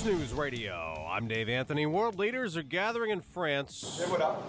News Radio. I'm Dave Anthony. World leaders are gathering in France. Hey, what up?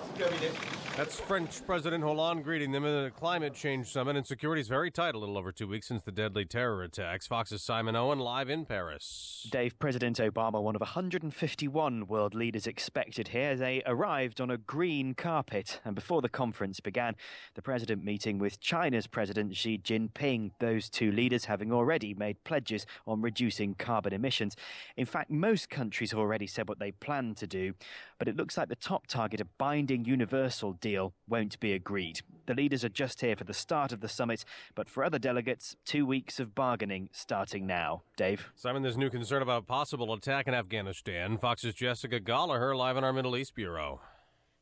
That's French President Hollande greeting them at a climate change summit, and security is very tight a little over 2 weeks since the deadly terror attacks. Fox's Simon Owen live in Paris. Dave, President Obama, one of 151 world leaders expected here. They arrived on a green carpet, and before the conference began, the president meeting with China's President Xi Jinping, those two leaders having already made pledges on reducing carbon emissions. In fact, most countries have already said what they plan to do, but it looks like the top target, a binding universal deal, won't be agreed. The leaders are just here for the start of the summit, but for other delegates, 2 weeks of bargaining starting now. Dave? Simon, there's new concern about a possible attack in Afghanistan. Fox's Jessica Gallagher live in our Middle East Bureau.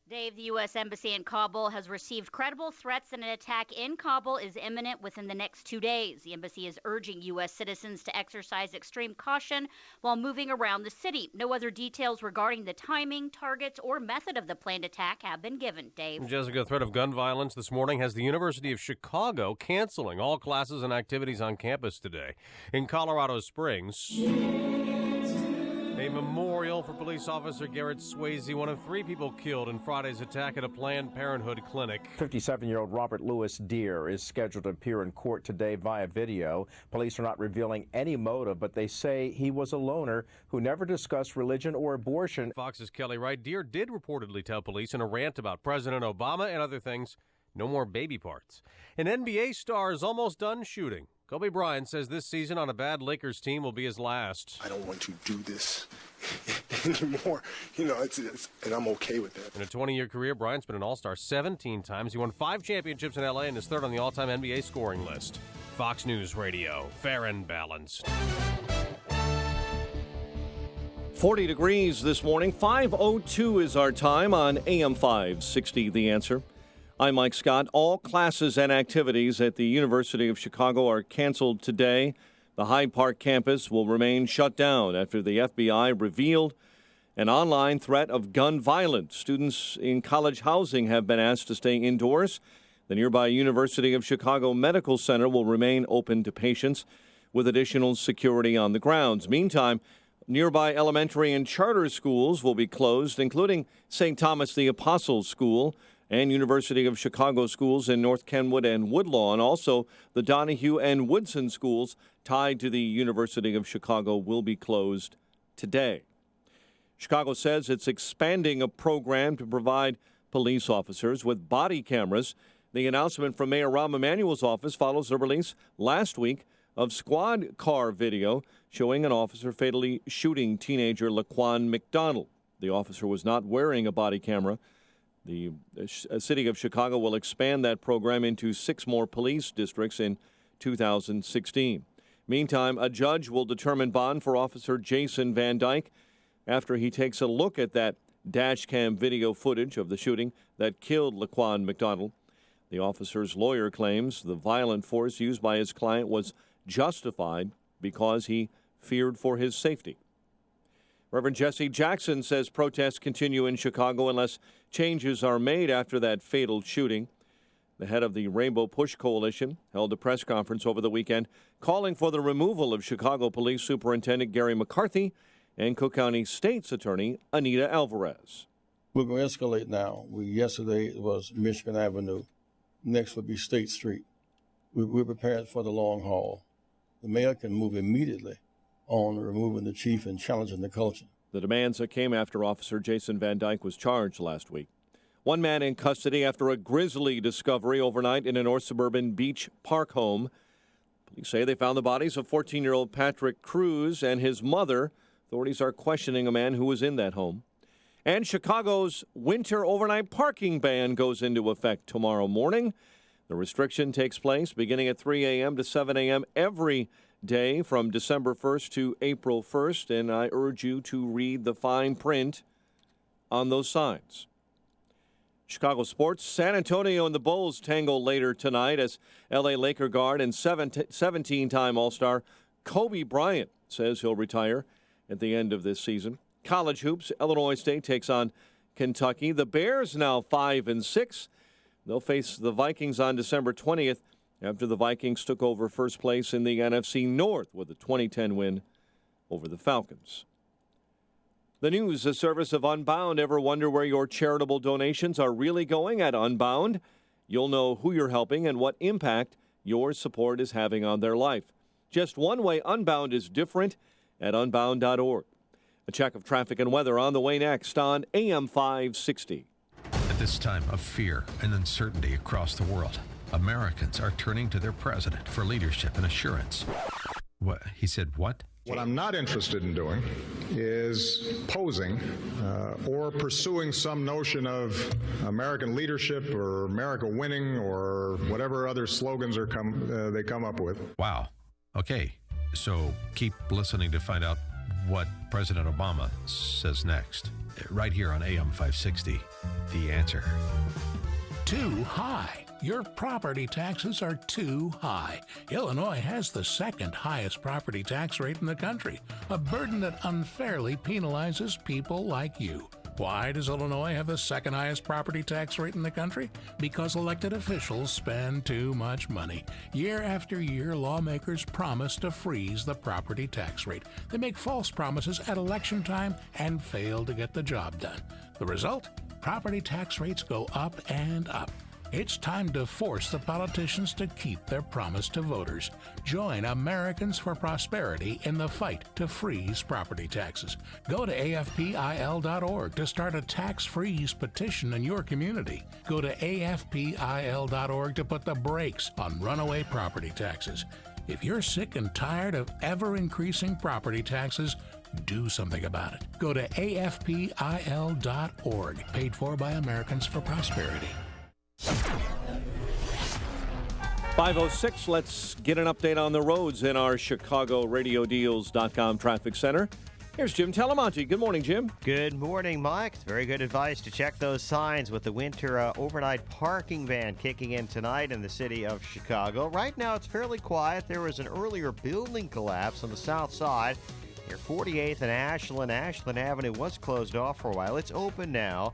Dave, the U.S. Embassy in Kabul has received credible threats that an attack in Kabul is imminent within the next 2 days. The embassy is urging U.S. citizens to exercise extreme caution while moving around the city. No other details regarding the timing, targets, or method of the planned attack have been given. Dave? Jessica, threat of gun violence this morning has the University of Chicago canceling all classes and activities on campus today. In Colorado Springs, a memorial for police officer Garrett Swayze, one of 3 people killed in Friday's attack at a Planned Parenthood clinic. 57-year-old Robert Louis Deere is scheduled to appear in court today via video. Police are not revealing any motive, but they say he was a loner who never discussed religion or abortion. Fox's Kelly Wright. Deere did reportedly tell police in a rant about President Obama and other things, no more baby parts. An NBA star is almost done shooting. Kobe Bryant says this season on a bad Lakers team will be his last. I don't want to do this anymore. You know, and I'm okay with that. In a 20-year career, Bryant's been an all-star 17 times. He won 5 championships in L.A. and is third on the all-time NBA scoring list. Fox News Radio, fair and balanced. 40 degrees this morning. 5:02 is our time on AM 560, The Answer. I'm Mike Scott. All classes and activities at the University of Chicago are canceled today. The Hyde Park campus will remain shut down after the FBI revealed an online threat of gun violence. Students in college housing have been asked to stay indoors. The nearby University of Chicago Medical Center will remain open to patients with additional security on the grounds. Meantime, nearby elementary and charter schools will be closed, including St. Thomas the Apostle School and University of Chicago schools in North Kenwood and Woodlawn. Also, the Donahue and Woodson schools tied to the University of Chicago will be closed today. Chicago says it's expanding a program to provide police officers with body cameras. The announcement from Mayor Rahm Emanuel's office follows the release last week of squad car video showing an officer fatally shooting teenager Laquan McDonald. The officer was not wearing a body camera. The city of Chicago will expand that program into 6 more police districts in 2016. Meantime, a judge will determine bond for Officer Jason Van Dyke after he takes a look at that dash cam video footage of the shooting that killed Laquan McDonald. The officer's lawyer claims the violent force used by his client was justified because he feared for his safety. Reverend Jesse Jackson says protests continue in Chicago unless changes are made after that fatal shooting. The head of the Rainbow Push Coalition held a press conference over the weekend calling for the removal of Chicago Police Superintendent Gary McCarthy and Cook County State's Attorney Anita Alvarez. We're going to escalate now. Yesterday it was Michigan Avenue. Next would be State Street. We're prepared for the long haul. The mayor can move immediately on removing the chief and challenging the culture. The demands that came after Officer Jason Van Dyke was charged last week. One man in custody after a grisly discovery overnight in a north suburban Beach Park home. Police say they found the bodies of 14-year-old Patrick Cruz and his mother. Authorities are questioning a man who was in that home. And Chicago's winter overnight parking ban goes into effect tomorrow morning. The restriction takes place beginning at 3 a.m. to 7 a.m. every day from December 1st to April 1st, and I urge you to read the fine print on those signs. Chicago sports, San Antonio and the Bulls tangle later tonight as L.A. Laker guard and 17-time All-Star Kobe Bryant says he'll retire at the end of this season. College hoops, Illinois State takes on Kentucky. The Bears now 5-6. They'll face the Vikings on December 20th. After the Vikings took over first place in the NFC North with a 2010 win over the Falcons. The news, a service of Unbound. Ever wonder where your charitable donations are really going at Unbound? You'll know who you're helping and what impact your support is having on their life. Just one way Unbound is different at unbound.org. A check of traffic and weather on the way next on AM 560. At this time of fear and uncertainty across the world, Americans are turning to their president for leadership and assurance. What? He said what? What I'm not interested in doing is posing or pursuing some notion of American leadership or America winning or whatever other slogans they come up with. Wow. Okay. So keep listening to find out what President Obama says next. Right here on AM 560, The Answer. Too high. Your property taxes are too high. Illinois has the second highest property tax rate in the country, a burden that unfairly penalizes people like you. Why does Illinois have the second highest property tax rate in the country? Because elected officials spend too much money. Year after year, lawmakers promise to freeze the property tax rate. They make false promises at election time and fail to get the job done. The result? Property tax rates go up and up. It's time to force the politicians to keep their promise to voters. Join Americans for Prosperity in the fight to freeze property taxes. Go to afpil.org to start a tax freeze petition in your community. Go to afpil.org to put the brakes on runaway property taxes. If you're sick and tired of ever-increasing property taxes, do something about it. Go to afpil.org, paid for by Americans for Prosperity. 5:06, let's get an update on the roads in our ChicagoRadioDeals.com traffic center. Here's Jim Talamonte. Good morning, Jim. Good morning, Mike. It's very good advice to check those signs with the winter overnight parking ban kicking in tonight in the city of Chicago. Right now, it's fairly quiet. There was an earlier building collapse on the south side near 48th and Ashland. Ashland Avenue was closed off for a while. It's open now.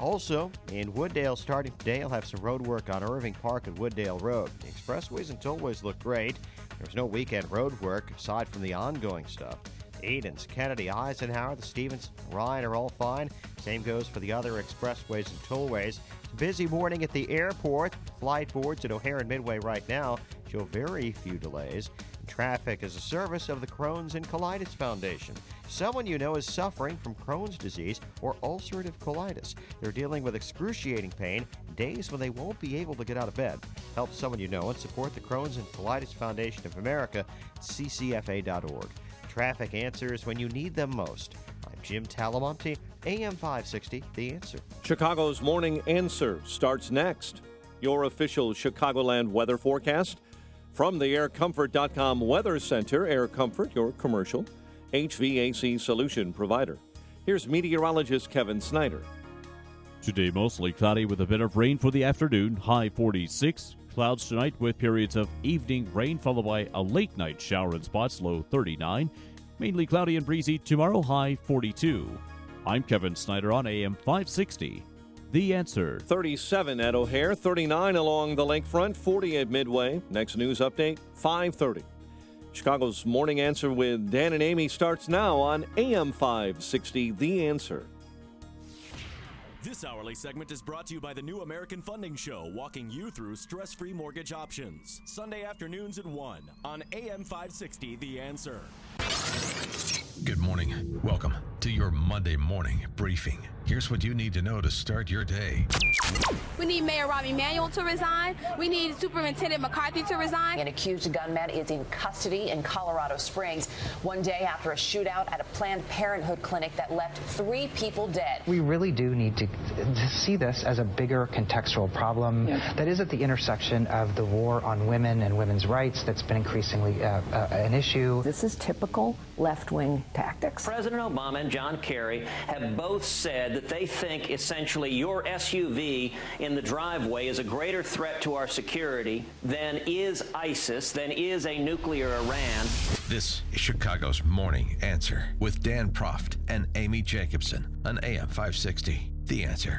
Also, in Wooddale, starting today, you'll have some road work on Irving Park and Wooddale Road. The expressways and tollways look great. There's no weekend road work aside from the ongoing stuff. Edens, Kennedy, Eisenhower, the Stevens, Ryan are all fine. Same goes for the other expressways and tollways. It's a busy morning at the airport. Flight boards at O'Hare and Midway right now show very few delays. Traffic is a service of the Crohn's and Colitis Foundation. Someone you know is suffering from Crohn's disease or ulcerative colitis. They're dealing with excruciating pain, days when they won't be able to get out of bed. Help someone you know and support the Crohn's and Colitis Foundation of America at ccfa.org. Traffic answers when you need them most. I'm Jim Talamonte, AM 560, The Answer. Chicago's Morning Answer starts next. Your official Chicagoland weather forecast from the AirComfort.com Weather Center. Air Comfort, your commercial HVAC solution provider. Here's meteorologist Kevin Snyder. Today, mostly cloudy with a bit of rain for the afternoon, high 46. Clouds tonight with periods of evening rain followed by a late night shower in spots, low 39. Mainly cloudy and breezy tomorrow, high 42. I'm Kevin Snyder on AM 560. The Answer. 37 at O'Hare, 39 along the lakefront, 40 at Midway. Next news update, 5:30. Chicago's Morning Answer with Dan and Amy starts now on AM 560, The Answer. This hourly segment is brought to you by the New American Funding Show, walking you through stress-free mortgage options. Sunday afternoons at 1 on AM 560, The Answer. Good morning. Welcome to your Monday morning briefing. Here's what you need to know to start your day. We need Mayor Rob Emanuel to resign. We need Superintendent McCarthy to resign. An accused gunman is in custody in Colorado Springs one day after a shootout at a Planned Parenthood clinic that left 3 people dead. We really do need to see this as a bigger contextual problem that is at the intersection of the war on women and women's rights that's been increasingly an issue. This is typical left-wing tactics. President Obama and John Kerry have both said that they think essentially your SUV in the driveway is a greater threat to our security than is ISIS, than is a nuclear Iran. This is Chicago's Morning Answer with Dan Proft and Amy Jacobson on AM 560. The Answer.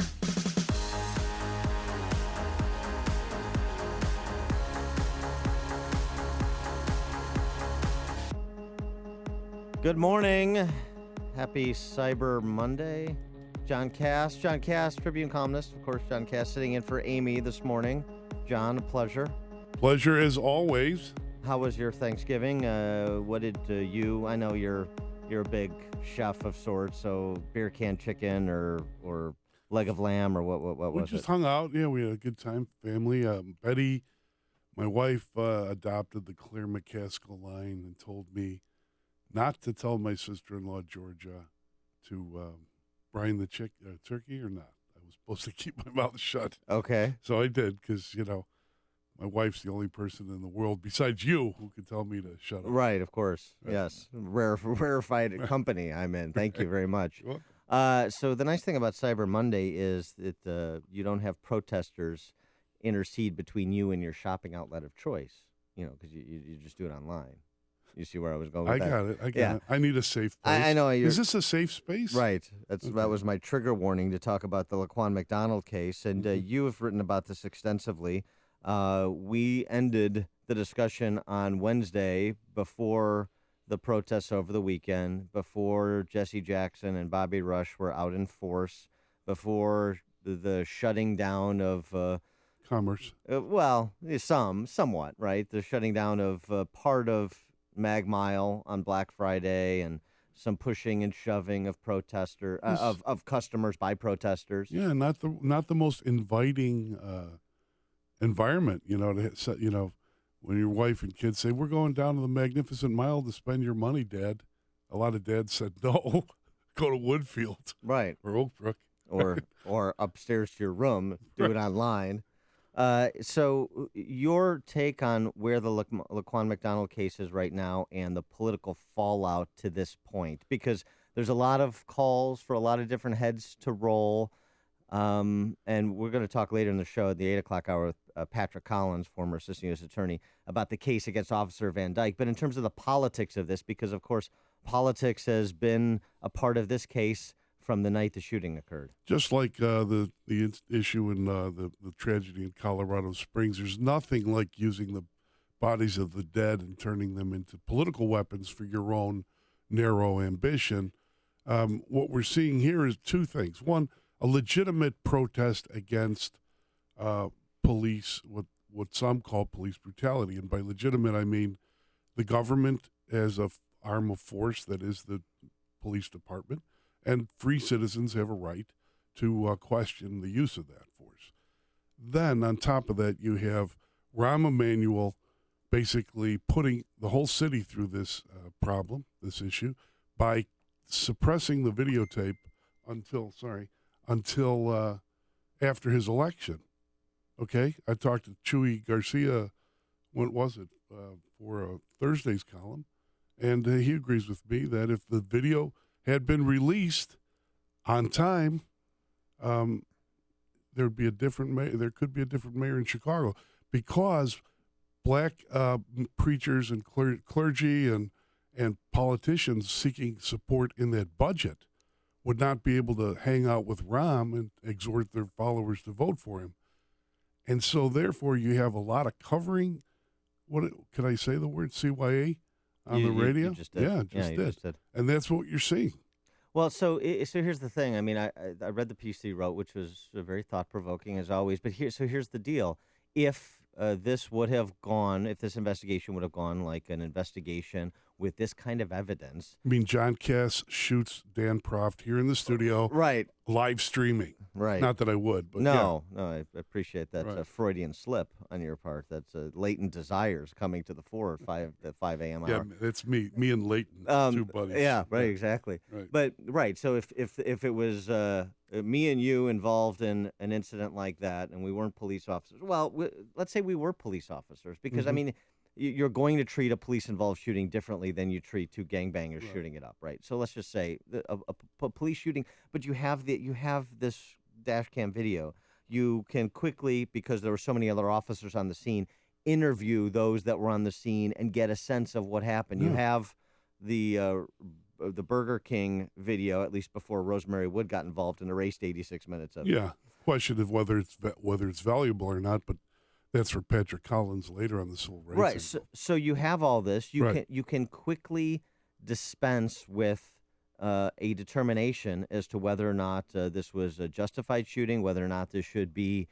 Good morning. Happy Cyber Monday. John Cass, Tribune columnist. Of course, John Cass sitting in for Amy this morning. John, a pleasure. Pleasure as always. How was your Thanksgiving? What did you? I know you're a big chef of sorts. So beer can chicken or leg of lamb or what was it? We just hung out. Yeah, we had a good time. Family. Betty, my wife, adopted the Claire McCaskill line and told me not to tell my sister-in-law Georgia to brine the turkey or not. I was supposed to keep my mouth shut. Okay. So I did because, my wife's the only person in the world besides you who can tell me to shut up. Right, of course. Yes. Rarefied company I'm in. Thank you very much. So the nice thing about Cyber Monday is that you don't have protesters intercede between you and your shopping outlet of choice, because you just do it online. You see where I was going with that? I got it. I need a safe place. I know. Is this a safe space? Right. That was my trigger warning to talk about the Laquan McDonald case, and you have written about this extensively. We ended the discussion on Wednesday before the protests over the weekend, before Jesse Jackson and Bobby Rush were out in force, before the shutting down of commerce. Somewhat, right? The shutting down of part of Mag Mile on Black Friday and some pushing and shoving of of customers by protesters. Yeah, not the most inviting environment, when your wife and kids say, we're going down to the Magnificent Mile to spend your money, Dad. A lot of dads said, no, go to Woodfield. Right. Or Oakbrook. or upstairs to your room, do it online. So your take on where the Laquan McDonald case is right now and the political fallout to this point, because there's a lot of calls for a lot of different heads to roll. And we're going to talk later in the show at the 8 o'clock hour with Patrick Collins, former assistant U.S. attorney, about the case against Officer Van Dyke. But in terms of the politics of this, because, of course, politics has been a part of this case from the night the shooting occurred. Just like the issue in the tragedy in Colorado Springs, there's nothing like using the bodies of the dead and turning them into political weapons for your own narrow ambition. What we're seeing here is two things. One, a legitimate protest against police, what some call police brutality. And by legitimate, I mean the government as an arm of force that is the police department. And free citizens have a right to question the use of that force. Then, on top of that, you have Rahm Emanuel basically putting the whole city through this this issue, by suppressing the videotape until after his election. Okay? I talked to Chuy Garcia, when was it, for Thursday's column, and he agrees with me that if the video had been released on time, there could be a different mayor in Chicago, because black preachers and clergy and politicians seeking support in that budget would not be able to hang out with Rahm and exhort their followers to vote for him. And so, therefore, you have a lot of covering. What can I say the word CYA on the radio? You just did. Yeah, just did. And that's what you're seeing. Well, so here's the thing. I mean, I read the piece he wrote, which was very thought-provoking as always. But here's the deal: if this investigation would have gone like an investigation with this kind of evidence. I mean, John Cass shoots Dan Proft here in the studio, right? Live streaming, right? Not that I would, but no, I appreciate that. Right. A Freudian slip on your part. That's latent desires coming to the fore at 5 a.m. Yeah, hour. it's me and Leighton, two buddies. Yeah, right, exactly. Right. But so if it was me and you involved in an incident like that, and we weren't police officers, well, let's say we were police officers, because I mean, you're going to treat a police-involved shooting differently than you treat two gangbangers shooting it up, right? So let's just say a police shooting, but you have this dash cam video. You can quickly, because there were so many other officers on the scene, interview those that were on the scene and get a sense of what happened. You have the Burger King video, at least before Rosemary Wood got involved and erased 86 minutes of it. Yeah, question of whether it's valuable or not, but that's for Patrick Collins later on the civil rights. Right. So you have all this. You can quickly dispense with a determination as to whether or not this was a justified shooting, whether or not this should be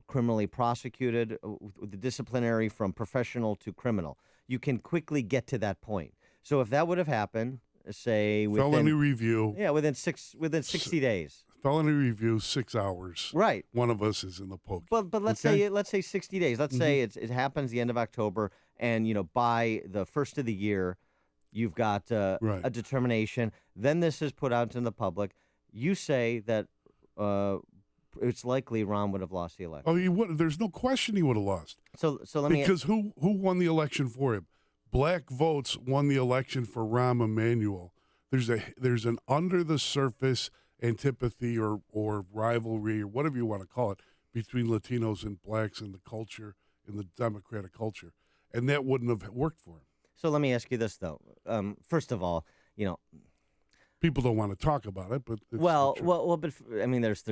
criminally prosecuted, the disciplinary from professional to criminal. You can quickly get to that point. So if that would have happened, say within felony review. Yeah, within 60 days. Felony review, 6 hours. Right. One of us is in the poke. But let's say 60 days. Let's say it happens the end of October, and by the first of the year, you've got a determination. Then this is put out in the public. You say that it's likely Rahm would have lost the election. Oh, he would. There's no question he would have lost. So let me. Because who won the election for him? Black votes won the election for Rahm Emanuel. There's an under the surface antipathy or rivalry or whatever you want to call it between Latinos and blacks in the culture, in the Democratic culture, and that wouldn't have worked for him. So let me ask you this though. First of all, people don't want to talk about it, but it's but I mean, there's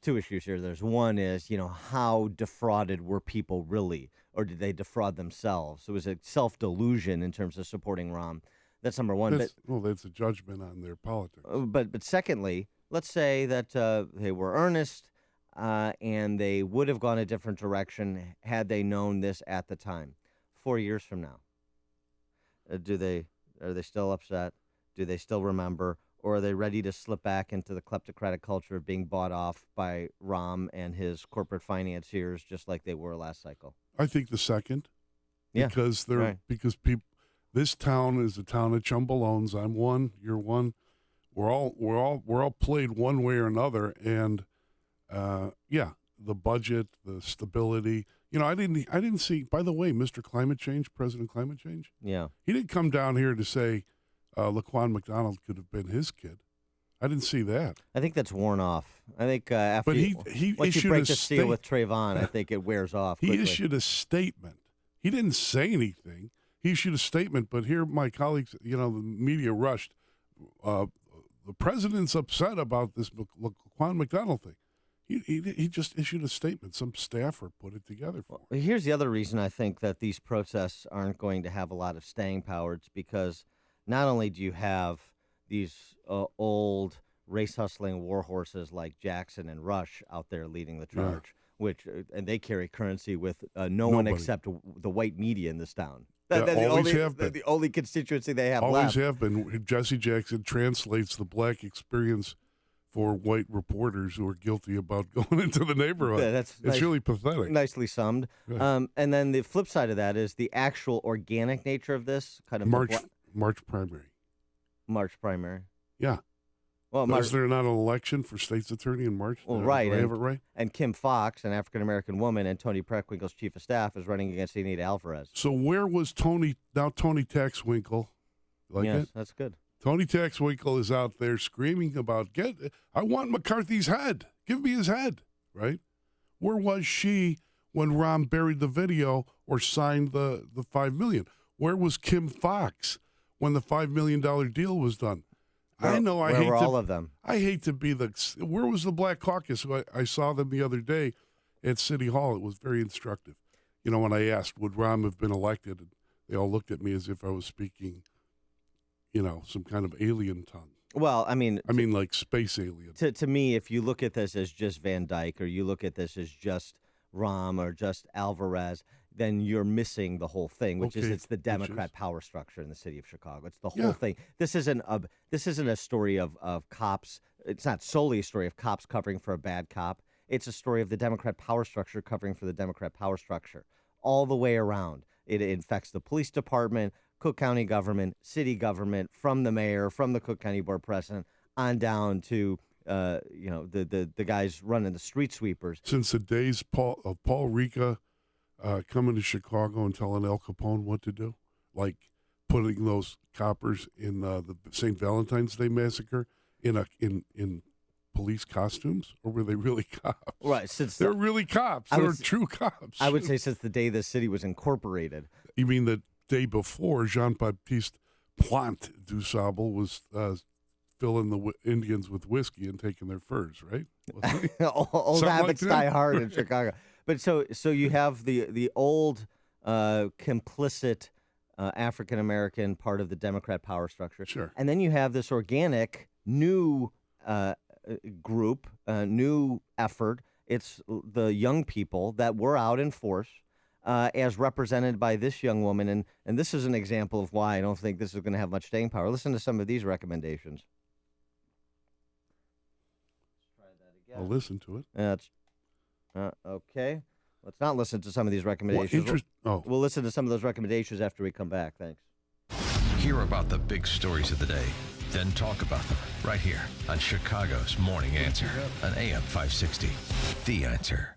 two issues here. There's one is how defrauded were people really, or did they defraud themselves? It was a self-delusion in terms of supporting Rahm. That's number one. That's a judgment on their politics. But secondly, let's say that they were earnest and they would have gone a different direction had they known this at the time. 4 years from now, are they still upset? Do they still remember? Or are they ready to slip back into the kleptocratic culture of being bought off by Rahm and his corporate financiers, just like they were last cycle? I think the second. Yeah, because people. This town is a town of chumbalones. I'm one. You're one. We're all played one way or another. And the budget, the stability. I didn't see. By the way, Mr. Climate Change, President Climate Change. Yeah, he didn't come down here to say Laquan McDonald could have been his kid. I didn't see that. I think that's worn off. I think after he once issued you break a the seal with Trayvon, I think it wears off. He quickly. issued a statement. He didn't say anything. He issued a statement, but here my colleagues, the media rushed. The president's upset about this Laquan McDonald thing. He just issued a statement. Some staffer put it together for him. Here's the other reason I think that these protests aren't going to have a lot of staying power. It's because not only do you have these old race-hustling war horses like Jackson and Rush out there leading the charge, and they carry currency with no one except the white media in this town. They're the only constituency they have always left. Have been. Jesse Jackson translates the black experience for white reporters who are guilty about going into the neighborhood. Yeah, it's really pathetic. Nicely summed. Yeah. And then the flip side of that is the actual organic nature of this kind of March primary. March primary. Yeah. Well, is there not an election for state's attorney in March? Well, right. Do I have it right? And Kim Fox, an African-American woman, and Tony Preckwinkle's chief of staff, is running against Anita Alvarez. So where was Tony? Now Tony Taxwinkle. Yes, that's good. Tony Taxwinkle is out there screaming about, I want McCarthy's head. Give me his head, right? Where was she when Rahm buried the video or signed the $5 million? Where was Kim Fox when the $5 million deal was done? I know. I hate all of them. I hate to be where was the Black Caucus? I saw them the other day at City Hall. It was very instructive. When I asked, would Rahm have been elected? And they all looked at me as if I was speaking, some kind of alien tongue. Well, I mean like space alien. To me, if you look at this as just Van Dyke, or you look at this as just Rahm or just Alvarez, then you're missing the whole thing, which is it's the Democrat power structure in the city of Chicago. It's the whole thing. This isn't a story of cops. It's not solely a story of cops covering for a bad cop. It's a story of the Democrat power structure covering for the Democrat power structure all the way around. It infects the police department, Cook County government, city government, from the mayor, from the Cook County board president, on down to the guys running the street sweepers. Since the days of Paul Ricca coming to Chicago and telling Al Capone what to do, like putting those coppers in the St. Valentine's Day massacre in police costumes, or were they really cops? Right, they're really cops. They're true cops. I would say since the day the city was incorporated. You mean the day before Jean-Baptiste Plante du Sable was filling the Indians with whiskey and taking their furs, right? Old habits die hard in Chicago. But so you have the old complicit African American part of the Democrat power structure. Sure. And then you have this organic new group, new effort. It's the young people that were out in force, as represented by this young woman. And this is an example of why I don't think this is going to have much staying power. Listen to some of these recommendations. I'll listen to it. That's okay. Let's not listen to some of these recommendations. We'll listen to some of those recommendations after we come back. Thanks. Hear about the big stories of the day, then talk about them right here on Chicago's Morning Answer on AM 560. The Answer.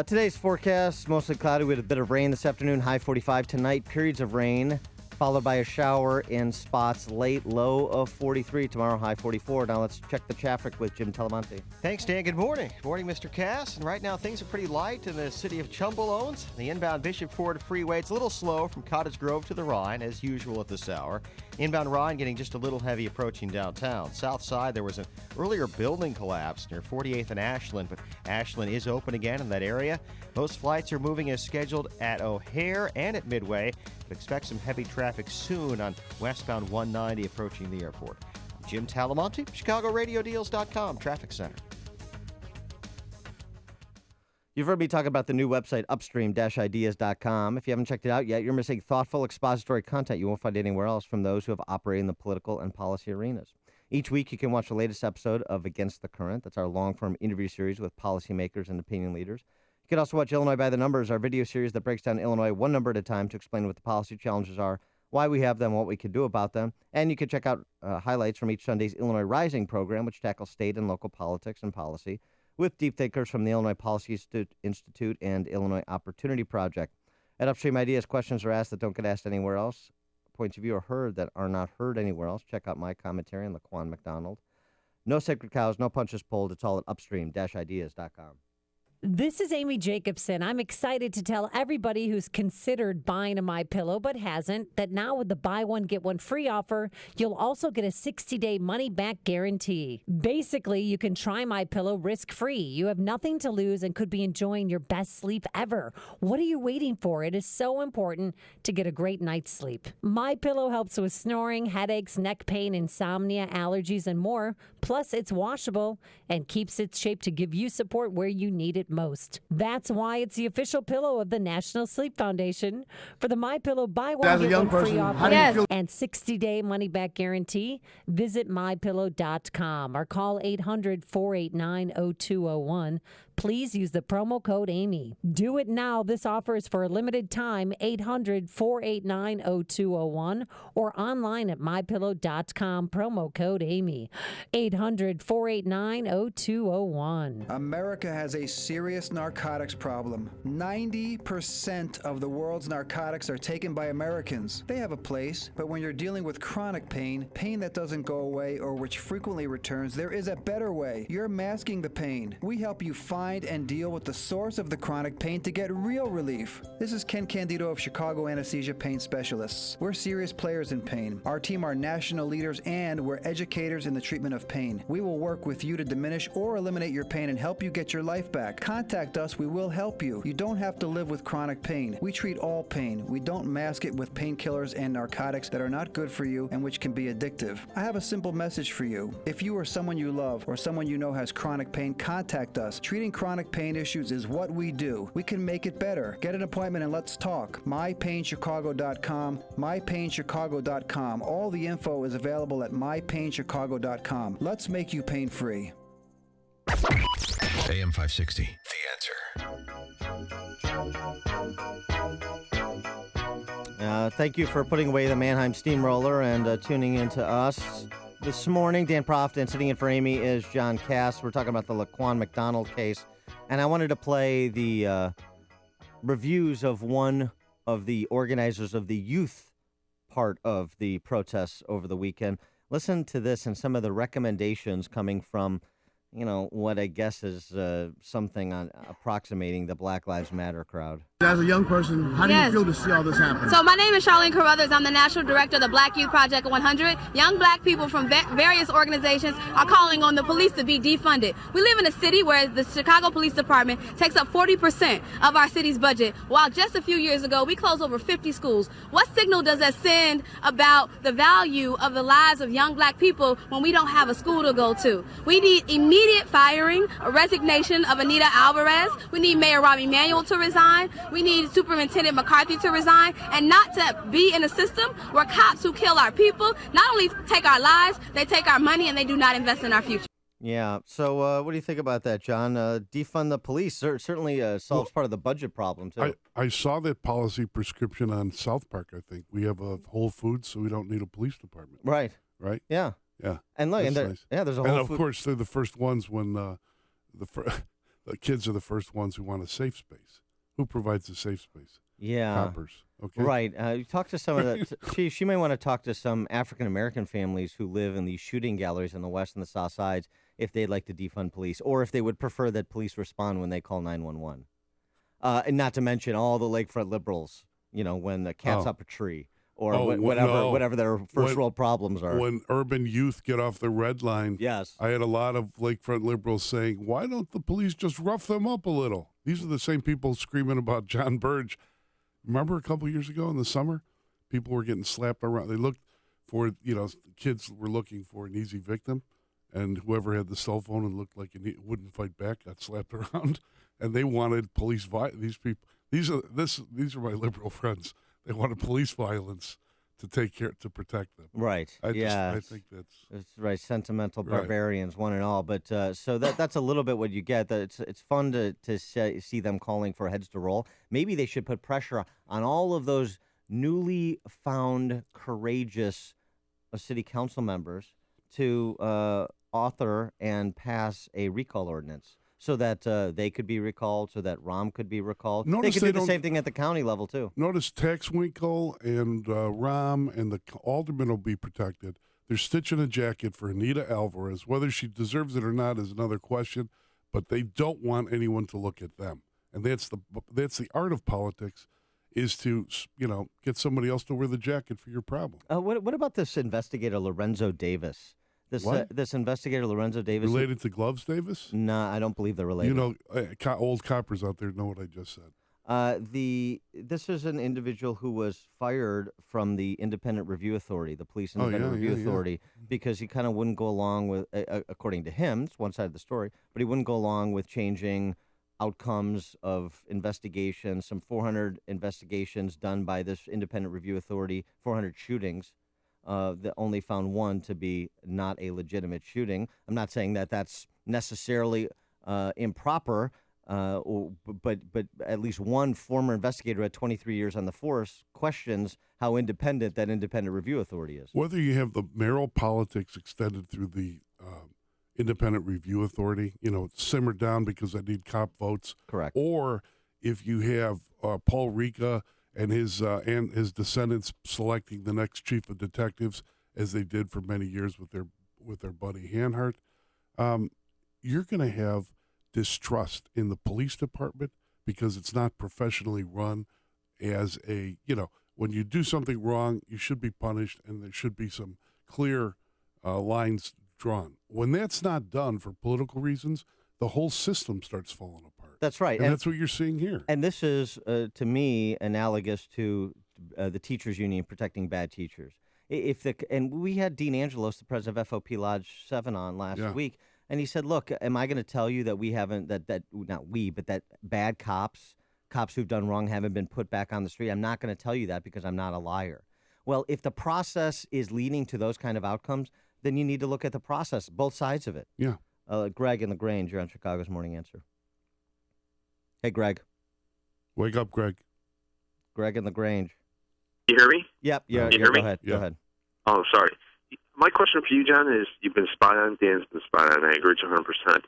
Today's forecast, mostly cloudy with a bit of rain this afternoon, high 45 tonight, periods of rain, followed by a shower in spots late, low of 43 tomorrow, high 44. Now let's check the traffic with Jim Talamonte. Thanks, Dan. Good morning. Good morning, Mr. Cass. And right now, things are pretty light in the city of Chumbolone. The inbound Bishop Ford Freeway, it's a little slow from Cottage Grove to the Rhine, as usual at this hour. Inbound Rhine getting just a little heavy approaching downtown. South side, there was an earlier building collapse near 48th and Ashland, but Ashland is open again in that area. Most flights are moving as scheduled at O'Hare and at Midway. But expect some heavy traffic soon on westbound 190 approaching the airport. I'm Jim Talamonte, ChicagoRadioDeals.com, Traffic Center. You've heard me talk about the new website, upstream-ideas.com. If you haven't checked it out yet, you're missing thoughtful expository content you won't find anywhere else from those who have operated in the political and policy arenas. Each week, you can watch the latest episode of Against the Current. That's our long-form interview series with policymakers and opinion leaders. You can also watch Illinois by the Numbers, our video series that breaks down Illinois one number at a time to explain what the policy challenges are, why we have them, what we can do about them. And you can check out highlights from each Sunday's Illinois Rising program, which tackles state and local politics and policy, with deep thinkers from the Illinois Policy Institute and Illinois Opportunity Project. At Upstream Ideas, questions are asked that don't get asked anywhere else. Points of view are heard that are not heard anywhere else. Check out my commentary on Laquan McDonald. No sacred cows, no punches pulled. It's all at upstream-ideas.com. This is Amy Jacobson. I'm excited to tell everybody who's considered buying a MyPillow but hasn't that now with the buy one, get one free offer, you'll also get a 60-day money-back guarantee. Basically, you can try MyPillow risk-free. You have nothing to lose and could be enjoying your best sleep ever. What are you waiting for? It is so important to get a great night's sleep. MyPillow helps with snoring, headaches, neck pain, insomnia, allergies, and more. Plus, it's washable and keeps its shape to give you support where you need it most. That's why it's the official pillow of the National Sleep Foundation. For the MyPillow buy one, get one free offer and 60-day money-back guarantee, visit MyPillow.com or call 800-489-0201. Please use the promo code Amy. Do it now. This offer is for a limited time, 800-489-0201 or online at MyPillow.com, promo code Amy, 800-489-0201. America has a serious narcotics problem. 90% of the world's narcotics are taken by Americans. They have a place, but when you're dealing with chronic pain, pain that doesn't go away or which frequently returns, there is a better way. You're masking the pain. We help you find and deal with the source of the chronic pain to get real relief. This is Ken Candido of Chicago Anesthesia Pain Specialists. We're serious players in pain. Our team are national leaders and we're educators in the treatment of pain. We will work with you to diminish or eliminate your pain and help you get your life back. Contact us, we will help you. You don't have to live with chronic pain. We treat all pain. We don't mask it with painkillers and narcotics that are not good for you and which can be addictive. I have a simple message for you. If you or someone you love or someone you know has chronic pain, contact us. Treating chronic pain issues is what we do. We can make it better. Get an appointment and let's talk. MyPainChicago.com, MyPainChicago.com. All the info is available at MyPainChicago.com. Let's make you pain-free. AM 560, The Answer. Thank you for putting away the Mannheim Steamroller and tuning in to us this morning. Dan Proft, and sitting in for Amy is John Cass. We're talking about the Laquan McDonald case, and I wanted to play the reviews of one of the organizers of the youth part of the protests over the weekend. Listen to this and some of the recommendations coming from, what I guess is something on approximating the Black Lives Matter crowd. As a young person, how do you feel to see all this happen? So my name is Charlene Carruthers. I'm the National Director of the Black Youth Project 100. Young black people from various organizations are calling on the police to be defunded. We live in a city where the Chicago Police Department takes up 40% of our city's budget, while just a few years ago we closed over 50 schools. What signal does that send about the value of the lives of young black people when we don't have a school to go to? We need immediate firing, a resignation of Anita Alvarez. We need Mayor Rahm Emanuel to resign. We need Superintendent McCarthy to resign, and not to be in a system where cops who kill our people not only take our lives, they take our money and they do not invest in our future. Yeah. So what do you think about that, John? Defund the police certainly solves part of the budget problem, too. I saw that policy prescription on South Park, I think. We have a Whole Foods, so we don't need a police department. Right. Right? Yeah. Yeah. And look, That's and nice. there's a And Whole of Food- course, they're the first ones when the kids are the first ones who want a safe space. Who provides a safe space? Yeah. Coppers. Okay. Right. You talk to some of the. She may want to talk to some African American families who live in these shooting galleries in the West and the South Sides if they'd like to defund police, or if they would prefer that police respond when they call 911. And not to mention all the lakefront liberals. When the cat's up a tree, or whatever their first world problems are. When urban youth get off the red line, yes, I had a lot of lakefront liberals saying, "Why don't the police just rough them up a little?" These are the same people screaming about John Burge. Remember a couple years ago in the summer, people were getting slapped around. They looked for, kids were looking for an easy victim, and whoever had the cell phone and looked like he wouldn't fight back got slapped around, and they wanted police violence. These people, these are my liberal friends. They wanted police violence to protect them. Right. I It's think that's right. Sentimental Right. barbarians, one and all. But so that's a little bit what you get. That it's fun to see them calling for heads to roll. Maybe they should put pressure on all of those newly found courageous city council members to author and pass a recall ordinance, so that they could be recalled, so that Rahm could be recalled. Notice they they could do the don't- same thing at the county level, too. Notice Taxwinkle and Rahm and the aldermen will be protected. They're stitching a jacket for Anita Alvarez. Whether she deserves it or not is another question, but they don't want anyone to look at them. And that's the art of politics, is to get somebody else to wear the jacket for your problem. What about this investigator, Lorenzo Davis? This investigator, Lorenzo Davis. Related to Gloves Davis? No, I don't believe they're related. Old coppers out there know what I just said. This is an individual who was fired from the Independent Review Authority, the Police Independent Review Authority, because he kind of wouldn't go along with, according to him, it's one side of the story, but he wouldn't go along with changing outcomes of investigations, some 400 investigations done by this Independent Review Authority, 400 shootings. That only found one to be not a legitimate shooting. I'm not saying that that's necessarily improper, but at least one former investigator at 23 years on the force questions how independent that Independent Review Authority is. Whether you have the mayoral politics extended through the Independent Review Authority, simmered down because I need cop votes. Correct. Or if you have Paul Ricca and his descendants selecting the next chief of detectives, as they did for many years with their buddy Hanhart, you're going to have distrust in the police department because it's not professionally run as when you do something wrong, you should be punished, and there should be some clear lines drawn. When that's not done for political reasons, the whole system starts falling apart. That's right. And that's what you're seeing here. And this is, to me, analogous to the teachers union protecting bad teachers. And we had Dean Angelos, the president of FOP Lodge 7, on last week, and he said, "Look, am I going to tell you that we haven't that bad cops who've done wrong haven't been put back on the street? I'm not going to tell you that because I'm not a liar." Well, if the process is leading to those kind of outcomes, then you need to look at the process, both sides of it. Yeah. Greg in the Grange, you're on Chicago's Morning Answer. Hey, Greg. Wake up, Greg. Greg in the Grange. You hear me? Yep. Yeah. You hear me? Go ahead. Yeah. Go ahead. Oh, sorry. My question for you, John, is you've been spot on. Dan's been spot on. I agree with you 100%.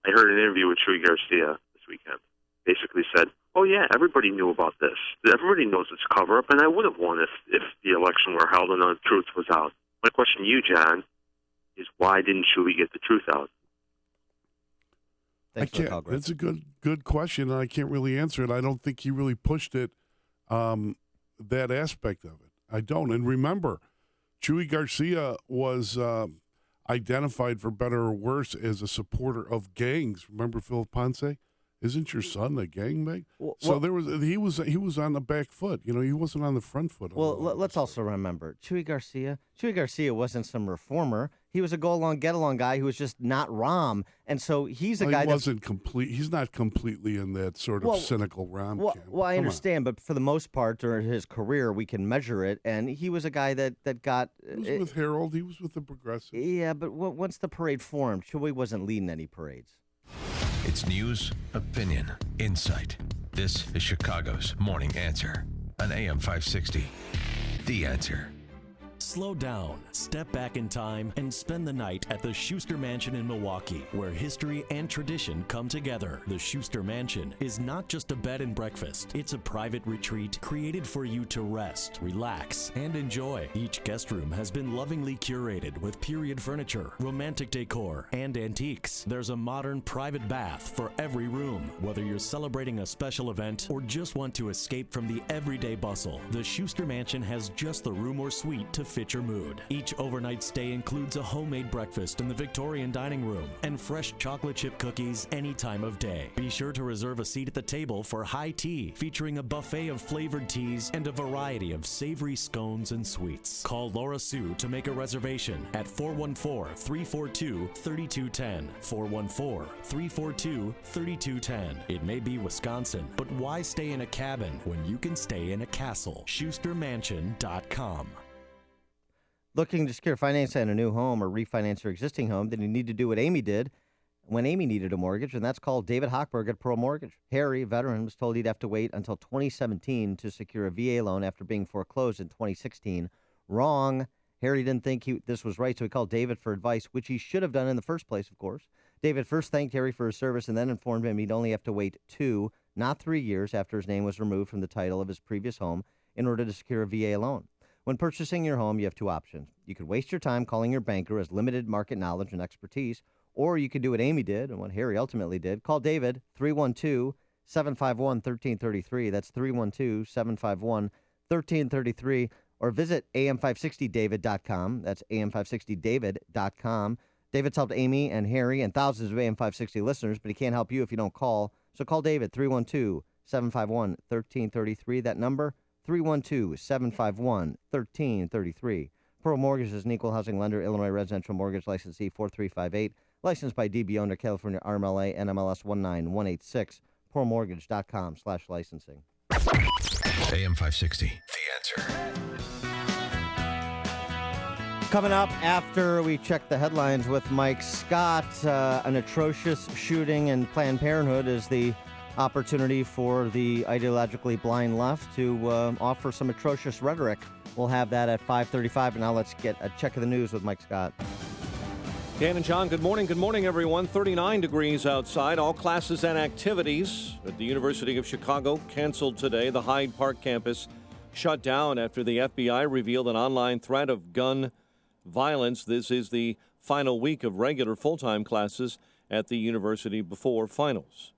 I heard an interview with Chuy Garcia this weekend. Basically said, oh, yeah, everybody knew about this. Everybody knows it's a cover-up, and I would have won if the election were held and the truth was out. My question to you, John, is why didn't Chuy get the truth out? Thanks for the call, Greg. It's a good question, and I can't really answer it. I don't think he really pushed it, that aspect of it. I don't. And remember, Chuy Garcia was identified, for better or worse, as a supporter of gangs. Remember Philip Ponce? Isn't your son a gangbang? So he was on the back foot. You know, he wasn't on the front foot. Well, let's also remember Chuy Garcia wasn't some reformer. He was a go along, get along guy who was just not Rom, and so he's a guy that wasn't complete. He's not completely in that sort of cynical Rom camp. Well, I understand, but for the most part during his career, we can measure it, and he was a guy that got. He was with Harold. He was with the Progressives. Yeah, but once the parade formed, Chuy wasn't leading any parades. It's news, opinion, insight. This is Chicago's Morning Answer on AM 560. The Answer. Slow down, step back in time, and spend the night at the Schuster Mansion in Milwaukee, where history and tradition come together. The Schuster Mansion is not just a bed and breakfast. It's a private retreat created for you to rest, relax, and enjoy. Each guest room has been lovingly curated with period furniture, romantic decor, and antiques. There's a modern private bath for every room. Whether you're celebrating a special event or just want to escape from the everyday bustle, the Schuster Mansion has just the room or suite to fit your mood. Each overnight stay includes a homemade breakfast in the Victorian dining room and fresh chocolate chip cookies any time of day. Be sure to reserve a seat at the table for high tea, featuring a buffet of flavored teas and a variety of savory scones and sweets. Call Laura Sue to make a reservation at 414-342-3210. 414-342-3210. It may be Wisconsin, but why stay in a cabin when you can stay in a castle? SchusterMansion.com. Looking to secure financing on a new home or refinance your existing home, then you need to do what Amy did when Amy needed a mortgage, and that's called David Hochberg at Pearl Mortgage. Harry, a veteran, was told he'd have to wait until 2017 to secure a VA loan after being foreclosed in 2016. Wrong. Harry didn't think this was right, so he called David for advice, which he should have done in the first place, of course. David first thanked Harry for his service and then informed him he'd only have to wait 2, not 3 years after his name was removed from the title of his previous home in order to secure a VA loan. When purchasing your home, you have two options. You could waste your time calling your banker, as limited market knowledge and expertise, or you could do what Amy did and what Harry ultimately did. Call David, 312-751-1333. That's 312-751-1333. Or visit am560david.com. That's am560david.com. David's helped Amy and Harry and thousands of AM560 listeners, but he can't help you if you don't call. So call David, 312-751-1333. That number, 312-751-1333. Pearl Mortgage is an equal housing lender, Illinois Residential Mortgage Licensee 4358, licensed by DBO under California RMLA NMLS 19186. PearlMortgage.com/licensing. AM 560, The Answer. Coming up after we check the headlines with Mike Scott, an atrocious shooting in Planned Parenthood is the opportunity for the ideologically blind left to offer some atrocious rhetoric. We'll have that at 5:35, and now let's get a check of the news with Mike Scott. Dan and John, good morning. Good morning, everyone. 39 degrees outside. All classes and activities at the University of Chicago canceled today. The Hyde Park campus shut down after the FBI revealed an online threat of gun violence. This is the final week of regular full-time classes at the university before finals.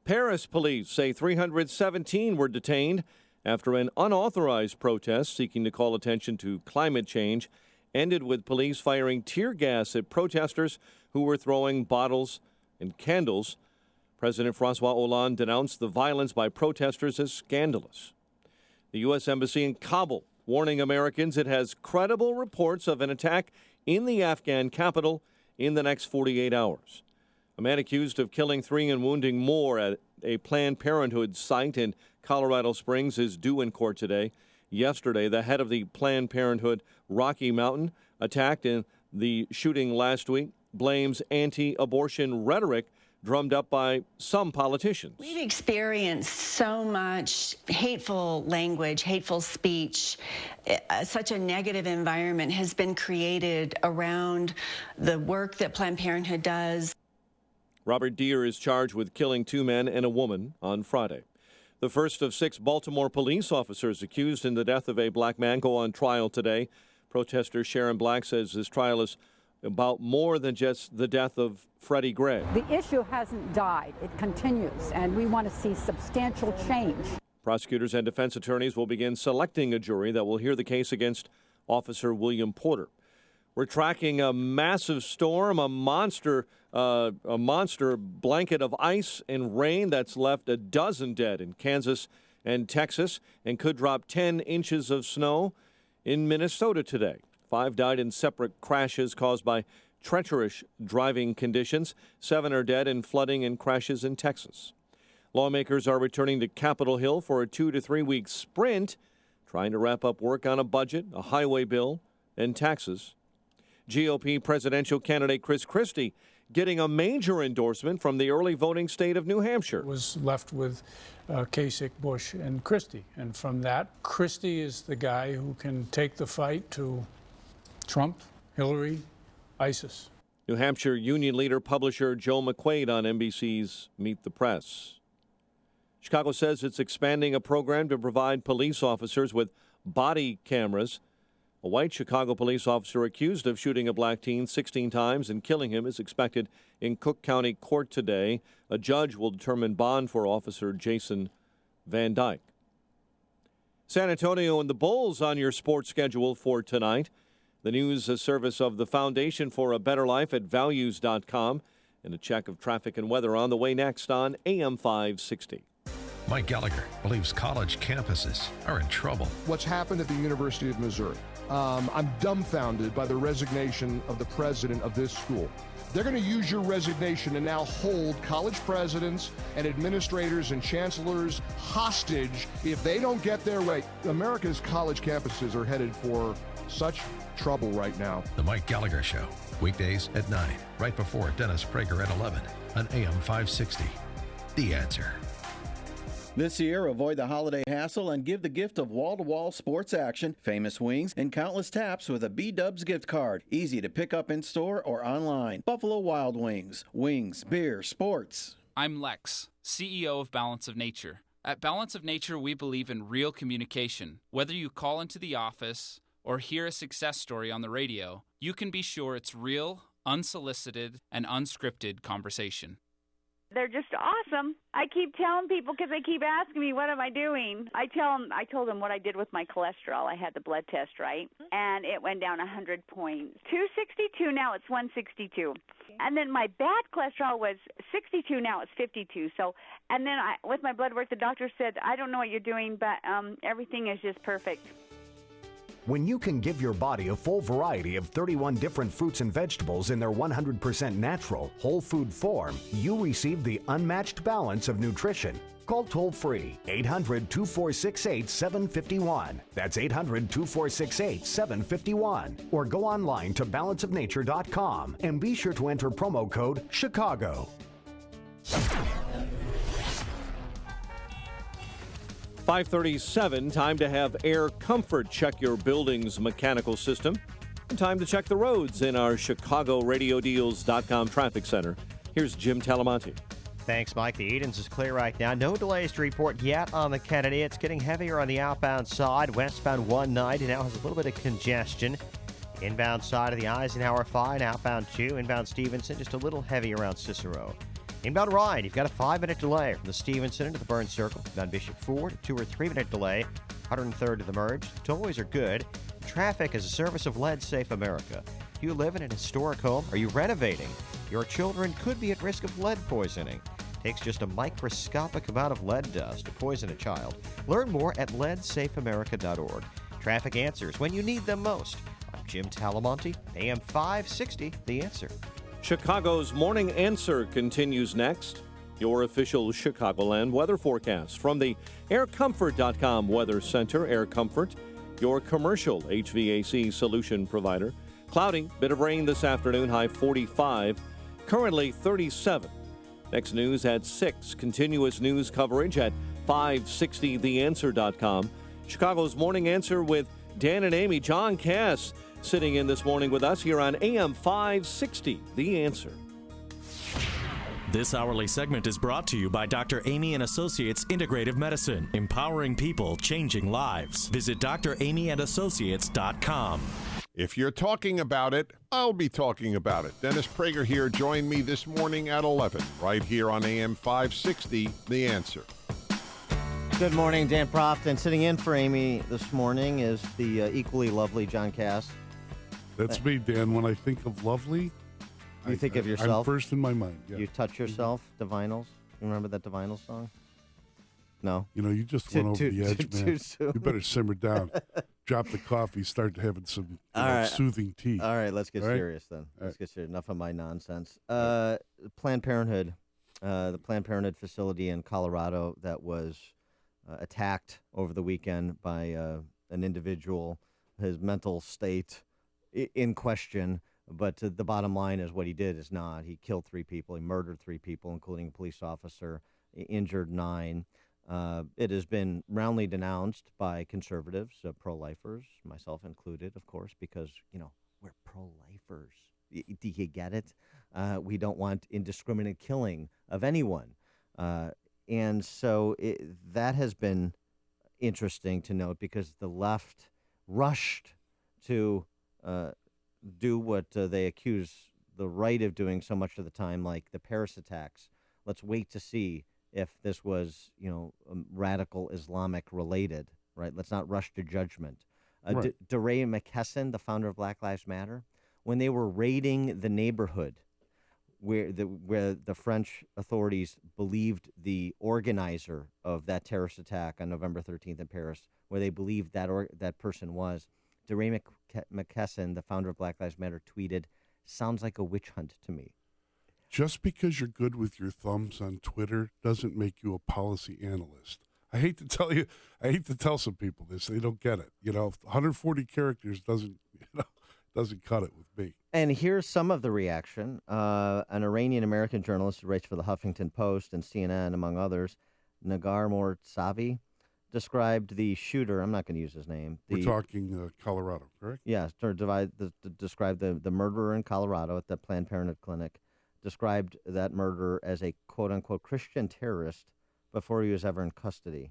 Paris police say 317 were detained after an unauthorized protest seeking to call attention to climate change ended with police firing tear gas at protesters who were throwing bottles and candles. President François Hollande denounced the violence by protesters as scandalous. The U.S. Embassy in Kabul warning Americans it has credible reports of an attack in the Afghan capital in the next 48 hours. A man accused of killing 3 and wounding more at a Planned Parenthood site in Colorado Springs is due in court today. Yesterday, the head of the Planned Parenthood Rocky Mountain, attacked in the shooting last week, blames anti-abortion rhetoric drummed up by some politicians. We've experienced so much hateful language, hateful speech. Such a negative environment has been created around the work that Planned Parenthood does. Robert Deere is charged with killing 2 men and a woman on Friday. The first of 6 Baltimore police officers accused in the death of a black man go on trial today. Protester Sharon Black says this trial is about more than just the death of Freddie Gray. The issue hasn't died. It continues, and we want to see substantial change. Prosecutors and defense attorneys will begin selecting a jury that will hear the case against Officer William Porter. We're tracking a massive storm, a monster blanket of ice and rain that's left a dozen dead in Kansas and Texas and could drop 10 inches of snow in Minnesota today. 5 died in separate crashes caused by treacherous driving conditions. 7 are dead in flooding and crashes in Texas. Lawmakers are returning to Capitol Hill for a 2 to 3 week sprint, trying to wrap up work on a budget, a highway bill, and taxes. GOP presidential candidate Chris Christie getting a major endorsement from the early voting state of New Hampshire. Was left with Kasich, Bush, and Christie. And from that, Christie is the guy who can take the fight to Trump, Hillary, ISIS. New Hampshire union leader publisher Joe McQuaid on NBC's Meet the Press. Chicago says it's expanding a program to provide police officers with body cameras. A white Chicago police officer accused of shooting a black teen 16 times and killing him is expected in Cook County Court today. A judge will determine bond for Officer Jason Van Dyke. San Antonio and the Bulls on your sports schedule for tonight. The news service of the Foundation for a Better Life at values.com. And a check of traffic and weather on the way next on AM 560. Mike Gallagher believes college campuses are in trouble. What's happened at the University of Missouri? I'm dumbfounded by the resignation of the president of this school. They're going to use your resignation and now hold college presidents and administrators and chancellors hostage if they don't get their way. America's college campuses are headed for such trouble right now. The Mike Gallagher Show, weekdays at 9, right before Dennis Prager at 11 on AM 560. The Answer. This year, avoid the holiday hassle and give the gift of wall-to-wall sports action, famous wings, and countless taps with a B-Dubs gift card. Easy to pick up in store or online. Buffalo Wild Wings. Wings, beer, sports. I'm Lex, CEO of Balance of Nature. At Balance of Nature, we believe in real communication. Whether you call into the office or hear a success story on the radio, you can be sure it's real, unsolicited, and unscripted conversation. They're just awesome. I keep telling people because they keep asking me, what am I doing? I told them what I did with my cholesterol. I had the blood test, right? And it went down 100 points. 262, now it's 162. And then my bad cholesterol was 62, now it's 52. So, and then with my blood work, the doctor said, I don't know what you're doing, but everything is just perfect. When you can give your body a full variety of 31 different fruits and vegetables in their 100% natural, whole food form, you receive the unmatched balance of nutrition. Call toll-free 800-2468-751. That's 800-2468-751. Or go online to balanceofnature.com and be sure to enter promo code CHICAGO. 5:37, time to have Air Comfort check your building's mechanical system. And time to check the roads in our ChicagoRadioDeals.com traffic center. Here's Jim Talamonte. Thanks, Mike. The Edens is clear right now. No delays to report yet on the Kennedy. It's getting heavier on the outbound side. Westbound 190 now has a little bit of congestion. Inbound side of the Eisenhower, fine. Outbound 2. Inbound Stevenson, just a little heavy around Cicero. Inbound Ryan, you've got a 5-minute delay from the Stevenson into the Burns Circle. Inbound Bishop Ford, 2 or 3 minute delay. 103rd to the merge. The tollways are good. Traffic is a service of Lead Safe America. Do you live in an historic home? Are you renovating? Your children could be at risk of lead poisoning. It takes just a microscopic amount of lead dust to poison a child. Learn more at leadsafeamerica.org. Traffic answers when you need them most. I'm Jim Talamonte, AM 560, The Answer. Chicago's Morning Answer continues next. Your official Chicagoland weather forecast from the AirComfort.com Weather Center. Air Comfort, your commercial HVAC solution provider. Cloudy, bit of rain this afternoon, high 45. Currently 37. Next news at 6. Continuous news coverage at 560theanswer.com. Chicago's Morning Answer with Dan and Amy. John Cass sitting in this morning with us here on AM 560, The Answer. This hourly segment is brought to you by Dr. Amy and Associates Integrative Medicine, empowering people, changing lives. Visit dramyassociates.com. If you're talking about it, I'll be talking about it. Dennis Prager here. Join me this morning at 11, right here on AM 560, The Answer. Good morning, Dan Proft. And sitting in for Amy this morning is the equally lovely John Cass. That's me, Dan. When I think of lovely, You think of yourself? I'm first in my mind. Yeah. You touch yourself, Divinals. You remember that Divinals song? No. You know, you just went over the edge, man. Too soon. You better simmer down. Drop the coffee. Start having some right. soothing tea. All right, let's get All right? serious then. All Let's right. get serious. Enough of my nonsense. Planned Parenthood, the Planned Parenthood facility in Colorado that was attacked over the weekend by an individual, his mental state in question. But the bottom line is what he did is not. He killed 3 people. He murdered 3 people, including a police officer, injured 9. It has been roundly denounced by conservatives, pro-lifers, myself included, of course, because, we're pro-lifers. Do you get it? We don't want indiscriminate killing of anyone. And so that has been interesting to note because the left rushed to do what they accuse the right of doing so much of the time, like the Paris attacks. Let's wait to see if this was, radical Islamic related, right? Let's not rush to judgment. Right. DeRay McKesson, the founder of Black Lives Matter, when they were raiding the neighborhood where the French authorities believed the organizer of that terrorist attack on November 13th in Paris, where they believed that person was, DeRay McKesson, the founder of Black Lives Matter, tweeted, "Sounds like a witch hunt to me." Just because you're good with your thumbs on Twitter doesn't make you a policy analyst. I hate to tell some people this. They don't get it. 140 characters doesn't cut it with me. And here's some of the reaction. An Iranian-American journalist who writes for the Huffington Post and CNN, among others, Nagar Morsavi, described the shooter. I'm not going to use his name. We're talking Colorado, correct? Yes, described the murderer in Colorado at the Planned Parenthood clinic, described that murderer as a quote-unquote Christian terrorist before he was ever in custody.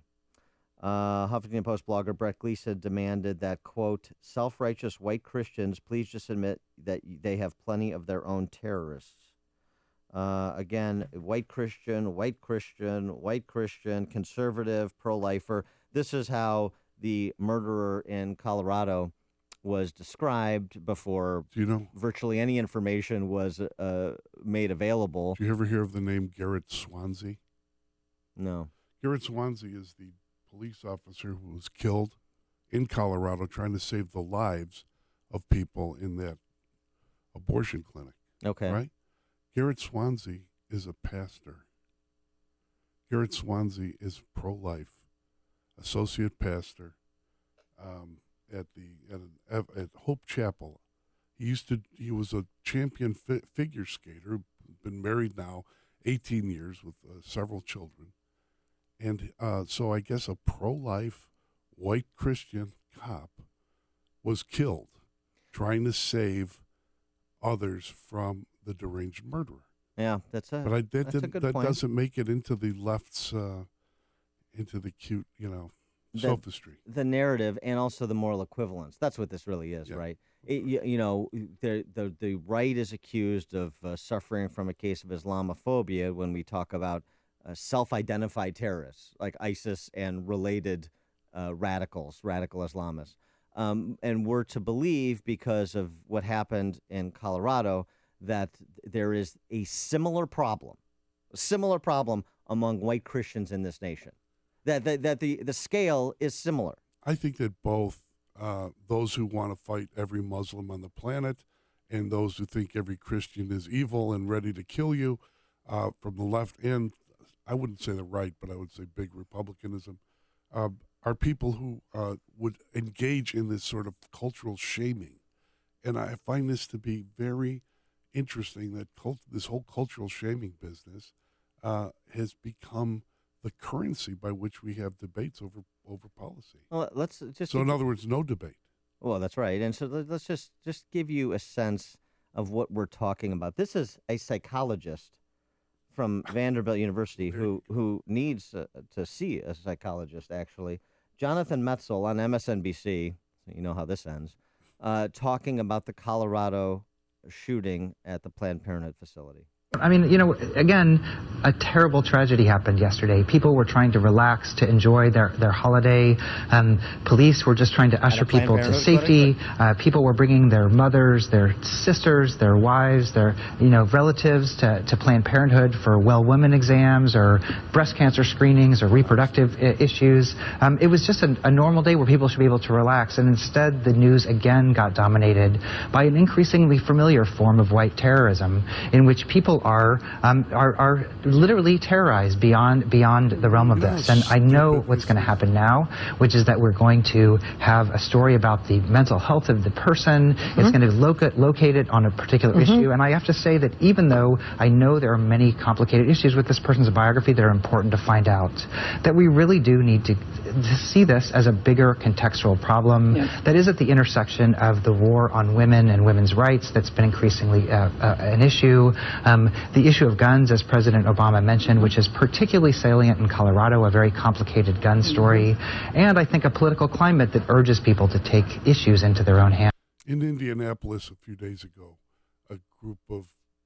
Huffington Post blogger Brett Gleason demanded that, quote, self-righteous white Christians please just admit that they have plenty of their own terrorists. Again, white Christian, conservative, pro-lifer. This is how the murderer in Colorado was described before virtually any information was made available. Do you ever hear of the name Garrett Swansea? No. Garrett Swansea is the police officer who was killed in Colorado trying to save the lives of people in that abortion clinic. Okay. Right? Garrett Swansea is a pastor. Garrett Swansea is pro-life, associate pastor at Hope Chapel. He was a champion figure skater, been married now 18 years with several children. And so I guess a pro-life white Christian cop was killed trying to save others from the deranged murderer. Yeah, that's a But that's a good that point. doesn't make it into the left's, into the cute, sophistry. The narrative and also the moral equivalence. That's what this really is, right? The right is accused of suffering from a case of Islamophobia when we talk about self-identified terrorists like ISIS and related radical Islamists. And we're to believe, because of what happened in Colorado, that there is a similar problem among white Christians in this nation. That the scale is similar. I think that both those who want to fight every Muslim on the planet and those who think every Christian is evil and ready to kill you from the left and I wouldn't say the right, but I would say big Republicanism, are people who would engage in this sort of cultural shaming. And I find this to be very interesting that this whole cultural shaming business has become the currency by which we have debates over policy. Well, let's just. So, in other words, no debate. Well, that's right. And so let's just give you a sense of what we're talking about. This is a psychologist from Vanderbilt University who needs to see a psychologist, actually. Jonathan Metzl on MSNBC, you know how this ends, talking about the Colorado shooting at the Planned Parenthood facility. I mean, again, a terrible tragedy happened yesterday. People were trying to relax, to enjoy their holiday. Police were just trying to usher people to safety. People were bringing their mothers, their sisters, their wives, their relatives to Planned Parenthood for well women exams or breast cancer screenings or reproductive issues. It was just a normal day where people should be able to relax. And instead, the news again got dominated by an increasingly familiar form of white terrorism in which people are literally terrorized beyond the realm of this. And I know what's going to happen now, which is that we're going to have a story about the mental health of the person. It's going to locate it on a particular issue. And I have to say that even though I know there are many complicated issues with this person's biography that are important to find out, that we really do need to see this as a bigger contextual problem that is at the intersection of the war on women and women's rights that's been increasingly an issue. The issue of guns, as President Obama mentioned, which is particularly salient in Colorado, a very complicated gun story, and I think a political climate that urges people to take issues into their own hands. In Indianapolis a few days ago, a group of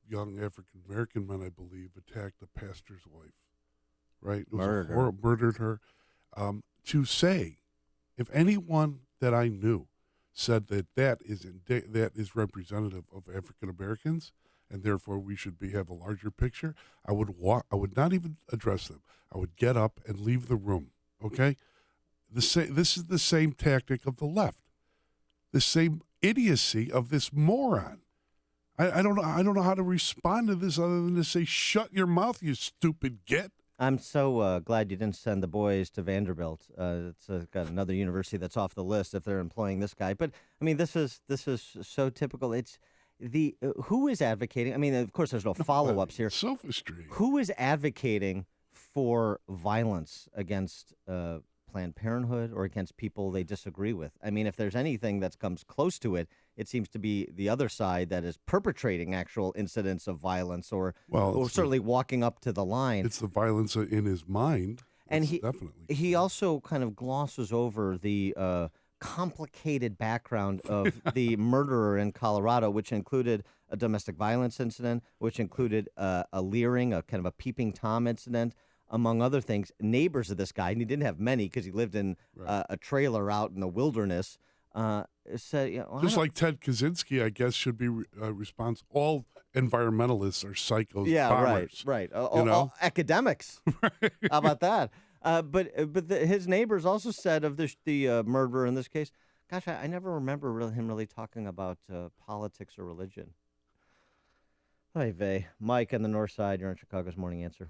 young African-American men, I believe, attacked the pastor's wife, right? Murdered her. To say, if anyone that I knew said that is representative of African-Americans, and therefore we should have a larger picture, I would not even address them. I would get up and leave the room, okay? This is the same tactic of the left, the same idiocy of this moron. I don't know how to respond to this other than to say, shut your mouth, you stupid git. I'm so glad you didn't send the boys to Vanderbilt. It's got another university that's off the list if they're employing this guy. But I mean, this is so typical. It's who is advocating? I mean, of course, there's no follow-ups here. Sophistry. Who is advocating for violence against Planned Parenthood or against people they disagree with? I mean, if there's anything that comes close to it, it seems to be the other side that is perpetrating actual incidents of violence or certainly walking up to the line. It's the violence in his mind. And he also kind of glosses over the complicated background of the murderer in Colorado, which included a domestic violence incident, which included a leering, a kind of a peeping Tom incident, among other things. Neighbors of this guy, and he didn't have many because he lived in a trailer out in the wilderness, said, just like Ted Kaczynski, I guess, should be responsible. All environmentalists are psychos. Yeah, bombers, right. All academics. How about that? But his neighbors also said of the murderer in this case, gosh, I never remember him really talking about politics or religion. Hi, Vay. Mike on the north side, you're on Chicago's Morning Answer.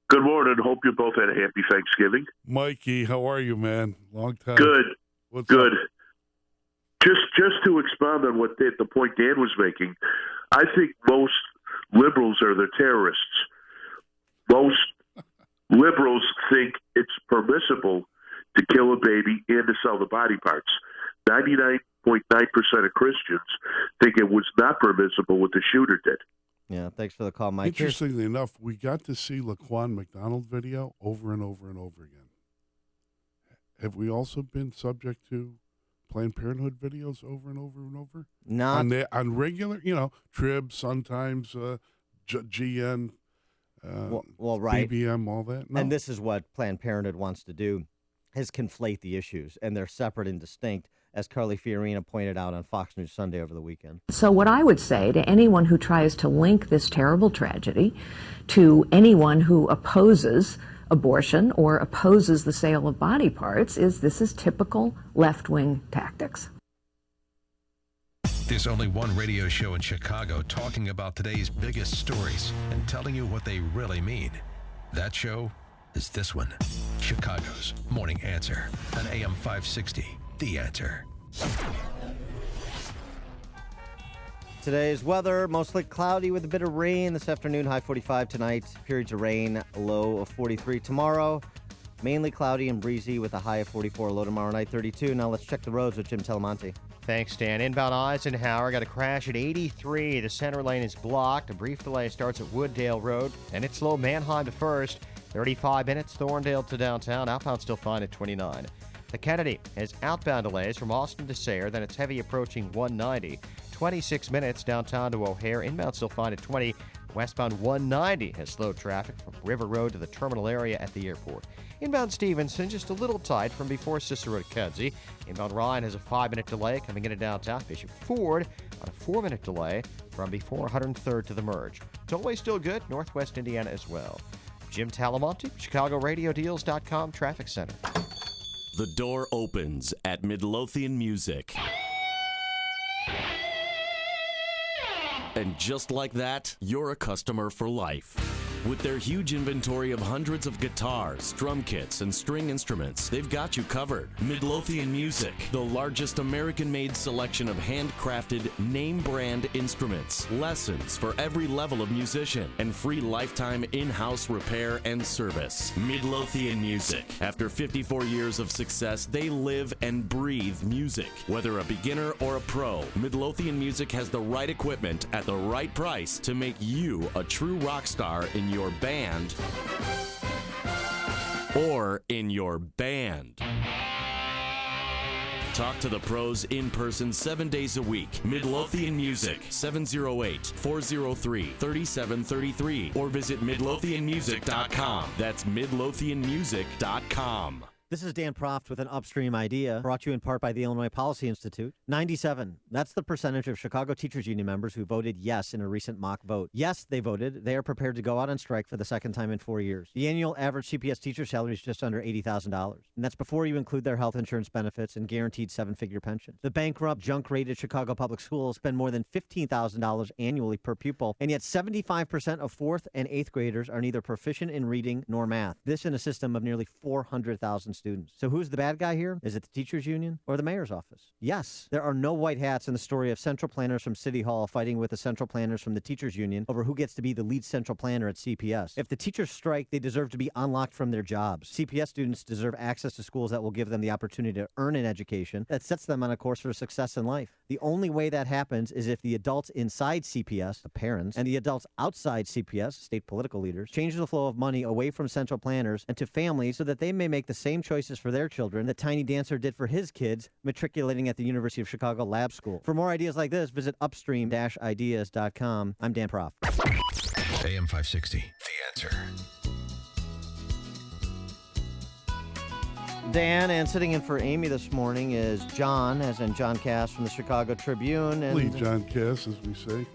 Good morning. Hope you both had a happy Thanksgiving. Mikey, how are you, man? Long time. Good. What's good. Up? Just to expound on the point Dan was making, I think most liberals are the terrorists. Most liberals think it's permissible to kill a baby and to sell the body parts. 99.9% of Christians think it was not permissible what the shooter did. Yeah, thanks for the call, Mike. Interestingly enough, we got to see Laquan McDonald video over and over and over again. Have we also been subject to Planned Parenthood videos over and over and over? Not on regular, Trib, sometimes GN, right. BBM, all that. No. And this is what Planned Parenthood wants to do, is conflate the issues, and they're separate and distinct, as Carly Fiorina pointed out on Fox News Sunday over the weekend. So what I would say to anyone who tries to link this terrible tragedy to anyone who opposes abortion or opposes the sale of body parts is this is typical left-wing tactics. There's only one radio show in Chicago talking about today's biggest stories and telling you what they really mean. That show is this one, Chicago's Morning Answer on AM 560, The Answer. Today's weather, mostly cloudy with a bit of rain this afternoon, high 45 tonight, periods of rain, low of 43 tomorrow. Mainly cloudy and breezy with a high of 44, low tomorrow night 32. Now let's check the roads with Jim Telemonte. Thanks, Dan. Inbound Eisenhower got a crash at 83. The center lane is blocked. A brief delay starts at Wooddale Road, and it's slow Manheim to First. 35 minutes, Thorndale to downtown. Outbound still fine at 29. The Kennedy has outbound delays from Austin to Sayre, then it's heavy approaching 190. 26 minutes downtown to O'Hare. Inbound still fine at 20. Westbound 190 has slowed traffic from River Road to the terminal area at the airport. Inbound Stevenson just a little tight from before Cicero to Kedzie. Inbound Ryan has a 5-minute delay coming into downtown. Bishop Ford on a 4-minute delay from before 103rd to the merge. Tollway still good, Northwest Indiana as well. Jim Talamonte, ChicagoRadioDeals.com Traffic Center. The door opens at Midlothian Music. And just like that, you're a customer for life. With their huge inventory of hundreds of guitars, drum kits, and string instruments, they've got you covered. Midlothian Music, the largest American-made selection of handcrafted, name-brand instruments, lessons for every level of musician, and free lifetime in-house repair and service. Midlothian Music. After 54 years of success, they live and breathe music. Whether a beginner or a pro, Midlothian Music has the right equipment at the right price to make you a true rock star in your band or in your band. Talk to the pros in person 7 days a week. Midlothian Music, 708-403-3733, or visit midlothianmusic.com. That's midlothianmusic.com. This is Dan Proft with an Upstream Idea, brought to you in part by the Illinois Policy Institute. 97. That's the percentage of Chicago Teachers Union members who voted yes in a recent mock vote. Yes, they voted. They are prepared to go out on strike for the second time in 4 years. The annual average CPS teacher salary is just under $80,000. And that's before you include their health insurance benefits and guaranteed 7-figure pensions. The bankrupt, junk-rated Chicago public schools spend more than $15,000 annually per pupil. And yet 75% of 4th and 8th graders are neither proficient in reading nor math. This in a system of nearly 400,000 students. So who's the bad guy here? Is it the teachers union or the mayor's office? Yes, there are no white hats in the story of central planners from City Hall fighting with the central planners from the teachers union over who gets to be the lead central planner at CPS. If the teachers strike, they deserve to be unlocked from their jobs. CPS students deserve access to schools that will give them the opportunity to earn an education that sets them on a course for success in life. The only way that happens is if the adults inside CPS, the parents, and the adults outside CPS, state political leaders, change the flow of money away from central planners and to families so that they may make the same choices for their children that Tiny Dancer did for his kids matriculating at the University of Chicago Lab School. For more ideas like this, visit upstream-ideas.com. I'm Dan Proft. AM 560, The Answer. Dan, and sitting in for Amy this morning is John, as in John Cass from the Chicago Tribune. And Lee John Cass, as we say.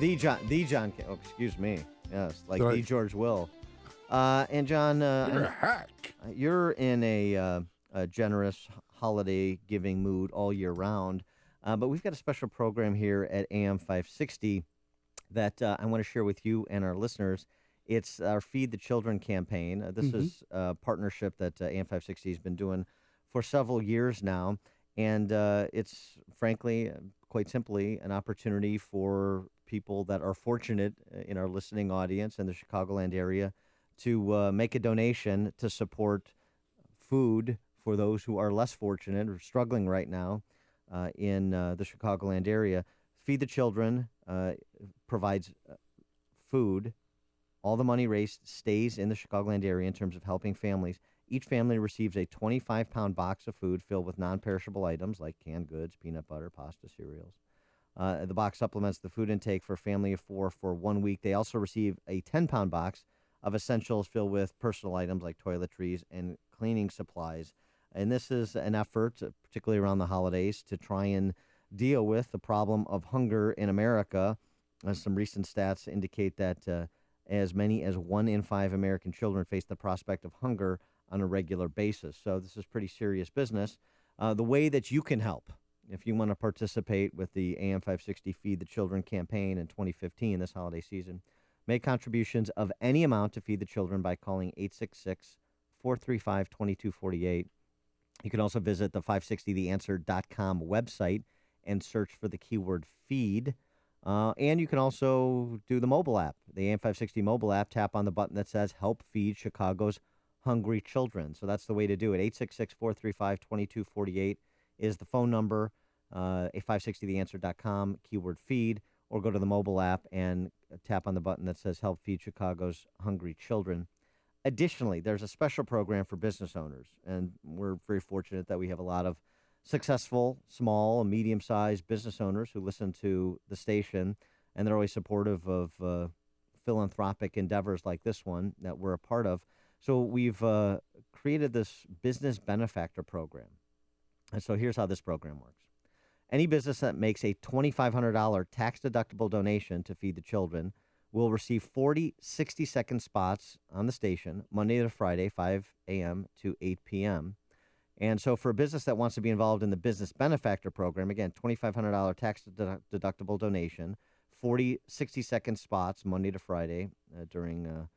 The John Cass. Oh, excuse me. Yes, like the George Will. And John, you're a hack. You're in a generous holiday giving mood all year round, but we've got a special program here at AM 560 that I want to share with you and our listeners. It's our Feed the Children campaign. This is a partnership that AM 560 has been doing for several years now, and it's frankly, quite simply, an opportunity for people that are fortunate in our listening audience in the Chicagoland area to make a donation to support food for those who are less fortunate or struggling right now in the Chicagoland area. Feed the Children provides food. All the money raised stays in the Chicagoland area in terms of helping families. Each family receives a 25-pound box of food filled with non-perishable items like canned goods, peanut butter, pasta, cereals. The box supplements the food intake for a family of 4 for 1 week. They also receive a 10-pound box of essentials filled with personal items like toiletries and cleaning supplies. And this is an effort, particularly around the holidays, to try and deal with the problem of hunger in America. Some recent stats indicate that as many as 1 in 5 American children face the prospect of hunger on a regular basis. So this is pretty serious business. The way that you can help, if you want to participate with the AM 560 Feed the Children campaign in 2015, this holiday season, make contributions of any amount to Feed the Children by calling 866-435-2248. You can also visit the 560theanswer.com website and search for the keyword feed. And you can also do the mobile app, the AM 560 mobile app. Tap on the button that says Help Feed Chicago's Hungry Children. So that's the way to do it. 866-435-2248 is the phone number, 560theanswer.com, keyword feed, or go to the mobile app and tap on the button that says Help Feed Chicago's Hungry Children. Additionally, there's a special program for business owners, and we're very fortunate that we have a lot of successful, small and medium-sized business owners who listen to the station, and they're always supportive of philanthropic endeavors like this one that we're a part of. So we've created this business benefactor program. And so here's how this program works. Any business that makes a $2,500 tax-deductible donation to Feed the Children will receive 40 60-second spots on the station Monday to Friday, 5 a.m. to 8 p.m. And so for a business that wants to be involved in the Business Benefactor Program, again, $2,500 tax-deductible donation, 40 60-second spots Monday to Friday during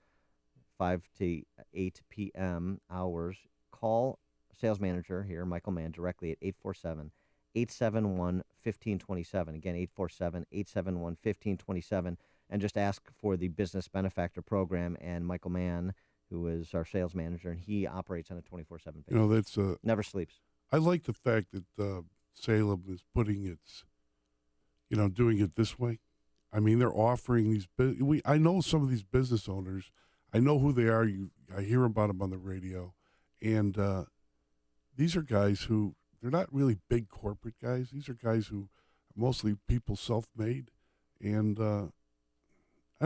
5 to 8 p.m. hours. Call sales manager here, Michael Mann, directly at 847-871-1527. Again, 847-871-1527. And just ask for the Business Benefactor Program. And Michael Mann, who is our sales manager, and he operates on a 24/7 basis. You know, that's never sleeps. I like the fact that Salem is putting its, doing it this way. I mean, they're offering these. I know some of these business owners. I know who they are. I hear about them on the radio, and these are guys who they're not really big corporate guys. These are guys who are mostly people self-made, and I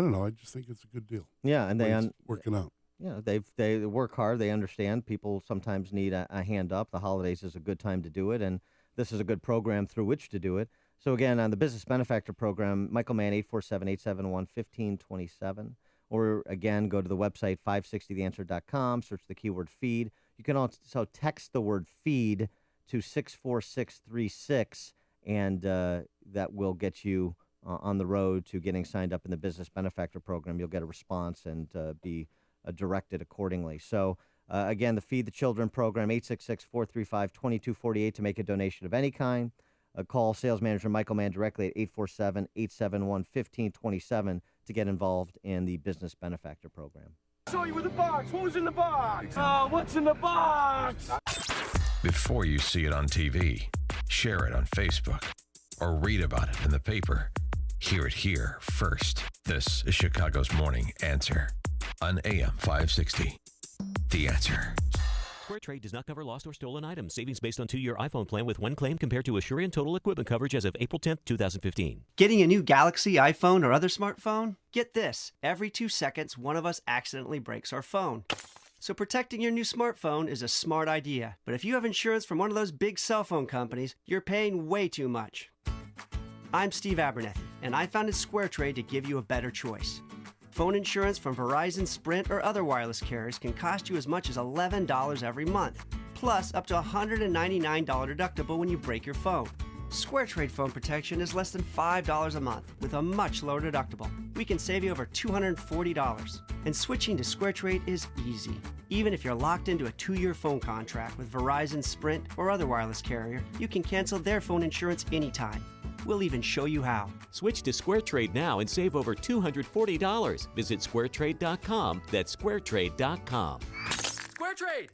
don't know. I just think it's a good deal. Yeah, and it's working out. Yeah, they work hard. They understand people sometimes need a hand up. The holidays is a good time to do it, and this is a good program through which to do it. So again, on the Business Benefactor Program, Michael Mann, 847-871-1527. Or again, go to the website 560theanswer.com, search the keyword feed. You can also text the word feed to 64636, and that will get you on the road to getting signed up in the Business Benefactor Program. You'll get a response and be directed accordingly. So again, the Feed the Children program, 866-435-2248 to make a donation of any kind. Call sales manager Michael Mann directly at 847-871-1527 to get involved in the Business Benefactor Program. Show you with the box. What was in the box? Oh, what's in the box? Before you see it on TV, share it on Facebook, or read about it in the paper, hear it here first. This is Chicago's Morning Answer on AM 560. The Answer. SquareTrade does not cover lost or stolen items. Savings based on 2-year iPhone plan with one claim compared to Asurion total equipment coverage as of April 10th, 2015. Getting a new Galaxy, iPhone, or other smartphone? Get this. Every 2 seconds, one of us accidentally breaks our phone. So protecting your new smartphone is a smart idea. But if you have insurance from one of those big cell phone companies, you're paying way too much. I'm Steve Abernethy, and I founded SquareTrade to give you a better choice. Phone insurance from Verizon, Sprint, or other wireless carriers can cost you as much as $11 every month, plus up to $199 deductible when you break your phone. SquareTrade phone protection is less than $5 a month with a much lower deductible. We can save you over $240. And switching to SquareTrade is easy. Even if you're locked into a 2-year phone contract with Verizon, Sprint, or other wireless carrier, you can cancel their phone insurance anytime. We'll even show you how. Switch to SquareTrade now and save over $240. Visit SquareTrade.com. That's SquareTrade.com. SquareTrade!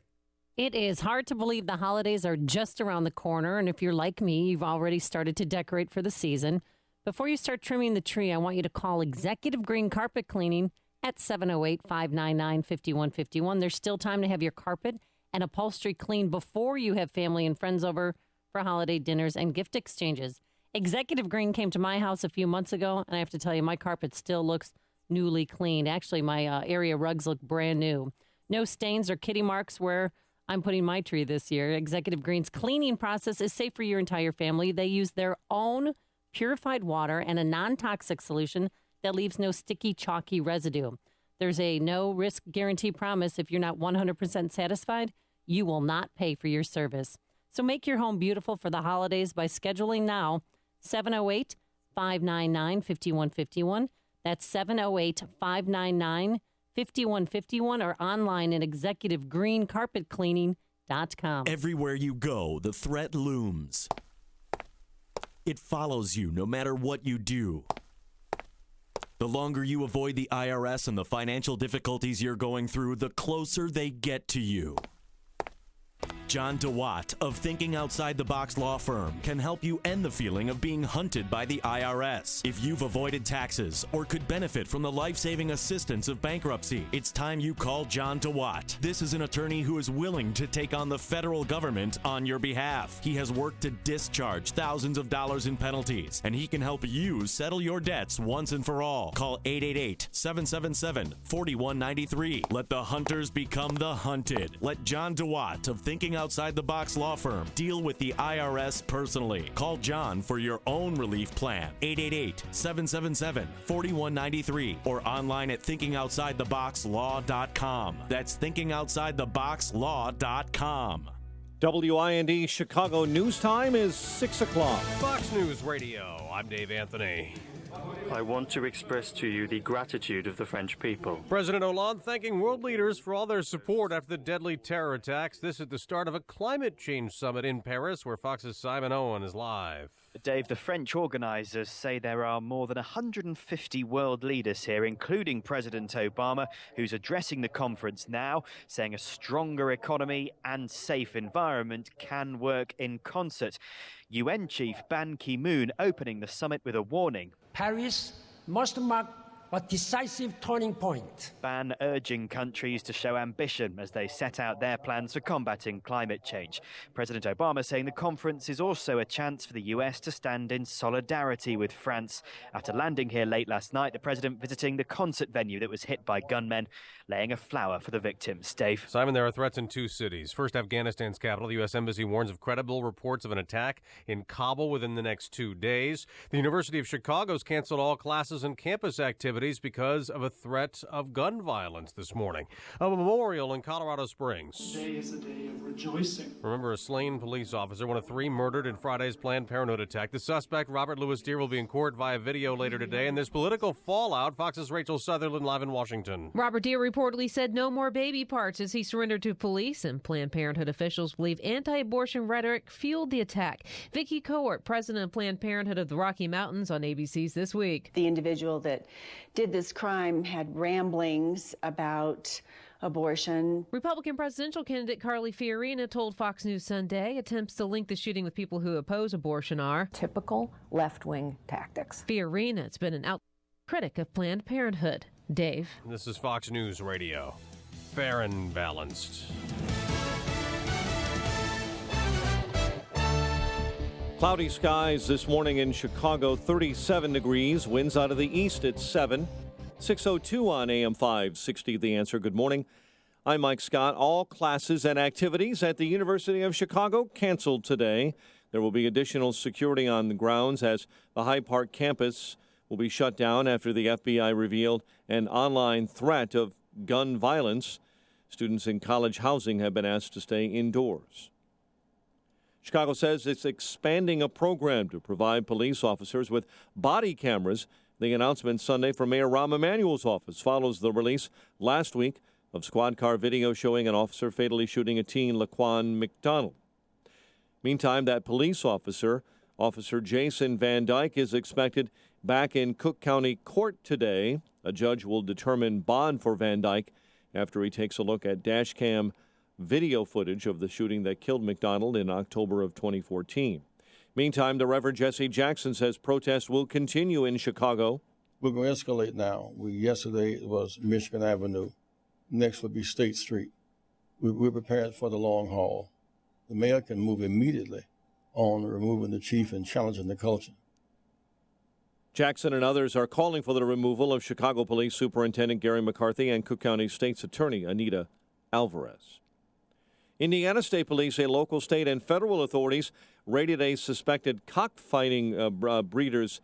It is hard to believe the holidays are just around the corner, and if you're like me, you've already started to decorate for the season. Before you start trimming the tree, I want you to call Executive Green Carpet Cleaning at 708-599-5151. There's still time to have your carpet and upholstery cleaned before you have family and friends over for holiday dinners and gift exchanges. Executive Green came to my house a few months ago, and I have to tell you, my carpet still looks newly cleaned. Actually, my area rugs look brand new. No stains or kitty marks where I'm putting my tree this year. Executive Green's cleaning process is safe for your entire family. They use their own purified water and a non-toxic solution that leaves no sticky, chalky residue. There's a no-risk guarantee promise. If you're not 100% satisfied, you will not pay for your service. So make your home beautiful for the holidays by scheduling now. 708-599-5151. That's 708-599-5151 or online at executivegreencarpetcleaning.com. Everywhere you go, the threat looms. It follows you no matter what you do. The longer you avoid the IRS and the financial difficulties you're going through, the closer they get to you. John DeWatt of Thinking Outside the Box Law Firm can help you end the feeling of being hunted by the IRS. If you've avoided taxes or could benefit from the life-saving assistance of bankruptcy, it's time you call John DeWatt. This is an attorney who is willing to take on the federal government on your behalf. He has worked to discharge thousands of dollars in penalties, and he can help you settle your debts once and for all. Call 888-777-4193. Let the hunters become the hunted. Let John DeWatt of Thinking Outside the Box Law Firm deal with the IRS personally. Call John for your own relief plan. 888-777-4193 or online at thinkingoutsidetheboxlaw.com. That's thinkingoutsidetheboxlaw.com. WIND Chicago News Time is 6 o'clock. Fox News Radio, I'm Dave Anthony. I want to express to you the gratitude of the French people. President Hollande thanking world leaders for all their support after the deadly terror attacks. This is the start of a climate change summit in Paris, where Fox's Simon Owen is live. Dave, the French organizers say there are more than 150 world leaders here, including President Obama, who's addressing the conference now, saying a stronger economy and safe environment can work in concert. UN Chief Ban Ki-moon opening the summit with a warning. Paris must mark a decisive turning point. Ban urging countries to show ambition as they set out their plans for combating climate change. President Obama saying the conference is also a chance for the US to stand in solidarity with France. After landing here late last night, the president visiting the concert venue that was hit by gunmen, laying a flower for the victims. Dave. Simon, there are threats in two cities. First, Afghanistan's capital. The U.S. Embassy warns of credible reports of an attack in Kabul within the next 2 days. The University of Chicago's canceled all classes and campus activities because of a threat of gun violence this morning. A memorial in Colorado Springs. Today is a day of rejoicing. Remember, a slain police officer, one of 3 murdered in Friday's Planned Parenthood attack. The suspect, Robert Louis Deere, will be in court via video later today. And there's political fallout. Fox's Rachel Sutherland live in Washington. Robert Deere reportedly said no more baby parts as he surrendered to police, and Planned Parenthood officials believe anti-abortion rhetoric fueled the attack. Vicki Cohort, president of Planned Parenthood of the Rocky Mountains, on ABC's This Week. The individual that did this crime had ramblings about abortion. Republican presidential candidate Carly Fiorina told Fox News Sunday attempts to link the shooting with people who oppose abortion are typical left-wing tactics. Fiorina has been an out critic of Planned Parenthood. Dave. This is Fox News Radio. Fair and balanced. Cloudy skies this morning in Chicago, 37 degrees. Winds out of the east at 7. 6:02 on AM 560, The Answer. Good morning. I'm Mike Scott. All classes and activities at the University of Chicago canceled today. There will be additional security on the grounds as the Hyde Park campus will be shut down after the FBI revealed an online threat of gun violence. Students in college housing have been asked to stay indoors. Chicago says it's expanding a program to provide police officers with body cameras. The announcement Sunday from Mayor Rahm Emanuel's office follows the release last week of squad car video showing an officer fatally shooting a teen, Laquan McDonald. Meantime, that police officer, Officer Jason Van Dyke, is expected back in Cook County Court today. A judge will determine bond for Van Dyke after he takes a look at dash cam video footage of the shooting that killed McDonald in October of 2014. Meantime, the Reverend Jesse Jackson says protests will continue in Chicago. We're going to escalate now. Yesterday it was Michigan Avenue. Next will be State Street. We're prepared for the long haul. The mayor can move immediately on removing the chief and challenging the culture. Jackson and others are calling for the removal of Chicago Police Superintendent Gary McCarthy and Cook County State's Attorney Anita Alvarez. Indiana State Police say local, state, and federal authorities raided a suspected cockfighting breeders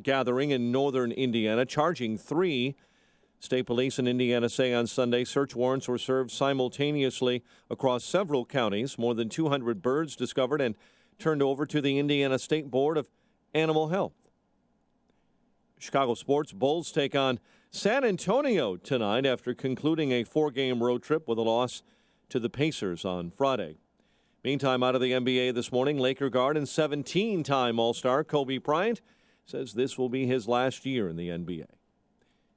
gathering in northern Indiana, charging 3. State police in Indiana say on Sunday search warrants were served simultaneously across several counties. More than 200 birds discovered and turned over to the Indiana State Board of Animal Health. Chicago sports. Bulls take on San Antonio tonight after concluding a 4-game road trip with a loss to the Pacers on Friday. Meantime, out of the NBA this morning, Laker guard and 17-time All-Star Kobe Bryant says this will be his last year in the NBA.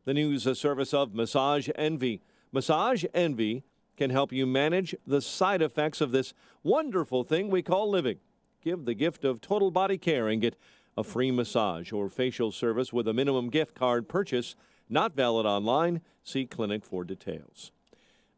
The news, a service of Massage Envy. Massage Envy can help you manage the side effects of this wonderful thing we call living. Give the gift of total body care and get a free massage or facial service with a minimum gift card purchase. Not valid online. See clinic for details.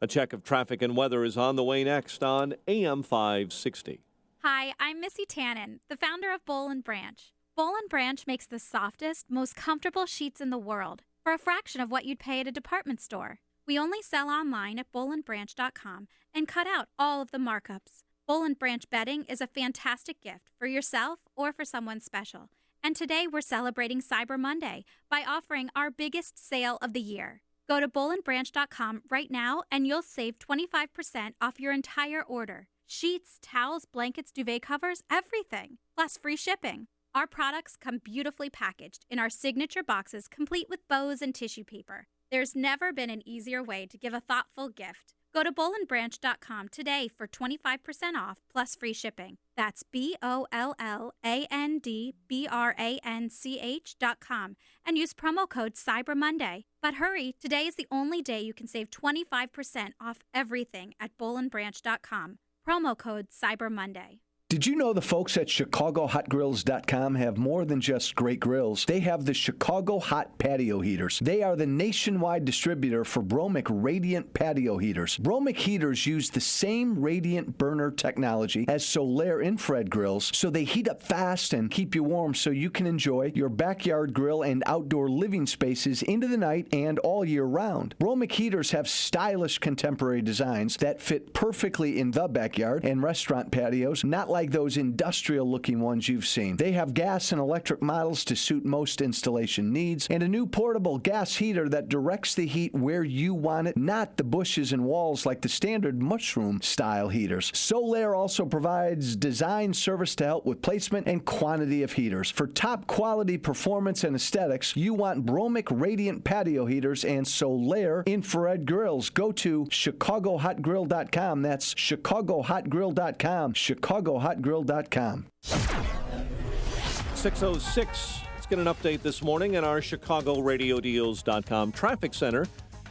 A check of traffic and weather is on the way next on AM 560. Hi, I'm Missy Tannen, the founder of Boll & Branch. Boll & Branch makes the softest, most comfortable sheets in the world for a fraction of what you'd pay at a department store. We only sell online at bollandbranch.com and cut out all of the markups. Boll & Branch bedding is a fantastic gift for yourself or for someone special. And today we're celebrating Cyber Monday by offering our biggest sale of the year. Go to bollandbranch.com right now and you'll save 25% off your entire order. Sheets, towels, blankets, duvet covers, everything, plus free shipping. Our products come beautifully packaged in our signature boxes, complete with bows and tissue paper. There's never been an easier way to give a thoughtful gift. Go to bollandbranch.com today for 25% off plus free shipping. That's BOLLANDBRANCH.com and use promo code Cyber Monday. But hurry, today is the only day you can save 25% off everything at bollandbranch.com. Promo code Cyber Monday. Did you know the folks at ChicagoHotGrills.com have more than just great grills? They have the Chicago Hot Patio Heaters. They are the nationwide distributor for Bromic Radiant Patio Heaters. Bromic heaters use the same radiant burner technology as Solaire infrared grills, so they heat up fast and keep you warm so you can enjoy your backyard grill and outdoor living spaces into the night and all year round. Bromic heaters have stylish contemporary designs that fit perfectly in the backyard and restaurant patios, not like those industrial-looking ones you've seen. They have gas and electric models to suit most installation needs, and a new portable gas heater that directs the heat where you want it, not the bushes and walls like the standard mushroom-style heaters. Solaire also provides design service to help with placement and quantity of heaters. For top-quality performance and aesthetics, you want Bromic Radiant Patio Heaters and Solaire infrared grills. Go to ChicagoHotGrill.com. That's ChicagoHotGrill.com. ChicagoHotGrill.com. 6:06. Let's get an update this morning in our ChicagoRadioDeals.com traffic center.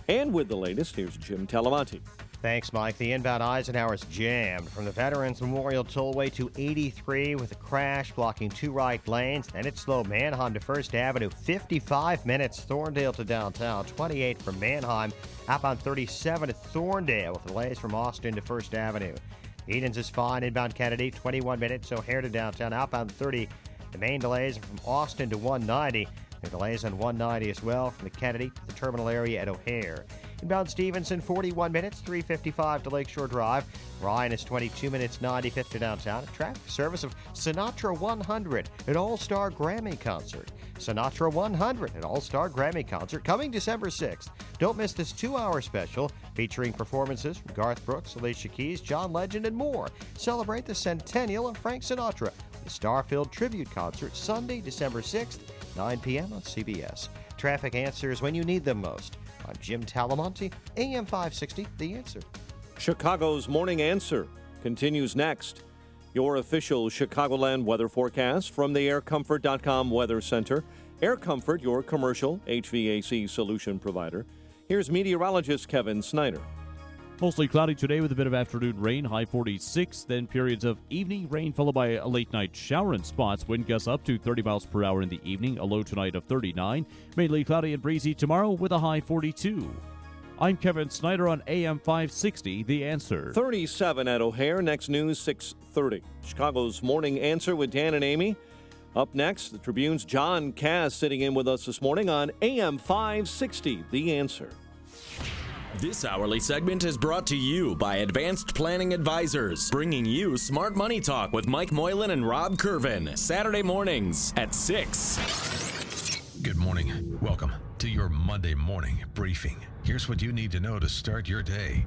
And with the latest, here's Jim Talamonte. Thanks, Mike. The inbound Eisenhower is jammed from the Veterans Memorial Tollway to 83 with a crash blocking two right lanes. Then it slowed Manheim to First Avenue, 55 minutes. Thorndale to downtown, 28 from Manheim. Outbound 37 to Thorndale with delays from Austin to First Avenue. Edens is fine. Inbound Kennedy, 21 minutes. O'Hare to downtown. Outbound 30. The main delays are from Austin to 190. There are delays on 190 as well from the Kennedy to the terminal area at O'Hare. Inbound Stevenson, 41 minutes, 355 to Lakeshore Drive. Ryan is 22 minutes, 95th to downtown. A traffic service of Sinatra 100, an all-star Grammy concert. Sinatra 100, an all-star Grammy concert, coming December 6th. Don't miss this 2-hour special featuring performances from Garth Brooks, Alicia Keys, John Legend, and more. Celebrate the centennial of Frank Sinatra. The Starfield Tribute Concert, Sunday, December 6th, 9 p.m. on CBS. Traffic answers when you need them most. I'm Jim Talamonte, AM 560, The Answer. Chicago's Morning Answer continues next. Your official Chicagoland weather forecast from the AirComfort.com Weather Center. Air Comfort, your commercial HVAC solution provider. Here's meteorologist Kevin Snyder. Mostly cloudy today with a bit of afternoon rain, high 46, then periods of evening rain followed by a late night shower in spots. Wind gusts up to 30 miles per hour in the evening, a low tonight of 39. Mainly cloudy and breezy tomorrow with a high 42. I'm Kevin Snyder on AM 560, The Answer. 37 at O'Hare. Next news, 6:30. Chicago's Morning Answer with Dan and Amy. Up next, the Tribune's John Cass sitting in with us this morning on AM 560, The Answer. This hourly segment is brought to you by Advanced Planning Advisors, bringing you Smart Money Talk with Mike Moylan and Rob Curvin, Saturday mornings at 6. Good morning. Welcome to your Monday morning briefing. Here's what you need to know to start your day.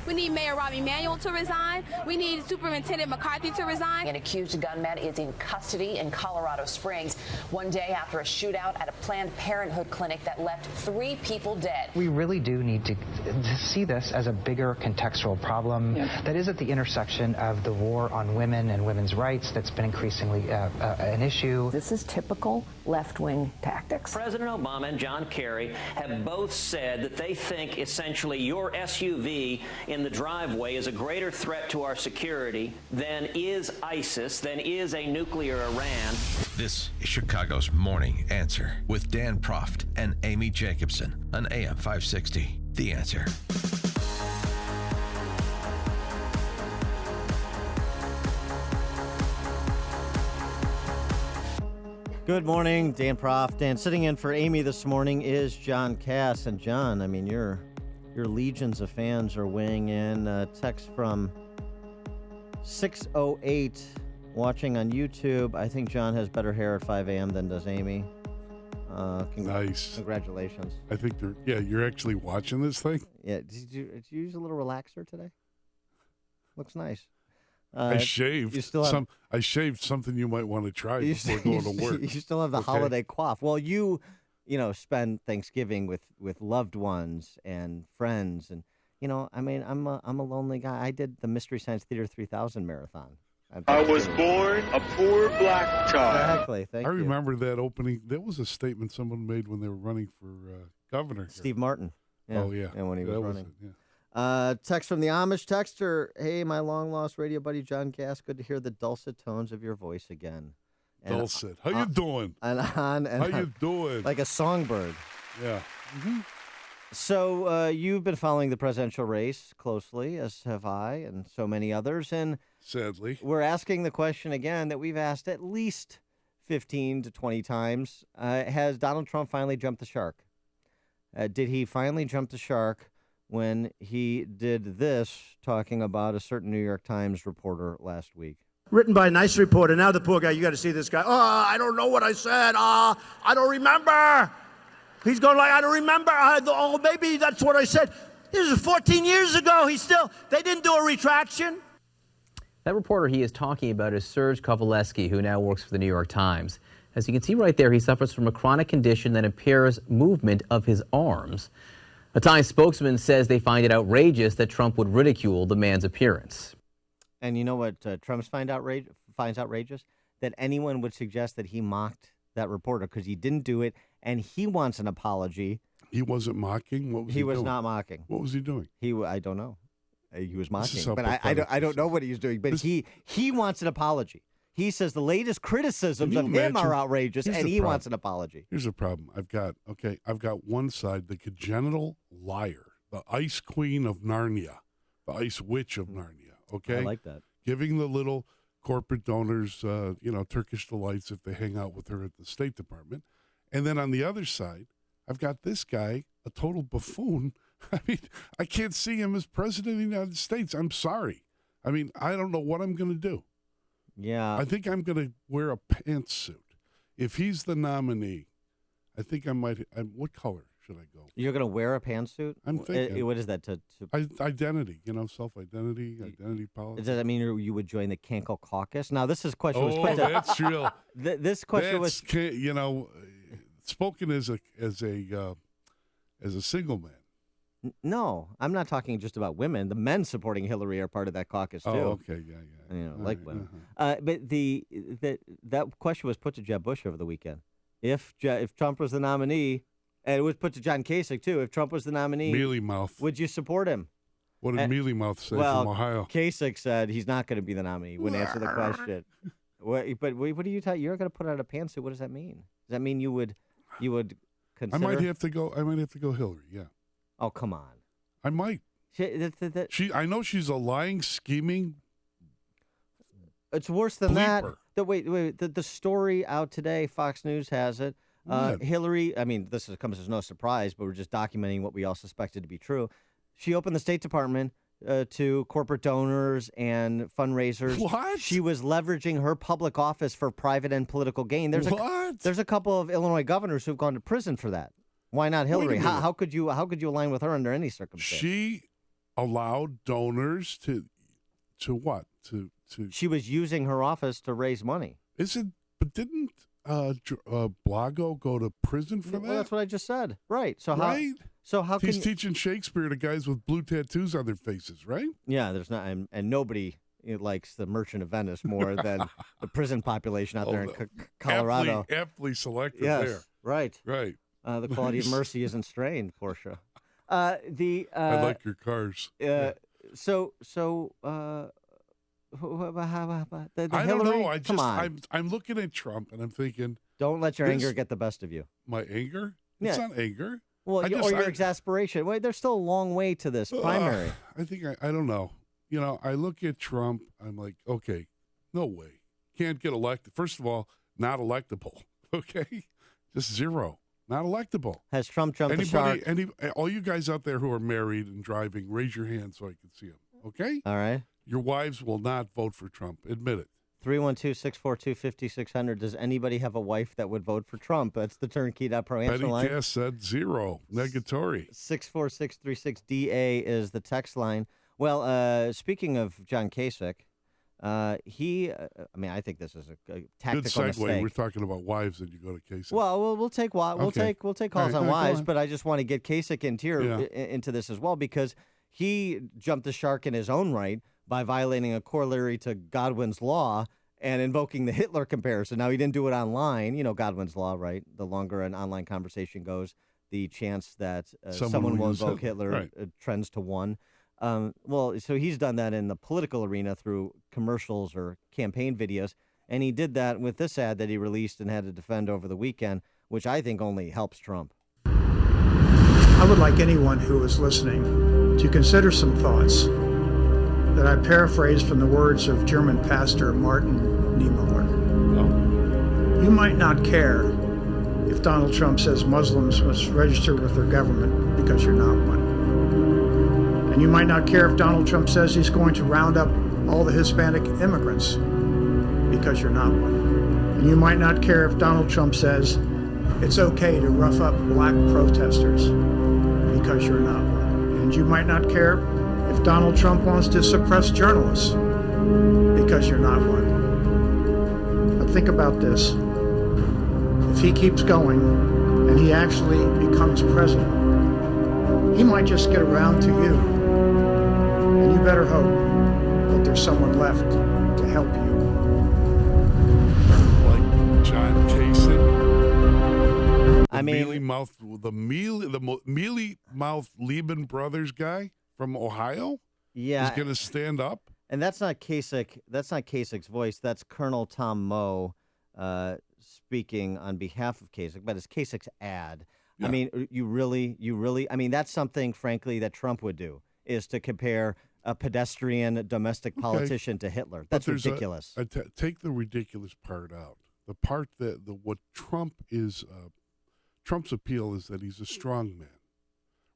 We need Mayor Rob Emanuel to resign. We need Superintendent McCarthy to resign. An accused gunman is in custody in Colorado Springs one day after a shootout at a Planned Parenthood clinic that left 3 people dead. We really do need to see this as a bigger contextual problem that is at the intersection of the war on women and women's rights that's been increasingly an issue. This is typical left-wing tactics. President President Obama and John Kerry have both said that they think essentially your SUV in the driveway is a greater threat to our security than is ISIS, than is a nuclear Iran. This is Chicago's Morning Answer with Dan Proft and Amy Jacobson on AM 560. The Answer. Good morning, Dan Proft. And sitting in for Amy this morning is John Cass. And John, I mean, your legions of fans are weighing in. Text from 608 watching on YouTube. I think John has better hair at 5 a.m. than does Amy. Nice. Congratulations. I think you're actually watching this thing? Yeah. Did you use a little relaxer today? Looks nice. I shaved. You still have, I shaved something you might want to try before going to work. You still have the holiday cough. Well, you spend Thanksgiving with loved ones and friends, and I mean, I'm a lonely guy. I did the Mystery Science Theater 3000 marathon. I was born a poor black child. Exactly. Thank you. I remember that opening. That was a statement someone made when they were running for governor. Steve Martin. Yeah. Oh, yeah. And when he was running. Yeah. Text from the Amish texter. Hey, my long-lost radio buddy John Cass. Good to hear the dulcet tones of your voice again. And dulcet. How you doing? How you doing? Like a songbird. Yeah. Mm-hmm. So you've been following the presidential race closely, as have I and so many others. And sadly, we're asking the question again that we've asked at least 15 to 20 times. Has Donald Trump finally jumped the shark? Did he finally jump the shark when he did this, talking about a certain New York Times reporter last week? Written by a nice reporter. Now the poor guy, you got to see this guy. Oh, I don't know what I said. I don't remember. He's going like, I don't remember. Maybe that's what I said. This was 14 years ago. They didn't do a retraction. That reporter he is talking about is Serge Kovaleski, who now works for the New York Times. As you can see right there, he suffers from a chronic condition that impairs movement of his arms. A Times spokesman says they find it outrageous that Trump would ridicule the man's appearance. And you know what Trump finds outrageous? That anyone would suggest that he mocked that reporter, because he didn't do it, and he wants an apology. He wasn't mocking? What was he doing? He was not mocking. What was he doing? I don't know. He was mocking, but I don't know what he was doing. But he wants an apology. He says the latest criticisms of him are outrageous, and he wants an apology. Here's the problem. I've got one side, the congenital liar, the ice queen of Narnia, the ice witch of Narnia, okay? I like that. Giving the little corporate donors, Turkish delights if they hang out with her at the State Department. And then on the other side, I've got this guy, a total buffoon. I mean, I can't see him as president of the United States. I'm sorry. I mean, I don't know what I'm going to do. Yeah. I think I'm going to wear a pantsuit. If he's the nominee, I think I might. What color should I go? You're going to wear a pantsuit? I'm thinking. What is that? Identity, self-identity, identity politics. Does that mean you would join the Cankel Caucus? Now, this question was put that's real. This question was, spoken as a single man. No, I'm not talking just about women. The men supporting Hillary are part of that caucus too. Oh, okay, yeah. Like women. But that question was put to Jeb Bush over the weekend. If Trump was the nominee, and it was put to John Kasich too. If Trump was the nominee, mealy mouth, would you support him? What did mealy mouth say from Ohio? Kasich said he's not going to be the nominee. Wouldn't answer the question. What are you talking? You're going to put on a pantsuit. What does that mean? Does that mean you would consider? I might have to go Hillary. Yeah. Oh, come on. I might. I know she's a lying, scheming. It's worse than bleeper. that. Wait. The story out today, Fox News has it. Hillary, I mean, this comes as no surprise, but we're just documenting what we all suspected to be true. She opened the State Department to corporate donors and fundraisers. What? She was leveraging her public office for private and political gain. There's a couple of Illinois governors who've gone to prison for that. Why not Hillary? How could you align with her under any circumstance? She allowed donors to what? To She was using her office to raise money. But didn't Blago go to prison for that? Well, that's what I just said. Right. So how he's teaching Shakespeare to guys with blue tattoos on their faces, right? Yeah, there's not, and nobody likes the Merchant of Venice more than the prison population out there in Colorado. Aptly selected yes, there. Right. Right. The quality of mercy isn't strained, Portia. I like your cars. The I don't Hillary? know. Come on. I'm looking at Trump and I'm thinking. Don't let your anger get the best of you. My anger? It's not anger. Well, or your exasperation. Wait, there's still a long way to this primary. I think I don't know. I look at Trump. I'm like, okay, no way. Can't get elected. First of all, not electable. Okay, just zero. Not electable. Has Trump jumped the shark? All you guys out there who are married and driving, raise your hand so I can see them. Okay? All right. Your wives will not vote for Trump. Admit it. 312-642-5600. Does anybody have a wife that would vote for Trump? That's the Turnkey.pro answer line. Betty Cass said zero. Negatory. 64636-DA is the text line. Well, speaking of John Kasich, I think this is a tactical Good segue. mistake. We're talking about wives, and you go to Kasich. Well, we'll take calls on wives, but I just want to get Kasich into this as well because he jumped the shark in his own right by violating a corollary to Godwin's law and invoking the Hitler comparison. Now, he didn't do it online. You know Godwin's law, right? The longer an online conversation goes, the chance that someone will invoke Hitler trends to 1. So he's done that in the political arena through commercials or campaign videos, and he did that with this ad that he released and had to defend over the weekend, which I think only helps Trump. I would like anyone who is listening to consider some thoughts that I paraphrase from the words of German pastor Martin Niemöller. You might not care if Donald Trump says Muslims must register with their government because you're not one. And you might not care if Donald Trump says he's going to round up all the Hispanic immigrants because you're not one. And you might not care if Donald Trump says it's okay to rough up black protesters because you're not one. And you might not care if Donald Trump wants to suppress journalists because you're not one. But think about this. If he keeps going and he actually becomes president, he might just get around to you. And you better hope that there's someone left to help you. Like John Kasich. I mean, the mealy mouth Lieben Brothers guy from Ohio. Yeah, is going to stand up. And that's not Kasich. That's not Kasich's voice. That's Colonel Tom Moe speaking on behalf of Kasich. But it's Kasich's ad. Yeah. I mean, you really. I mean, that's something, frankly, that Trump would do is to compare a pedestrian domestic politician to Hitler. That's ridiculous. Take the ridiculous part out. The part what Trump is. Trump's appeal is that he's a strong man.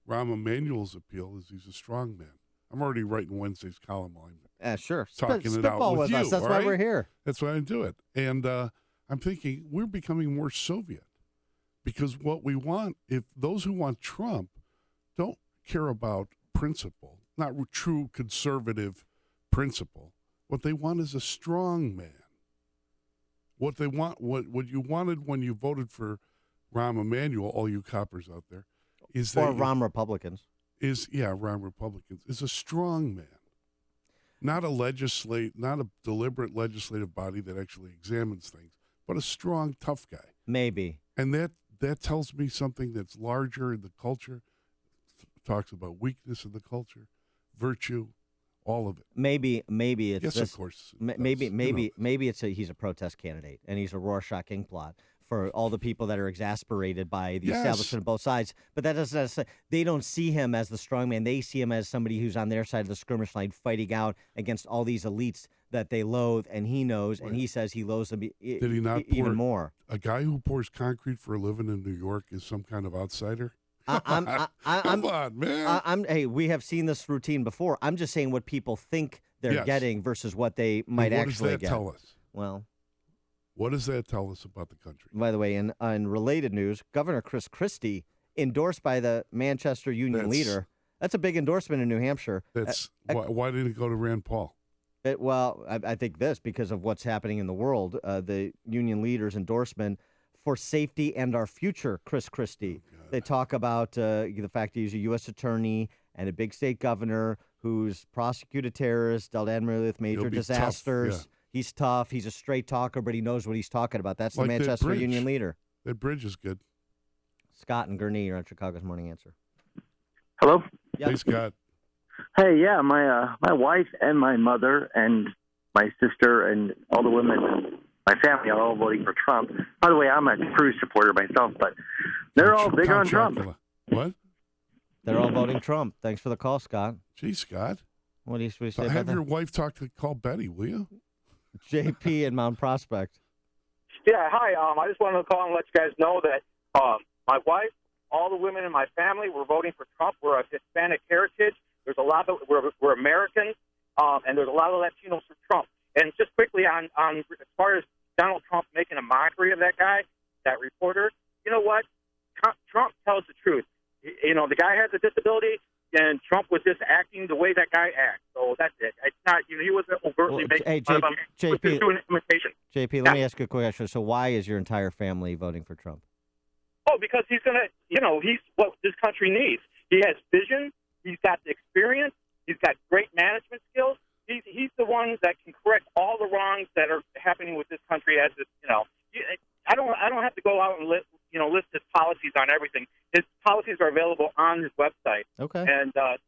Rahm Emanuel's appeal is he's a strong man. I'm already writing Wednesday's column line. Sure. Talking it out with you. Us. That's why we're here. That's why I do it. And I'm thinking we're becoming more Soviet because what we want, if those who want Trump don't care about principle, not true conservative principle, what they want is a strong man. What they want, what you wanted when you voted for Rahm Emanuel, all you coppers out there, is that Rahm Republicans. Rahm Republicans is a strong man, not a deliberate legislative body that actually examines things, but a strong, tough guy. Maybe. And that tells me something that's larger in the culture. Talks about weakness in the culture, virtue, all of it. Maybe it's yes, of course. Maybe it's he's a protest candidate and he's a Rorschach ink plot for all the people that are exasperated by the establishment of both sides. But that doesn't. They don't see him as the strong man. They see him as somebody who's on their side of the skirmish line, fighting out against all these elites that they loathe, and he knows, and he says he loathes them Did he not even more. A guy who pours concrete for a living in New York is some kind of outsider. Come on, man. Hey, we have seen this routine before. I'm just saying what people think they're getting versus what they might actually get. What does that tell us? Well, what does that tell us about the country? By the way, in related news, Governor Chris Christie, endorsed by the Manchester Union leader. That's a big endorsement in New Hampshire. Why didn't it go to Rand Paul? I think because of what's happening in the world, the union leader's endorsement for safety and our future, Chris Christie. They talk about the fact he's a U.S. attorney and a big state governor who's prosecuted terrorists, dealt admirably with major disasters. Tough, yeah. He's tough. He's a straight talker, but he knows what he's talking about. That's the Manchester Union leader. That bridge is good. Scott and Gurnee, you're on Chicago's Morning Answer. Hello? Hey, Scott. Hey, yeah, my wife and my mother and my sister and all the women in my family are all voting for Trump. By the way, I'm a Cruz supporter myself, but they're all big on Trump. What? They're all voting Trump. Thanks for the call, Scott. Gee, Scott. What do you say about Have that? your wife call Betty, will you? JP in Mount Prospect. Yeah, hi. I just wanted to call and let you guys know that my wife, all the women in my family, were voting for Trump. We're of Hispanic heritage. There's a lot of we're Americans, and there's a lot of Latinos for Trump. And just quickly on as far as Donald Trump making a mockery of that guy, that reporter, you know what? Trump tells the truth. You know, the guy has a disability, and Trump was just acting the way that guy acts. So that's it. It's not, he wasn't overtly making fun of him. He was just doing an imitation. JP, let me ask you a quick question. So why is your entire family voting for Trump? Oh, because he's going to, he's what this country needs. He has vision. He's got the experience. He's got great management skills. He's the one that can correct all the wrongs that are happening with this country. As it, I don't have to go out and list his policies on everything. His policies are available on his website. Okay. And but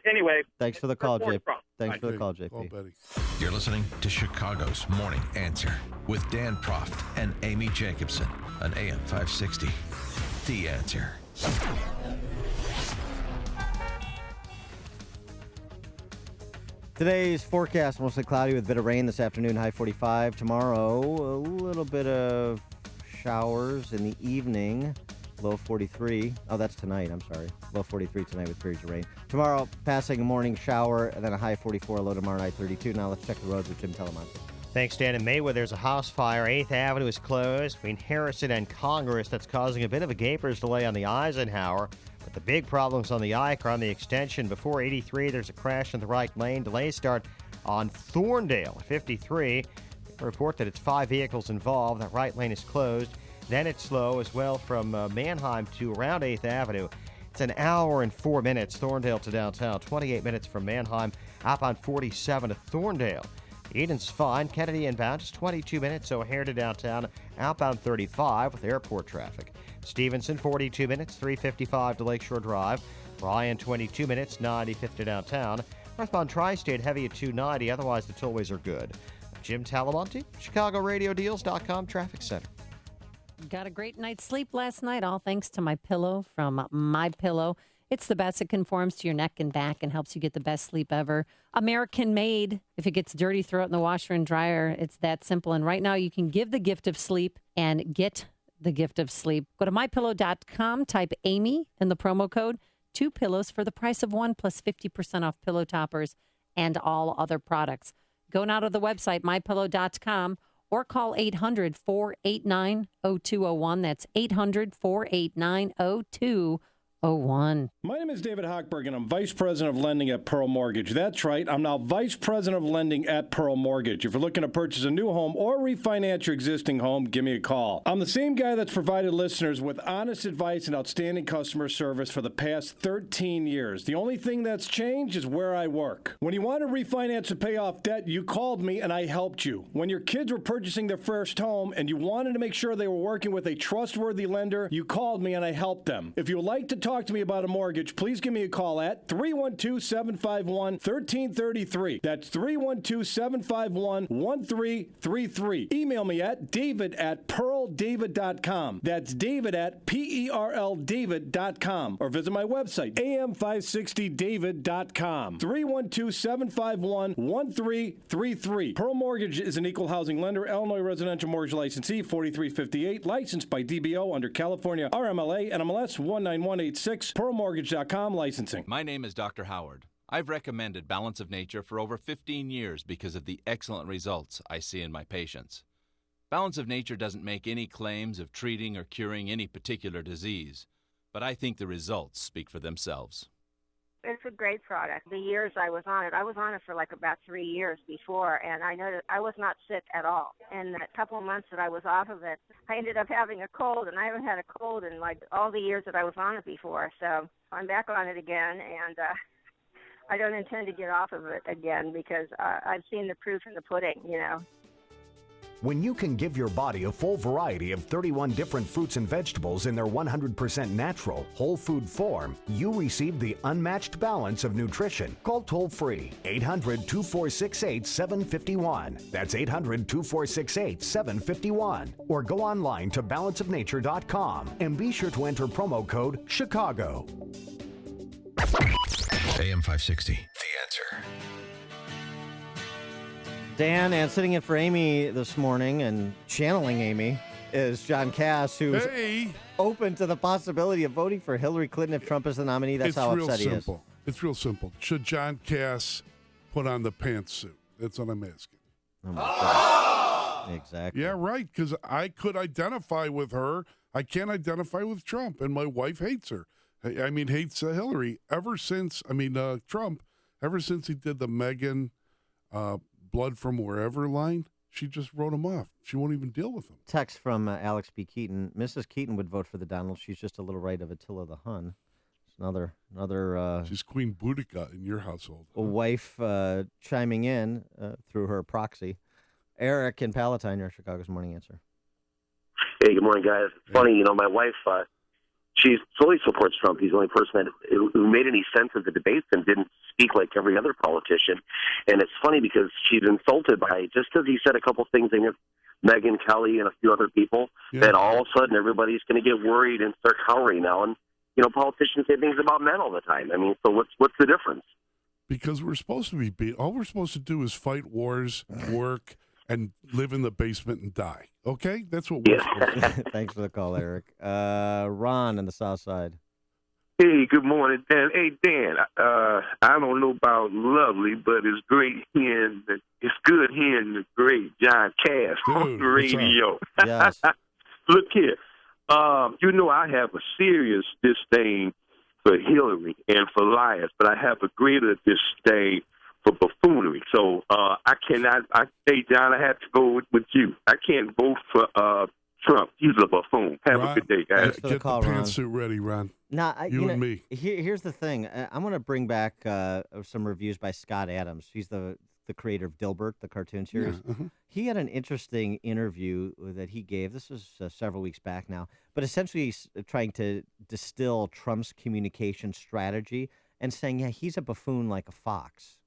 anyway. Thanks for the call, JP. Thanks for the call, JP. Betty. You're listening to Chicago's Morning Answer with Dan Proft and Amy Jacobson on AM 560. The Answer. Today's forecast, mostly cloudy with a bit of rain this afternoon, high 45. Tomorrow, a little bit of showers in the evening, low 43. Oh, that's tonight, I'm sorry. Low 43 tonight with periods of rain. Tomorrow, passing a morning shower, and then a high 44, low tomorrow night 32. Now let's check the roads with Jim Telemonte. Thanks, Dan. In Maywood, there's a house fire. 8th Avenue is closed between Harrison and Congress. That's causing a bit of a gaper's delay on the Eisenhower. But the big problems on the Ike are on the extension. Before 83, there's a crash in the right lane. Delays start on Thorndale at 53. A report that it's 5 vehicles involved. That right lane is closed. Then it's slow as well from Manheim to around 8th Avenue. It's an hour and 4 minutes, Thorndale to downtown. 28 minutes from Manheim, up on 47 to Thorndale. Eden's fine. Kennedy inbound, just 22 minutes. O'Hare to downtown, outbound 35 with airport traffic. Stevenson, 42 minutes, 355 to Lakeshore Drive. Bryan, 22 minutes, 95th to downtown. Northbound Tri-State, heavy at 290. Otherwise, the tollways are good. Jim Talamonte, ChicagoRadioDeals.com Traffic Center. Got a great night's sleep last night, all thanks to MyPillow from MyPillow. It's the best. It conforms to your neck and back and helps you get the best sleep ever. American made. If it gets dirty, throw it in the washer and dryer. It's that simple. And right now, you can give the gift of sleep and get the gift of sleep. Go to MyPillow.com, type Amy in the promo code. 2 pillows for the price of 1 plus 50% off pillow toppers and all other products. Go now to the website, MyPillow.com, or call 800-489-0201. That's 800-489-0201. My name is David Hochberg, and I'm Vice President of Lending at Pearl Mortgage. That's right, I'm now Vice President of Lending at Pearl Mortgage. If you're looking to purchase a new home or refinance your existing home, give me a call. I'm the same guy that's provided listeners with honest advice and outstanding customer service for the past 13 years. The only thing that's changed is where I work. When you wanted to refinance or pay off debt, you called me and I helped you. When your kids were purchasing their first home and you wanted to make sure they were working with a trustworthy lender, you called me and I helped them. If you would like to talk to me about a mortgage, please give me a call at 312-751-1333. That's 312-751-1333. Email me at david@pearldavid.com. That's david@PERLDavid.com. Or visit my website, am560david.com. 312-751-1333. Pearl Mortgage is an equal housing lender, Illinois residential mortgage licensee, 4358, licensed by DBO under California RMLA and MLS 19186. PearlMortgage.com licensing. My name is Dr. Howard. I've recommended Balance of Nature for over 15 years because of the excellent results I see in my patients. Balance of Nature doesn't make any claims of treating or curing any particular disease, but I think the results speak for themselves. It's a great product. The years I was on it for like about 3 years before, and I noticed I was not sick at all. And the couple of months that I was off of it, I ended up having a cold, and I haven't had a cold in like all the years that I was on it before. So I'm back on it again, and I don't intend to get off of it again because I've seen the proof in the pudding, you know. When you can give your body a full variety of 31 different fruits and vegetables in their 100% natural, whole food form, you receive the unmatched balance of nutrition. Call toll-free 800-2468-751. That's 800-2468-751. Or go online to balanceofnature.com and be sure to enter promo code CHICAGO. AM 560, The Answer. Dan, and sitting in for Amy this morning and channeling Amy is John Cass, who's open to the possibility of voting for Hillary Clinton if Trump is the nominee. That's how upset he is. It's real simple. Should John Cass put on the pantsuit? That's what I'm asking. Exactly. Yeah, right, because I could identify with her. I can't identify with Trump, and my wife hates her. I mean, hates Hillary Trump, ever since he did the Meghan blood from wherever line, she just wrote him off. She won't even deal with him. Text from Alex B. Keaton. Mrs. Keaton would vote for the Donald. She's just a little right of Attila the Hun. It's another. She's Queen Boudica in your household. A wife chiming in through her proxy. Eric in Palatine, you're Chicago's Morning Answer. Hey, good morning, guys. It's funny, my wife, she fully supports Trump. He's the only person who made any sense of the debates and didn't speak like every other politician. And it's funny because she's insulted by, just because he said a couple things against Megyn Kelly and a few other people, that all of a sudden everybody's going to get worried and start cowering now. And, politicians say things about men all the time. I mean, so what's the difference? Because we're supposed to be all we're supposed to do is fight wars, work, and live in the basement and die. Okay? That's what we're supposed to do. Thanks for the call, Eric. Ron on the South Side. Hey, good morning, Dan. Hey, Dan, I don't know about lovely, but it's good hearing the great John Cass on the radio. Yes. Look here. I have a serious disdain for Hillary and for liars, but I have a greater disdain for buffoonery. So I John, I have to go with you. I can't vote for Trump. He's a buffoon. Have a good day, guys. Get the pantsuit ready, Ron. You and me. Here's the thing. I'm going to bring back some reviews by Scott Adams. He's the creator of Dilbert, the cartoon series. Yeah, He had an interesting interview that he gave. This was several weeks back now. But essentially, he's trying to distill Trump's communication strategy and saying, he's a buffoon like a fox.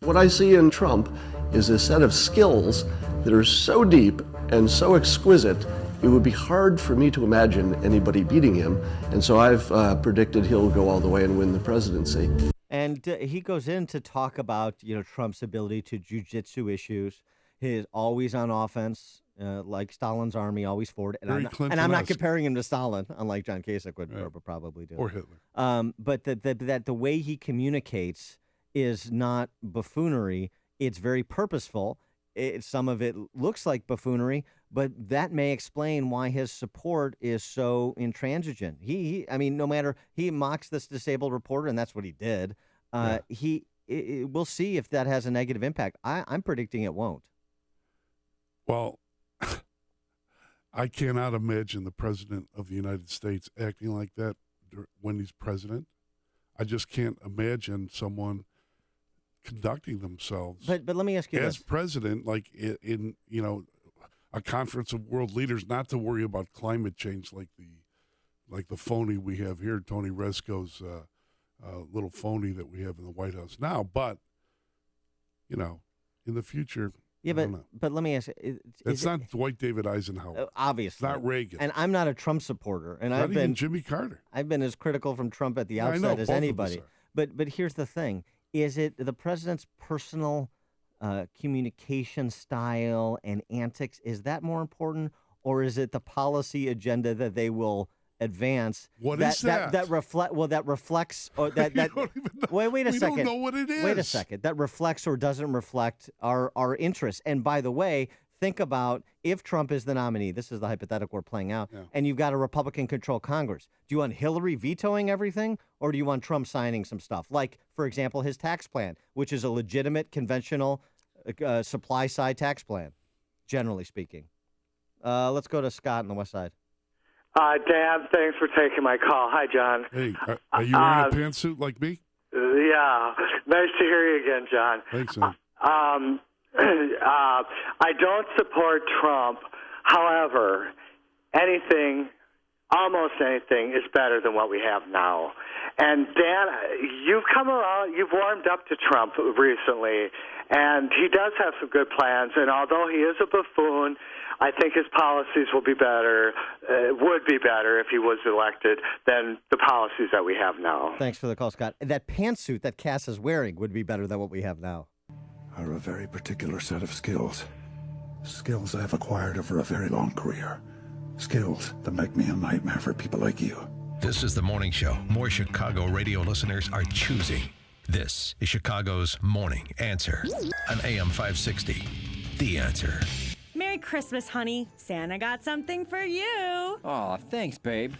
What I see in Trump is a set of skills that are so deep and so exquisite, it would be hard for me to imagine anybody beating him. And so I've predicted he'll go all the way and win the presidency. And he goes in to talk about, Trump's ability to jujitsu issues, his always on offense, like Stalin's army, always forward. And I'm not comparing him to Stalin, unlike John Kasich would probably do. Or Hitler. But that the way he communicates is not buffoonery. It's very purposeful. Some of it looks like buffoonery, but that may explain why his support is so intransigent. No matter, he mocks this disabled reporter, and that's what he did. We'll see if that has a negative impact. I'm predicting it won't. Well, I cannot imagine the president of the United States acting like that when he's president. I just can't imagine someone conducting themselves. But let me ask you as this. president, like in a conference of world leaders, not to worry about climate change like the phony we have here, Tony Resco's little phony that we have in the White House now. But in the future. Yeah, but let me ask you. It's not Dwight David Eisenhower. Obviously. It's not Reagan. And I'm not a Trump supporter. And not even Jimmy Carter. I've been as critical from Trump at the outset as anybody. But here's the thing. Is it the president's personal communication style and antics? Is that more important? Or is it the policy agenda that they will advance? What is that? That reflects or that wait a second. We don't know what it is. Wait a second. That reflects or doesn't reflect our interests. And by the way, think about if Trump is the nominee. This is the hypothetical we're playing out. Yeah. And you've got a Republican-controlled Congress. Do you want Hillary vetoing everything, or do you want Trump signing some stuff? Like, for example, his tax plan, which is a legitimate, conventional supply-side tax plan, generally speaking. Let's go to Scott on the West Side. Dan, thanks for taking my call. Hi, John. Hey, are you wearing a pantsuit like me? Yeah. Nice to hear you again, John. Thanks, man. I don't support Trump. However, almost anything is better than what we have now. And Dan, you've come around, you've warmed up to Trump recently, and he does have some good plans. And although he is a buffoon, I think his policies would be better if he was elected than the policies that we have now. Thanks for the call, Scott. That pantsuit that Cass is wearing would be better than what we have now. Are a very particular set of skills. Skills I've acquired over a very long career. Skills that make me a nightmare for people like you. This is the morning show more Chicago radio listeners are choosing. This is Chicago's Morning Answer on AM 560. The Answer. Merry Christmas, honey. Santa got something for you. Aw, thanks, babe.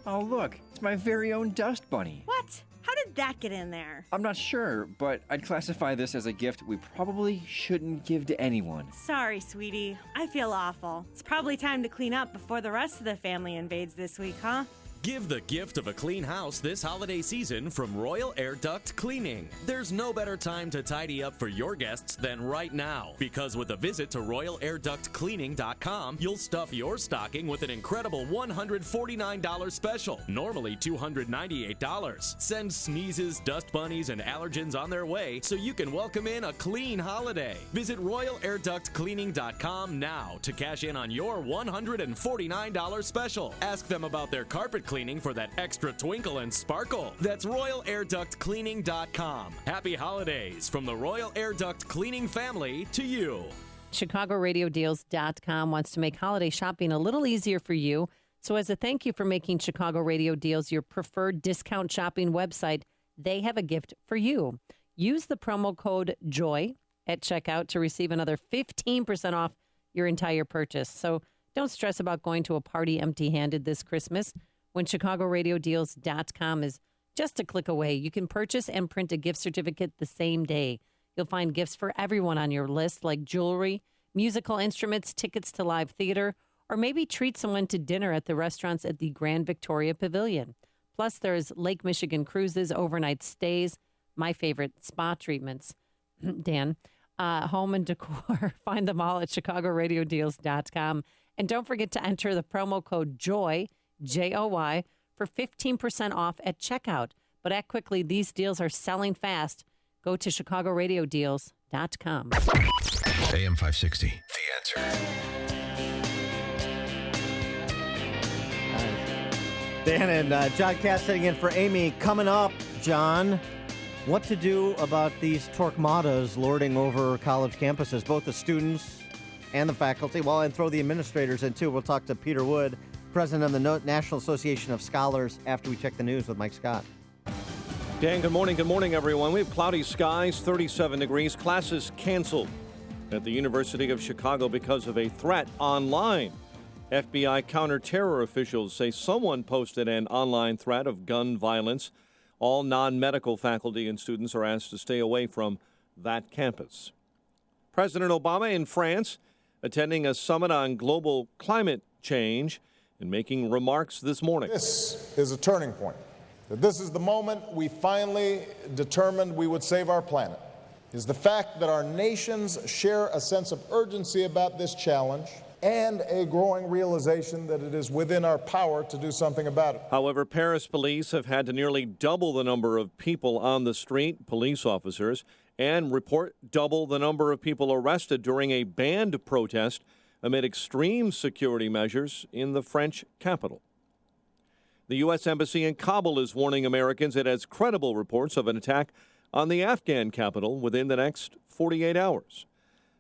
Oh, look, it's my very own dust bunny. What? How did that get in there? I'm not sure, but I'd classify this as a gift we probably shouldn't give to anyone. Sorry, sweetie. I feel awful. It's probably time to clean up before the rest of the family invades this week, huh? Give the gift of a clean house this holiday season from Royal Air Duct Cleaning. There's no better time to tidy up for your guests than right now, because with a visit to RoyalAirDuctCleaning.com, you'll stuff your stocking with an incredible $149 special, normally $298. Send sneezes, dust bunnies, and allergens on their way so you can welcome in a clean holiday. Visit RoyalAirDuctCleaning.com now to cash in on your $149 special. Ask them about their carpet cleaning for that extra twinkle and sparkle. That's RoyalAirDuctCleaning.com. Happy holidays from the Royal Air Duct Cleaning family to you. ChicagoRadioDeals.com wants to make holiday shopping a little easier for you. So as a thank you for making Chicago Radio Deals your preferred discount shopping website, they have a gift for you. Use the promo code JOY at checkout to receive another 15% off your entire purchase. So don't stress about going to a party empty-handed this Christmas. When ChicagoRadioDeals.com is just a click away, you can purchase and print a gift certificate the same day. You'll find gifts for everyone on your list, like jewelry, musical instruments, tickets to live theater, or maybe treat someone to dinner at the restaurants at the Grand Victoria Pavilion. Plus, there's Lake Michigan cruises, overnight stays, my favorite, spa treatments. Dan, home and decor. Find them all at ChicagoRadioDeals.com. And don't forget to enter the promo code JOY, J-O-Y, for 15% off at checkout. But act quickly. These deals are selling fast. Go to ChicagoRadioDeals.com. AM 560. The Answer. Dan and John Cass sitting in for Amy. Coming up, John, what to do about these torquemadas lording over college campuses, both the students and the faculty, and throw the administrators in too. We'll talk to Peter Wood, president of the National Association of Scholars, after we check the news with Mike Scott. Dan, good morning. Good morning, everyone. We have cloudy skies, 37 degrees. Classes canceled at the University of Chicago because of a threat online. FBI counterterror officials say someone posted an online threat of gun violence. All non-medical faculty and students are asked to stay away from that campus. President Obama in France attending a summit on global climate change and making remarks this morning. This is a turning point. This is the moment we finally determined we would save our planet. Is the fact that our nations share a sense of urgency about this challenge and a growing realization that it is within our power to do something about it. However, Paris police have had to nearly double the number of people on the street, police officers, and report double the number of people arrested during a banned protest amid extreme security measures in the French capital. The U.S. Embassy in Kabul is warning Americans it has credible reports of an attack on the Afghan capital within the next 48 hours.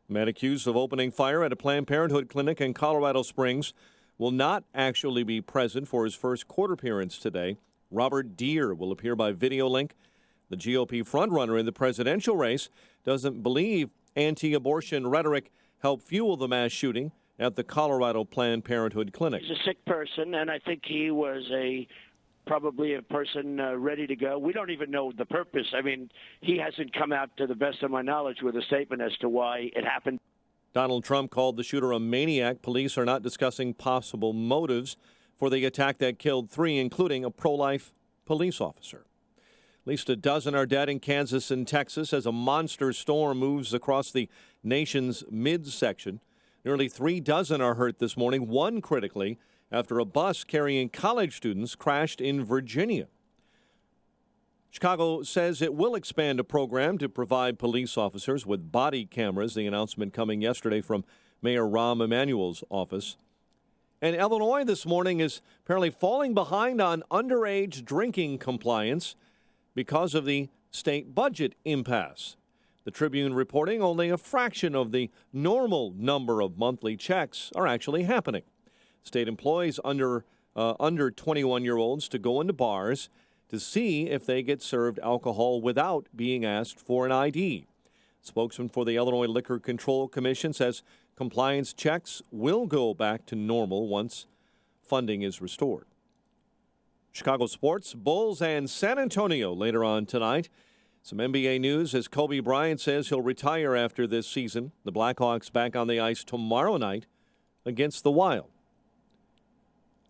A man accused of opening fire at a Planned Parenthood clinic in Colorado Springs will not actually be present for his first court appearance today. Robert Deere will appear by video link. The GOP frontrunner in the presidential race doesn't believe anti-abortion rhetoric helped fuel the mass shooting at the Colorado Planned Parenthood clinic. He's a sick person, and I think he was probably a person ready to go. We don't even know the purpose. I mean, he hasn't come out, to the best of my knowledge, with a statement as to why it happened. Donald Trump called the shooter a maniac. Police are not discussing possible motives for the attack that killed 3, including a pro-life police officer. At least a dozen are dead in Kansas and Texas as a monster storm moves across the nation's midsection. Nearly 3 dozen are hurt this morning, one critically, after a bus carrying college students crashed in Virginia. Chicago says it will expand a program to provide police officers with body cameras, the announcement coming yesterday from Mayor Rahm Emanuel's office. And Illinois this morning is apparently falling behind on underage drinking compliance because of the state budget impasse. The Tribune reporting only a fraction of the normal number of monthly checks are actually happening. State employs under 21-year-olds to go into bars to see if they get served alcohol without being asked for an ID. Spokesman for the Illinois Liquor Control Commission says compliance checks will go back to normal once funding is restored. Chicago sports, Bulls and San Antonio later on tonight. Some NBA news as Kobe Bryant says he'll retire after this season. The Blackhawks back on the ice tomorrow night against the Wild.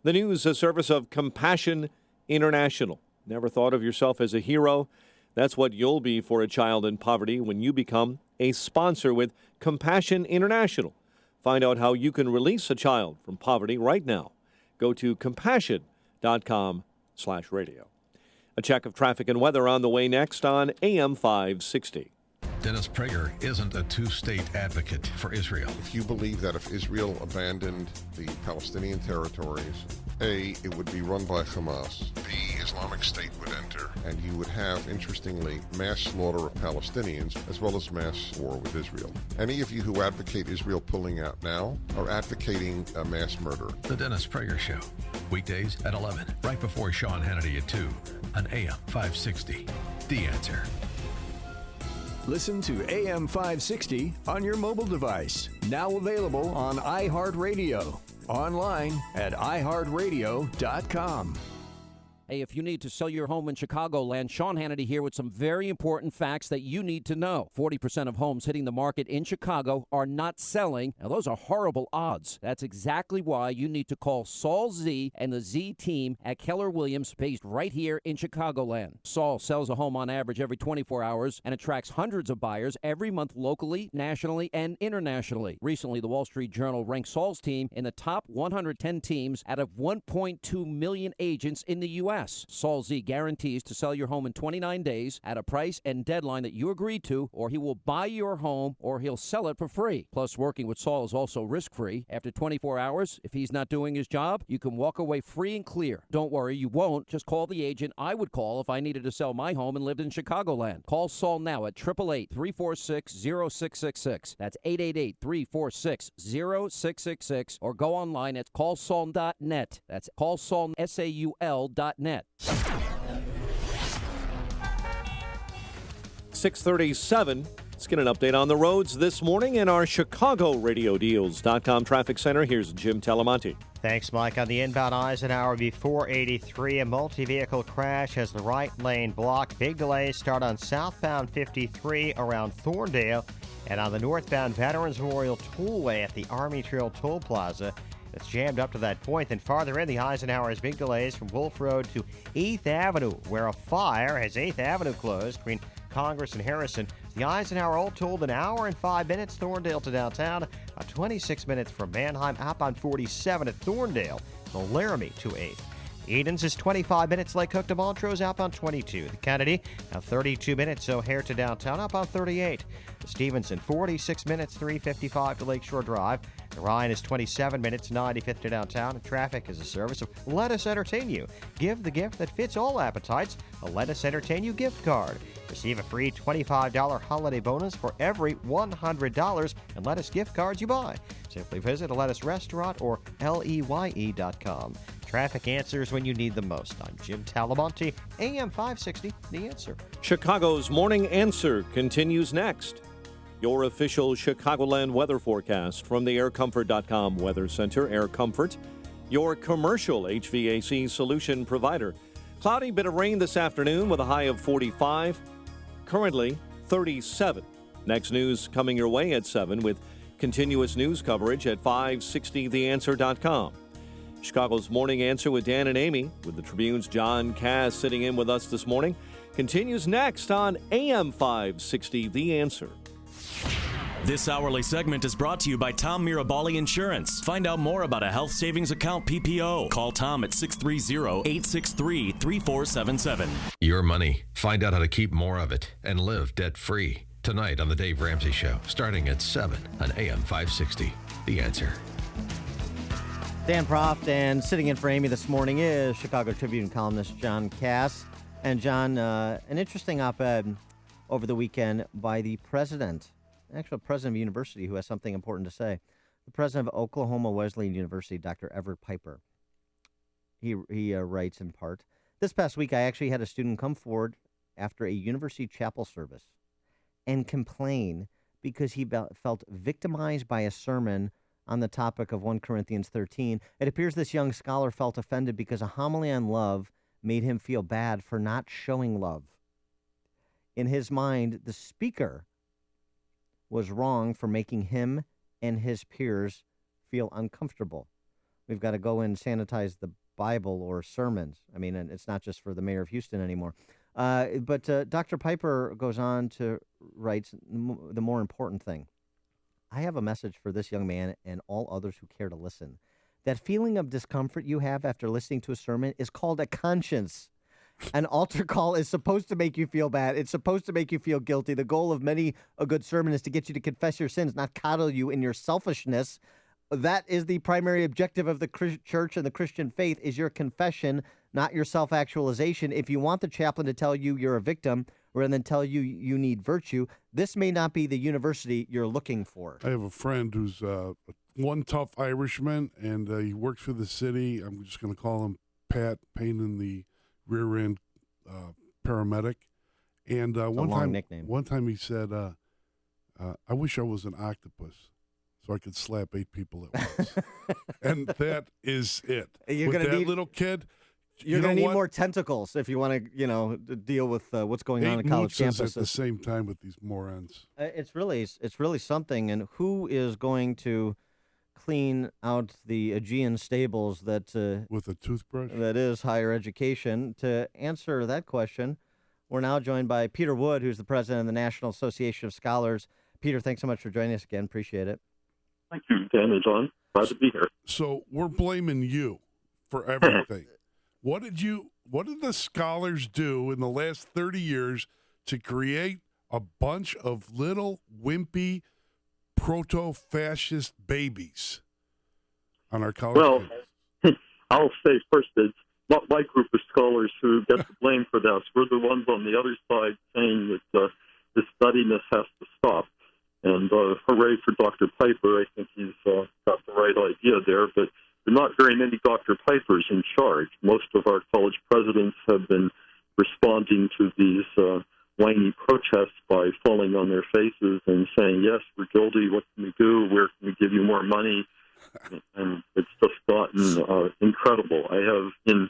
The news, a service of Compassion International. Never thought of yourself as a hero? That's what you'll be for a child in poverty when you become a sponsor with Compassion International. Find out how you can release a child from poverty right now. Go to compassion.com/radio. A check of traffic and weather on the way next on AM 560. Dennis Prager isn't a two-state advocate for Israel. If you believe that if Israel abandoned the Palestinian territories, A, it would be run by Hamas, B, Islamic State would enter, and you would have, interestingly, mass slaughter of Palestinians as well as mass war with Israel. Any of you who advocate Israel pulling out now are advocating a mass murder. The Dennis Prager Show, weekdays at 11, right before Sean Hannity at 2, on AM 560. The Answer. Listen to AM 560 on your mobile device. Now available on iHeartRadio. Online at iHeartRadio.com. Hey, if you need to sell your home in Chicagoland, Sean Hannity here with some very important facts that you need to know. 40% of homes hitting the market in Chicago are not selling. Now, those are horrible odds. That's exactly why you need to call Saul Z and the Z team at Keller Williams, based right here in Chicagoland. Saul sells a home on average every 24 hours and attracts hundreds of buyers every month locally, nationally, and internationally. Recently, the Wall Street Journal ranked Saul's team in the top 110 teams out of 1.2 million agents in the U.S. Saul Z guarantees to sell your home in 29 days at a price and deadline that you agreed to, or he will buy your home or he'll sell it for free. Plus, working with Saul is also risk-free. After 24 hours, if he's not doing his job, you can walk away free and clear. Don't worry, you won't. Just call the agent I would call if I needed to sell my home and lived in Chicagoland. Call Saul now at 888-346-0666. That's 888-346-0666. Or go online at callsaul.net. That's callsaul.net. 6:37. Let's get an update on the roads this morning in our ChicagoRadioDeals.com traffic center. Here's Jim Talamonte. Thanks, Mike. On the inbound Eisenhower B483, a multi-vehicle crash has the right lane blocked. Big delays start on southbound 53 around Thorndale and on the northbound Veterans Memorial Tollway at the Army Trail Toll Plaza. It's jammed up to that point. Then farther in, the Eisenhower has big delays from Wolf Road to 8th Avenue, where a fire has 8th Avenue closed between Congress and Harrison. The Eisenhower all told an hour and 5 minutes, Thorndale to downtown, 26 minutes from Manheim, outbound 47 at Thorndale, from Laramie to 8th. Edens is 25 minutes, Lake Hook to Montrose, outbound 22. The Kennedy, now 32 minutes, O'Hare to downtown, outbound 38. The Stevenson, 46 minutes, 355 to Lakeshore Drive. The Ryan is 27 minutes, 95th to downtown. And traffic is a service of Let Us Entertain You. Give the gift that fits all appetites, a Let Us Entertain You gift card. Receive a free $25 holiday bonus for every $100 in Lettuce gift cards you buy. Simply visit a Lettuce restaurant or LEYE.com. Traffic answers when you need them most. I'm Jim Talamonte, AM 560, The Answer. Chicago's Morning Answer continues next. Your official Chicagoland weather forecast from the AirComfort.com Weather Center. Air Comfort, your commercial HVAC solution provider. Cloudy, bit of rain this afternoon with a high of 45. Currently 37. Next news coming your way at 7 with continuous news coverage at 560theanswer.com. Chicago's Morning Answer with Dan and Amy, with the Tribune's John Cass sitting in with us this morning. continues next on AM 560, The Answer. This hourly segment is brought to you by Tom Mirabali Insurance. Find out more about a health savings account PPO. Call Tom at 630-863-3477. Your money. Find out how to keep more of it and live debt-free. Tonight on The Dave Ramsey Show, starting at 7 on AM 560. The Answer. Dan Proft, and sitting in for Amy this morning is Chicago Tribune columnist John Cass. And John, an interesting op-ed over the weekend by the president of a university who has something important to say. The president of Oklahoma Wesleyan University, Dr. Everett Piper. He writes in part, "This past week I actually had a student come forward after a university chapel service and complain because he felt victimized by a sermon on the topic of 1 Corinthians 13. It appears this young scholar felt offended because a homily on love made him feel bad for not showing love. In his mind, the speaker was wrong for making him and his peers feel uncomfortable. We've got to go and sanitize the Bible or sermons. I mean, and it's not just for the mayor of Houston anymore. But Dr. Piper goes on to write the more important thing. I have a message for this young man and all others who care to listen. That feeling of discomfort you have after listening to a sermon is called a conscience. An altar call is supposed to make you feel bad. It's supposed to make you feel guilty. The goal of many a good sermon is to get you to confess your sins, not coddle you in your selfishness. That is the primary objective of the church and the Christian faith, is your confession, not your self-actualization. If you want the chaplain to tell you you're a victim rather than tell you you need virtue, this may not be the university you're looking for." I have a friend who's one tough Irishman, and he works for the city. I'm just going to call him Pat, pain in the rear end paramedic. And one time he said, "I wish I was an octopus so I could slap 8 people at once." And that is it. You're With gonna that need- little kid, You're going to need more tentacles if you want to, deal with what's going on 8 in college mooses campuses. at the same time with these morons. It's really something. And who is going to clean out the Aegean stables that with a toothbrush? That is higher education. To answer that question, we're now joined by Peter Wood, who's the president of the National Association of Scholars. Peter, thanks so much for joining us again. Appreciate it. Thank you, Dan and John. Glad to be here. So we're blaming you for everything. What did the scholars do in the last 30 years to create a bunch of little wimpy proto-fascist babies on our college Well, I'll say first that my group of scholars who get the blame for this, we're the ones on the other side saying that this studyiness has to stop. And hooray for Dr. Piper. I think he's got the right idea there. But there are not very many Dr. Pipers in charge. Most of our college presidents have been responding to these whiny protests by falling on their faces and saying, yes, we're guilty. What can we do? Where can we give you more money? And it's just gotten incredible. I have, in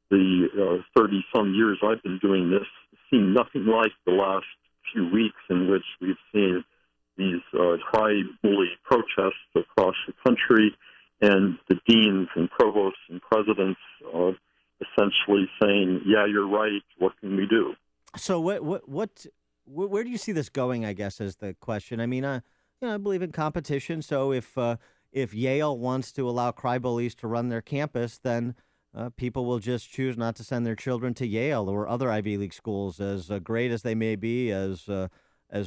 the 30-some years I've been doing this, seen nothing like the last few weeks in which we've seen these high bully protests across the country, and the deans and provosts and presidents essentially saying, yeah, you're right, what can we do? So where do you see this going, I guess, is the question. I mean, I believe in competition, so if Yale wants to allow crybullies to run their campus, then people will just choose not to send their children to Yale or other Ivy League schools, as great as they may be, as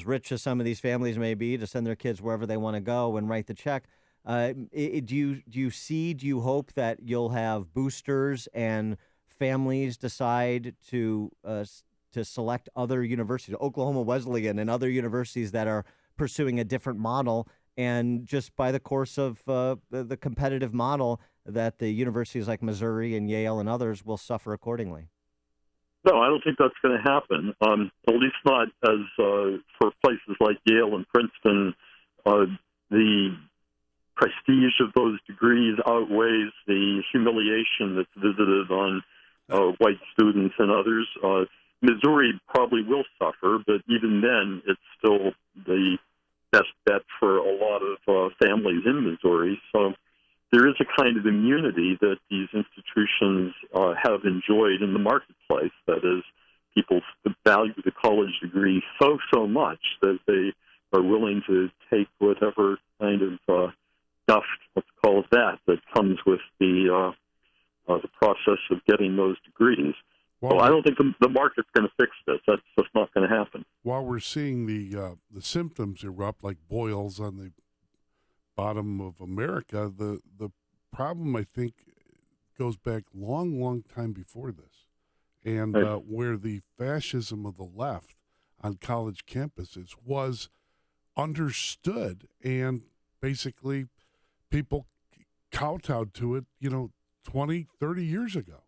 rich as some of these families may be, to send their kids wherever they want to go and write the check. Do you hope that you'll have boosters and families decide to select other universities, Oklahoma Wesleyan and other universities that are pursuing a different model, and just by the course of the competitive model, that the universities like Missouri and Yale and others will suffer accordingly? No, I don't think that's going to happen, at least not as for places like Yale and Princeton. The prestige of those degrees outweighs the humiliation that's visited on white students and others. Missouri probably will suffer, but even then, it's still the best bet for a lot of families in Missouri. So there is a kind of immunity that these institutions have enjoyed in the marketplace. That is, people value the college degree so much that they are willing to take whatever kind of stuff, let's call it that comes with the process of getting those degrees. So I don't think the market's going to fix this. That's just not going to happen. While we're seeing the symptoms erupt like boils on the bottom of America, the problem, I think, goes back long time before this. And where the fascism of the left on college campuses was understood, and basically people kowtowed to it, 20, 30 years ago.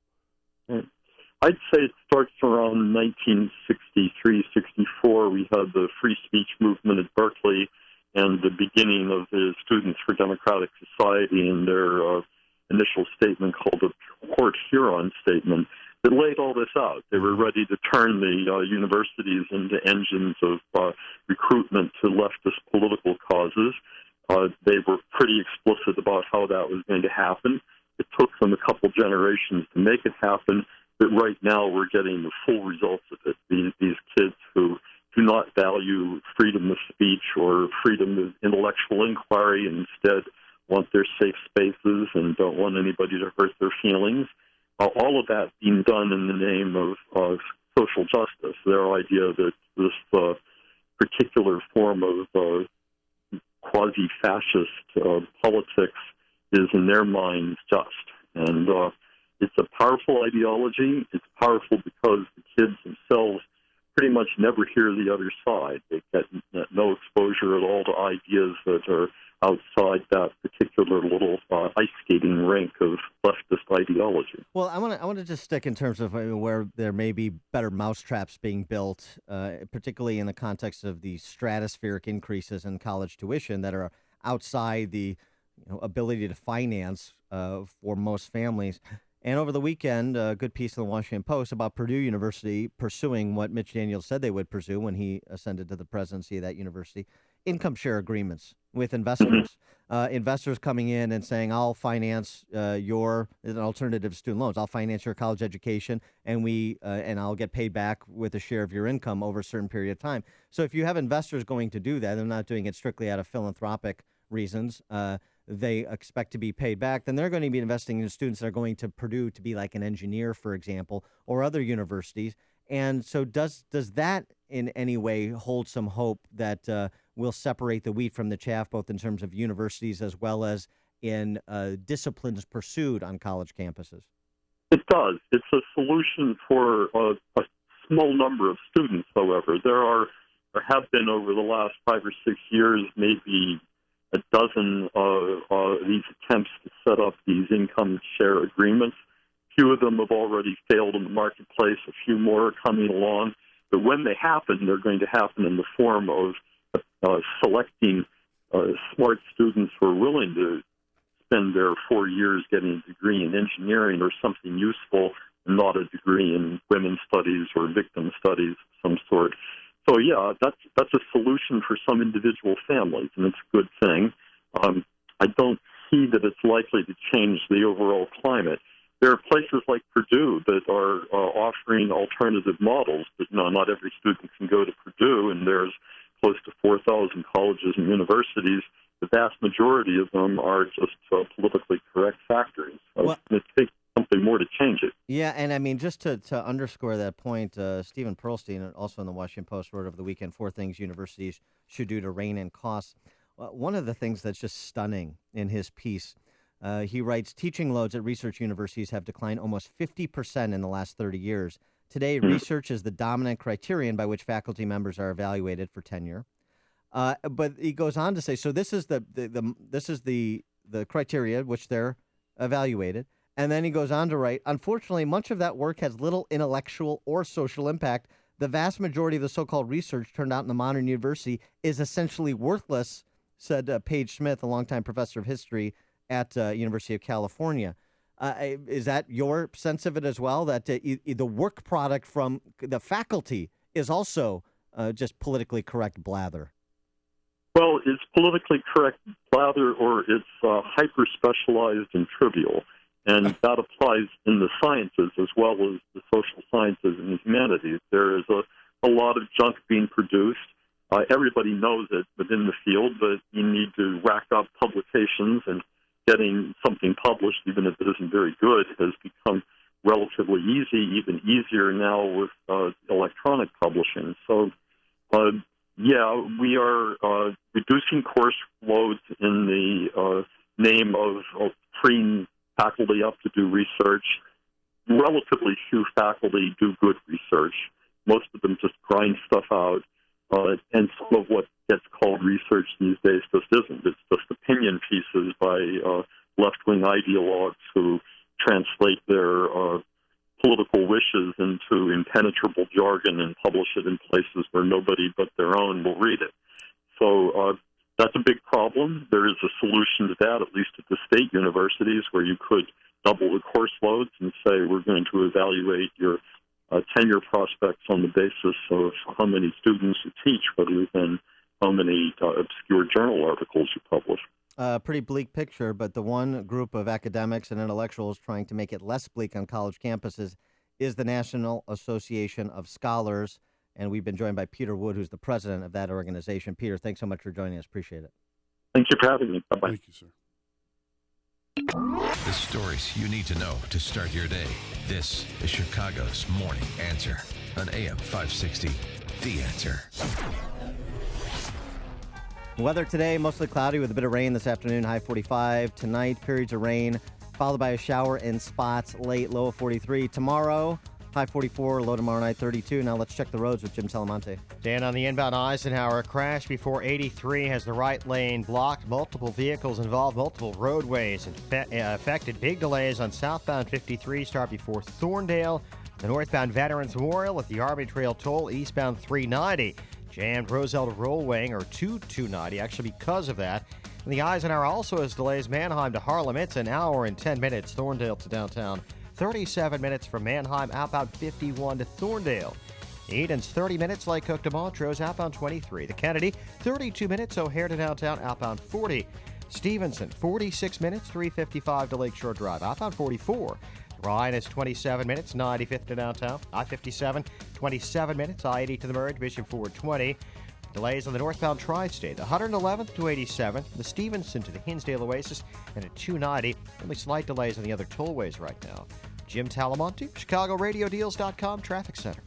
I'd say it starts around 1963, 64. We had the free speech movement at Berkeley and the beginning of the Students for Democratic Society and their initial statement called the Port Huron Statement that laid all this out. They were ready to turn the universities into engines of recruitment to leftist political causes. They were pretty explicit about how that was going to happen. It took them a couple generations to make it happen, but right now we're getting the full results of it. These kids who do not value freedom of speech or freedom of intellectual inquiry and instead want their safe spaces and don't want anybody to hurt their feelings. All of that being done in the name of social justice. Their idea that this particular form of quasi-fascist politics is in their minds just. And it's a powerful ideology. It's powerful because the kids themselves pretty much never hear the other side. They get no exposure at all to ideas that are outside that particular little ice skating rink of leftist ideology. Well, I want to just stick in terms of where there may be better mousetraps being built, particularly in the context of the stratospheric increases in college tuition that are outside the ability to finance for most families. And over the weekend, a good piece in the Washington Post about Purdue University pursuing what Mitch Daniels said they would pursue when he ascended to the presidency of that university, income share agreements with investors. Investors coming in and saying, I'll finance your an alternative to student loans. I'll finance your college education, and I'll get paid back with a share of your income over a certain period of time. So if you have investors going to do that, they're not doing it strictly out of philanthropic reasons. They expect to be paid back, then they're going to be investing in students that are going to Purdue to be like an engineer, for example, or other universities. And so does that in any way hold some hope that will separate the wheat from the chaff, both in terms of universities as well as in disciplines pursued on college campuses? It does. It's a solution for a small number of students, however. There have been over the last 5 or 6 years maybe a dozen these attempts to set up these income share agreements. Few of them have already failed in the marketplace. A few more are coming along. But when they happen, they're going to happen in the form of selecting smart students who are willing to spend their 4 years getting a degree in engineering or something useful, and not a degree in women's studies or victim studies of some sort. So, yeah, that's a solution for some individual families, and it's a good thing. I don't see that it's likely to change the overall climate. There are places like Purdue that are offering alternative models, but no, not every student can go to Purdue, and there's close to 4,000 colleges and universities. The vast majority of them are just politically correct factories. It takes something more to change it. Yeah, and I mean, just to underscore that point, Stephen Pearlstein, also in the Washington Post, wrote over the weekend, 4 things universities should do to rein in costs. One of the things that's just stunning in his piece, he writes, teaching loads at research universities have declined almost 50% in the last 30 years. Today, research is the dominant criterion by which faculty members are evaluated for tenure. But he goes on to say, so this is the criteria which they're evaluated. And then he goes on to write, unfortunately, much of that work has little intellectual or social impact. The vast majority of the so-called research turned out in the modern university is essentially worthless, said Paige Smith, a longtime professor of history at University of California. Is that your sense of it as well, that the work product from the faculty is also just politically correct blather? Well, it's politically correct blather, or it's hyper-specialized and trivial. And that applies in the sciences as well as the social sciences and the humanities. There is a lot of junk being produced. Everybody knows it within the field, but you need to rack up publications, and getting something published, even if it isn't very good, has become relatively easy, even easier now with electronic publishing. So, we are reducing course loads in the name of freeing faculty up to do research. Relatively few faculty do good research. Most of them just grind stuff out. And some of what gets called research these days just isn't. It's just opinion pieces by left-wing ideologues who translate their political wishes into impenetrable jargon and publish it in places where nobody but their own will read it. So that's a big problem. There is a solution to that, at least at the state universities, where you could double the course loads and say we're going to evaluate your tenure prospects on the basis of how many students you teach rather than how many obscure journal articles you publish. Pretty bleak picture, but the one group of academics and intellectuals trying to make it less bleak on college campuses is the National Association of Scholars, and we've been joined by Peter Wood, who's the president of that organization. Peter, thanks so much for joining us. Appreciate it. Thank you for having me. Bye-bye. Thank you, sir. The stories you need to know to start your day. This is Chicago's Morning Answer on AM 560. The Answer. Weather today, mostly cloudy with a bit of rain this afternoon, high 45. Tonight, periods of rain, followed by a shower in spots late, low of 43. Tomorrow, high 44, low tomorrow night, 32. Now let's check the roads with Jim Salamonte. Dan, on the inbound Eisenhower, crash before 83 has the right lane blocked. Multiple vehicles involved, multiple roadways affected. Big delays on southbound 53, start before Thorndale. The northbound Veterans Memorial at the Army Trail Toll, eastbound 390. Jammed Roselle to Rollwing, or 290, actually because of that. And the Eisenhower also has delays Manheim to Harlem. It's an hour and 10 minutes, Thorndale to downtown. 37 minutes from Manheim, outbound 51 to Thorndale. Eden's 30 minutes, Lake Cook to Montrose, outbound 23. The Kennedy, 32 minutes, O'Hare to downtown, outbound 40. Stevenson, 46 minutes, 355 to Lakeshore Drive, outbound 44. Ryan is 27 minutes, 95th to downtown. I-57, 27 minutes, I-80 to the merge, Bishop Ford 20. Delays on the northbound tri-state, the 111th to 87th, the Stevenson to the Hinsdale Oasis, and at 290. Only slight delays on the other tollways right now. Jim Talamonte, ChicagoRadioDeals.com Traffic Center.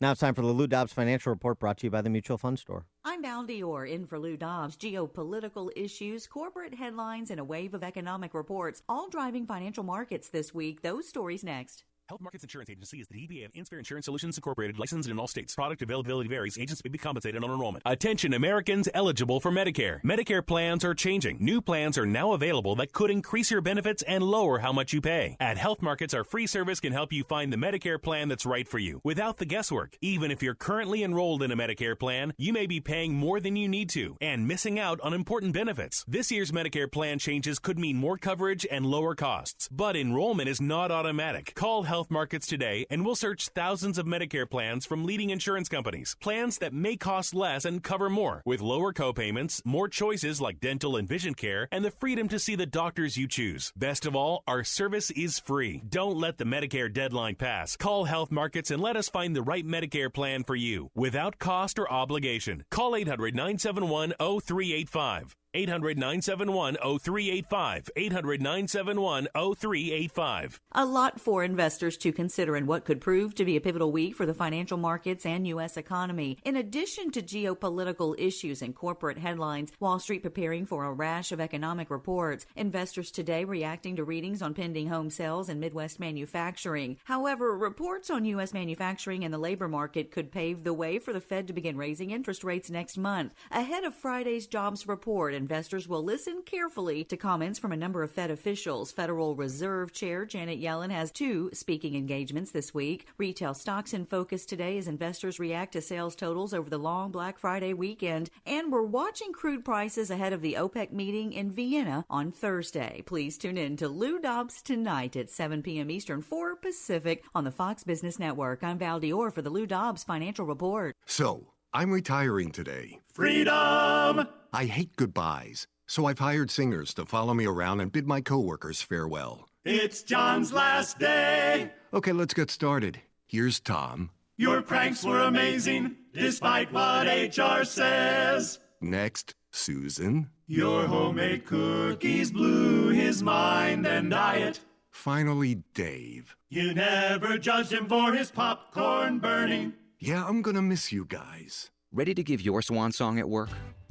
Now it's time for the Lou Dobbs Financial Report, brought to you by the Mutual Fund Store. I'm Val Dior, in for Lou Dobbs. Geopolitical issues, corporate headlines, and a wave of economic reports, all driving financial markets this week. Those stories next. Health Markets Insurance Agency is the DBA of Inspire Insurance Solutions Incorporated, licensed in all states. Product availability varies. Agents may be compensated on enrollment. Attention Americans eligible for Medicare. Medicare plans are changing. New plans are now available that could increase your benefits and lower how much you pay. At Health Markets, our free service can help you find the Medicare plan that's right for you without the guesswork. Even if you're currently enrolled in a Medicare plan, you may be paying more than you need to and missing out on important benefits. This year's Medicare plan changes could mean more coverage and lower costs, but enrollment is not automatic. Call Health Markets today and we'll search thousands of Medicare plans from leading insurance companies. Plans that may cost less and cover more, with lower copayments, more choices like dental and vision care, and the freedom to see the doctors you choose. Best of all, our service is free. Don't let the Medicare deadline pass. Call Health Markets and let us find the right Medicare plan for you without cost or obligation. Call 800-971-0385. 800-971-0385. 800-971-0385. A lot for investors to consider in what could prove to be a pivotal week for the financial markets and U.S. economy. In addition to geopolitical issues and corporate headlines, Wall Street preparing for a rash of economic reports. Investors today reacting to readings on pending home sales and Midwest manufacturing. However, reports on U.S. manufacturing and the labor market could pave the way for the Fed to begin raising interest rates next month. Ahead of Friday's jobs report, investors will listen carefully to comments from a number of Fed officials. Federal Reserve Chair Janet Yellen has 2 speaking engagements this week. Retail stocks in focus today as investors react to sales totals over the long Black Friday weekend. And we're watching crude prices ahead of the OPEC meeting in Vienna on Thursday. Please tune in to Lou Dobbs tonight at 7 p.m. Eastern, 4 Pacific on the Fox Business Network. I'm Val Dior for the Lou Dobbs Financial Report. So, I'm retiring today. Freedom! I hate goodbyes. So I've hired singers to follow me around and bid my coworkers farewell. It's John's last day. Okay, let's get started. Here's Tom. Your pranks were amazing, despite what HR says. Next, Susan. Your homemade cookies blew his mind and diet. Finally, Dave. You never judged him for his popcorn burning. Yeah, I'm gonna miss you guys. Ready to give your swan song at work?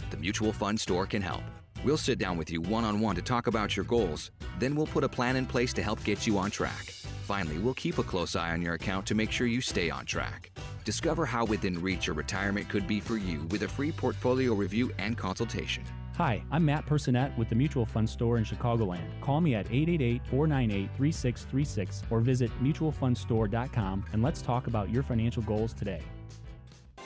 The Mutual Fund Store can help. We'll sit down with you one-on-one to talk about your goals. Then we'll put a plan in place to help get you on track. Finally, we'll keep a close eye on your account to make sure you stay on track. Discover how within reach your retirement could be for you with a free portfolio review and consultation. Hi, I'm Matt Personette with the Mutual Fund Store in Chicagoland. Call me at 888-498-3636 or visit mutualfundstore.com and let's talk about your financial goals today.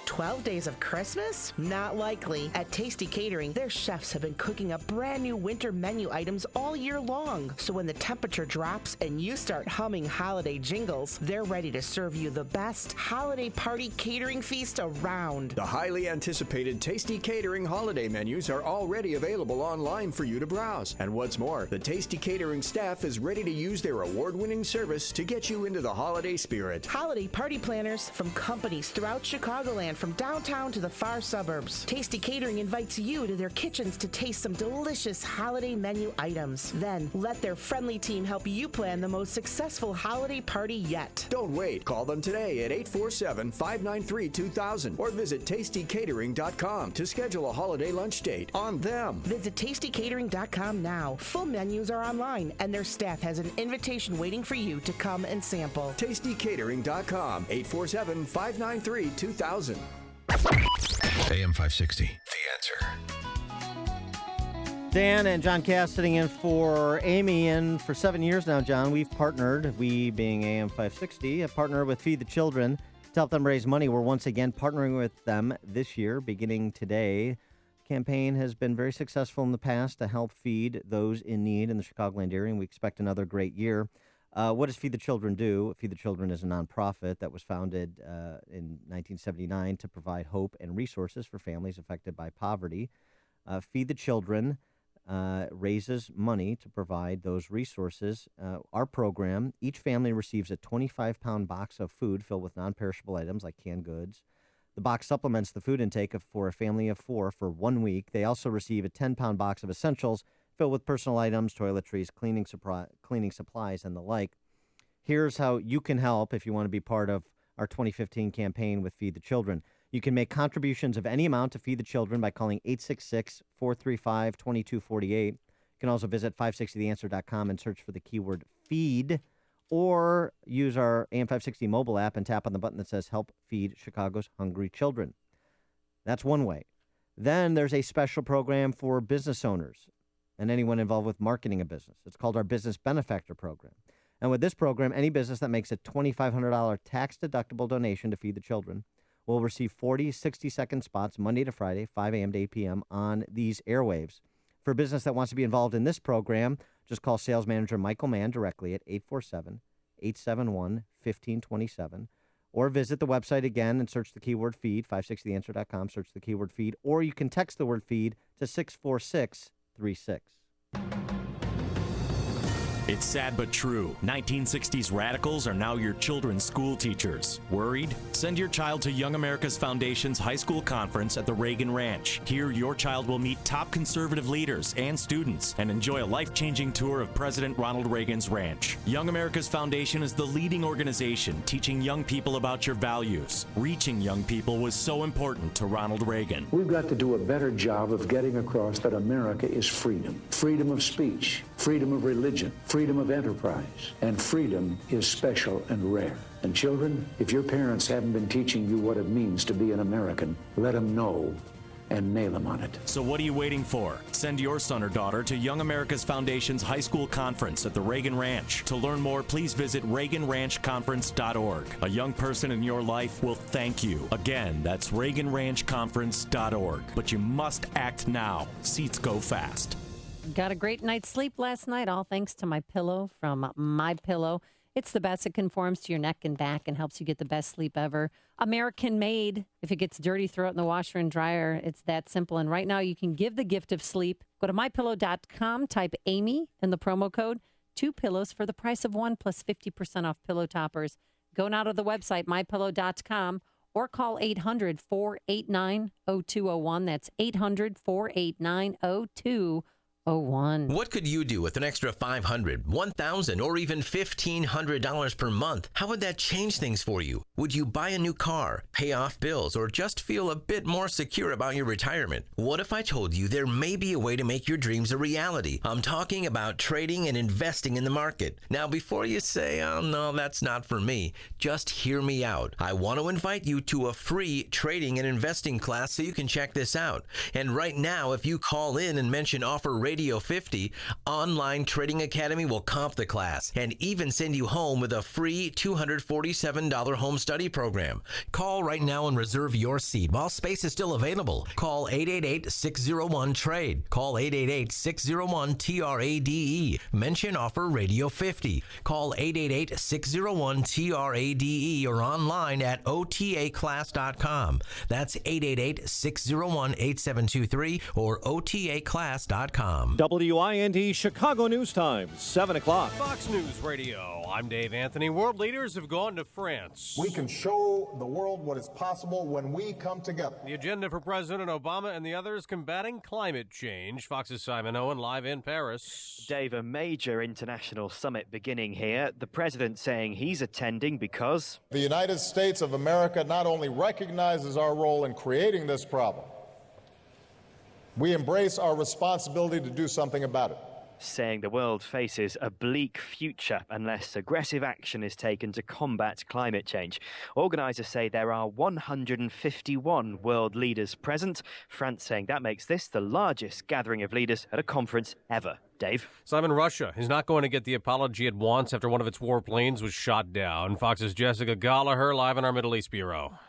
12 days of Christmas? Not likely. At Tasty Catering, their chefs have been cooking up brand new winter menu items all year long. So when the temperature drops and you start humming holiday jingles, they're ready to serve you the best holiday party catering feast around. The highly anticipated Tasty Catering holiday menus are already available online for you to browse. And what's more, the Tasty Catering staff is ready to use their award-winning service to get you into the holiday spirit. Holiday party planners from companies throughout Chicagoland, from downtown to the far suburbs. Tasty Catering invites you to their kitchens to taste some delicious holiday menu items. Then, let their friendly team help you plan the most successful holiday party yet. Don't wait. Call them today at 847-593-2000 or visit tastycatering.com to schedule a holiday lunch date on them. Visit tastycatering.com now. Full menus are online, and their staff has an invitation waiting for you to come and sample. tastycatering.com, 847-593-2000. AM 560, The Answer. Dan and John Cass sitting in for Amy, and for 7 years now, John, we've partnered, we being AM 560, have partnered with Feed the Children to help them raise money. We're once again partnering with them this year, beginning today. The campaign has been very successful in the past to help feed those in need in the Chicagoland area, and we expect another great year. What does Feed the Children do? Feed the Children is a nonprofit that was founded in 1979 to provide hope and resources for families affected by poverty. Feed the Children raises money to provide those resources. Our program, each family receives a 25-pound box of food filled with non-perishable items like canned goods. The box supplements the food intake for a family of 4 for 1 week. They also receive a 10-pound box of essentials filled with personal items, toiletries, cleaning supplies, and the like. Here's how you can help if you want to be part of our 2015 campaign with Feed the Children. You can make contributions of any amount to Feed the Children by calling 866-435-2248. You can also visit 560theanswer.com and search for the keyword feed, or use our AM 560 mobile app and tap on the button that says Help Feed Chicago's Hungry Children. That's one way. Then there's a special program for business owners and anyone involved with marketing a business. It's called our Business Benefactor Program. And with this program, any business that makes a $2,500 tax-deductible donation to Feed the Children will receive 40 60-second spots Monday to Friday, 5 a.m. to 8 p.m. on these airwaves. For a business that wants to be involved in this program, just call sales manager Michael Mann directly at 847-871-1527, or visit the website again and search the keyword feed, 560theanswer.com, search the keyword feed, or you can text the word feed to 64636. It's sad but true. 1960s radicals are now your children's school teachers. Worried? Send your child to Young America's Foundation's high school conference at the Reagan Ranch. Here, your child will meet top conservative leaders and students and enjoy a life-changing tour of President Ronald Reagan's ranch. Young America's Foundation is the leading organization teaching young people about your values. Reaching young people was so important to Ronald Reagan. We've got to do a better job of getting across that America is freedom. Freedom of speech, freedom of religion, freedom of enterprise, and freedom is special and rare. And children, if your parents haven't been teaching you what it means to be an American, let them know and nail them on it. So what are you waiting for? Send your son or daughter to Young America's Foundation's high school conference at the Reagan Ranch. To learn more, please visit ReaganRanchConference.org. A young person in your life will thank you. Again, that's ReaganRanchConference.org. But you must act now. Seats go fast. Got a great night's sleep last night, all thanks to my pillow from My Pillow. It's the best. It conforms to your neck and back and helps you get the best sleep ever. American made. If it gets dirty, throw it in the washer and dryer. It's that simple. And right now you can give the gift of sleep. Go to mypillow.com, type Amy in the promo code. 2 pillows for the price of 1 plus 50% off pillow toppers. Go now to the website, mypillow.com, or call 800-489-0201. That's 800-489-0201. What could you do with an extra $500, $1,000, or even $1,500 per month? How would that change things for you? Would you buy a new car, pay off bills, or just feel a bit more secure about your retirement? What if I told you there may be a way to make your dreams a reality? I'm talking about trading and investing in the market. Now, before you say, oh no, that's not for me, just hear me out. I want to invite you to a free trading and investing class so you can check this out. And right now, if you call in and mention offer Radio 50, Online Trading Academy will comp the class and even send you home with a free $247 home study program. Call right now and reserve your seat while space is still available. Call 888-601-TRADE. Call 888-601-TRADE. Mention offer Radio 50. Call 888-601-TRADE or online at otaclass.com. That's 888-601-8723 or otaclass.com. WIND Chicago News Time, 7 o'clock. Fox News Radio. I'm Dave Anthony. World leaders have gone to France. We can show the world what is possible when we come together. The agenda for President Obama and the others combating climate change. Fox's Simon Owen live in Paris. Dave, a major international summit beginning here. The president saying he's attending because the United States of America not only recognizes our role in creating this problem, we embrace our responsibility to do something about it. Saying the world faces a bleak future unless aggressive action is taken to combat climate change. Organisers say there are 151 world leaders present. France saying that makes this the largest gathering of leaders at a conference ever. Dave? Simon, Russia is not going to get the apology it wants after one of its warplanes was shot down. Fox's Jessica Gallagher live in our Middle East Bureau.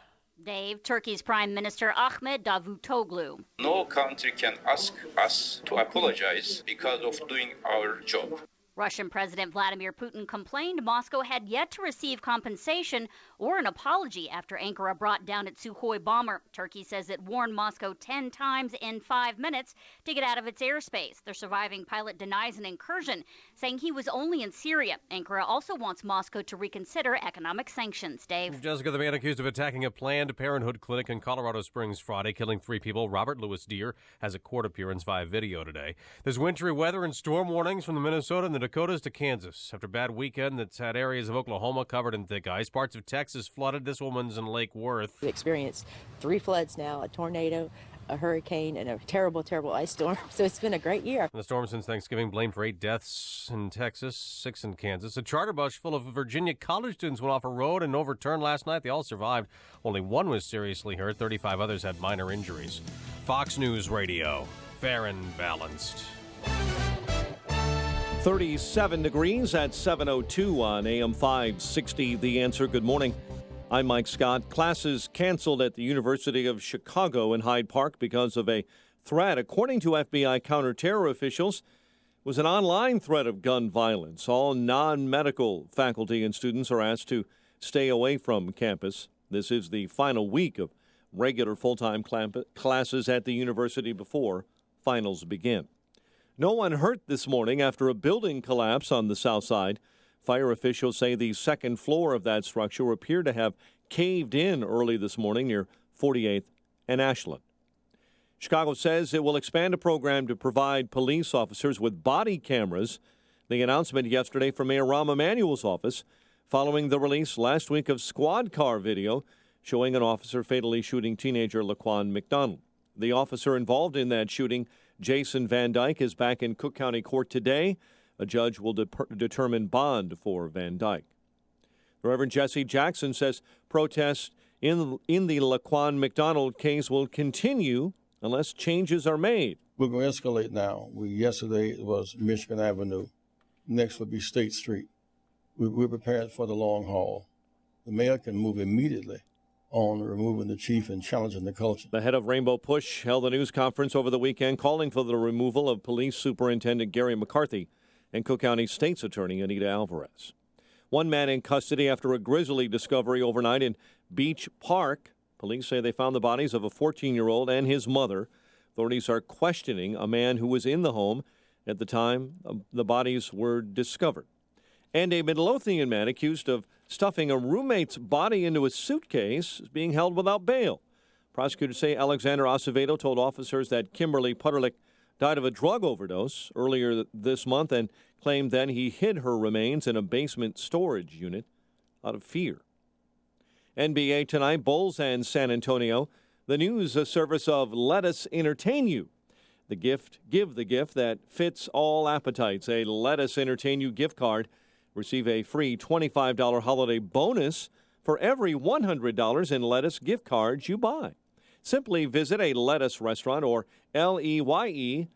Dave, Turkey's Prime Minister Ahmet Davutoglu. No country can ask us to apologize because of doing our job. Russian President Vladimir Putin complained Moscow had yet to receive compensation or an apology after Ankara brought down its Sukhoi bomber. Turkey says it warned Moscow 10 times in 5 minutes to get out of its airspace. The surviving pilot denies an incursion, saying he was only in Syria. Ankara also wants Moscow to reconsider economic sanctions. Dave? Jessica, the man accused of attacking a Planned Parenthood clinic in Colorado Springs Friday, killing 3 people, Robert Louis Deere, has a court appearance via video today. There's wintry weather and storm warnings from the Minnesota and the Dakotas to Kansas. After a bad weekend that's had areas of Oklahoma covered in thick ice, parts of Texas flooded. This woman's in Lake Worth. We experienced 3 floods now, a tornado, a hurricane, and a terrible, terrible ice storm. So it's been a great year. The storm since Thanksgiving blamed for 8 deaths in Texas, 6 in Kansas. A charter bus full of Virginia college students went off a road and overturned last night. They all survived. Only one was seriously hurt. 35 others had minor injuries. Fox News Radio. Fair and balanced. 37 degrees at 7:02 on AM 560. The Answer. Good morning. I'm Mike Scott. Classes canceled at the University of Chicago in Hyde Park because of a threat. According to FBI counterterror officials, it was an online threat of gun violence. All non-medical faculty and students are asked to stay away from campus. This is the final week of regular full-time classes at the university before finals begin. No one hurt this morning after a building collapse on the south side. Fire officials say the second floor of that structure appeared to have caved in early this morning near 48th and Ashland. Chicago says it will expand a program to provide police officers with body cameras. The announcement yesterday from Mayor Rahm Emanuel's office following the release last week of squad car video showing an officer fatally shooting teenager Laquan McDonald. The officer involved in that shooting, Jason Van Dyke, is back in Cook County Court today. A judge will determine bond for Van Dyke. Reverend Jesse Jackson says protests in the Laquan McDonald case will continue unless changes are made. We're going to escalate now. Yesterday it was Michigan Avenue. Next would be State Street. We're prepared for the long haul. The mayor can move immediately on removing the chief and challenging the culture. The head of Rainbow Push held a news conference over the weekend calling for the removal of Police Superintendent Gary McCarthy and Cook County State's Attorney Anita Alvarez. One man in custody after a grisly discovery overnight in Beach Park. Police say they found the bodies of a 14-year-old and his mother. Authorities are questioning a man who was in the home at the time the bodies were discovered. And a Midlothian man accused of stuffing a roommate's body into a suitcase is being held without bail. Prosecutors say Alexander Acevedo told officers that Kimberly Putterlich died of a drug overdose earlier this month and claimed then he hid her remains in a basement storage unit out of fear. NBA tonight, Bulls and San Antonio. The news service of Let Us Entertain You. The gift, give the gift that fits all appetites. A Let Us Entertain You gift card. Receive a free $25 holiday bonus for every $100 in Lettuce gift cards you buy. Simply visit a Lettuce restaurant or LEYE.com.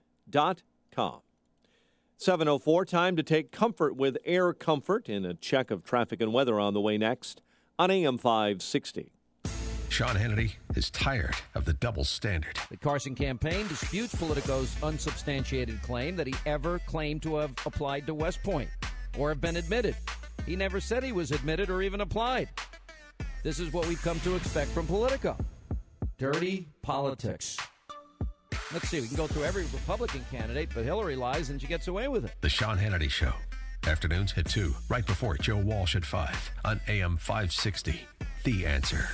7:04, time to take comfort with Air Comfort in a check of traffic and weather on the way next on AM 560. Sean Hannity is tired of the double standard. The Carson campaign disputes Politico's unsubstantiated claim that he ever claimed to have applied to West Point or have been admitted. He never said he was admitted or even applied. This is what we've come to expect from Politico. Dirty politics. Let's see, we can go through every Republican candidate, but Hillary lies and she gets away with it. The Sean Hannity Show. Afternoons at 2, right before Joe Walsh at 5 on AM 560. The Answer.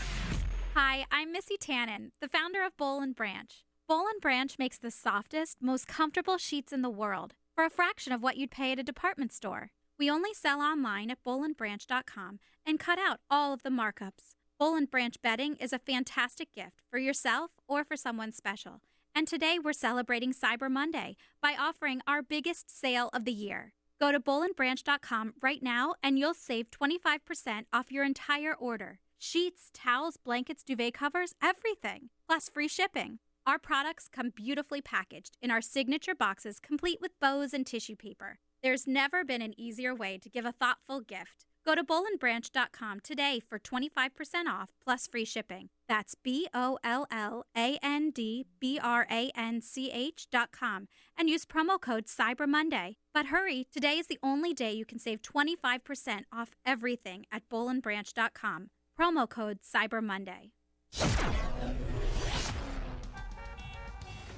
Hi, I'm Missy Tannen, the founder of Boll & Branch. Boll & Branch makes the softest, most comfortable sheets in the world for a fraction of what you'd pay at a department store. We only sell online at bollandbranch.com and cut out all of the markups. Boll & Branch bedding is a fantastic gift for yourself or for someone special. And today we're celebrating Cyber Monday by offering our biggest sale of the year. Go to bollandbranch.com right now and you'll save 25% off your entire order. Sheets, towels, blankets, duvet covers, everything, plus free shipping. Our products come beautifully packaged in our signature boxes complete with bows and tissue paper. There's never been an easier way to give a thoughtful gift. Go to bollandbranch.com today for 25% off plus free shipping. That's BOLLANDBRANCH.com and use promo code Cyber Monday. But hurry, today is the only day you can save 25% off everything at bollandbranch.com. Promo code Cyber Monday.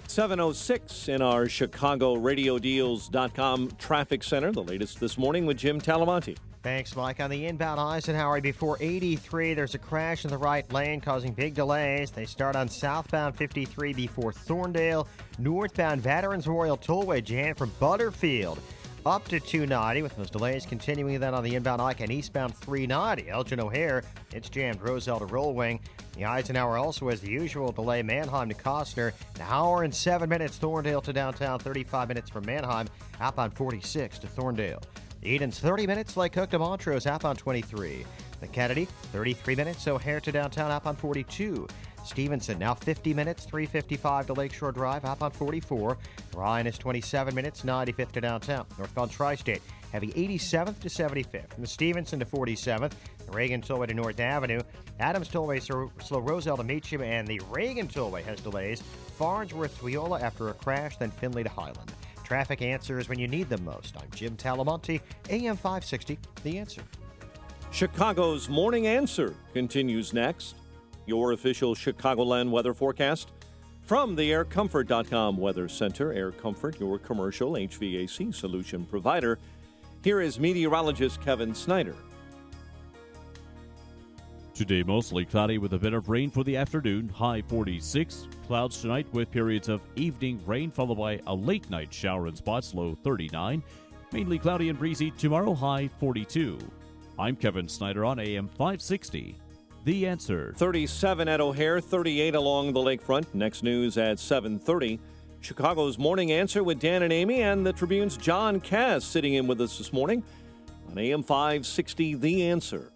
7:06 in our ChicagoRadioDeals.com traffic center. The latest this morning with Jim Talamonte. Thanks, Mike. On the inbound Eisenhower before 83, there's a crash in the right lane causing big delays. They start on southbound 53 before Thorndale. Northbound Veterans Memorial Tollway jammed from Butterfield up to 290, with those delays continuing then on the inbound Ike and eastbound 390. Elgin O'Hare, it's jammed Roselle to Rollwing. The Eisenhower also has the usual delay, Manheim to Costner. An hour and 7 minutes, Thorndale to downtown, 35 minutes from Manheim, outbound 46 to Thorndale. Eden's 30 minutes, Lake Cook to Montrose, outbound 23. The Kennedy, 33 minutes, O'Hare to downtown, outbound 42. Stevenson, now 50 minutes, 355 to Lakeshore Drive, outbound 44. Ryan is 27 minutes, 95th to downtown. Northbound Tri-State, heavy 87th to 75th. From the Stevenson to 47th, the Reagan Tollway to North Avenue. Adams Tollway, slow Roselle to Meacham, and the Reagan Tollway has delays. Farnsworth to Wiola after a crash, then Finley to Highland. Traffic answers when you need them most. I'm Jim Talamonte, AM 560, The Answer. Chicago's Morning Answer continues next. Your official Chicagoland weather forecast from the AirComfort.com Weather Center. Air Comfort, your commercial HVAC solution provider. Here is meteorologist Kevin Snyder. Today, mostly cloudy with a bit of rain for the afternoon, high 46. Clouds tonight with periods of evening rain followed by a late night shower in spots, low 39. Mainly cloudy and breezy tomorrow, high 42. I'm Kevin Snyder on AM 560. The Answer. 37 at O'Hare, 38 along the lakefront. Next news at 7:30. Chicago's Morning Answer with Dan and Amy, and the Tribune's John Cass sitting in with us this morning on AM 560, The Answer.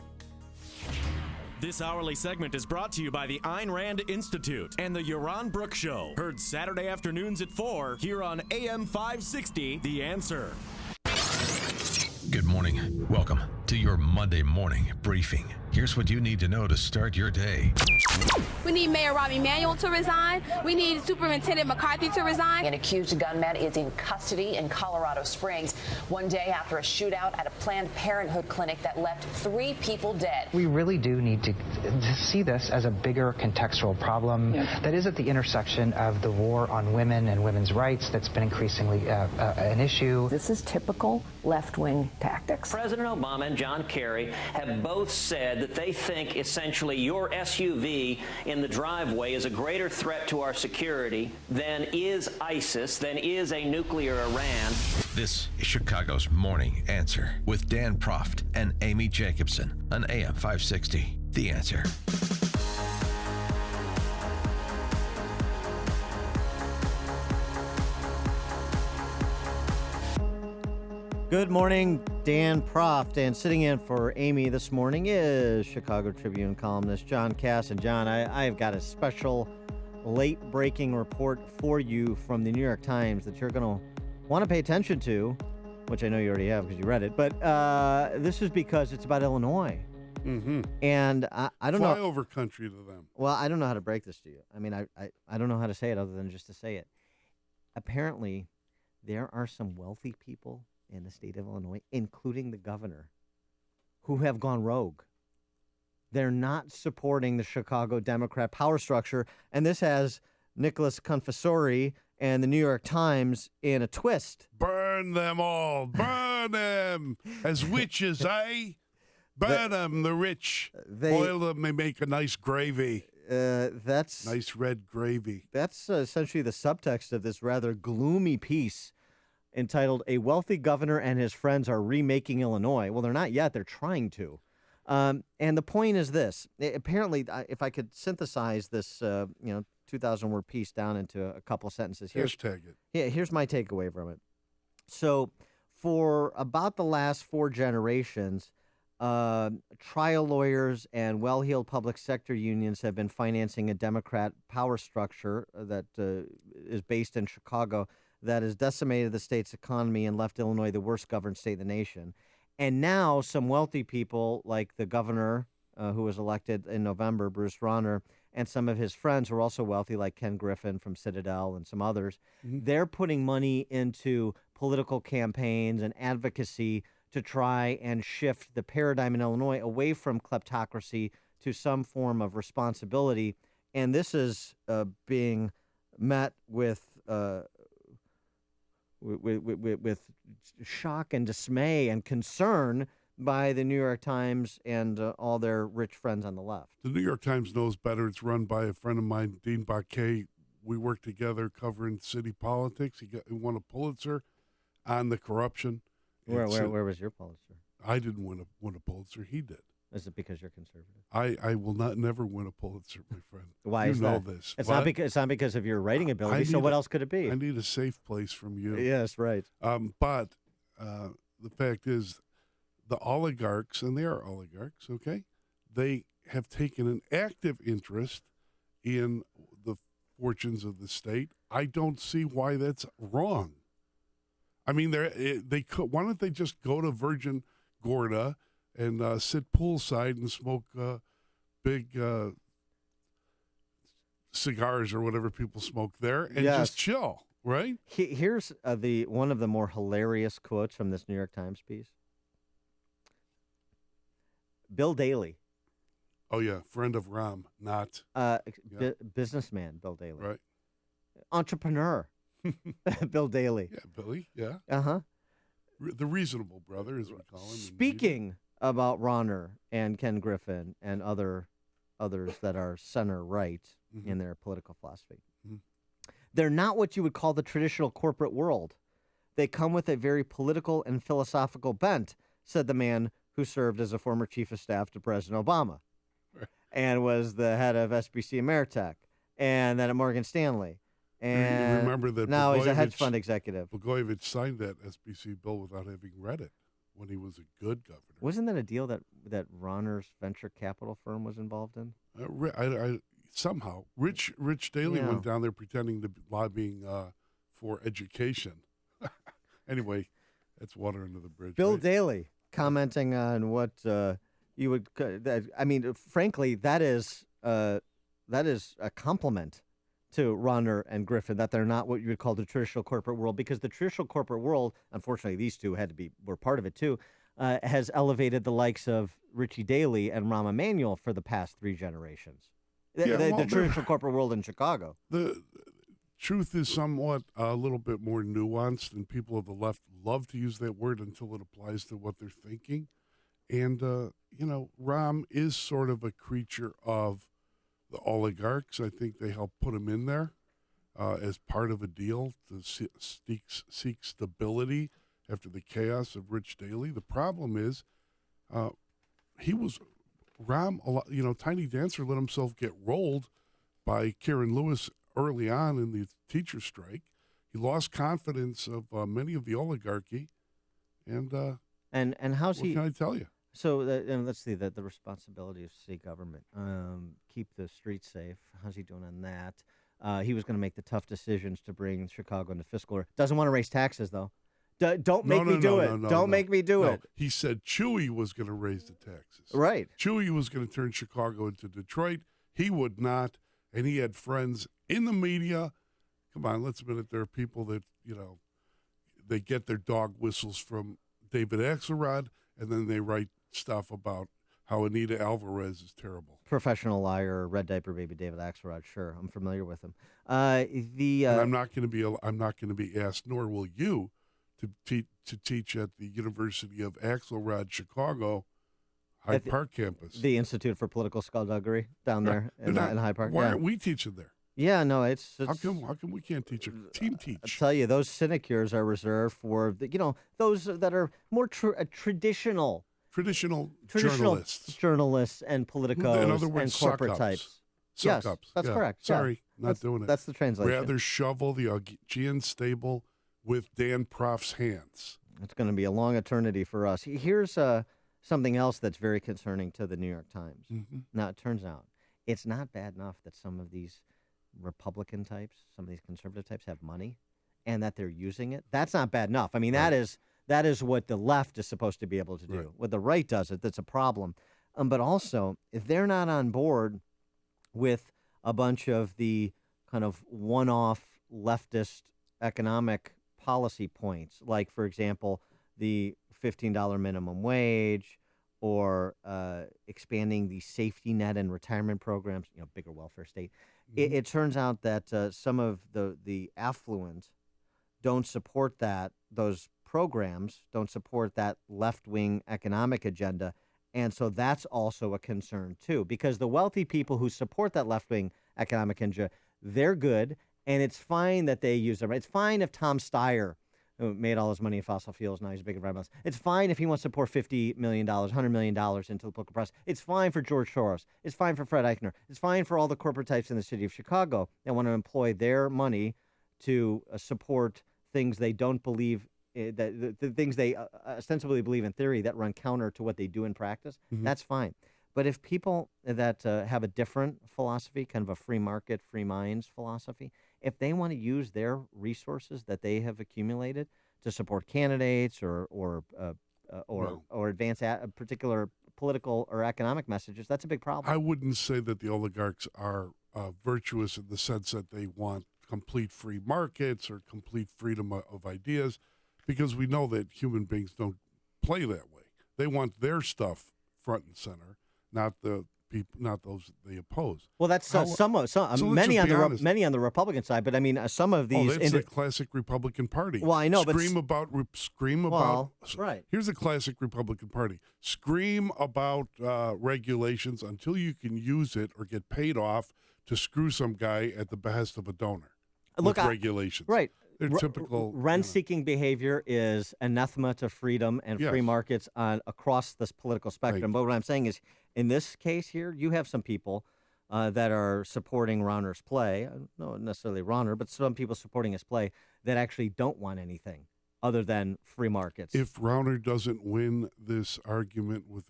This hourly segment is brought to you by the Ayn Rand Institute and the Yaron Brook Show. Heard Saturday afternoons at 4 here on AM 560, The Answer. Good morning. Welcome to your Monday morning briefing. Here's what you need to know to start your day. We need Mayor Robbie Manuel to resign. We need Superintendent McCarthy to resign. An accused gunman is in custody in Colorado Springs one day after a shootout at a Planned Parenthood clinic that left 3 people dead. We really do need to see this as a bigger contextual problem that is at the intersection of the war on women and women's rights that's been increasingly an issue. This is typical left-wing tactics. President Obama and John Kerry have both said that they think essentially your SUV in the driveway is a greater threat to our security than is ISIS, than is a nuclear Iran. This is Chicago's Morning Answer with Dan Proft and Amy Jacobson on AM 560. The Answer. Good morning, Dan Proft, and sitting in for Amy this morning is Chicago Tribune columnist John Cass. And John, I have got a special late-breaking report for you from the New York Times that you're going to want to pay attention to, which I know you already have because you read it. But this is because it's about Illinois. Mm-hmm. And I don't know. Flyover country to them. Well, I don't know how to break this to you. I mean, I don't know how to say it other than just to say it. Apparently, there are some wealthy people in the state of Illinois, including the governor, who have gone rogue. They're not supporting the Chicago Democrat power structure. And this has Nicholas Confessori and the New York Times in a twist. Burn them all. Burn them as witches, eh? Burn them, the rich. Boil them, they make a nice gravy. That's nice red gravy. That's essentially the subtext of this rather gloomy piece entitled "A Wealthy Governor and His Friends Are Remaking Illinois." Well, they're not yet. They're trying to. And the point is this. Apparently, if I could synthesize this 2,000-word piece down into a couple of sentences here. Hashtag it. Yeah, here's my takeaway from it. So for about the last 4 generations, trial lawyers and well-heeled public sector unions have been financing a Democrat power structure that is based in Chicago that has decimated the state's economy and left Illinois the worst governed state in the nation. And now some wealthy people like the governor who was elected in November, Bruce Rauner, and some of his friends who are also wealthy like Ken Griffin from Citadel and some others, they're putting money into political campaigns and advocacy to try and shift the paradigm in Illinois away from kleptocracy to some form of responsibility. And this is being met with shock and dismay and concern by the New York Times and all their rich friends on the left. The New York Times knows better. It's run by a friend of mine, Dean Baquet. We worked together covering city politics. He won a Pulitzer on the corruption. Where was your Pulitzer? I didn't win a Pulitzer. He did. Is it because you're conservative? I will never win a Pulitzer, my friend. Why is that? You know this. It's not because of your writing ability. So what else could it be? I need a safe place from you. Yes, right. But the fact is, the oligarchs, and they are oligarchs, okay, they have taken an active interest in the fortunes of the state. I don't see why that's wrong. I mean, they could. Why don't they just go to Virgin Gorda and sit poolside and smoke big cigars or whatever people smoke there and just chill, right? Here's one of the more hilarious quotes from this New York Times piece. Bill Daley. Oh, yeah, friend of Rahm, not. Businessman, Bill Daley. Right. Entrepreneur, Bill Daley. Yeah, Billy, yeah. Uh-huh. The reasonable brother, as we call him. Speaking about Rauner and Ken Griffin and others that are center-right in their political philosophy. They're not what you would call the traditional corporate world. They come with a very political and philosophical bent, said the man who served as a former chief of staff to President Obama and was the head of SBC Ameritech and then at Morgan Stanley. And you remember that now he's a hedge fund executive. Blagojevich signed that SBC bill without having read it when he was a good governor. Wasn't that a deal that Rauner's venture capital firm was involved in? Somehow. Rich Daley went down there pretending to be lobbying for education. Anyway, that's water under the bridge. Bill right? Daley commenting on what You would. I mean, frankly, that is a compliment to Rauner and Griffin that they're not what you would call the traditional corporate world, because the traditional corporate world, unfortunately, these two were part of it too, has elevated the likes of Richie Daley and Rahm Emanuel for the past 3 generations. The traditional corporate world in Chicago. The truth is somewhat a little bit more nuanced, and people of the left love to use that word until it applies to what they're thinking. And, Rahm is sort of a creature of the oligarchs. I think they helped put him in there as part of a deal to seek stability after the chaos of Rich Daley. The problem is Rahm, Tiny Dancer let himself get rolled by Karen Lewis early on in the teacher strike. He lost confidence of many of the oligarchy. And how's what he? Can I tell you? So let's see the responsibility of state government. Keep the streets safe. How's he doing on that? He was going to make the tough decisions to bring Chicago into fiscal order. Doesn't want to raise taxes though. Don't make me do it. Don't make me do it. He said Chewy was going to raise the taxes. Right. Chewy was going to turn Chicago into Detroit. He would not, and he had friends in the media. Come on, let's admit it. There are people that they get their dog whistles from David Axelrod, and then they write stuff about how Anita Alvarez is terrible. Professional liar, red diaper baby David Axelrod. Sure, I'm familiar with him. And I'm not going to be asked, nor will you, to teach at the University of Axelrod, Chicago, Hyde Park campus. The Institute for Political Skullduggery down there in Hyde Park. Why aren't we teaching there? Yeah, no, it's how come we can't teach? Team teach. I tell you, those sinecures are reserved for those that are more traditional journalists and politicos in other words, and corporate types. Yes, that's correct. Sorry, not doing it. That's the translation. Rather shovel the Augean stable with Dan Proff's hands. It's going to be a long eternity for us. Here's something else that's very concerning to the New York Times. Mm-hmm. Now, it turns out it's not bad enough that some of these Republican types, some of these conservative types have money and that they're using it. That's not bad enough. I mean, that is what the left is supposed to be able to do. Right. When the right does it, that's a problem. But also, if they're not on board with a bunch of the kind of one-off leftist economic policy points, like, for example, the $15 minimum wage or expanding the safety net and retirement programs, bigger welfare state, it turns out that some of the affluent don't support those programs, don't support that left-wing economic agenda. And so that's also a concern, too, because the wealthy people who support that left-wing economic agenda, they're good, and it's fine that they use them. It's fine if Tom Steyer, who made all his money in fossil fuels, now he's a big environmentalist. It's fine if he wants to pour $50 million, $100 million into the political process. It's fine for George Soros. It's fine for Fred Eichner. It's fine for all the corporate types in the city of Chicago that want to employ their money to support things they don't believe, the things they ostensibly believe in theory that run counter to what they do in practice. Mm-hmm. That's fine. But if people that have a different philosophy, kind of a free market, free minds philosophy, if they want to use their resources that they have accumulated to support candidates or advance particular political or economic messages, that's a big problem. I wouldn't say that the oligarchs are virtuous in the sense that they want complete free markets or complete freedom of ideas, because we know that human beings don't play that way. They want their stuff front and center, not the people, not those they oppose. Well, that's many on the Republican side, but I mean some of these. Oh, that's the classic Republican Party. Well, I know, scream about. Right. Here's the classic Republican Party: scream about regulations until you can use it or get paid off to screw some guy at the behest of a donor. With regulations, right? They're typical. Rent-seeking behavior is anathema to freedom and free markets across this political spectrum. Right. But what I'm saying is, in this case here, you have some people that are supporting Rauner's play. Not necessarily Rauner, but some people supporting his play that actually don't want anything other than free markets. If Rauner doesn't win this argument with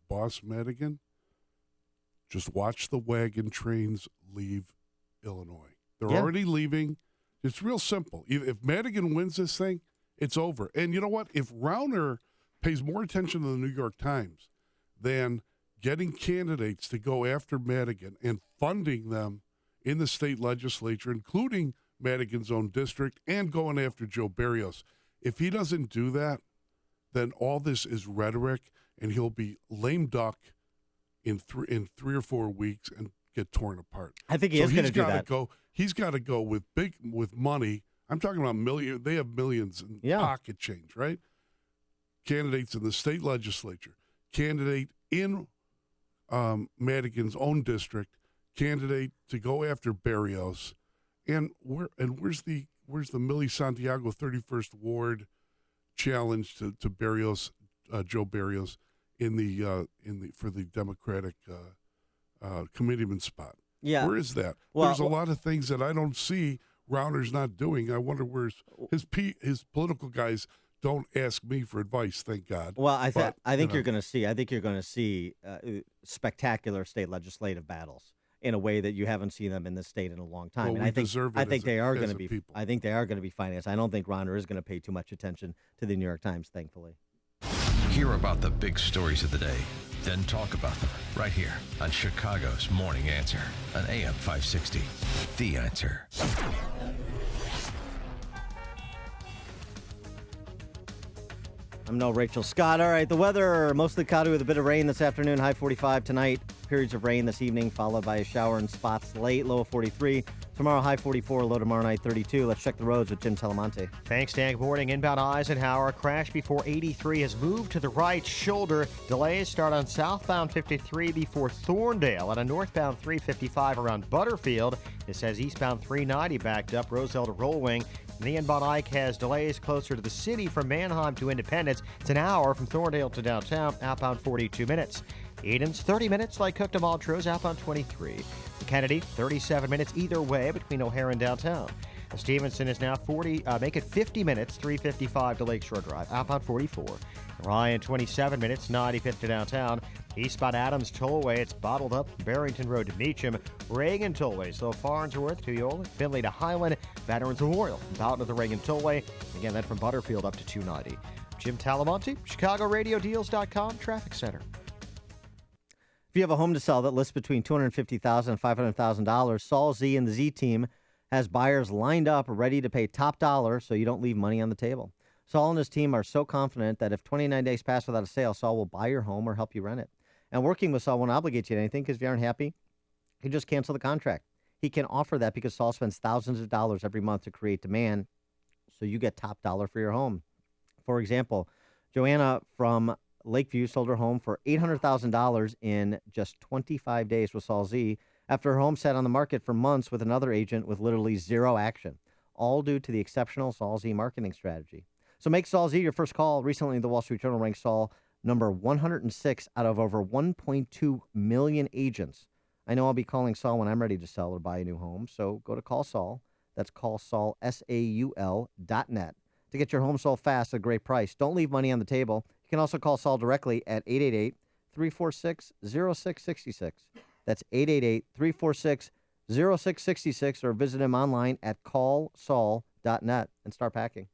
Boss Madigan, just watch the wagon trains leave Illinois. They're already leaving. It's real simple. If Madigan wins this thing, it's over. And you know what? If Rauner pays more attention to the New York Times than getting candidates to go after Madigan and funding them in the state legislature, including Madigan's own district, and going after Joe Barrios. If he doesn't do that, then all this is rhetoric, and he'll be lame duck in 3 or 4 weeks and get torn apart. I think he is going to do that. He's got to go with money. I'm talking about millions. They have millions in pocket change, right? Candidates in the state legislature, candidate in Madigan's own district, candidate to go after Barrios, and where's the Millie Santiago 31st Ward challenge to Barrios, Joe Barrios, for the Democratic committeeman spot? Yeah, where is that? Well, there's a lot of things that I don't see Rauner's not doing. I wonder where's his political guys. Don't ask me for advice, thank God. Well, I think you're going to see spectacular state legislative battles in a way that you haven't seen them in this state in a long time. Well, and I think they are going to be. I think they are going to be financed. I don't think Rauner is going to pay too much attention to the New York Times, thankfully. Hear about the big stories of the day, then talk about them right here on Chicago's Morning Answer on AM 560. The Answer. I'm no Rachel Scott. All right, the weather, mostly cloudy with a bit of rain this afternoon, high 45 tonight. Periods of rain this evening, followed by a shower in spots late, low of 43. Tomorrow, high 44, low tomorrow night 32. Let's check the roads with Jim Talamonte. Thanks, Dan. Good morning. Inbound Eisenhower. Crash before 83 has moved to the right shoulder. Delays start on southbound 53 before Thorndale and a northbound 355 around Butterfield. It says eastbound 390 backed up, Roselle to Roll Wing. The inbound Ike has delays closer to the city from Manheim to Independence. It's an hour from Thorndale to downtown, outbound 42 minutes. Eden's 30 minutes like Cook to Montrose, outbound 23. Kennedy, 37 minutes either way between O'Hare and downtown. Stevenson is now 50 minutes, 355 to Lakeshore Drive, outbound 44. Ryan, 27 minutes, 95th to downtown. Eastbound Adams Tollway, it's bottled up. Barrington Road to Meacham. Reagan Tollway, so Farnsworth to Eola. Finley to Highland. Veterans Memorial, Boughton to the Reagan Tollway. Again, that from Butterfield up to 290. Jim Talamonte, ChicagoRadioDeals.com, Traffic Center. If you have a home to sell that lists between $250,000 and $500,000, Saul Z and the Z team has buyers lined up ready to pay top dollar so you don't leave money on the table. Saul and his team are so confident that if 29 days pass without a sale, Saul will buy your home or help you rent it. And working with Saul won't obligate you to anything because if you aren't happy, you just cancel the contract. He can offer that because Saul spends thousands of dollars every month to create demand so you get top dollar for your home. For example, Joanna from Lakeview sold her home for $800,000 in just 25 days with Saul Z after her home sat on the market for months with another agent with literally zero action, all due to the exceptional Saul Z marketing strategy. So make Saul Z your first call. Recently, the Wall Street Journal ranked Saul number 106 out of over 1.2 million agents. I know I'll be calling Saul when I'm ready to sell or buy a new home, so go to Call Saul. That's callsaul, SAUL.net to get your home sold fast at a great price. Don't leave money on the table. You can also call Saul directly at 888-346-0666. That's 888-346-0666, or visit him online at callsaul.net and start packing.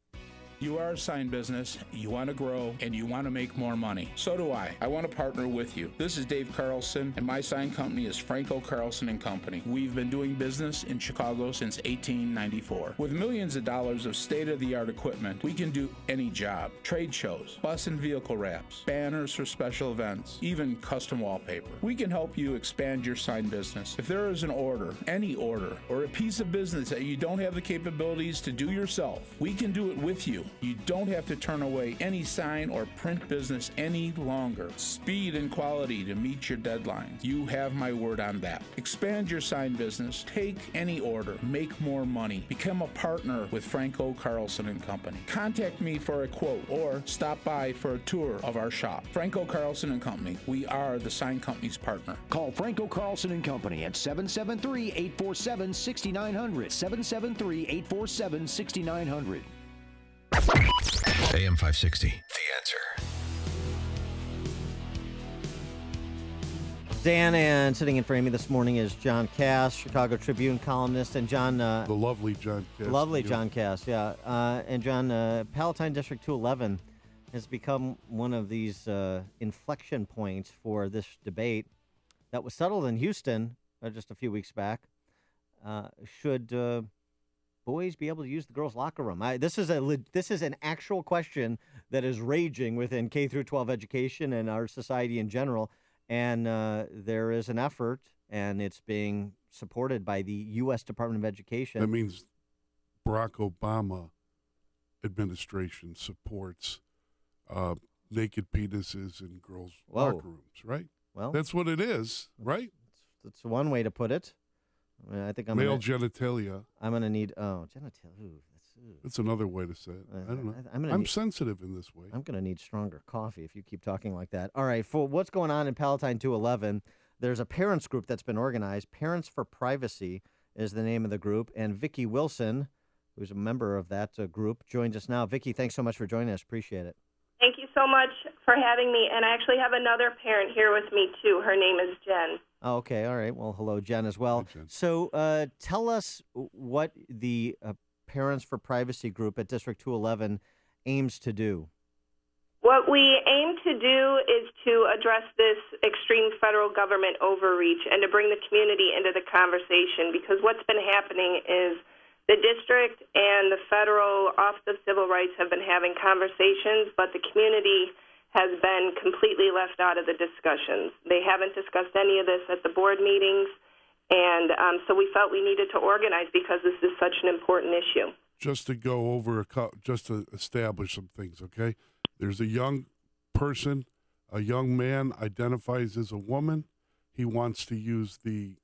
You are a sign business, you want to grow, and you want to make more money. So do I. I want to partner with you. This is Dave Carlson, and my sign company is Franco Carlson & Company. We've been doing business in Chicago since 1894. With millions of dollars of state-of-the-art equipment, we can do any job. Trade shows, bus and vehicle wraps, banners for special events, even custom wallpaper. We can help you expand your sign business. If there is an order, any order, or a piece of business that you don't have the capabilities to do yourself, we can do it with you. You don't have to turn away any sign or print business any longer. Speed and quality to meet your deadlines. You have my word on that. Expand your sign business. Take any order. Make more money. Become a partner with Franco Carlson & Company. Contact me for a quote or stop by for a tour of our shop. Franco Carlson & Company. We are the sign company's partner. Call Franco Carlson & Company at 773-847-6900. 773-847-6900. AM 560, The Answer. Dan, and sitting in for Amy this morning is John Cass, Chicago Tribune columnist, and John... the lovely John Cass. Lovely John Cass, yeah. And John, Palatine District 211 has become one of these inflection points for this debate that was settled in Houston just a few weeks back. Should boys be able to use the girls' locker room? This is an actual question that is raging within K through 12 education and our society in general. And there is an effort, and it's being supported by the U.S. Department of Education. That means Barack Obama administration supports naked penises in girls' locker rooms, right? Well, that's what it is, right? That's one way to put it. I mean, I think male genitalia. I'm going to need genitalia. That's another way to say it. I don't know. I'm sensitive in this way. I'm going to need stronger coffee if you keep talking like that. All right, for what's going on in Palatine 211, there's a parents group that's been organized. Parents for Privacy is the name of the group, and Vicki Wilson, who's a member of that group, joins us now. Vicki, thanks so much for joining us. Appreciate it. Thank you so much for having me. And I actually have another parent here with me, too. Her name is Jen. Oh, okay. All right. Well, hello, Jen, as well. Hi, Jen. So tell us what the Parents for Privacy group at District 211 aims to do. What we aim to do is to address this extreme federal government overreach and to bring the community into the conversation, because what's been happening is the district and the federal Office of Civil Rights have been having conversations, but the community has been completely left out of the discussions. They haven't discussed any of this at the board meetings, and so we felt we needed to organize because this is such an important issue. Just to go over, just to establish some things, okay? There's a young person, a young man identifies as a woman. He wants to use the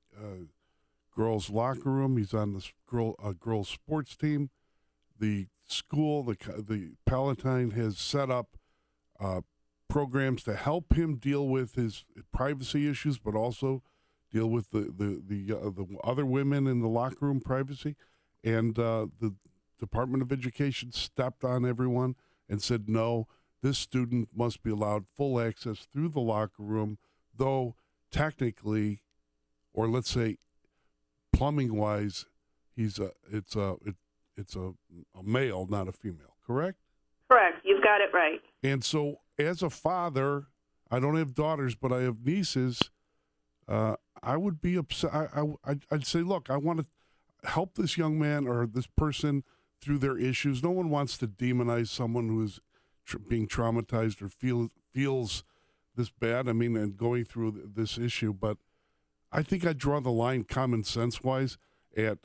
girls' locker room. He's on this girls' sports team. The school, the Palatine has set up programs to help him deal with his privacy issues, but also deal with the other women in the locker room privacy. And the Department of Education stepped on everyone and said, no, this student must be allowed full access through the locker room, though technically, or let's say plumbing-wise, it's a male, not a female, correct? Correct. You've got it right. And so as a father, I don't have daughters, but I have nieces. I would be upset. I'd say, look, I want to help this young man or this person through their issues. No one wants to demonize someone who is being traumatized or feels this bad. I mean, and going through this issue. But I think I draw the line common sense-wise at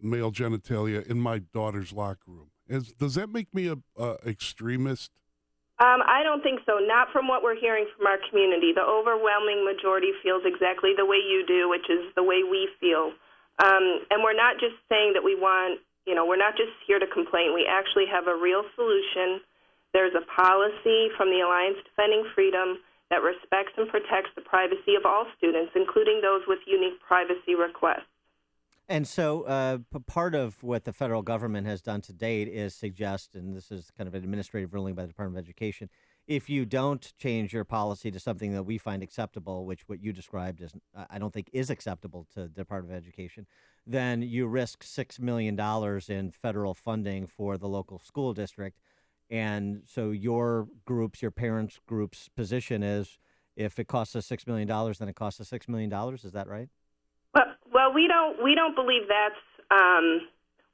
male genitalia in my daughter's locker room. Does that make me a extremist? I don't think so. Not from what we're hearing from our community. The overwhelming majority feels exactly the way you do, which is the way we feel. And we're not just saying that we want, we're not just here to complain. We actually have a real solution. There's a policy from the Alliance Defending Freedom that respects and protects the privacy of all students, including those with unique privacy requests. And so part of what the federal government has done to date is suggest, and this is kind of an administrative ruling by the Department of Education, if you don't change your policy to something that we find acceptable, which what you described is, I don't think is acceptable to the Department of Education, then you risk $6 million in federal funding for the local school district. And so your parents' group's position is, if it costs us $6 million, then it costs us $6 million. Is that right? Well, we don't believe that's.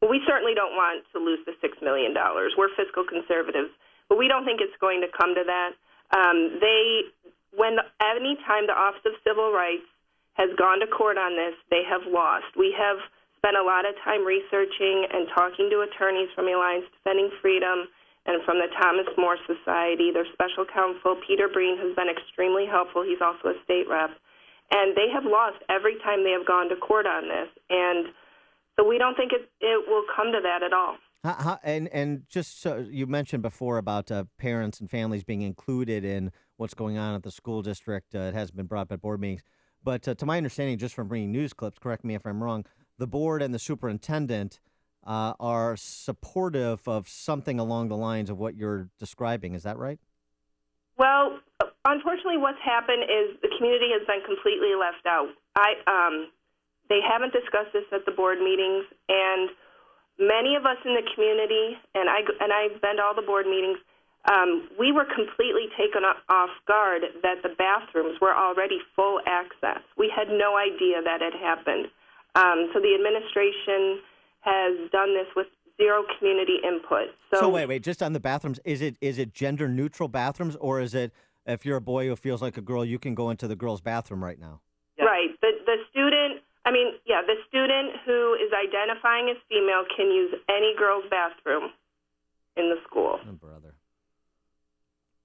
We certainly don't want to lose the $6 million. We're fiscal conservatives, but we don't think it's going to come to that. Any time the Office of Civil Rights has gone to court on this, they have lost. We have spent a lot of time researching and talking to attorneys from the Alliance Defending Freedom and from the Thomas More Society. Their special counsel, Peter Breen, has been extremely helpful. He's also a state rep. And they have lost every time they have gone to court on this. And so we don't think it will come to that at all. And just so you mentioned before about parents and families being included in what's going on at the school district. It hasn't been brought up at board meetings. But to my understanding, just from reading news clips, correct me if I'm wrong, the board and the superintendent are supportive of something along the lines of what you're describing. Is that right? Well, unfortunately, what's happened is the community has been completely left out. They haven't discussed this at the board meetings, and many of us in the community, and I've been to all the board meetings, we were completely taken off guard that the bathrooms were already full access. We had no idea that had happened. So the administration has done this with zero community input. So wait, just on the bathrooms, is it gender neutral bathrooms, or is it if you're a boy who feels like a girl, you can go into the girl's bathroom right now? Right. The student who is identifying as female can use any girl's bathroom in the school. Oh, brother.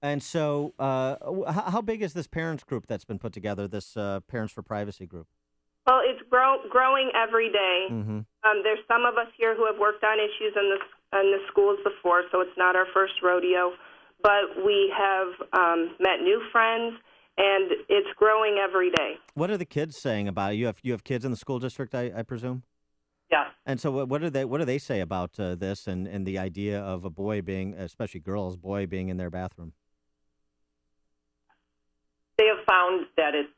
And so how big is this parents group that's been put together, this Parents for Privacy group? Well, it's growing every day. Mm-hmm. There's some of us here who have worked on issues in the schools before, so it's not our first rodeo. But we have met new friends, and it's growing every day. What are the kids saying about it? You have kids in the school district, I presume? Yeah. And so what do they say about this and the idea of a boy being, especially girls, boy being in their bathroom? They have found that it's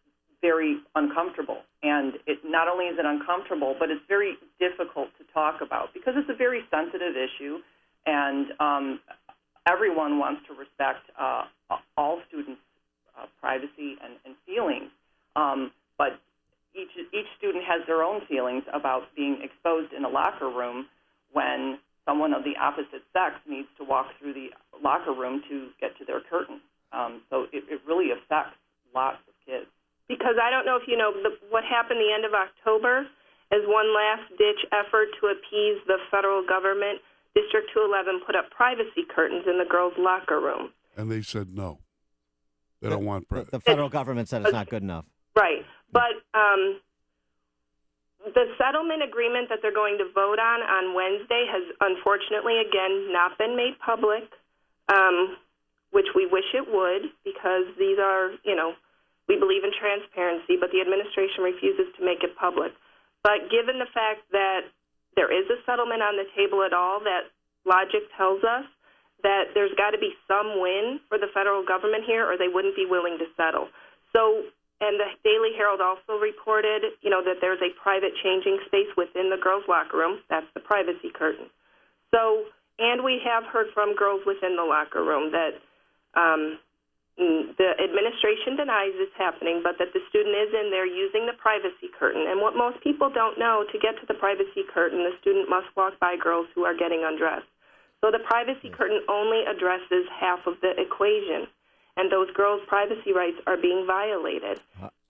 very uncomfortable. And it not only is it uncomfortable, but it's very difficult to talk about because it's a very sensitive issue, and everyone wants to respect all students' privacy and feelings. But each student has their own feelings about being exposed in a locker room when someone of the opposite sex needs to walk through the locker room to get to their curtain. So it really affects lots of kids. Because I don't know if you know, what happened the end of October as one last-ditch effort to appease the federal government, District 211 put up privacy curtains in the girls' locker room. And they said no. They don't want privacy. The federal government said it's not good enough. Right. But the settlement agreement that they're going to vote on Wednesday has unfortunately, again, not been made public, which we wish it would because these are, we believe in transparency, but the administration refuses to make it public. But given the fact that there is a settlement on the table at all, that logic tells us that there's got to be some win for the federal government here or they wouldn't be willing to settle. So, and the Daily Herald also reported, that there's a private changing space within the girls' locker room. That's the privacy curtain. So, and we have heard from girls within the locker room that the administration denies this happening, but that the student is in there using the privacy curtain. And what most people don't know, to get to the privacy curtain, the student must walk by girls who are getting undressed. So the privacy curtain only addresses half of the equation, and those girls' privacy rights are being violated.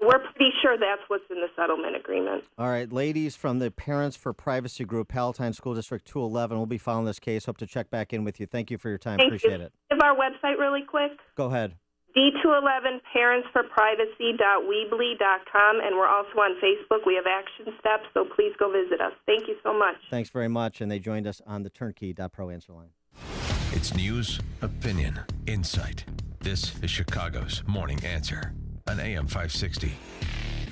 We're pretty sure that's what's in the settlement agreement. All right, ladies from the Parents for Privacy group, Palatine School District 211, we'll be following this case. Hope to check back in with you. Thank you for your time. Appreciate it. Give our website really quick. Go ahead. D211parentsforprivacy.weebly.com, and we're also on Facebook. We have action steps, so please go visit us. Thank you so much. Thanks very much, and they joined us on the Turnkey.pro answer line. It's news, opinion, insight. This is Chicago's Morning Answer on AM 560.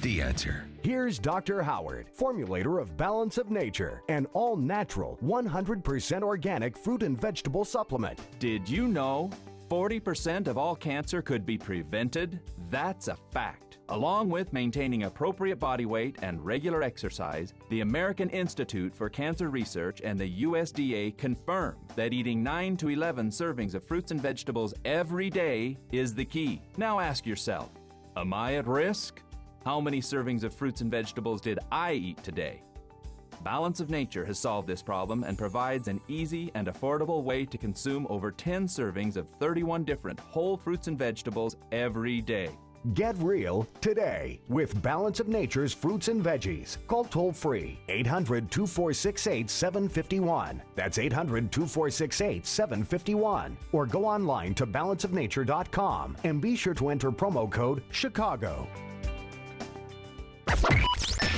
The Answer. Here's Dr. Howard, formulator of Balance of Nature, an all-natural, 100% organic fruit and vegetable supplement. Did you know 40% of all cancer could be prevented? That's a fact. Along with maintaining appropriate body weight and regular exercise, the American Institute for Cancer Research and the USDA confirm that eating 9 to 11 servings of fruits and vegetables every day is the key. Now ask yourself, am I at risk? How many servings of fruits and vegetables did I eat today? Balance of Nature has solved this problem and provides an easy and affordable way to consume over 10 servings of 31 different whole fruits and vegetables every day. Get real today with Balance of Nature's fruits and veggies. Call toll-free 800-2468-751. That's 800-2468-751. Or go online to balanceofnature.com and be sure to enter promo code Chicago.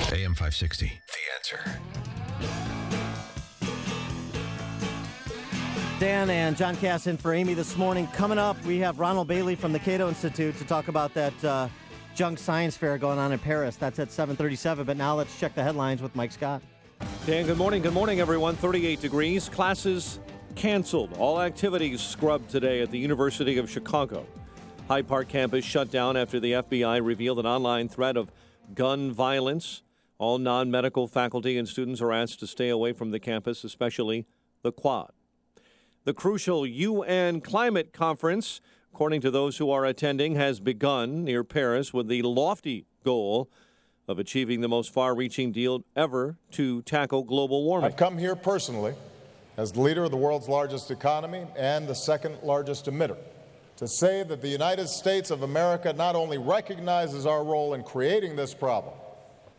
AM 560, The Answer. Dan and John Cass in for Amy this morning. Coming up, we have Ronald Bailey from the Cato Institute to talk about that junk science fair going on in Paris. That's at 7:37, but now let's check the headlines with Mike Scott. Dan, good morning. Good morning, everyone. 38 degrees. Classes canceled. All activities scrubbed today at the University of Chicago. Hyde Park campus shut down after the FBI revealed an online threat of gun violence. All non-medical faculty and students are asked to stay away from the campus, especially the quad. The crucial UN climate conference, according to those who are attending, has begun near Paris with the lofty goal of achieving the most far-reaching deal ever to tackle global warming. I've come here personally as the leader of the world's largest economy and the second largest emitter to say that the United States of America not only recognizes our role in creating this problem,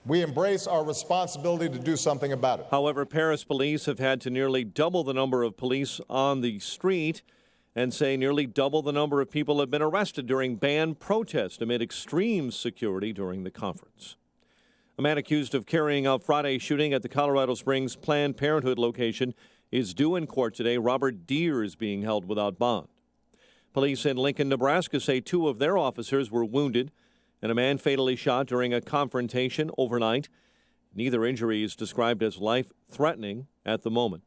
we embrace our responsibility to do something about it. However, Paris police have had to nearly double the number of police on the street and say nearly double the number of people have been arrested during banned protests amid extreme security during the conference. A man accused of carrying out Friday's shooting at the Colorado Springs Planned Parenthood location is due in court today. Robert Deere is being held without bond. Police in Lincoln, Nebraska say 2 of their officers were wounded and a man fatally shot during a confrontation overnight. Neither injury is described as life-threatening at the moment.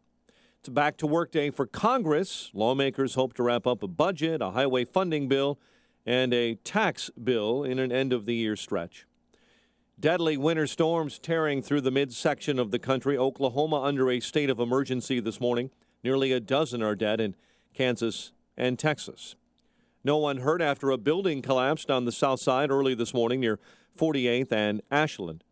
It's a back-to-work day for Congress. Lawmakers hope to wrap up a budget, a highway funding bill, and a tax bill in an end-of-the-year stretch. Deadly winter storms tearing through the midsection of the country. Oklahoma under a state of emergency this morning. Nearly a dozen are dead in Kansas and Texas. No one hurt after a building collapsed on the south side early this morning near 48th and Ashland.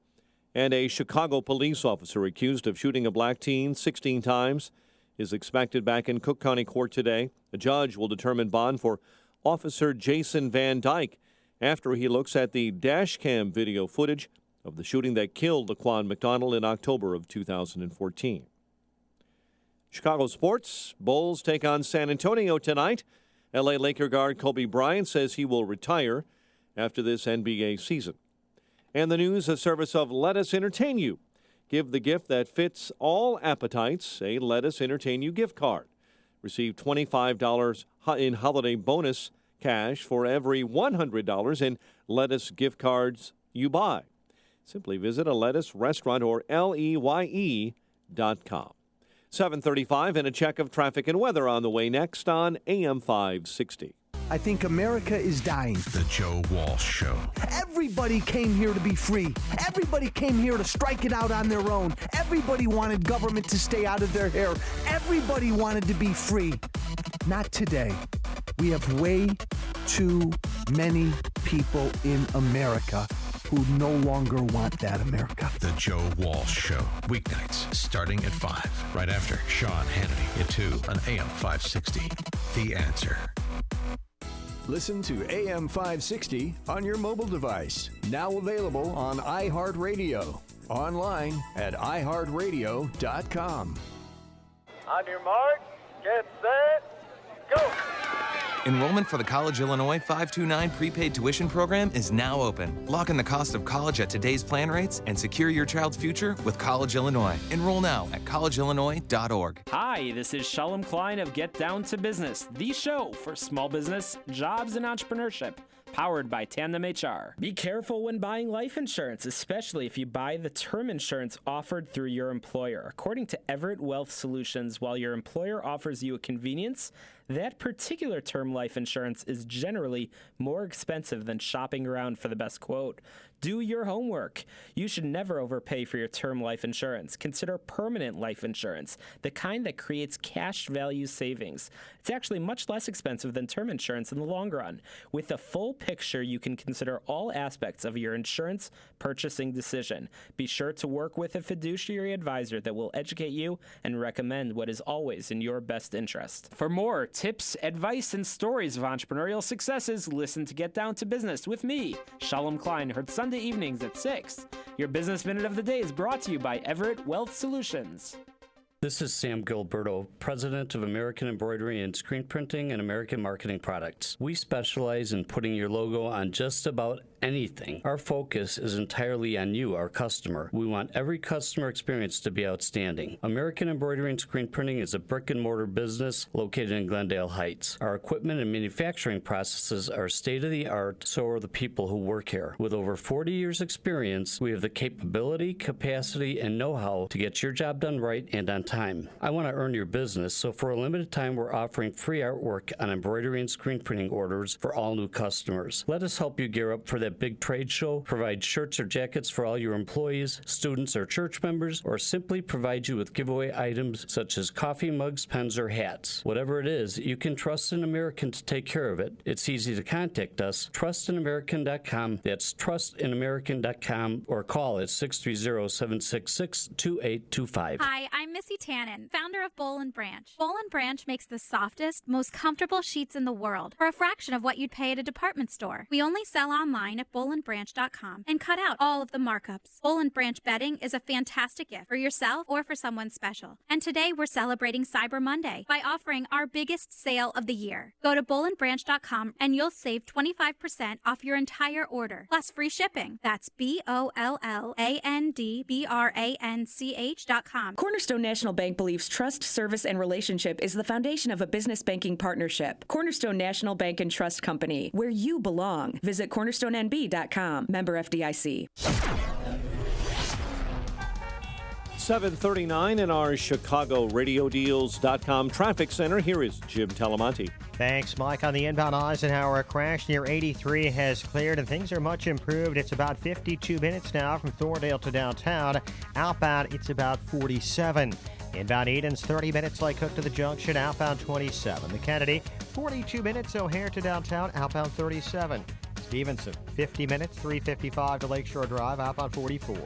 And a Chicago police officer accused of shooting a black teen 16 times is expected back in Cook County Court today. A judge will determine bond for Officer Jason Van Dyke after he looks at the dash cam video footage of the shooting that killed Laquan McDonald in October of 2014. Chicago sports. Bulls take on San Antonio tonight. L.A. Laker guard Kobe Bryant says he will retire after this NBA season. And the news, a service of Let Us Entertain You. Give the gift that fits all appetites, a Let Us Entertain You gift card. Receive $25 in holiday bonus cash for every $100 in Lettuce gift cards you buy. Simply visit a Lettuce restaurant or LEYE.com. 7:35 and a check of traffic and weather on the way next on AM 560. I think America is dying. The Joe Walsh Show. Everybody came here to be free. Everybody came here to strike it out on their own. Everybody wanted government to stay out of their hair. Everybody wanted to be free. Not today. We have way too many people in America who no longer want that America. The Joe Walsh Show. Weeknights starting at 5. Right after Sean Hannity at 2 on AM 560. The Answer. Listen to AM 560 on your mobile device. Now available on iHeartRadio. Online at iHeartRadio.com. On your mark, get set, go! Enrollment for the College Illinois 529 prepaid tuition program is now open. Lock in the cost of college at today's plan rates and secure your child's future with College Illinois. Enroll now at collegeillinois.org. Hi, this is Shalom Klein of Get Down to Business, the show for small business, jobs, and entrepreneurship. Powered by Tandem HR. Be careful when buying life insurance, especially if you buy the term insurance offered through your employer. According to Everett Wealth Solutions, while your employer offers you a convenience, that particular term life insurance is generally more expensive than shopping around for the best quote. Do your homework. You should never overpay for your term life insurance. Consider permanent life insurance, the kind that creates cash value savings. It's actually much less expensive than term insurance in the long run. With a full picture, you can consider all aspects of your insurance purchasing decision. Be sure to work with a fiduciary advisor that will educate you and recommend what is always in your best interest. For more tips, advice, and stories of entrepreneurial successes, listen to Get Down to Business with me, Shalom Klein, heard Sunday evenings at 6. Your Business Minute of the Day is brought to you by Everett Wealth Solutions. This is Sam Gilberto, president of American Embroidery and Screen Printing and American Marketing Products. We specialize in putting your logo on just about anything. Our focus is entirely on you, our customer. We want every customer experience to be outstanding. American Embroidery and Screen Printing is a brick-and-mortar business located in Glendale Heights. Our equipment and manufacturing processes are state-of-the-art, so are the people who work here. With over 40 years' experience, we have the capability, capacity, and know-how to get your job done right and on time. I want to earn your business, so for a limited time, we're offering free artwork on embroidery and screen printing orders for all new customers. Let us help you gear up for that that big trade show, provide shirts or jackets for all your employees, students, or church members, or simply provide you with giveaway items such as coffee mugs, pens, or hats. Whatever it is, you can trust an American to take care of it. It's easy to contact us. TrustAnAmerican.com. That's TrustAnAmerican.com, or call at 630-766-2825. Hi, I'm Missy Tannen, founder of Boll & Branch. Boll & Branch makes the softest, most comfortable sheets in the world for a fraction of what you'd pay at a department store. We only sell online at bollandbranch.com and cut out all of the markups. Boll & Branch bedding is a fantastic gift for yourself or for someone special. And today we're celebrating Cyber Monday by offering our biggest sale of the year. Go to bollandbranch.com and you'll save 25% off your entire order, plus free shipping. That's BOLLANDBRANCH.com. Cornerstone National Bank believes trust, service, and relationship is the foundation of a business banking partnership. Cornerstone National Bank and Trust Company, where you belong. Visit cornerstonenb.com. Member FDIC. 7:39 in our ChicagoRadioDeals.com traffic center. Here is Jim Talamonte. Thanks, Mike. On the inbound Eisenhower, a crash near 83 has cleared and things are much improved. It's about 52 minutes now from Thorndale to downtown. Outbound, it's about 47. Inbound Eden's 30 minutes Lake Hook to the junction, outbound 27. The Kennedy, 42 minutes O'Hare to downtown, outbound 37. Stevenson, 50 minutes, 355 to Lakeshore Drive, outbound 44.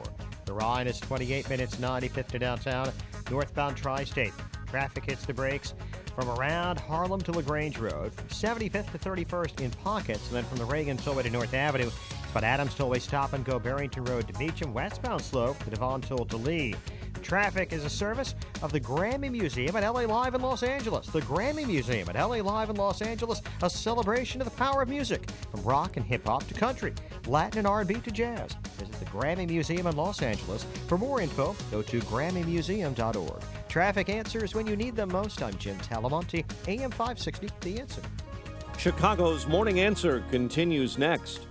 The Rhine is 28 minutes, 95th to downtown, northbound Tri-State. Traffic hits the brakes from around Harlem to LaGrange Road, from 75th to 31st in pockets, and then from the Reagan Tollway to North Avenue. It's about Adams Tollway stop and go Barrington Road to Meacham, westbound slope to Devon Toll to Lee. Traffic is a service of the Grammy Museum at LA Live in Los Angeles. The Grammy Museum at LA Live in Los Angeles, a celebration of the power of music, from rock and hip-hop to country, Latin and R&B to jazz. Visit the Grammy Museum in Los Angeles. For more info, go to GrammyMuseum.org. Traffic answers when you need them most. I'm Jim Talamonte, AM 560, The Answer. Chicago's Morning Answer continues next.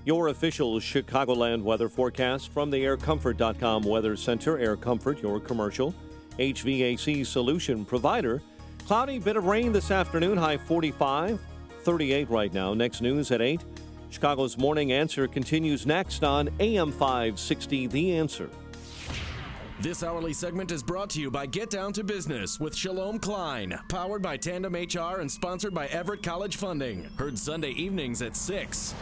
Your official Chicagoland weather forecast from the AirComfort.com Weather Center. Air Comfort, your commercial HVAC solution provider. Cloudy, bit of rain this afternoon, high 45, 38 right now. Next news at 8. Chicago's Morning Answer continues next on AM 560, The Answer. This hourly segment is brought to you by Get Down to Business with Shalom Klein, powered by Tandem HR and sponsored by Everett College Funding. Heard Sunday evenings at 6.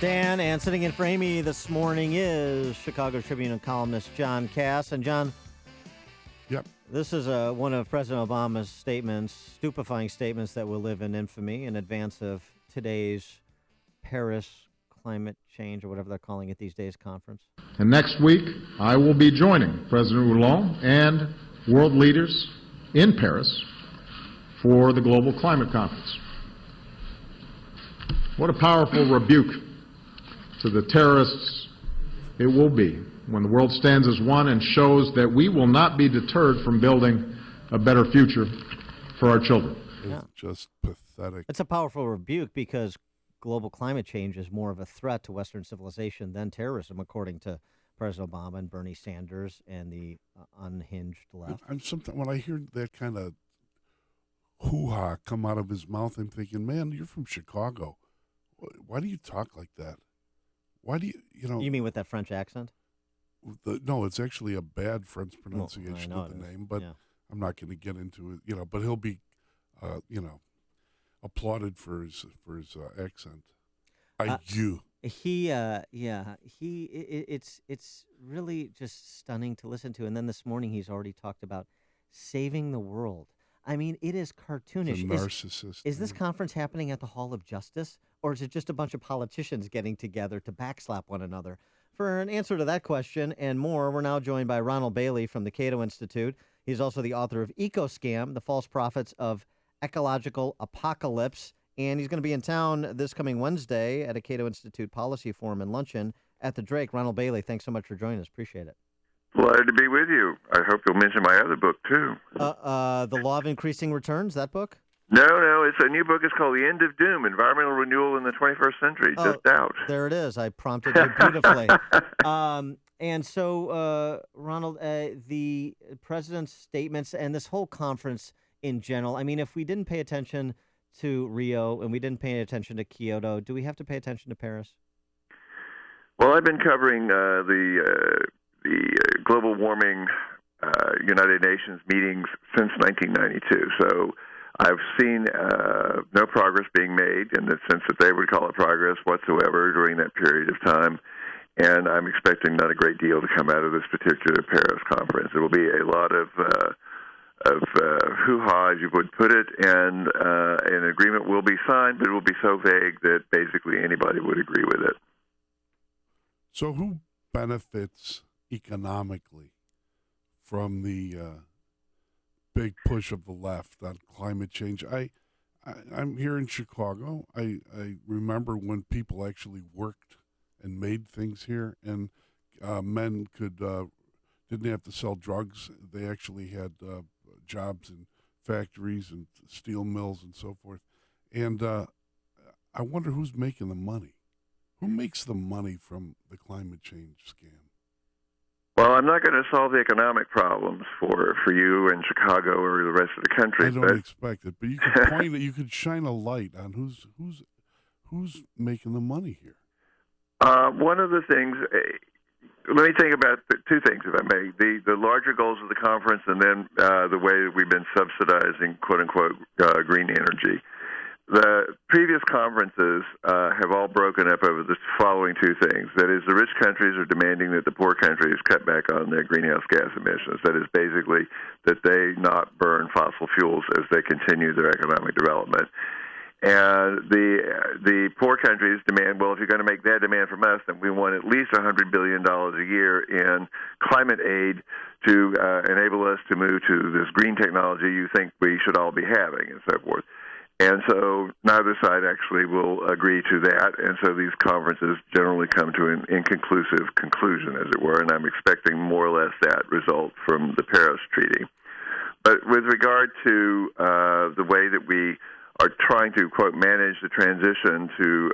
Dan, and sitting in for Amy this morning is Chicago Tribune columnist John Cass. And John, yep, this is one of President Obama's statements, stupefying statements that will live in infamy in advance of today's Paris climate change, or whatever they're calling it these days, conference. And next week, I will be joining President Hollande and world leaders in Paris for the Global Climate Conference. What a powerful rebuke to the terrorists it will be when the world stands as one and shows that we will not be deterred from building a better future for our children. It's just pathetic. It's a powerful rebuke because global climate change is more of a threat to Western civilization than terrorism, according to President Obama and Bernie Sanders and the unhinged left. When I hear that kind of hoo-ha come out of his mouth, I'm thinking, man, you're from Chicago. Why do you talk like that? Why do you know? You mean with that French accent? No, it's actually a bad French pronunciation of the name, but I'm not going to get into it. But he'll be, applauded for his accent. It's really just stunning to listen to. And then this morning he's already talked about saving the world. I mean, it is cartoonish. He's a narcissist. Is this conference happening at the Hall of Justice, or is it just a bunch of politicians getting together to backslap one another? For an answer to that question and more, we're now joined by Ronald Bailey from the Cato Institute. He's also the author of Eco-Scam, The False Prophets of Ecological Apocalypse. And he's going to be in town this coming Wednesday at a Cato Institute Policy Forum and Luncheon at the Drake. Ronald Bailey, thanks so much for joining us. Appreciate it. Glad to be with you. I hope you'll mention my other book, too. The Law of Increasing Returns, that book? No, it's a new book. It's called The End of Doom, Environmental Renewal in the 21st Century. Just out. There it is. I prompted you beautifully. And so, Ronald, the president's statements and this whole conference in general, I mean, if we didn't pay attention to Rio and we didn't pay attention to Kyoto, do we have to pay attention to Paris? Well, I've been covering the global warming United Nations meetings since 1992, so I've seen no progress being made in the sense that they would call it progress whatsoever during that period of time, and I'm expecting not a great deal to come out of this particular Paris conference. It will be a lot of hoo-ha, as you would put it, and an agreement will be signed, but it will be so vague that basically anybody would agree with it. So who benefits economically from the big push of the left on climate change? I'm here in Chicago. I remember when people actually worked and made things here, and men didn't have to sell drugs. They actually had jobs in factories and steel mills and so forth. And I wonder who's making the money. Who makes the money from the climate change scam? Well, I'm not going to solve the economic problems for you in Chicago or the rest of the country. I don't expect it, but you could point it. You could shine a light on who's making the money here. One of the things. Let me think about two things, if I may. The larger goals of the conference, and then the way that we've been subsidizing, quote unquote, green energy. The previous conferences have all broken up over the following two things. That is, the rich countries are demanding that the poor countries cut back on their greenhouse gas emissions. That is basically that they not burn fossil fuels as they continue their economic development. And the poor countries demand, well, if you're going to make that demand from us, then we want at least $100 billion a year in climate aid to enable us to move to this green technology you think we should all be having, and so forth. And so neither side actually will agree to that, and so these conferences generally come to an inconclusive conclusion, as it were, and I'm expecting more or less that result from the Paris Treaty. But with regard to the way that we are trying to, quote, manage the transition to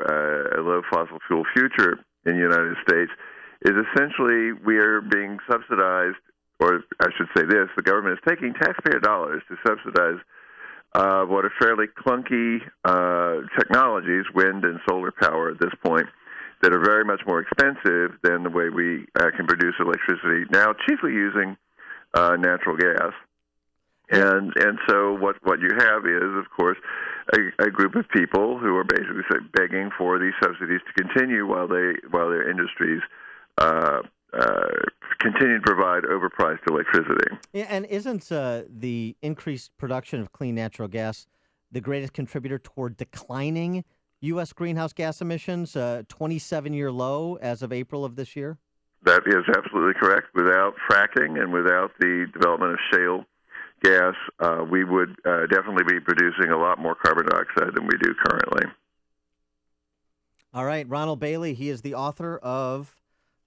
a low fossil fuel future in the United States, is essentially we are being subsidized, or I should say this, the government is taking taxpayer dollars to subsidize what are fairly clunky technologies, wind and solar power at this point, that are very much more expensive than the way we can produce electricity now, chiefly using natural gas. And so what you have is, of course, a group of people who are basically begging for these subsidies to continue while their industries continue to provide overpriced electricity. Yeah, and isn't the increased production of clean natural gas the greatest contributor toward declining U.S. greenhouse gas emissions, 27-year low as of April of this year? That is absolutely correct. Without fracking and without the development of shale gas, we would definitely be producing a lot more carbon dioxide than we do currently. All right, Ronald Bailey, he is the author of,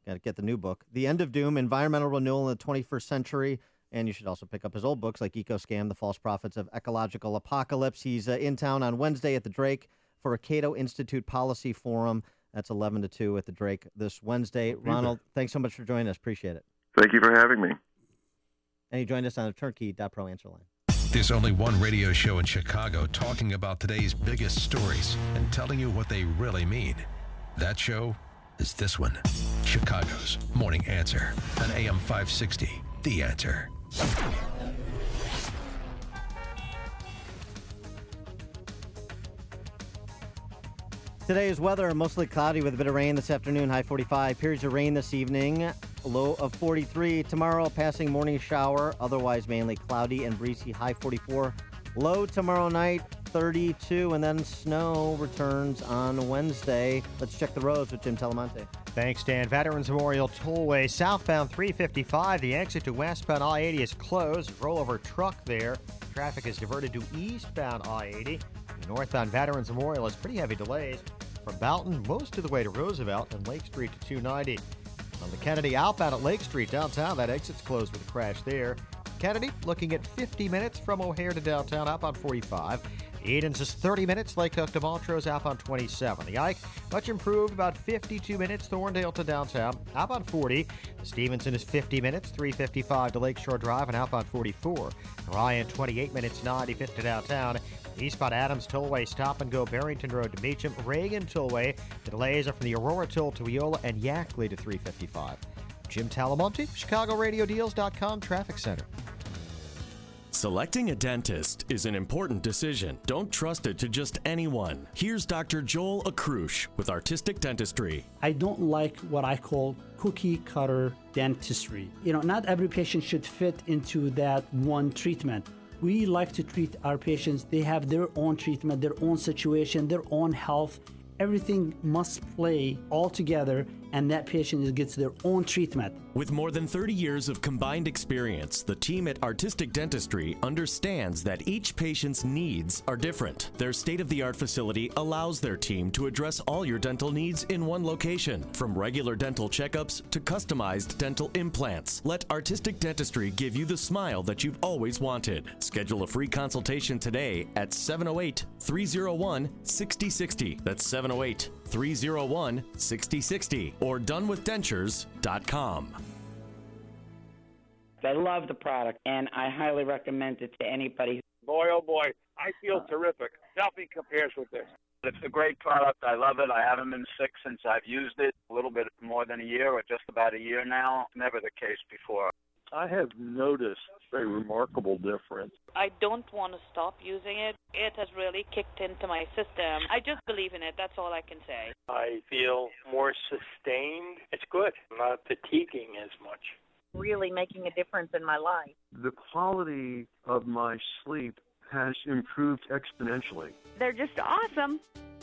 got to get the new book, The End of Doom, Environmental Renewal in the 21st Century. And you should also pick up his old books like Eco Scam, The False Prophets of Ecological Apocalypse. He's in town on Wednesday at the Drake for a Cato Institute Policy Forum. That's 11 to 2 at the Drake this Wednesday. Ronald, thanks so much for joining us. Appreciate it. Thank you for having me. And he joined us on a Turnkey.pro answer line. There's only one radio show in Chicago talking about today's biggest stories and telling you what they really mean. That show is this one, Chicago's Morning Answer on AM 560, The Answer. Today's weather, mostly cloudy with a bit of rain this afternoon, high 45. Periods of rain this evening, low of 43. Tomorrow, passing morning shower, otherwise mainly cloudy and breezy, high 44. Low tomorrow night, 32, and then snow returns on Wednesday. Let's check the roads with Jim Telemonte. Thanks, Dan. Veterans Memorial Tollway, southbound 355. The exit to westbound I-80 is closed. Rollover truck there. Traffic is diverted to eastbound I-80. The northbound Veterans Memorial has pretty heavy delays from Boughton most of the way to Roosevelt and Lake Street to 290. On the Kennedy outbound at Lake Street downtown, that exit's closed with a crash there. Kennedy looking at 50 minutes from O'Hare to downtown, outbound 45. Eden's is 30 minutes. Lake Cook to Montrose, outbound 27. The Ike, much improved, about 52 minutes. Thorndale to downtown, outbound 40. The Stevenson is 50 minutes, 355 to Lakeshore Drive, and outbound 44. Ryan, 28 minutes, 95th to downtown. Eastbound Adams Tollway, stop and go Barrington Road to Meacham. Reagan Tollway, the delays are from the Aurora Toll to Eola and Yackley to 355. Jim Talamonte, ChicagoRadioDeals.com Traffic Center. Selecting a dentist is an important decision. Don't trust it to just anyone. Here's Dr. Joel Akrush with Artistic Dentistry. I don't like what I call cookie cutter dentistry. Not every patient should fit into that one treatment. We like to treat our patients. They have their own treatment, their own situation, their own health. Everything must play all together, and that patient gets their own treatment. With more than 30 years of combined experience, the team at Artistic Dentistry understands that each patient's needs are different. Their state-of-the-art facility allows their team to address all your dental needs in one location, from regular dental checkups to customized dental implants. Let Artistic Dentistry give you the smile that you've always wanted. Schedule a free consultation today at 708-301-6060. That's 708-301-6060 or donewithdentures.com. I love the product, and I highly recommend it to anybody. Boy, oh boy, I feel terrific. Nothing compares with this. It's a great product. I love it. I haven't been sick since I've used it. A little bit more than a year, or just about a year now. Never the case before. I have noticed a remarkable difference. I don't want to stop using it. It has really kicked into my system. I just believe in it. That's all I can say. I feel more sustained. It's good. I'm not fatiguing as much. Really making a difference in my life. The quality of my sleep has improved exponentially. They're just awesome.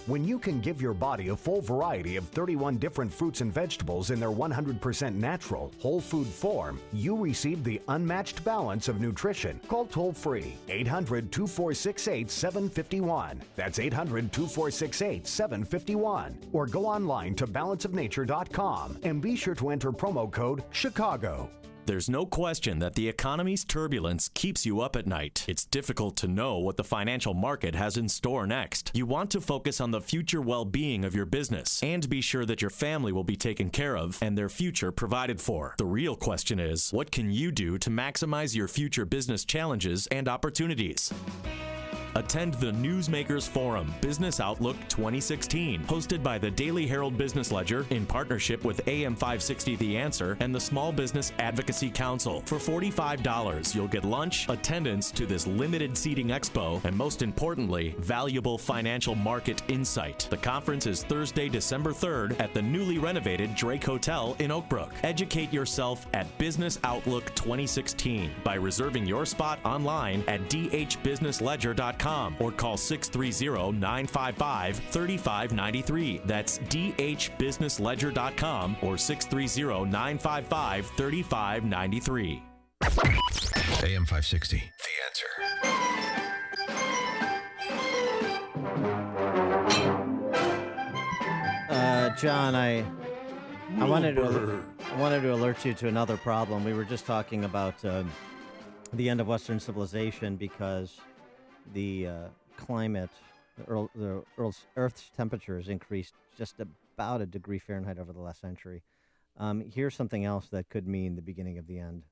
When you can give your body a full variety of 31 different fruits and vegetables in their 100% natural, whole food form, you receive the unmatched balance of nutrition. Call toll-free 800-2468-751. That's 800-2468-751. Or go online to balanceofnature.com and be sure to enter promo code CHICAGO. There's no question that the economy's turbulence keeps you up at night. It's difficult to know what the financial market has in store next. You want to focus on the future well-being of your business and be sure that your family will be taken care of and their future provided for. The real question is, what can you do to maximize your future business challenges and opportunities? Attend the Newsmakers Forum Business Outlook 2016, hosted by the Daily Herald Business Ledger in partnership with AM 560 The Answer and the Small Business Advocacy Council. For $45, you'll get lunch, attendance to this limited seating expo, and most importantly, valuable financial market insight. The conference is Thursday, December 3rd at the newly renovated Drake Hotel in Oak Brook. Educate yourself at Business Outlook 2016 by reserving your spot online at dhbusinessledger.com. Or call 630-955-3593. That's dhbusinessledger.com or 630-955-3593. AM 560, The Answer. John, I wanted to alert you to another problem. We were just talking about the end of Western civilization because the climate, the Earth's temperature has increased just about a degree Fahrenheit over the last century. Here's something else that could mean the beginning of the end.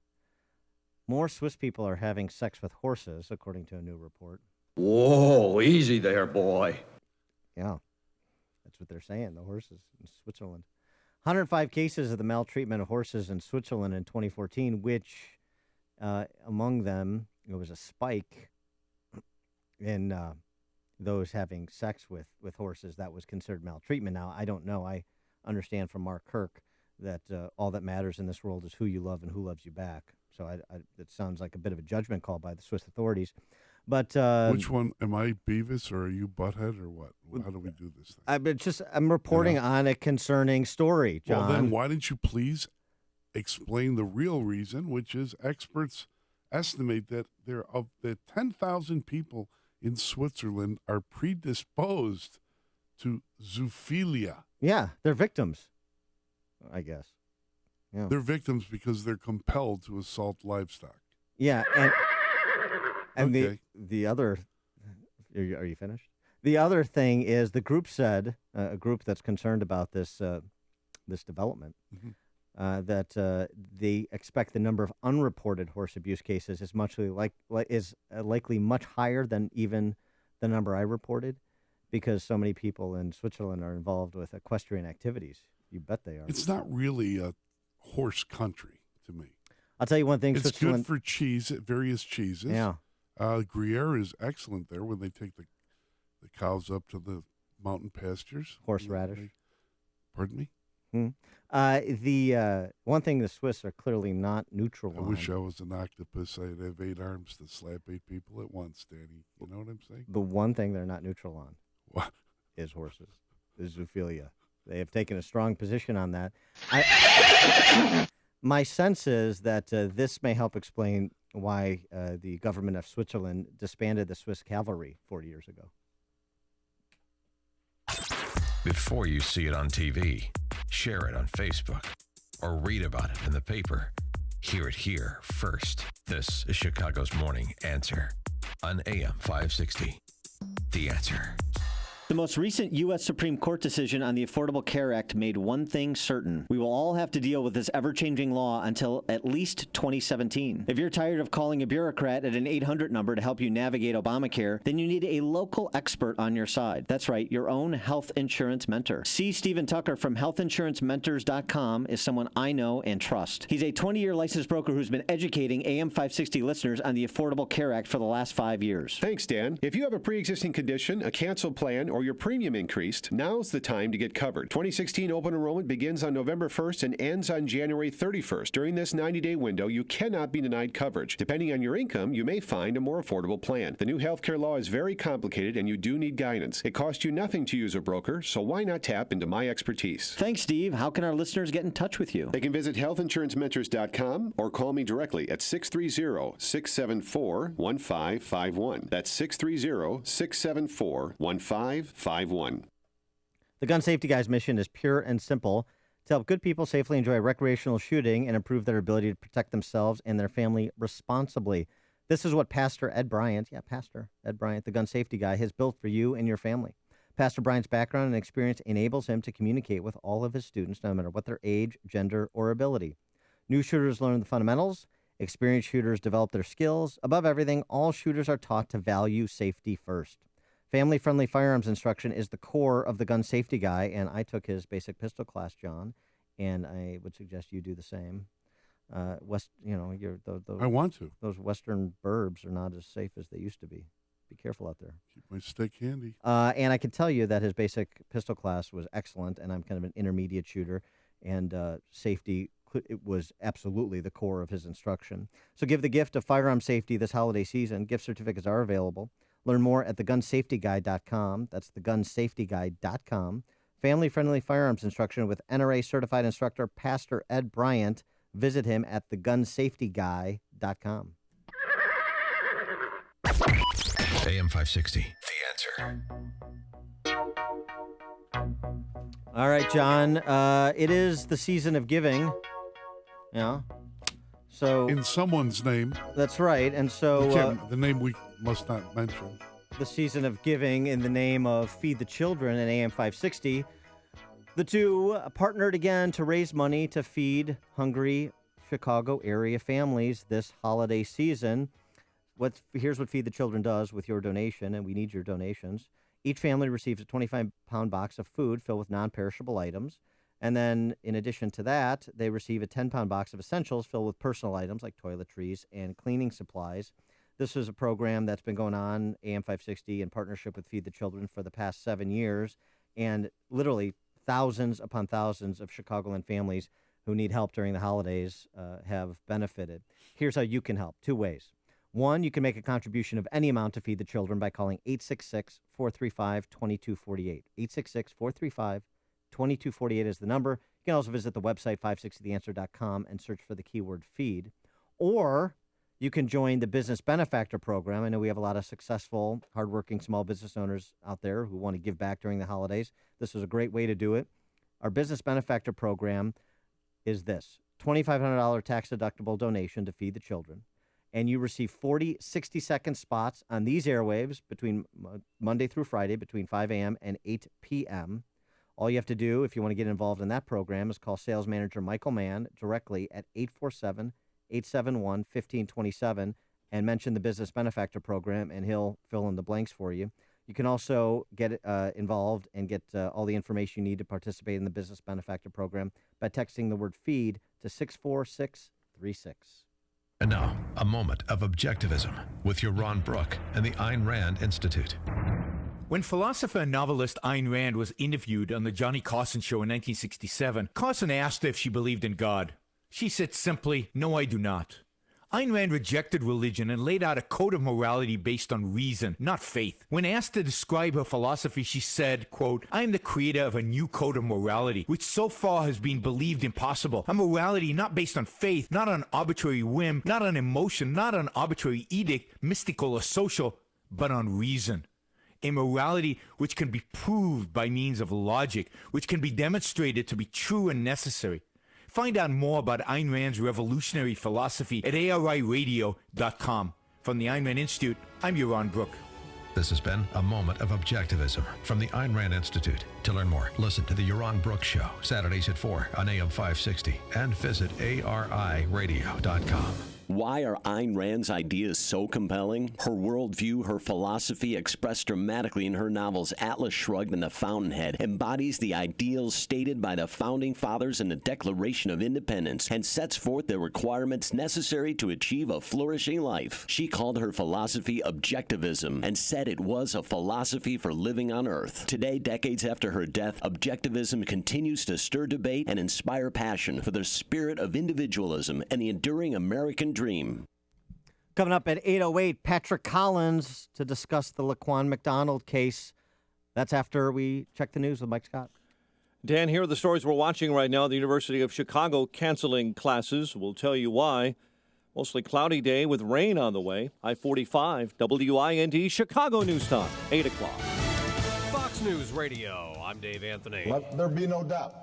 More Swiss people are having sex with horses, according to a new report. Whoa, easy there, boy. Yeah, that's what they're saying, the horses in Switzerland. 105 cases of the maltreatment of horses in Switzerland in 2014, which among them, it was a spike in those having sex with horses. That was considered maltreatment. Now, I don't know. I understand from Mark Kirk that all that matters in this world is who you love and who loves you back. So it sounds like a bit of a judgment call by the Swiss authorities. But which one? Am I Beavis or are you Butthead or what? How do we do this thing? I'm reporting on a concerning story, John. Well, then why didn't you please explain the real reason, which is experts estimate that of the 10,000 people in Switzerland are predisposed to zoophilia. Yeah, they're victims, I guess. Yeah. They're victims because they're compelled to assault livestock. Yeah, and okay. the other Are you finished? The other thing is the group said, a group that's concerned about this this development, that they expect the number of unreported horse abuse cases is likely much higher than even the number I reported, because so many people in Switzerland are involved with equestrian activities. You bet they are. It's not really a horse country to me. I'll tell you one thing. It's Switzerland, good for cheese, various cheeses. Yeah. Gruyere is excellent there when they take the cows up to the mountain pastures. Horseradish. Pardon me? The one thing the Swiss are clearly not neutral I on. wish I was an octopus. I'd have 8 arms to slap 8 people at once, Danny. You know what I'm saying? The one thing they're not neutral on is horses, is zoophilia. They have taken a strong position on that. My sense is that this may help explain why the government of Switzerland disbanded the Swiss cavalry 40 years ago. Before you see it on TV, share it on Facebook, or read about it in the paper, hear it here first. This is Chicago's Morning Answer on AM 560. The Answer. The most recent U.S. Supreme Court decision on the Affordable Care Act made one thing certain. We will all have to deal with this ever-changing law until at least 2017. If you're tired of calling a bureaucrat at an 800 number to help you navigate Obamacare, then you need a local expert on your side. That's right, your own health insurance mentor. C. Stephen Tucker from healthinsurancementors.com is someone I know and trust. He's a 20-year licensed broker who's been educating AM 560 listeners on the Affordable Care Act for the last 5 years. Thanks, Dan. If you have a pre-existing condition, a canceled plan, or your premium increased, now's the time to get covered. 2016 open enrollment begins on November 1st and ends on January 31st. During this 90-day window, you cannot be denied coverage. Depending on your income, you may find a more affordable plan. The new healthcare law is very complicated and you do need guidance. It costs you nothing to use a broker, so why not tap into my expertise? Thanks, Steve. How can our listeners get in touch with you? They can visit healthinsurancementors.com or call me directly at 630-674-1551. That's 630-674-1551. The Gun Safety Guy's mission is pure and simple: to help good people safely enjoy recreational shooting and improve their ability to protect themselves and their family responsibly. This is what Pastor Ed Bryant, the Gun Safety Guy, has built for you and your family. Pastor Bryant's background and experience enables him to communicate with all of his students, no matter what their age, gender, or ability. New shooters learn the fundamentals. Experienced shooters develop their skills. Above everything, all shooters are taught to value safety first. Family-friendly firearms instruction is the core of the Gun Safety Guy, and I took his basic pistol class, John, and I would suggest you do the same. I want to. Those Western burbs are not as safe as they used to be. Be careful out there. Keep my stick handy. And I can tell you that his basic pistol class was excellent, and I'm kind of an intermediate shooter, and safety it was absolutely the core of his instruction. So give the gift of firearm safety this holiday season. Gift certificates are available. Learn more at thegunsafetyguy.com. That's thegunsafetyguy.com. Family-friendly firearms instruction with NRA-certified instructor Pastor Ed Bryant. Visit him at thegunsafetyguy.com. AM 560, The Answer. All right, John. It is the season of giving. Yeah. So in someone's name. That's right. And so the name we must not mention. The season of giving in the name of Feed the Children and AM 560. The two partnered again to raise money to feed hungry Chicago area families this holiday season. Here's what Feed the Children does with your donation, and we need your donations. Each family receives a 25-pound box of food filled with non-perishable items. And then, in addition to that, they receive a 10-pound box of essentials filled with personal items like toiletries and cleaning supplies. This is a program that's been going on, AM 560, in partnership with Feed the Children for the past 7 years. And literally thousands upon thousands of Chicagoland families who need help during the holidays have benefited. Here's how you can help. 2 ways. 1, you can make a contribution of any amount to Feed the Children by calling 866-435-2248. 866-435-2248 is the number. You can also visit the website, 560theanswer.com, and search for the keyword feed. Or you can join the Business Benefactor Program. I know we have a lot of successful, hardworking small business owners out there who want to give back during the holidays. This is a great way to do it. Our Business Benefactor Program is this: $2,500 tax-deductible donation to Feed the Children. and you receive 40 60-second spots on these airwaves between Monday through Friday between 5 a.m. and 8 p.m. All you have to do if you want to get involved in that program is call sales manager Michael Mann directly at 847-871-1527 and mention the Business Benefactor Program, and he'll fill in the blanks for you. You can also get involved and get all the information you need to participate in the Business Benefactor Program by texting the word FEED to 64636. And now, a moment of objectivism with Yaron Brook and the Ayn Rand Institute. When philosopher and novelist Ayn Rand was interviewed on the Johnny Carson Show in 1967, Carson asked her if she believed in God. She said simply, "No, I do not." Ayn Rand rejected religion and laid out a code of morality based on reason, not faith. When asked to describe her philosophy, she said, quote, "I am the creator of a new code of morality, which so far has been believed impossible. A morality not based on faith, not on arbitrary whim, not on emotion, not on arbitrary edict, mystical or social, but on reason. A morality which can be proved by means of logic, which can be demonstrated to be true and necessary." Find out more about Ayn Rand's revolutionary philosophy at ariradio.com. From the Ayn Rand Institute, I'm Yaron Brook. This has been a moment of objectivism from the Ayn Rand Institute. To learn more, listen to the Yaron Brook Show, Saturdays at 4 on AM 560, and visit ariradio.com. Why are Ayn Rand's ideas so compelling? Her worldview, her philosophy, expressed dramatically in her novels Atlas Shrugged and The Fountainhead, embodies the ideals stated by the Founding Fathers in the Declaration of Independence and sets forth the requirements necessary to achieve a flourishing life. She called her philosophy objectivism and said it was a philosophy for living on Earth. Today, decades after her death, objectivism continues to stir debate and inspire passion for the spirit of individualism and the enduring American dream. Coming up at 8:08, Patrick Collins to discuss the Laquan McDonald case. That's after we check the news with Mike Scott. Dan, here are the stories we're watching right now. The University of Chicago canceling classes. We'll tell you why. Mostly cloudy day with rain on the way. I-45, WIND, Chicago News Time, 8 o'clock. Fox News Radio, I'm Dave Anthony. Let there be no doubt.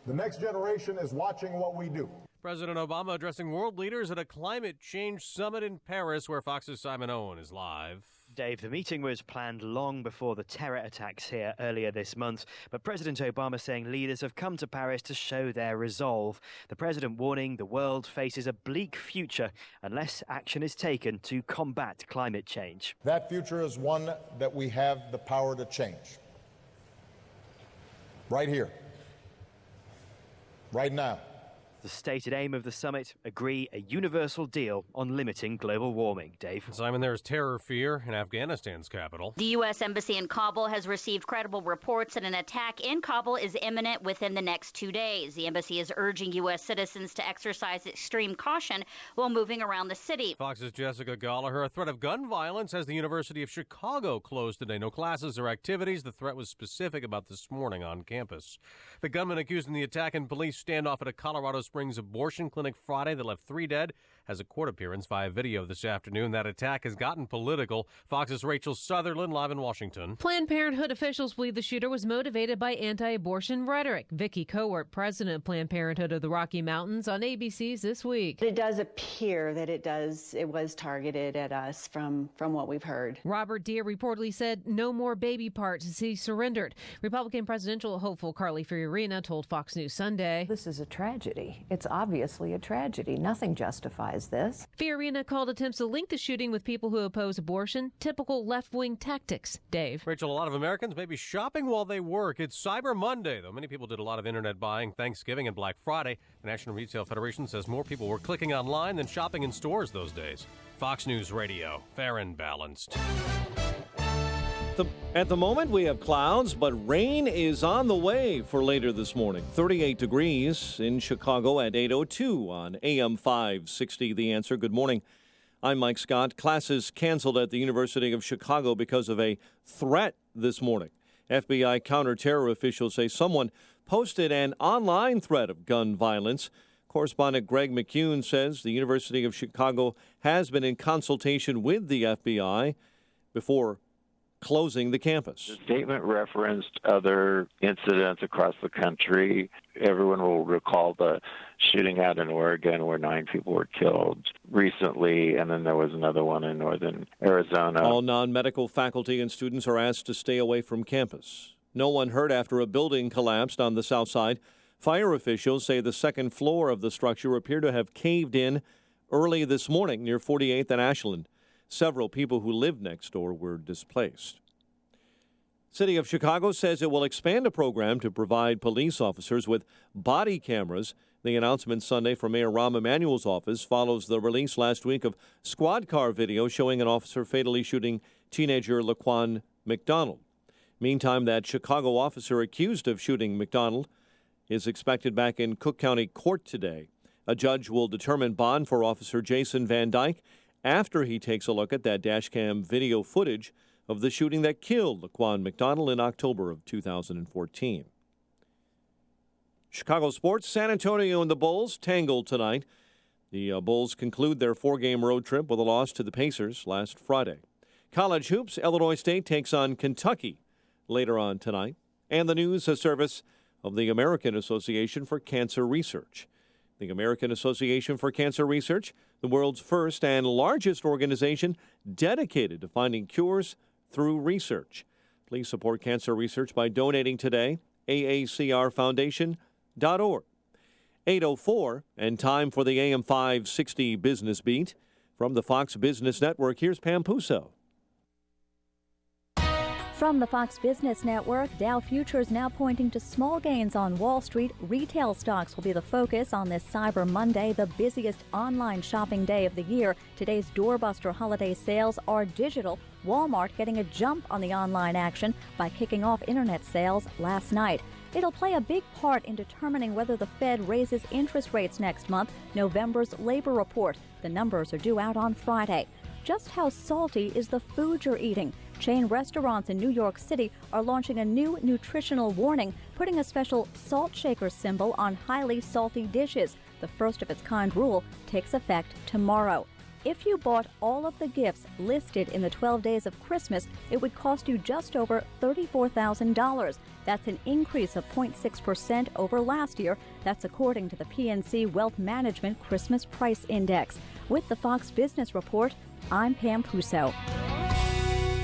The next generation is watching what we do. President Obama addressing world leaders at a climate change summit in Paris, where Fox's Simon Owen is live. Dave, the meeting was planned long before the terror attacks here earlier this month, but President Obama saying leaders have come to Paris to show their resolve. The president warning the world faces a bleak future unless action is taken to combat climate change. That future is one that we have the power to change. Right here. Right now. The stated aim of the summit, agree a universal deal on limiting global warming. Dave. Simon, there's terror fear in Afghanistan's capital. The U.S. Embassy in Kabul has received credible reports that an attack in Kabul is imminent within the next 2 days. The embassy is urging U.S. citizens to exercise extreme caution while moving around the city. Fox's Jessica Gallagher. A threat of gun violence as the University of Chicago closed today. No classes or activities. The threat was specific about this morning on campus. The gunman accused in the attack and police standoff at a Colorado Springs abortion clinic Friday that left 3 dead has a court appearance via video this afternoon. That attack has gotten political. Fox's Rachel Sutherland live in Washington. Planned Parenthood officials believe the shooter was motivated by anti-abortion rhetoric. Vicki Cowart, president of Planned Parenthood of the Rocky Mountains, on ABC's This Week. It does appear that it was targeted at us from what we've heard. Robert Deere reportedly said no more baby parts as he surrendered. Republican presidential hopeful Carly Fiorina told Fox News Sunday, "This is a tragedy. It's obviously a tragedy. Nothing justifies this." Fiorina called attempts to link the shooting with people who oppose abortion typical left-wing tactics. Dave. Rachel, a lot of Americans may be shopping while they work. It's Cyber Monday, though many people did a lot of internet buying Thanksgiving and Black Friday. The National Retail Federation says more people were clicking online than shopping in stores those days. Fox News Radio, fair and balanced. At the moment, we have clouds, but rain is on the way for later this morning. 38 degrees in Chicago at 8:02 on AM 560. The Answer. Good morning. I'm Mike Scott. Classes canceled at the University of Chicago because of a threat this morning. FBI counterterror officials say someone posted an online threat of gun violence. Correspondent Greg McCune says the University of Chicago has been in consultation with the FBI before closing the campus. The statement referenced other incidents across the country. Everyone will recall the shooting out in Oregon where 9 people were killed recently, and then there was another one in northern Arizona. All non-medical faculty and students are asked to stay away from campus. No one hurt after a building collapsed on the south side. Fire officials say the second floor of the structure appeared to have caved in early this morning near 48th and Ashland. Several people who lived next door were displaced. City of Chicago says it will expand a program to provide police officers with body cameras. The announcement Sunday from Mayor Rahm Emanuel's office follows the release last week of squad car video showing an officer fatally shooting teenager Laquan McDonald. Meantime, that Chicago officer accused of shooting McDonald is expected back in Cook County Court today. A judge will determine bond for Officer Jason Van Dyke after he takes a look at that dashcam video footage of the shooting that killed Laquan McDonald in October of 2014. Chicago sports, San Antonio and the Bulls tangled tonight. The Bulls conclude their 4-game road trip with a loss to the Pacers last Friday. College hoops, Illinois State takes on Kentucky later on tonight. And the news, a service of the American Association for Cancer Research. The American Association for Cancer Research, the world's first and largest organization dedicated to finding cures through research. Please support cancer research by donating today. AACRFoundation.org. 8:04, and time for the AM 560 Business Beat. From the Fox Business Network, here's Pam Puso. From the Fox Business Network, Dow Futures now pointing to small gains on Wall Street. Retail stocks will be the focus on this Cyber Monday, the busiest online shopping day of the year. Today's doorbuster holiday sales are digital. Walmart getting a jump on the online action by kicking off internet sales last night. It'll play a big part in determining whether the Fed raises interest rates next month. November's labor report. The numbers are due out on Friday. Just how salty is the food you're eating? Chain restaurants in New York City are launching a new nutritional warning, putting a special salt shaker symbol on highly salty dishes. The first of its kind rule takes effect tomorrow. If you bought all of the gifts listed in the 12 days of Christmas, it would cost you just over $34,000. That's an increase of 0.6% over last year. That's according to the PNC Wealth Management Christmas Price Index. With the Fox Business Report, I'm Pam Puso.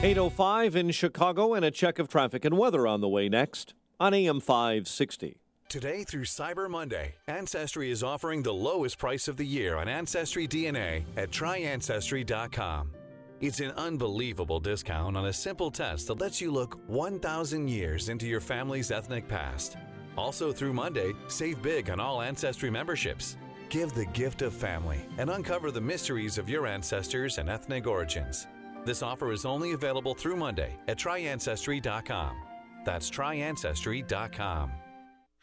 8:05 in Chicago, and a check of traffic and weather on the way next on AM 560. Today through Cyber Monday, Ancestry is offering the lowest price of the year on Ancestry DNA at tryancestry.com. It's an unbelievable discount on a simple test that lets you look 1,000 years into your family's ethnic past. Also through Monday, save big on all Ancestry memberships. Give the gift of family and uncover the mysteries of your ancestors and ethnic origins. This offer is only available through Monday at tryancestry.com. That's tryancestry.com.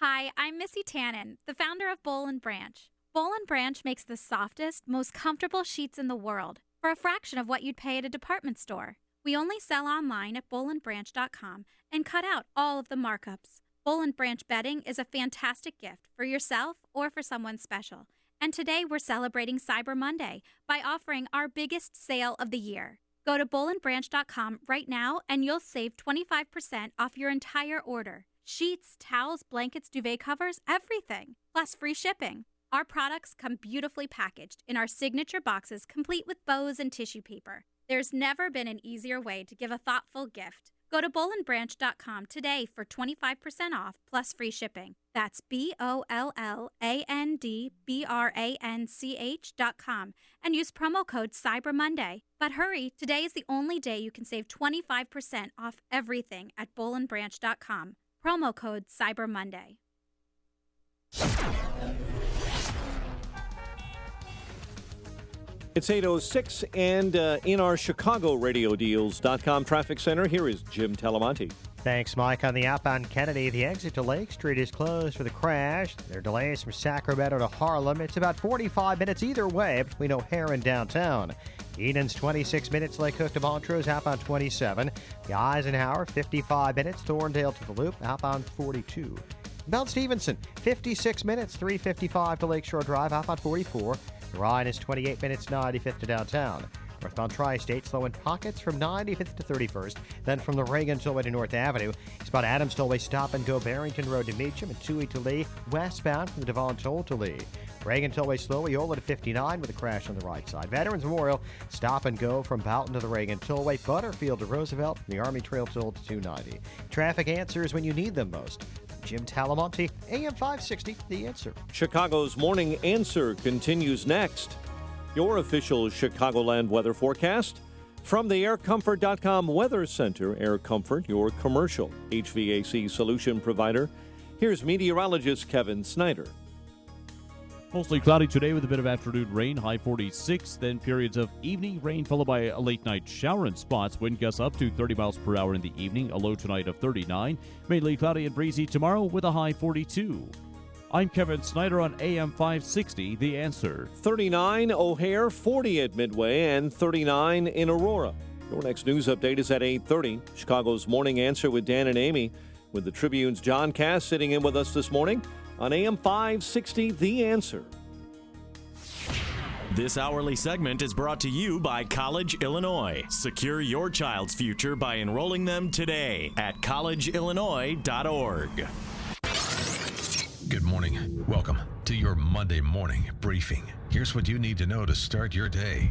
Hi, I'm Missy Tannen, the founder of Boll & Branch. Boll & Branch makes the softest, most comfortable sheets in the world for a fraction of what you'd pay at a department store. We only sell online at bollandbranch.com and cut out all of the markups. Boll & Branch bedding is a fantastic gift for yourself or for someone special. And today we're celebrating Cyber Monday by offering our biggest sale of the year. Go to bollandbranch.com right now and you'll save 25% off your entire order. Sheets, towels, blankets, duvet covers, everything, plus free shipping. Our products come beautifully packaged in our signature boxes, complete with bows and tissue paper. There's never been an easier way to give a thoughtful gift. Go to bollandbranch.com today for 25% off plus free shipping. That's BOLLANDBRANCH.com and use promo code Cyber Monday. But hurry, today is the only day you can save 25% off everything at bollandbranch.com. Promo code Cyber Monday. It's 8:06, and in our ChicagoRadioDeals.com traffic center, here is Jim Talamonte. Thanks, Mike. On the outbound Kennedy, the exit to Lake Street is closed for the crash. There are delays from Sacramento to Harlem. It's about 45 minutes either way between O'Hare and downtown. Eden's 26 minutes, Lake Cook to Montrose, outbound 27. The Eisenhower, 55 minutes, Thorndale to the Loop, outbound 42. Mount Stevenson, 56 minutes, 355 to Lakeshore Drive, outbound 44. The Ryan is 28 minutes, 95th to downtown. Northbound Tri-State slow in pockets from 95th to 31st. Then from the Reagan Tollway to North Avenue. Eastbound Adams Tollway stop and go Barrington Road to Meacham and 2E to Lee. Westbound from the Devon Toll to Lee. Reagan Tollway slow, Eola to 59 with a crash on the right side. Veterans Memorial stop and go from Boughton to the Reagan Tollway. Butterfield to Roosevelt from the Army Trail Toll to 290. Traffic answers when you need them most. Jim Talamonte, AM 560, The Answer. Chicago's Morning Answer continues next. Your official Chicagoland weather forecast from the AirComfort.com Weather Center. Air Comfort, your commercial HVAC solution provider. Here's meteorologist Kevin Snyder. Mostly cloudy today with a bit of afternoon rain, high 46, then periods of evening rain followed by a late night shower in spots. Wind gusts up to 30 miles per hour in the evening, a low tonight of 39. Mainly cloudy and breezy tomorrow with a high 42. I'm Kevin Snyder on AM 560, The Answer. 39 O'Hare, 40 at Midway, and 39 in Aurora. Your next news update is at 8:30. Chicago's Morning Answer with Dan and Amy, with the Tribune's John Cass sitting in with us this morning on AM 560, The Answer. This hourly segment is brought to you by College Illinois. Secure your child's future by enrolling them today at collegeillinois.org. Good morning. Welcome to your Monday morning briefing. Here's what you need to know to start your day.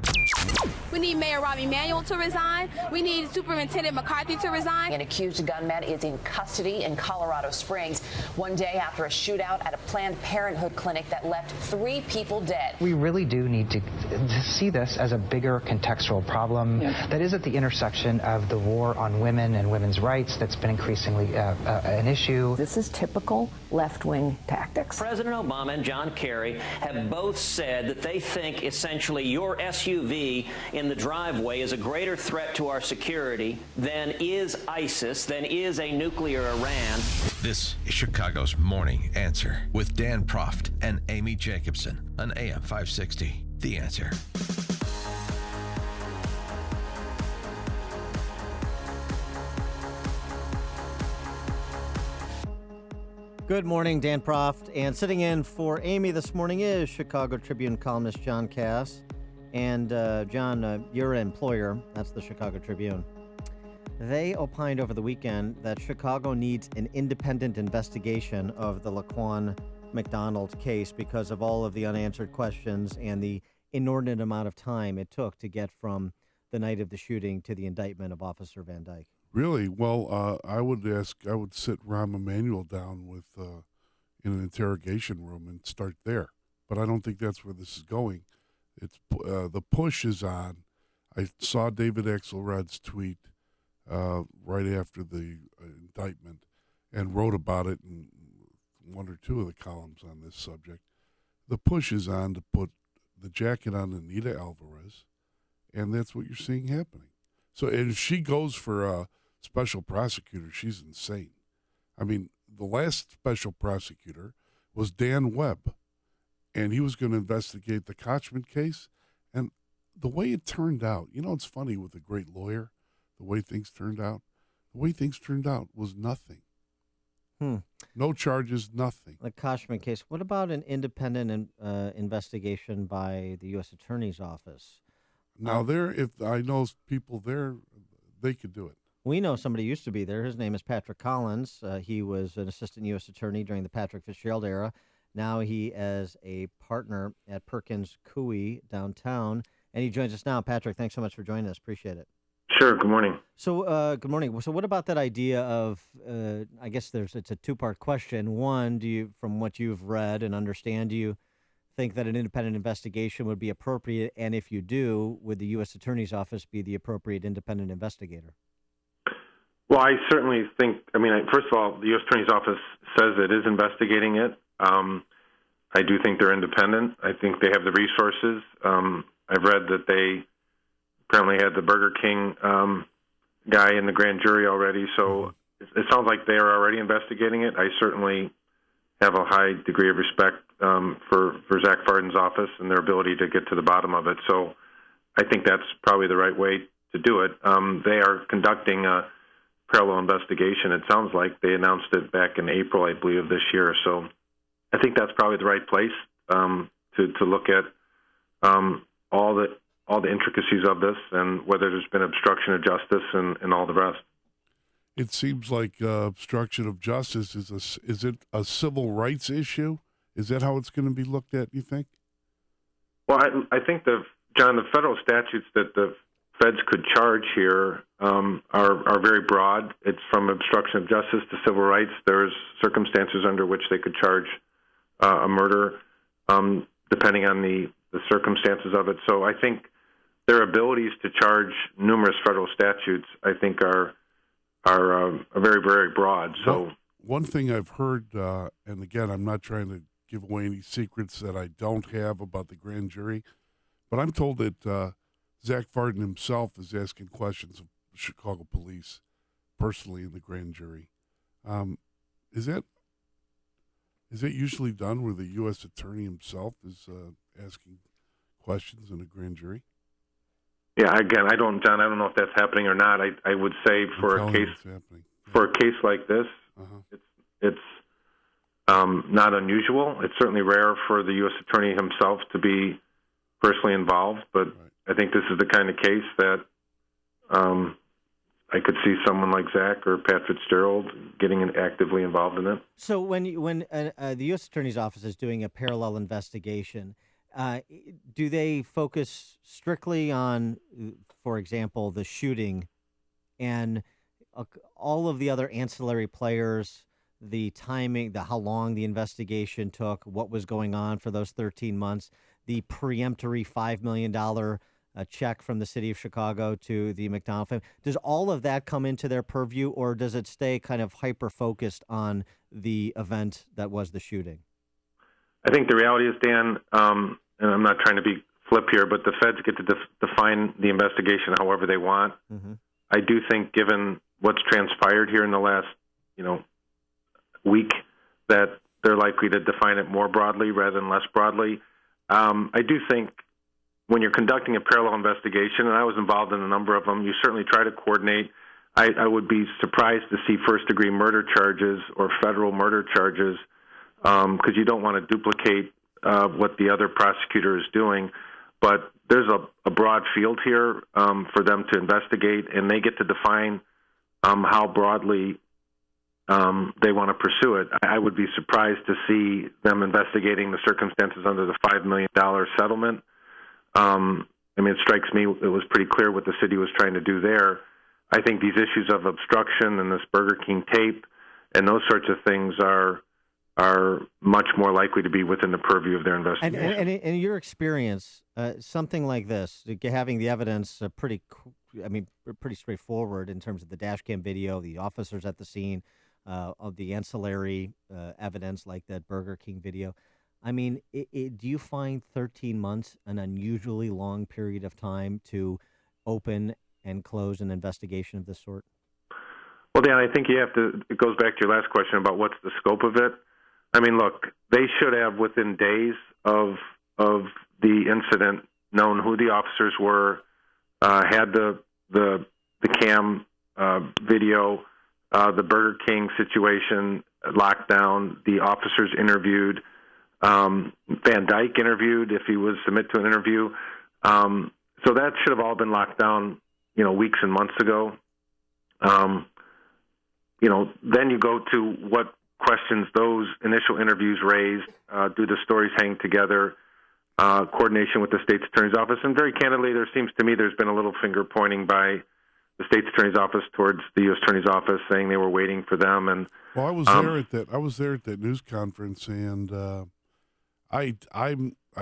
We need Mayor Rob Emanuel to resign. We need Superintendent McCarthy to resign. An accused gunman is in custody in Colorado Springs one day after a shootout at a Planned Parenthood clinic that left 3 people dead. We really do need to see this as a bigger contextual problem that is at the intersection of the war on women and women's rights that's been increasingly an issue. This is typical left-wing tactics. President Obama and John Kerry have both said that they think essentially your SUV in the driveway is a greater threat to our security than is ISIS, than is a nuclear Iran. This is Chicago's Morning Answer with Dan Proft and Amy Jacobson on AM 560, The Answer. Good morning, Dan Proft. And sitting in for Amy this morning is Chicago Tribune columnist John Cass. And John, your employer, that's the Chicago Tribune. They opined over the weekend that Chicago needs an independent investigation of the Laquan McDonald case because of all of the unanswered questions and the inordinate amount of time it took to get from the night of the shooting to the indictment of Officer Van Dyke. Really? Well, I would sit Rahm Emanuel down with in an interrogation room and start there. But I don't think that's where this is going. It's the push is on. I saw David Axelrod's tweet right after the indictment and wrote about it in one or two of the columns on this subject. The push is on to put the jacket on Anita Alvarez, and that's what you're seeing happening. So, and if she goes for a special prosecutor, she's insane. I mean, the last special prosecutor was Dan Webb, and he was going to investigate the Kochman case. And the way it turned out, you know, it's funny with a great lawyer, the way things turned out. The way things turned out was nothing. No charges, nothing. The Kochman case. What about an independent investigation by the U.S. Attorney's Office? Now, if I know people there, they could do it. We know somebody used to be there. His name is Patrick Collins. He was an assistant U.S. attorney during the Patrick Fitzgerald era. Now he is a partner at Perkins Coie downtown, and he joins us now. Patrick, thanks so much for joining us. Appreciate it. Sure. Good morning. So, good morning. So, what about that idea of? I guess it's a two-part question. One, from what you've read and understand, do you think that an independent investigation would be appropriate? And if you do, would the U.S. Attorney's Office be the appropriate independent investigator? Well, I certainly think. I mean, first of all, the U.S. Attorney's Office says it is investigating it. I do think they're independent. I think they have the resources. I've read that they apparently had the Burger King guy in the grand jury already, so it sounds like they are already investigating it. I certainly have a high degree of respect for Zach Farden's office and their ability to get to the bottom of it. So I think that's probably the right way to do it. They are conducting a parallel investigation. It sounds like they announced it back in April, I believe, of this year. So I think that's probably the right place to look at all the all the intricacies of this and whether there's been obstruction of justice and all the rest. It seems like obstruction of justice is it a civil rights issue? Is that how it's going to be looked at, you think? Well, I think, John, the federal statutes that the feds could charge here are very broad. It's from obstruction of justice to civil rights. There's circumstances under which they could charge a murder, depending on the circumstances of it. So I think their abilities to charge numerous federal statutes, I think, are very, very broad. So one thing I've heard, and again, I'm not trying to give away any secrets that I don't have about the grand jury, but I'm told that Zach Varden himself is asking questions of Chicago police personally in the grand jury. Is that usually done where the U.S. attorney himself is asking questions in a grand jury? Yeah, again, John, I don't know if that's happening or not. I would say for a case like this, it's not unusual. It's certainly rare for the U.S. attorney himself to be personally involved, but I think this is the kind of case that I could see someone like Zach or Pat Fitzgerald getting actively involved in it. So when the U.S. Attorney's Office is doing a parallel investigation, do they focus strictly on, for example, the shooting and all of the other ancillary players, the timing, how long the investigation took, what was going on for those 13 months, the preemptory $5 million check from the city of Chicago to the McDonald family? Does all of that come into their purview, or does it stay kind of hyper-focused on the event that was the shooting? I think the reality is, Dan, and I'm not trying to be flip here, but the feds get to define the investigation however they want. Mm-hmm. I do think, given what's transpired here in the last, week, that they're likely to define it more broadly rather than less broadly. I do think when you're conducting a parallel investigation, and I was involved in a number of them, you certainly try to coordinate. I would be surprised to see first-degree murder charges or federal murder charges because you don't want to duplicate what the other prosecutor is doing. But there's a broad field here for them to investigate, and they get to define how broadly they want to pursue it. I would be surprised to see them investigating the circumstances under the $5 million settlement. It strikes me it was pretty clear what the city was trying to do there. I think these issues of obstruction and this Burger King tape and those sorts of things are much more likely to be within the purview of their investigation. And in your experience, something like this, having the evidence pretty straightforward in terms of the dash cam video, the officers at the scene, of the ancillary evidence like that Burger King video. Do you find 13 months an unusually long period of time to open and close an investigation of this sort? Well, Dan, I think it goes back to your last question about what's the scope of it. Look, they should have, within days of the incident, known who the officers were, had the cam video, the Burger King situation locked down, the officers interviewed, Van Dyke interviewed if he was submit to an interview. So that should have all been locked down, weeks and months ago. Then you go to what questions those initial interviews raised. Do the stories hang together? Coordination with the state's attorney's office. And very candidly, there seems to me there's been a little finger pointing by the state's attorney's office towards the U.S. attorney's office, saying they were waiting for them. And I was there at that news conference, and I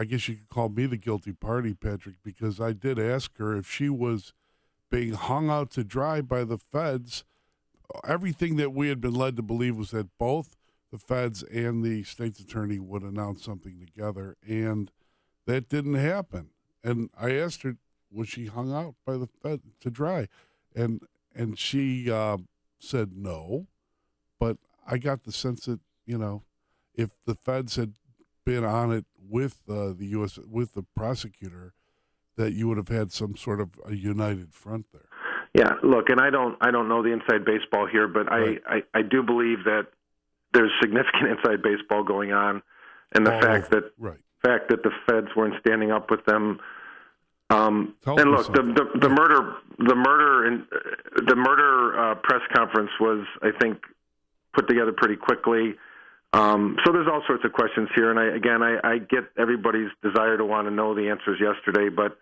guess you could call me the guilty party, Patrick, because I did ask her if she was being hung out to dry by the feds. Everything that we had been led to believe was that both the feds and the state's attorney would announce something together, and that didn't happen. And I asked her, was she hung out by the fed to dry? And she said no, but I got the sense that, if the feds had been on it with the U.S. with the prosecutor, that you would have had some sort of a united front there. Yeah, look, and I don't know the inside baseball here, but right. I do believe that there's significant inside baseball going on, and the fact that the feds weren't standing up with them And look, the murder press conference was, I think, put together pretty quickly. So there's all sorts of questions here, and I get everybody's desire to want to know the answers yesterday, but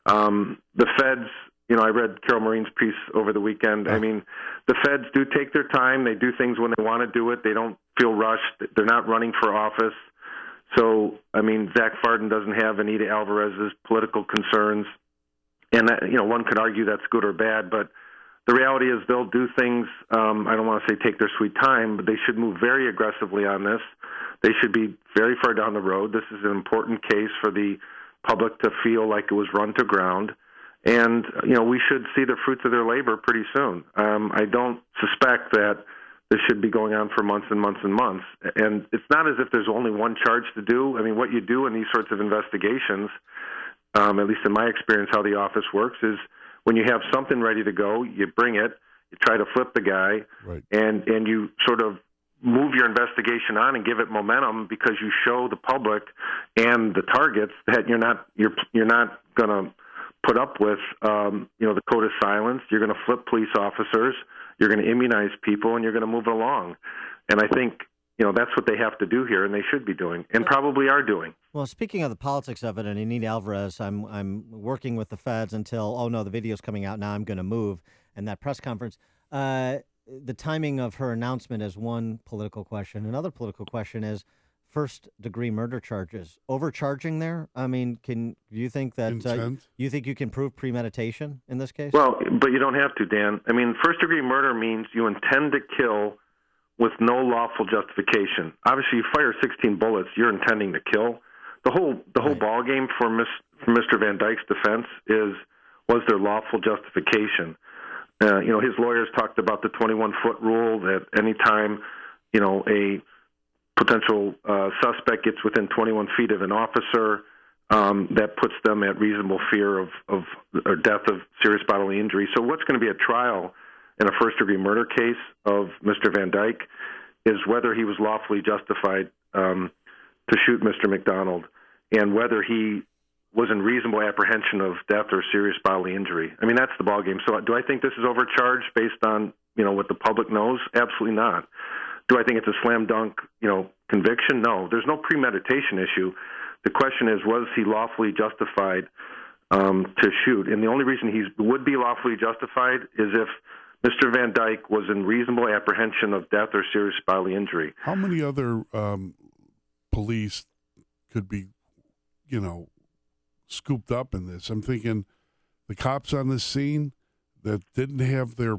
the feds, I read Carol Maureen's piece over the weekend. I mean, the feds do take their time. They do things when they want to do it. They don't feel rushed. They're not running for office. So, I mean, Zach Farden doesn't have Anita Alvarez's political concerns, and that, one could argue that's good or bad, but the reality is they'll do things, I don't want to say take their sweet time, but they should move very aggressively on this. They should be very far down the road. This is an important case for the public to feel like it was run to ground. And, we should see the fruits of their labor pretty soon. I don't suspect that this should be going on for months and months and months. And it's not as if there's only one charge to do. I mean, what you do in these sorts of investigations, at least in my experience, how the office works is when you have something ready to go, you bring it, you try to flip the guy, right, and you sort of move your investigation on and give it momentum because you show the public and the targets that you're not going to put up with, the code of silence. You're going to flip police officers. You're going to immunize people, and you're going to move it along. And I think, that's what they have to do here, and they should be doing, and probably are doing. Well, speaking of the politics of it, and Anita Alvarez, I'm working with the feds until, oh, no, the video's coming out, now I'm going to move, and that press conference. The timing of her announcement is one political question. Another political question is first-degree murder charges. Overcharging there? I mean, do you think that you think you can prove premeditation in this case? Well, but you don't have to, Dan. I mean, first-degree murder means you intend to kill with no lawful justification. Obviously, you fire 16 bullets, you're intending to kill. The whole ball game for Mr. Van Dyke's defense was there lawful justification? His lawyers talked about the 21-foot rule that any time, a potential suspect gets within 21 feet of an officer, that puts them at reasonable fear of or death of serious bodily injury. So what's going to be a trial in a first-degree murder case of Mr. Van Dyke is whether he was lawfully justified to shoot Mr. McDonald and whether he was in reasonable apprehension of death or serious bodily injury. I mean, that's the ballgame. So do I think this is overcharged based on, what the public knows? Absolutely not. Do I think it's a slam dunk, conviction? No. There's no premeditation issue. The question is, was he lawfully justified to shoot? And the only reason he would be lawfully justified is if Mr. Van Dyke was in reasonable apprehension of death or serious bodily injury. How many other police could be, scooped up in this? I'm thinking the cops on this scene that didn't have their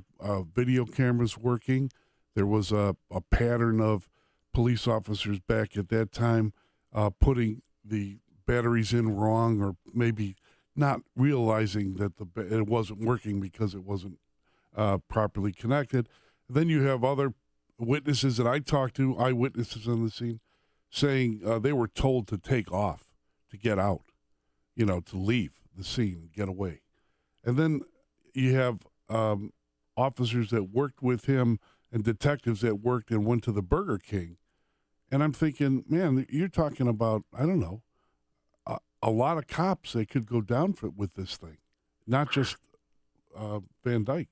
video cameras working. There was a pattern of police officers back at that time putting the batteries in wrong or maybe not realizing that it wasn't working because it wasn't properly connected. Then you have other witnesses that I talked to, eyewitnesses on the scene, saying they were told to take off, to get out, to leave the scene, get away. And then you have officers that worked with him and detectives that worked and went to the Burger King. And I'm thinking, man, you're talking about, I don't know, a lot of cops that could go down with this thing, not just Van Dyke.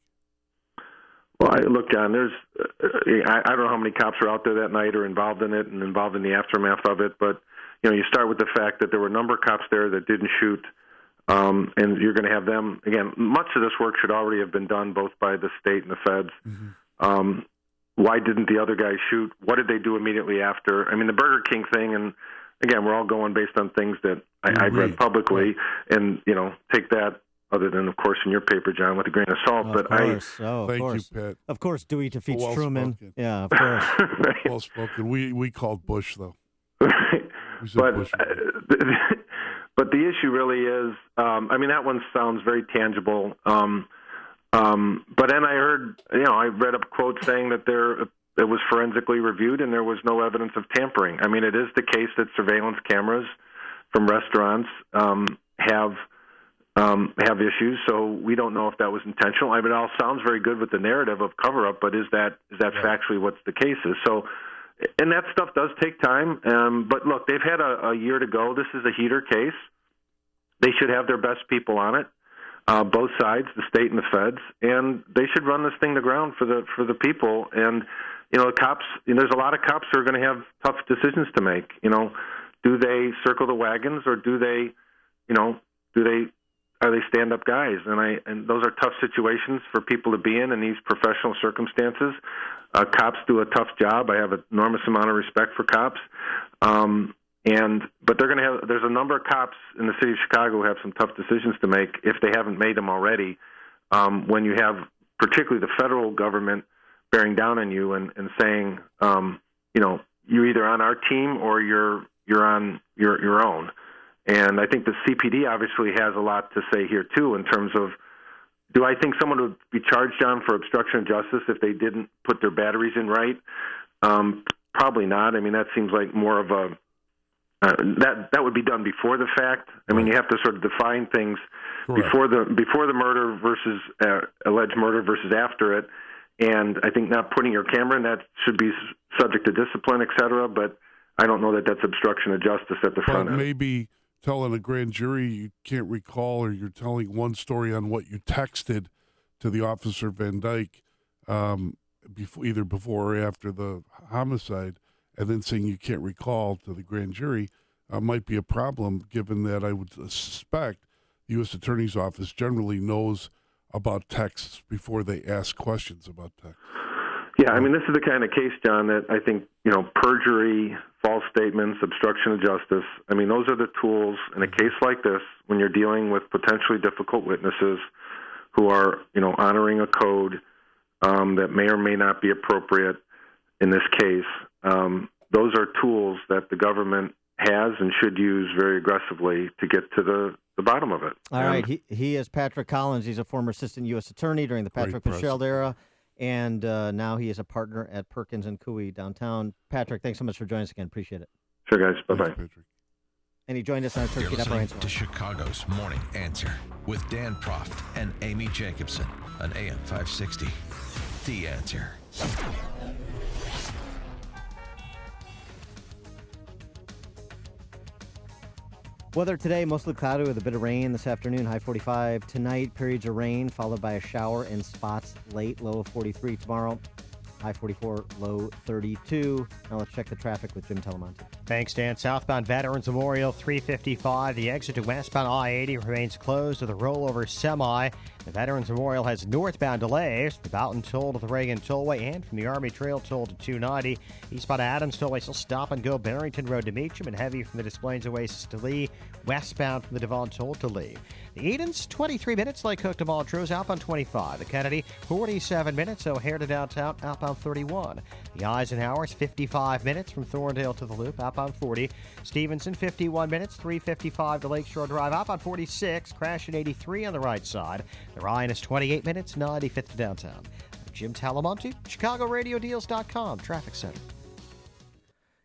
Well, look, John, I don't know how many cops are out there that night or involved in it and involved in the aftermath of it, but, you start with the fact that there were a number of cops there that didn't shoot, and you're going to have them, again, much of this work should already have been done both by the state and the feds. Mm-hmm. Why didn't the other guys shoot? What did they do immediately after? I mean, the Burger King thing, and again, we're all going based on things that I've read publicly, and, take that, other than, of course, in your paper, John, with a grain of salt. Of course. Thank you, Pat. Of course, Dewey defeats Truman. Spoken. Yeah, of course. Well spoken. We called Bush, though. But the issue really is, that one sounds very tangible. But then I heard, I read a quote saying that it was forensically reviewed and there was no evidence of tampering. I mean, it is the case that surveillance cameras from restaurants have issues, so we don't know if that was intentional. I mean, it all sounds very good with the narrative of cover-up, but is that factually what's the case is? So, and that stuff does take time. But look, they've had a year to go. This is a heater case. they should have their best people on it, both sides, the state and the feds, and they should run this thing to ground for the people. And the cops. There's a lot of cops who are going to have tough decisions to make. Do they circle the wagons, or do they are they stand-up guys? And those are tough situations for people to be in these professional circumstances. Cops do a tough job. I have an enormous amount of respect for cops. But they're going to have. There's a number of cops in the city of Chicago who have some tough decisions to make if they haven't made them already. When you have particularly the federal government bearing down on you and saying, you're either on our team or you're on your own. And I think the CPD obviously has a lot to say here too in terms of, do I think someone would be charged on for obstruction of justice if they didn't put their batteries in right? Probably not. I mean, that seems like more of a that would be done before the fact. I mean, you have to sort of define things before the murder versus alleged murder versus after it. And I think not putting your camera in, that should be subject to discipline, et cetera. But I don't know that that's obstruction of justice at the front end. Maybe telling a grand jury you can't recall, or you're telling one story on what you texted to the officer Van Dyke either before or after the homicide, and then saying you can't recall to the grand jury might be a problem, given that I would suspect the U.S. Attorney's Office generally knows about texts before they ask questions about texts. Yeah, I mean, this is the kind of case, John, that I think, perjury, false statements, obstruction of justice, I mean, those are the tools in a case like this when you're dealing with potentially difficult witnesses who are, honoring a code that may or may not be appropriate in this case. Those are tools that the government has and should use very aggressively to get to the bottom of it. All right. He is Patrick Collins. He's a former assistant U.S. attorney during the Patrick Fitzgerald era, and now he is a partner at Perkins & Coie downtown. Patrick, thanks so much for joining us again. Appreciate it. Sure, guys. Bye-bye. And he joined us on our Turkey You're Up listening to Chicago's Morning Answer with Dan Proft and Amy Jacobson on AM 560. The Answer. Weather today, mostly cloudy with a bit of rain this afternoon, high 45. Tonight, periods of rain followed by a shower in spots late, low of 43. Tomorrow, high 44, low 32. Now let's check the traffic with Jim Telemonte. Thanks, Dan. Southbound Veterans Memorial 355. The exit to westbound I-80 remains closed to the rollover semi. The Veterans Memorial has northbound delays. The Boughton Toll to the Reagan Tollway and from the Army Trail Toll to 290. Eastbound Adams Tollway still stop and go Barrington Road to Meacham and heavy from the Des Plaines Oasis to Lee. Westbound from the Devon Toll to Lee. The Edens, 23 minutes. Lake Cook to Montrose, outbound 25. The Kennedy, 47 minutes. O'Hare to downtown, outbound 31. The Eisenhower's, 55 minutes from Thorndale to the Loop, outbound 40. Stevenson, 51 minutes. 355 to Lakeshore Drive, outbound 46. Crash at 83 on the right side. The Ryan is 28 minutes, 95th to downtown. I'm Jim Talamonte, ChicagoRadioDeals.com, Traffic Center.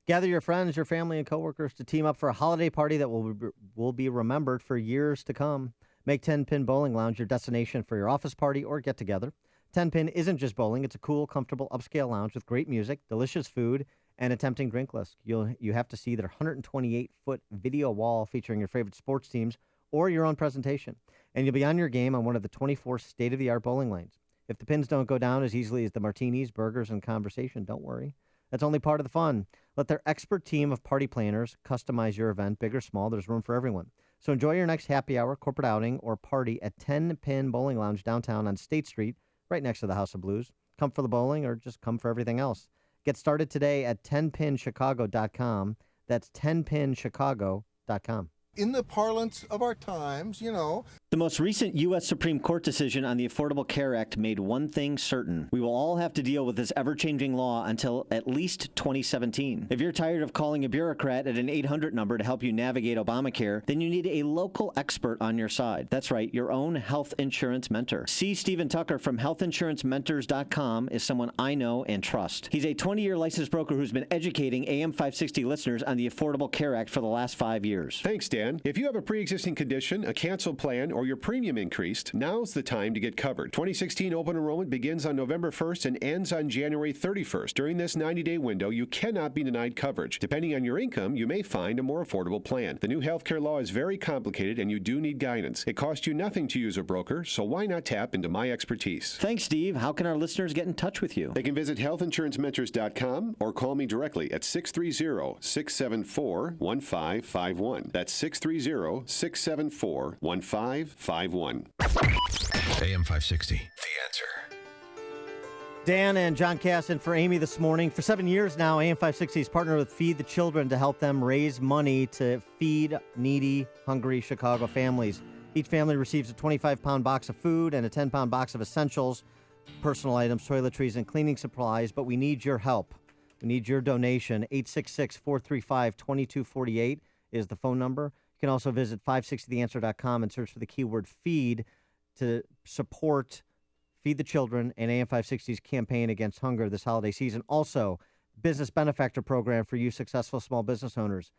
Gather your friends, your family, and coworkers to team up for a holiday party that will be remembered for years to come. Make 10 Pin Bowling Lounge your destination for your office party or get-together. 10 Pin isn't just bowling. It's a cool, comfortable, upscale lounge with great music, delicious food, and a tempting drink list. You have to see their 128-foot video wall featuring your favorite sports teams or your own presentation. And you'll be on your game on one of the 24 state-of-the-art bowling lanes. If the pins don't go down as easily as the martinis, burgers, and conversation, don't worry. That's only part of the fun. Let their expert team of party planners customize your event, big or small. There's room for everyone. So enjoy your next happy hour, corporate outing, or party at 10 Pin Bowling Lounge downtown on State Street, right next to the House of Blues. Come for the bowling or just come for everything else. Get started today at 10pinchicago.com. That's 10pinchicago.com. In the parlance of our times, The most recent U.S. Supreme Court decision on the Affordable Care Act made one thing certain. We will all have to deal with this ever-changing law until at least 2017. If you're tired of calling a bureaucrat at an 800 number to help you navigate Obamacare, then you need a local expert on your side. That's right, your own health insurance mentor. C. Stephen Tucker from healthinsurancementors.com is someone I know and trust. He's a 20-year licensed broker who's been educating AM 560 listeners on the Affordable Care Act for the last 5 years. Thanks, Dan. If you have a pre-existing condition, a canceled plan, or or your premium increased, now's the time to get covered. 2016 open enrollment begins on November 1st and ends on January 31st. During this 90-day window, you cannot be denied coverage. Depending on your income, you may find a more affordable plan. The new healthcare law is very complicated and you do need guidance. It costs you nothing to use a broker, so why not tap into my expertise? Thanks, Steve. How can our listeners get in touch with you? They can visit healthinsurancementors.com or call me directly at 630-674-1551. That's 630-674-1551. AM 560, The Answer. Dan and John Cass in for Amy this morning. For 7 years now, AM 560 has partnered with Feed the Children to help them raise money to feed needy, hungry Chicago families. Each family receives a 25-pound box of food and a 10-pound box of essentials, personal items, toiletries, and cleaning supplies, but we need your help. We need your donation. 866-435-2248 is the phone number. You can also visit 560theanswer.com and search for the keyword feed to support Feed the Children and AM 560's campaign against hunger this holiday season. Also, business benefactor program for you successful small business owners.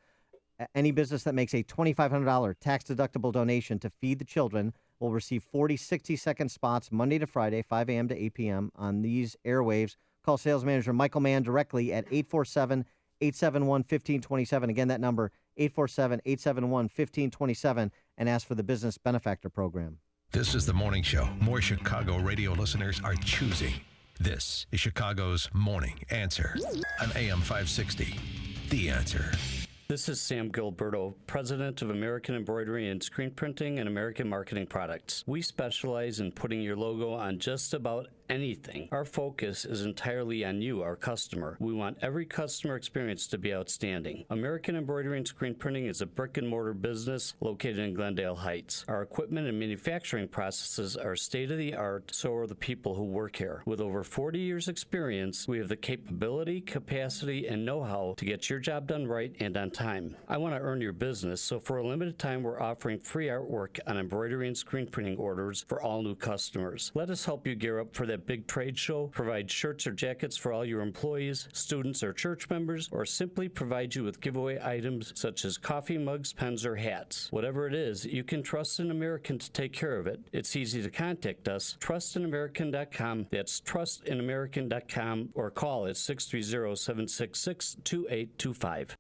Any business that makes a $2,500 tax-deductible donation to Feed the Children will receive 40 60-second spots Monday to Friday, 5 a.m. to 8 p.m. on these airwaves. Call sales manager Michael Mann directly at 847-871-1527. Again, that number, 847-871-1527, and ask for the business benefactor program. This is the morning show more Chicago radio listeners are choosing. This is Chicago's Morning Answer on AM 560. The Answer. This is Sam Gilberto, president of American Embroidery and Screen Printing and American Marketing Products. We specialize in putting your logo on just about anything. Our focus is entirely on you, our customer. We want every customer experience to be outstanding. American Embroidery and Screen Printing is a brick-and-mortar business located in Glendale Heights. Our equipment and manufacturing processes are state-of-the-art, so are the people who work here. With over 40 years' experience, we have the capability, capacity, and know-how to get your job done right and on time. I want to earn your business, so for a limited time, we're offering free artwork on embroidery and screen printing orders for all new customers. Let us help you gear up for that big trade show, provide shirts or jackets for all your employees, students, or church members, or simply provide you with giveaway items such as coffee mugs, pens, or hats. Whatever it is, you can trust an American to take care of it. It's easy to contact us, trustinamerican.com. That's trustinamerican.com, or call at 630-766-2825.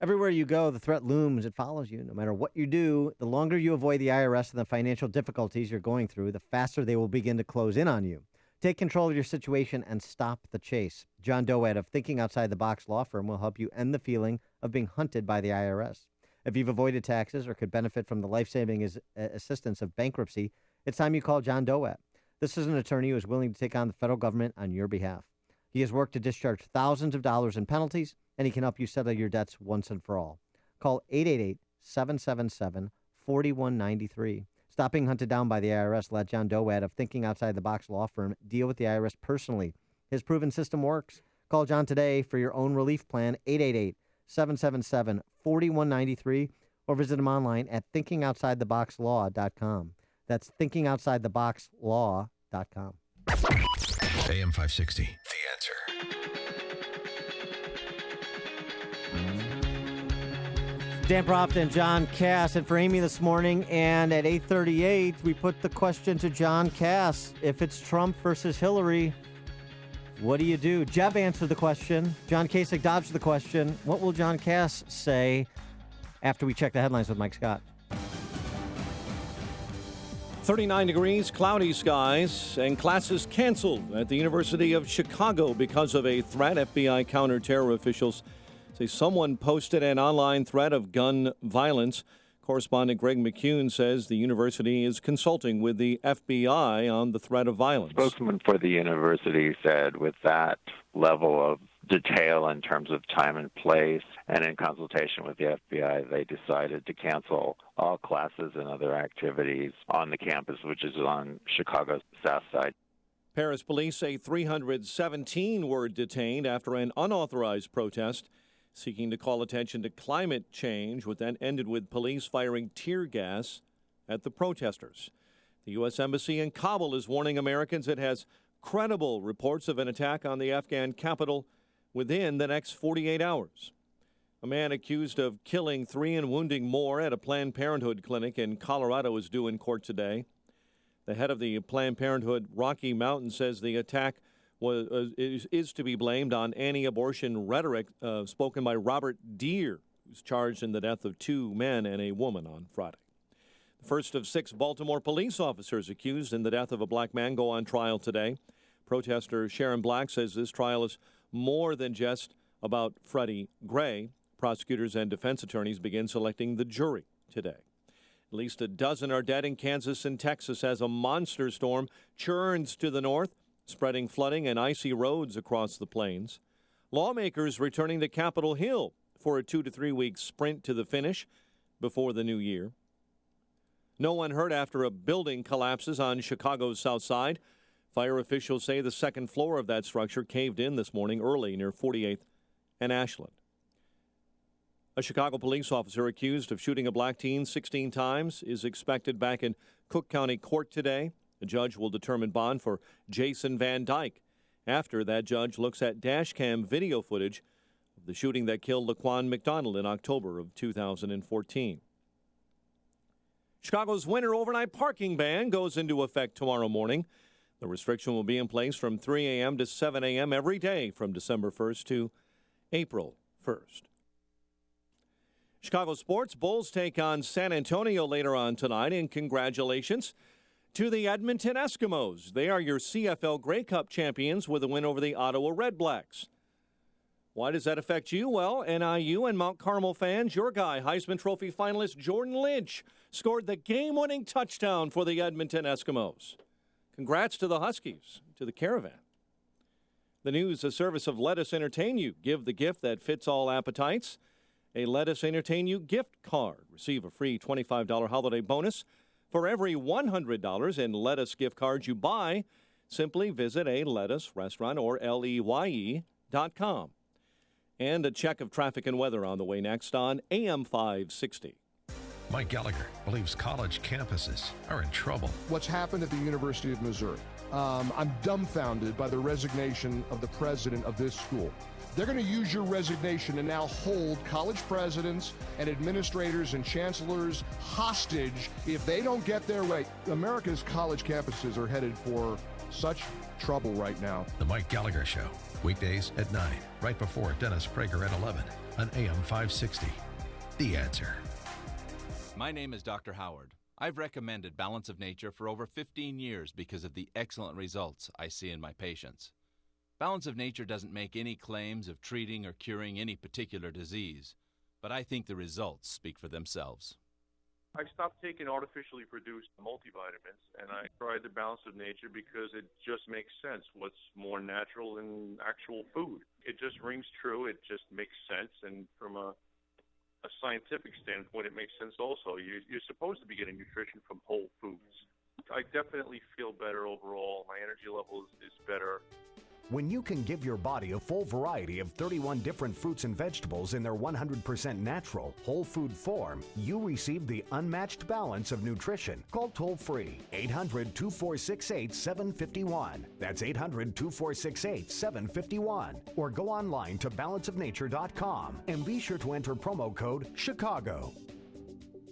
Everywhere you go, the threat looms. It follows you. No matter what you do, the longer you avoid the IRS and the financial difficulties you're going through, the faster they will begin to close in on you. Take control of your situation and stop the chase. John Doet of Thinking Outside the Box Law Firm will help you end the feeling of being hunted by the IRS. If you've avoided taxes or could benefit from the life-saving assistance of bankruptcy, it's time you call John Doet. This is an attorney who is willing to take on the federal government on your behalf. He has worked to discharge thousands of dollars in penalties, and he can help you settle your debts once and for all. Call 888-777-4193. Stop being hunted down by the IRS. Let John Doet of Thinking Outside the Box Law Firm deal with the IRS personally. His proven system works. Call John today for your own relief plan, 888-777-4193, or visit him online at thinkingoutsidetheboxlaw.com. That's thinkingoutsidetheboxlaw.com. AM 560, The Answer. Dan Proft and John Cass and for Amy this morning, and at 8:38 we put the question to John Cass. If it's Trump versus Hillary, what do you do? Jeb answered the question. John Kasich dodged the question. What will John Cass say after we check the headlines with Mike Scott? 39 degrees, cloudy skies, and classes canceled at the University of Chicago because of a threat. FBI counterterror officials say someone posted an online threat of gun violence. Correspondent Greg McCune says the university is consulting with the FBI on the threat of violence. Spokesman for the university said with that level of detail in terms of time and place, and in consultation with the FBI, they decided to cancel all classes and other activities on the campus, which is on Chicago's south side. Paris police say 317 were detained after an unauthorized protest seeking to call attention to climate change, which then ended with police firing tear gas at the protesters. The U.S. Embassy in Kabul is warning Americans it has credible reports of an attack on the Afghan capital within the next 48 hours. A man accused of killing 3 and wounding more at a Planned Parenthood clinic in Colorado is due in court today. The head of the Planned Parenthood, Rocky Mountain, says the attack is to be blamed on anti-abortion rhetoric spoken by Robert Deere, who's charged in the death of 2 men and a woman on Friday. The first of 6 Baltimore police officers accused in the death of a black man go on trial today. Protester Sharon Black says this trial is more than just about Freddie Gray. Prosecutors and defense attorneys begin selecting the jury today. At least a dozen are dead in Kansas and Texas as a monster storm churns to the north, spreading flooding and icy roads across the plains. Lawmakers returning to Capitol Hill for a 2 to 3 week sprint to the finish before the new year. No one hurt after a building collapses on Chicago's south side. Fire officials say the second floor of that structure caved in this morning early near 48th and Ashland. A Chicago police officer accused of shooting a black teen 16 times is expected back in Cook County Court today. The judge will determine bond for Jason Van Dyke. After that, judge looks at dash cam video footage of the shooting that killed Laquan McDonald in October of 2014. Chicago's winter overnight parking ban goes into effect tomorrow morning. The restriction will be in place from 3 a.m. to 7 a.m. every day from December 1st to April 1st. Chicago sports, Bulls take on San Antonio later on tonight, and congratulations to the Edmonton Eskimos. They are your CFL Grey Cup champions with a win over the Ottawa Redblacks. Why does that affect you? Well, NIU and Mount Carmel fans, your guy, Heisman Trophy finalist Jordan Lynch, scored the game-winning touchdown for the Edmonton Eskimos. Congrats to the Huskies, to the Caravan. The news, a service of Let Us Entertain You. Give the gift that fits all appetites. A Let Us Entertain You gift card. Receive a free $25 holiday bonus for every $100 in Lettuce gift cards you buy. Simply visit a Lettuce restaurant or LEYE.com. And a check of traffic and weather on the way next on AM 560. Mike Gallagher believes college campuses are in trouble. What's happened at the University of Missouri? I'm dumbfounded by the resignation of the president of this school. They're going to use your resignation to now hold college presidents and administrators and chancellors hostage if they don't get their way. America's college campuses are headed for such trouble right now. The Mike Gallagher Show, weekdays at 9, right before Dennis Prager at 11 on AM 560. The Answer. My name is Dr. Howard. I've recommended Balance of Nature for over 15 years because of the excellent results I see in my patients. Balance of Nature doesn't make any claims of treating or curing any particular disease, but I think the results speak for themselves. I stopped taking artificially produced multivitamins, and I tried the Balance of Nature because it just makes sense. What's more natural than actual food? It just rings true. It just makes sense, and from a scientific standpoint, it makes sense also. You're supposed to be getting nutrition from whole foods. I definitely feel better overall. My energy level is better. When you can give your body a full variety of 31 different fruits and vegetables in their 100% natural, whole food form, you receive the unmatched balance of nutrition. Call toll-free 800-2468-751. That's 800-2468-751. Or go online to balanceofnature.com and be sure to enter promo code CHICAGO.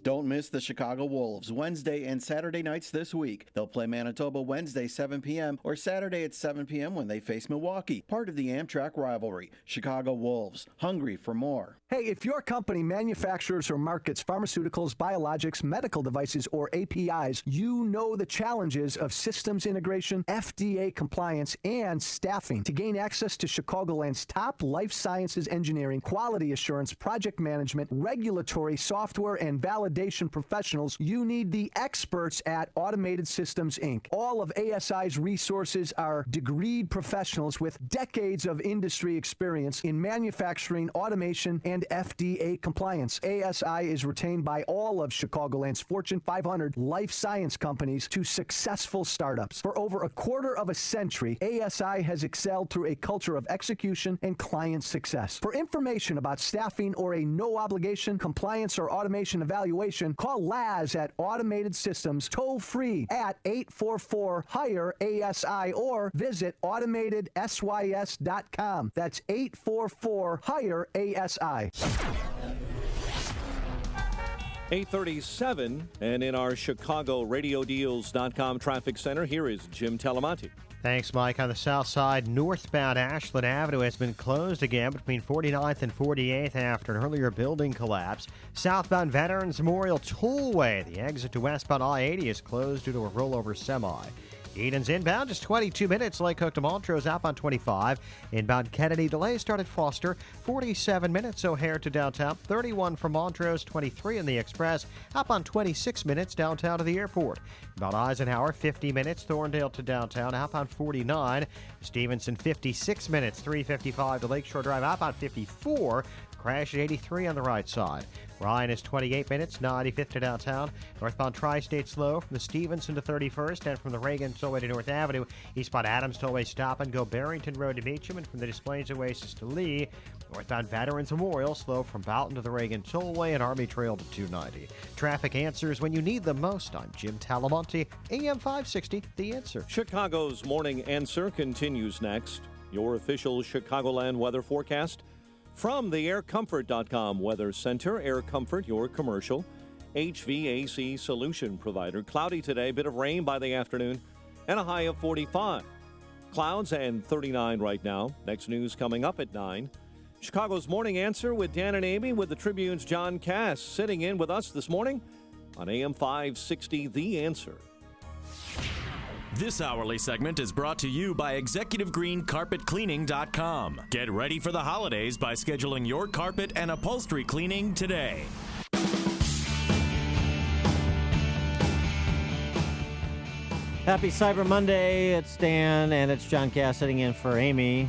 Don't miss the Chicago Wolves Wednesday and Saturday nights this week. They'll play Manitoba Wednesday 7 p.m. or Saturday at 7 p.m. when they face Milwaukee, part of the Amtrak rivalry. Chicago Wolves, hungry for more. Hey, if your company manufactures or markets pharmaceuticals, biologics, medical devices, or APIs, you know the challenges of systems integration, FDA compliance, and staffing. To gain access to Chicagoland's top life sciences engineering, quality assurance, project management, regulatory, software, and validation professionals, you need the experts at Automated Systems, Inc. All of ASI's resources are degreed professionals with decades of industry experience in manufacturing, automation, and FDA compliance. ASI is retained by all of Chicagoland's Fortune 500 life science companies to successful startups. For over a quarter of a century, ASI has excelled through a culture of execution and client success. For information about staffing or a no-obligation compliance or automation evaluation, situation, call Laz at Automated Systems toll free at 844-HIRE-ASI or visit AutomatedSYS.com. That's 844-HIRE-ASI. 8:37, and in our Chicago RadioDeals.com traffic center, here is Jim Talamonte. Thanks, Mike. On the south side, northbound Ashland Avenue has been closed again between 49th and 48th after an earlier building collapse. Southbound Veterans Memorial Tollway, the exit to westbound I-80 is closed due to a rollover semi. Eden's inbound is 22 minutes. Lake Hook to Montrose outbound 25. Inbound Kennedy delay started Foster 47 minutes. O'Hare to downtown 31 from Montrose, 23 in the Express. Outbound 26 minutes downtown to the airport. Inbound Eisenhower 50 minutes. Thorndale to downtown outbound 49. Stevenson 56 minutes. 3:55 to Lakeshore Drive outbound 54. Crash at 83 on the right side. Ryan is 28 minutes, 95th to downtown. Northbound Tri-State slow from the Stevenson to 31st and from the Reagan Tollway to North Avenue. Eastbound Adams Tollway stop and go Barrington Road to Beecham and from the Des Plaines Oasis to Lee. Northbound Veterans Memorial slow from Boughton to the Reagan Tollway and Army Trail to 290. Traffic answers when you need them most. I'm Jim Talamonte, AM 560, The Answer. Chicago's Morning Answer continues next. Your official Chicagoland weather forecast from the AirComfort.com Weather Center. Air Comfort, your commercial HVAC solution provider. Cloudy today, bit of rain by the afternoon, and a high of 45. Clouds and 39 right now. Next news coming up at 9. Chicago's Morning Answer with Dan and Amy with the Tribune's John Cass sitting in with us this morning on AM 560, The Answer. This hourly segment is brought to you by ExecutiveGreenCarpetCleaning.com. Get ready for the holidays by scheduling your carpet and upholstery cleaning today. Happy Cyber Monday. It's Dan and it's John Cass sitting in for Amy.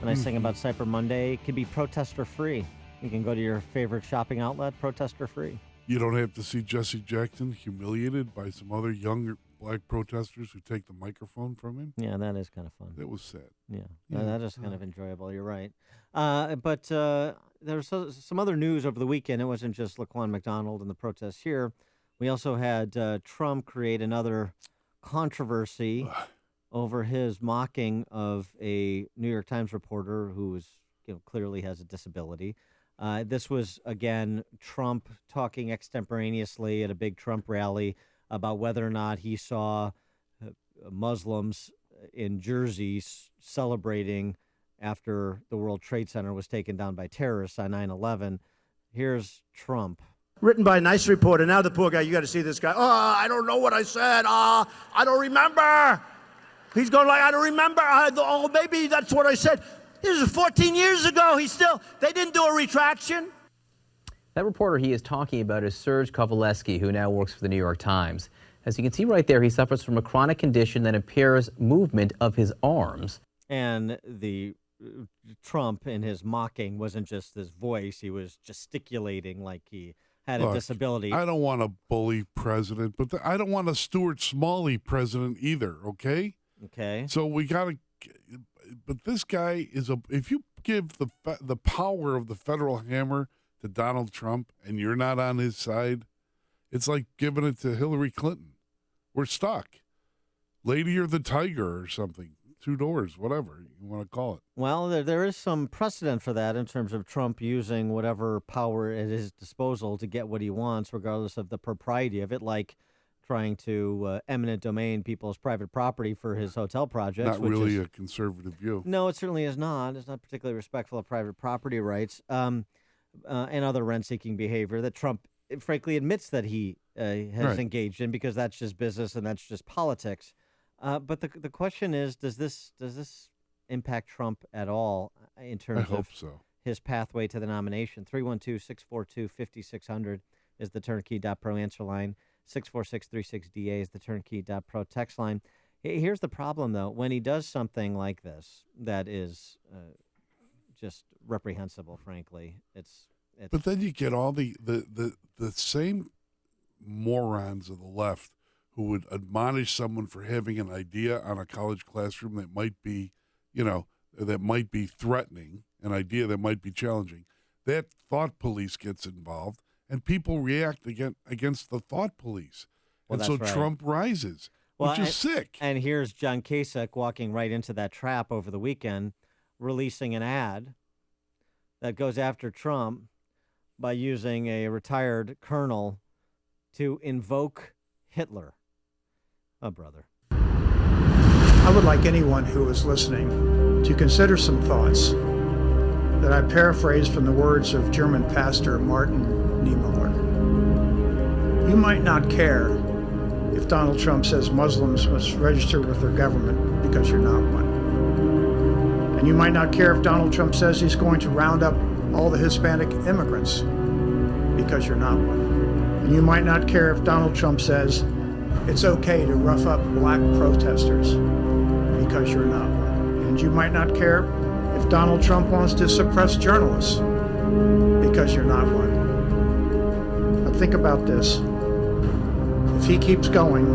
The nice thing about Cyber Monday, it can be protester-free. You can go to your favorite shopping outlet, protester-free. You don't have to see Jesse Jackson humiliated by some other younger black protesters who take the microphone from him. Yeah, that is kind of fun. That was sad. Yeah. That is kind of enjoyable. You're right. But there was some other news over the weekend. It wasn't just Laquan McDonald and the protests here. We also had Trump create another controversy over his mocking of a New York Times reporter who was, clearly has a disability. This was, again, Trump talking extemporaneously at a big Trump rally about whether or not he saw Muslims in Jersey celebrating after the World Trade Center was taken down by terrorists on 9/11. Here's Trump. Written by a nice reporter. Now the poor guy, you got to see this guy. Oh, I don't know what I said. I don't remember. He's going like, I don't remember. Oh, maybe that's what I said. This is 14 years ago. They didn't do a retraction. That reporter he is talking about is Serge Kovaleski, who now works for the New York Times. As you can see right there, he suffers from a chronic condition that impairs movement of his arms. And the Trump in his mocking wasn't just his voice. He was gesticulating like he had a disability. I don't want a bully president, but I don't want a Stuart Smalley president either, okay? Okay. So we got to, but this guy is if you give the power of the federal hammer to Donald Trump and you're not on his side, it's like giving it to Hillary Clinton. We're stuck. Lady or the Tiger or something. Two doors, whatever you want to call it. Well, there is some precedent for that in terms of Trump using whatever power at his disposal to get what he wants, regardless of the propriety of it, like trying to eminent domain people's private property for his hotel projects. Not really a conservative view. No, it certainly is not. It's not particularly respectful of private property rights and other rent-seeking behavior that Trump, frankly, admits that he has engaged in, because that's just business and that's just politics. But the question is, does this impact Trump at all in terms of his pathway to the nomination? 312-642-5600 is the Turnkey.pro answer line. 64636DA is the Turnkey.pro text line. Here's the problem, though. When he does something like this, that is just reprehensible, frankly. It's. But then you get all the same morons of the left who would admonish someone for having an idea on a college classroom that might be, that might be threatening, an idea that might be challenging. That thought police gets involved, and people react against the thought police. Well, and so that's right. Trump rises, which is sick. And here's John Kasich walking right into that trap over the weekend, releasing an ad that goes after Trump by using a retired colonel to invoke Hitler. Oh, brother. I would like anyone who is listening to consider some thoughts that I paraphrase from the words of German pastor Martin Niemöller. You might not care if Donald Trump says Muslims must register with their government because you're not one. And you might not care if Donald Trump says he's going to round up all the Hispanic immigrants because you're not one. And you might not care if Donald Trump says it's okay to rough up black protesters because you're not one. And you might not care if Donald Trump wants to suppress journalists because you're not one. But think about this. If he keeps going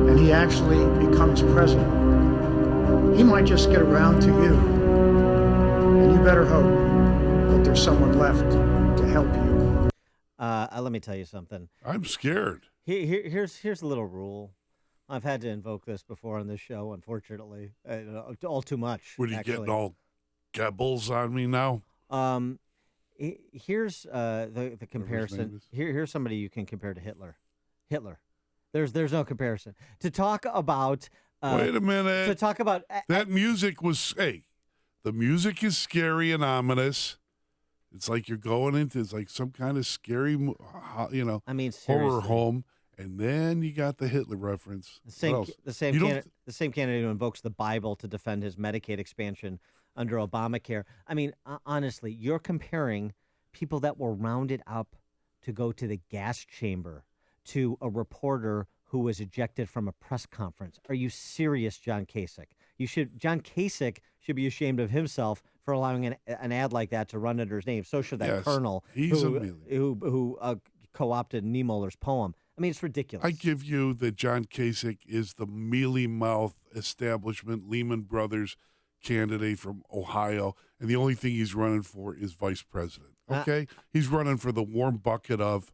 and he actually becomes president, he might just get around to you. And you better hope that there's someone left to help you. Let me tell you something. I'm scared. Here's a little rule. I've had to invoke this before on this show, unfortunately, all too much. What, are you actually. getting all Goebbels on me now? Here's the comparison. Here's somebody you can compare to Hitler. There's no comparison. To talk about. Wait a minute. To talk about that music was. Hey, the music is scary and ominous. It's like you're going into it's like some kind of scary, horror seriously. home, and then you got the Hitler reference. The same candidate who invokes the Bible to defend his Medicaid expansion under Obamacare. I mean, honestly, you're comparing people that were rounded up to go to the gas chamber to a reporter who was ejected from a press conference. Are you serious, John Kasich? John Kasich should be ashamed of himself for allowing an ad like that to run under his name. So should that colonel who co-opted Niemöller's poem. I mean, it's ridiculous. I give you that John Kasich is the mealy-mouthed establishment Lehman Brothers candidate from Ohio, and the only thing he's running for is vice president. Okay? He's running for the warm bucket of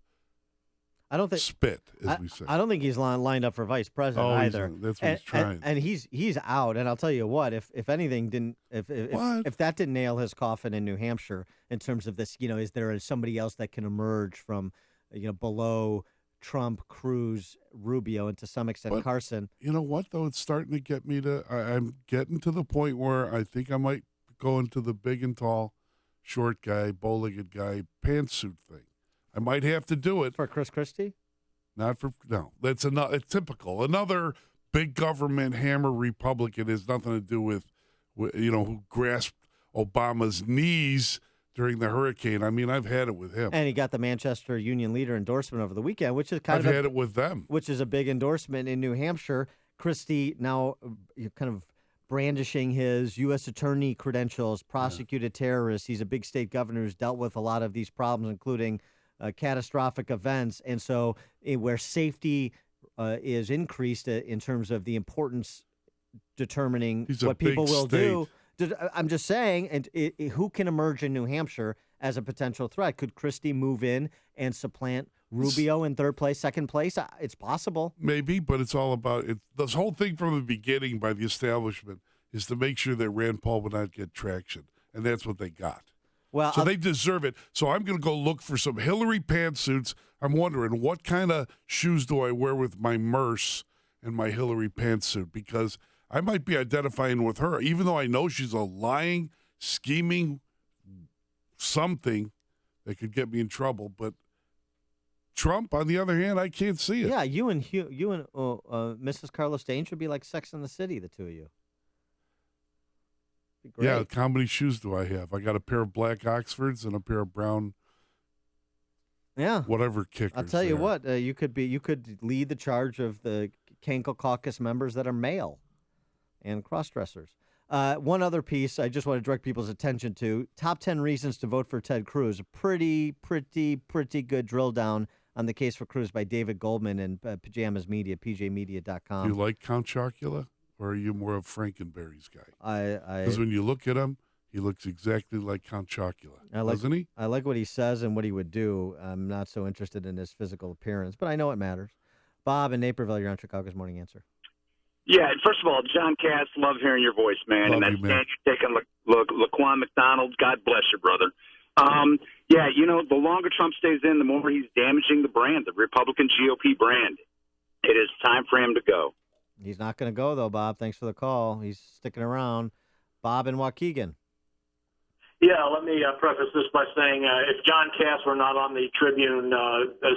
spit, as we say. I don't think he's lined up for vice president either. That's what he's trying. And he's out. And I'll tell you what, if anything didn't, if that didn't nail his coffin in New Hampshire in terms of this, is there somebody else that can emerge from, below Trump, Cruz, Rubio, and to some extent Carson? You know what though? It's starting to get me to. I'm getting to the point where I think I might go into the big and tall, short guy, bow-legged guy, pantsuit thing. I might have to do it. For Chris Christie? No. That's it's typical. Another big government hammer Republican has nothing to do with who grasped Obama's knees during the hurricane. I mean, I've had it with him. And he got the Manchester Union Leader endorsement over the weekend, which is I've had it with them. Which is a big endorsement in New Hampshire. Christie now kind of brandishing his U.S. attorney credentials, prosecuted terrorists. He's a big state governor who's dealt with a lot of these problems, including catastrophic events. And so where safety is increased in terms of the importance determining what people will do. I'm just saying, and who can emerge in New Hampshire as a potential threat? Could Christie move in and supplant Rubio in third place, second place? It's possible. Maybe, but it's all about it. This whole thing from the beginning by the establishment is to make sure that Rand Paul would not get traction. And that's what they got. Well, so they deserve it. So I'm going to go look for some Hillary pantsuits. I'm wondering what kind of shoes do I wear with my Merce and my Hillary pantsuit, because I might be identifying with her, even though I know she's a lying, scheming something that could get me in trouble. But Trump, on the other hand, I can't see it. Yeah, you and Mrs. Carlos Dane should be like Sex and the City, the two of you. Great. Yeah, how many shoes do I have? I got a pair of black Oxfords and a pair of brown. Yeah, whatever kickers. I'll tell you what, you could lead the charge of the Kankle Caucus members that are male and cross-dressers. One other piece I just want to direct people's attention to: top 10 reasons to vote for Ted Cruz. A pretty good drill down on the case for Cruz by David Goldman and Pajamas Media, pjmedia.com. Do you like Count Chocula? Or are you more of Frankenberry's guy? Because when you look at him, He looks exactly like Count Chocula, like, doesn't he? I like what he says and what he would do. I'm not so interested in his physical appearance, but I know it matters. Bob in Naperville, you're on Chicago's Morning Answer. Yeah, first of all, John Cass, love hearing your voice, man. Love and that you, man. stand you're taking Laquan McDonald, God bless you, brother. Yeah, the longer Trump stays in, the more he's damaging the brand, the Republican GOP brand. It is time for him to go. He's not going to go, though, Bob. Thanks for the call. He's sticking around. Bob in Waukegan. Yeah, let me preface this by saying if John Cass were not on the Tribune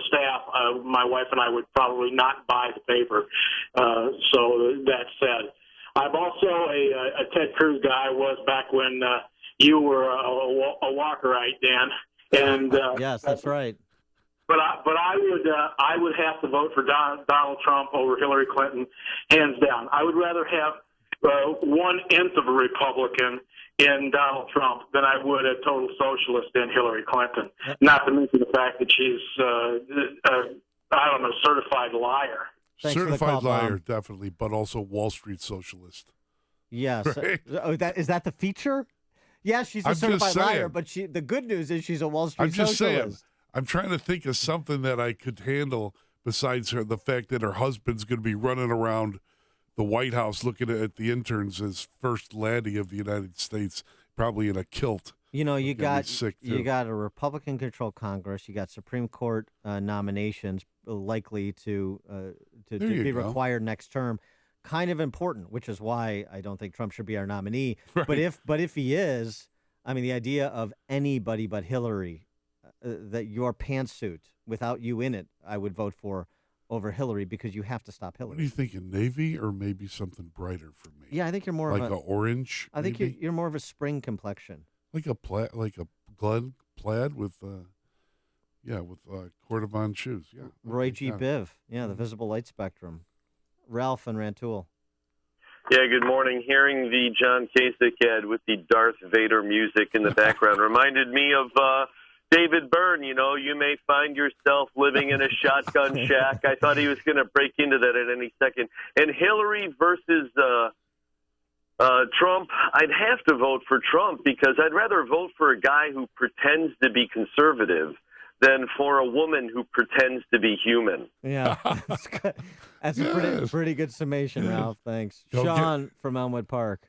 staff, my wife and I would probably not buy the paper. So that said, I'm also a Ted Cruz guy. I was back when you were a Walkerite, Dan. And yes, that's right. But I would have to vote for Donald Trump over Hillary Clinton, hands down. I would rather have 1/10 of a Republican in Donald Trump than I would a total socialist in Hillary Clinton. Not to mention the fact that she's, certified liar. Certified liar, definitely, but also Wall Street socialist. Yes. Right? Is that the feature? Yeah, she's a I'm certified just saying. liar, but the good news is she's a Wall Street I'm just socialist. saying. I'm trying to think of something that I could handle besides the fact that her husband's going to be running around the White House looking at the interns as first laddie of the United States, probably in a kilt. You got sick you got a Republican-controlled Congress. You got Supreme Court nominations likely to be required next term. Kind of important, which is why I don't think Trump should be our nominee. Right. But if he is, I mean, the idea of anybody but Hillary, that your pantsuit without you in it, I would vote for over Hillary because you have to stop Hillary. What are you thinking, navy or maybe something brighter for me? Yeah, I think you're more like of a orange. I think maybe? you're more of a spring complexion. Like a plaid with Cordovon shoes. Yeah. Roy G. Biv. Yeah, the visible light spectrum. Ralph and Rantoul. Yeah, good morning. Hearing the John Kasich ad with the Darth Vader music in the background reminded me of David Byrne. You may find yourself living in a shotgun shack. I thought he was going to break into that at any second. And Hillary versus Trump, I'd have to vote for Trump because I'd rather vote for a guy who pretends to be conservative than for a woman who pretends to be human. Yeah, that's good. That's a pretty good summation, Ralph. Thanks. Sean from Elmwood Park.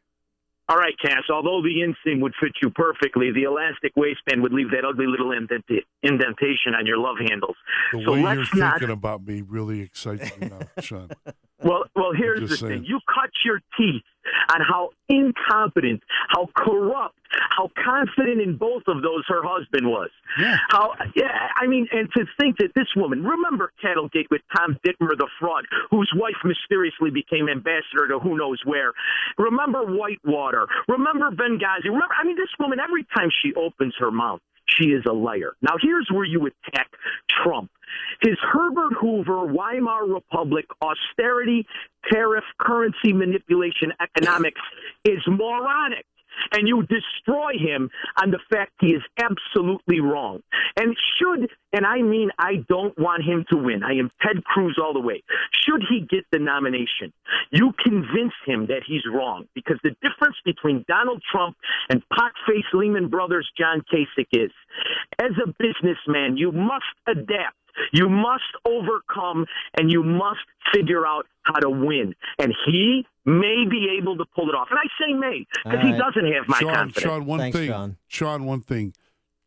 All right, Cass, although the inseam would fit you perfectly, the elastic waistband would leave that ugly little indentation on your love handles. The so way let's you're not... thinking about me really excites me now, Sean. Well, here's the thing. You cut your teeth on how incompetent, how corrupt, how confident in both of those her husband was. Yeah. And to think that this woman, remember Cattlegate with Tom Dittmer, the fraud, whose wife mysteriously became ambassador to who knows where. Remember Whitewater. Remember Benghazi. This woman, every time she opens her mouth, she is a liar. Now, here's where you attack Trump. His Herbert Hoover, Weimar Republic, austerity, tariff, currency manipulation, economics is moronic. And you destroy him on the fact he is absolutely wrong. And I don't want him to win. I am Ted Cruz all the way. Should he get the nomination, you convince him that he's wrong. Because the difference between Donald Trump and pot-faced Lehman Brothers John Kasich is, as a businessman, you must adapt. You must overcome, and you must figure out how to win. And he may be able to pull it off. And I say may, because he doesn't have my confidence. Sean, one thing.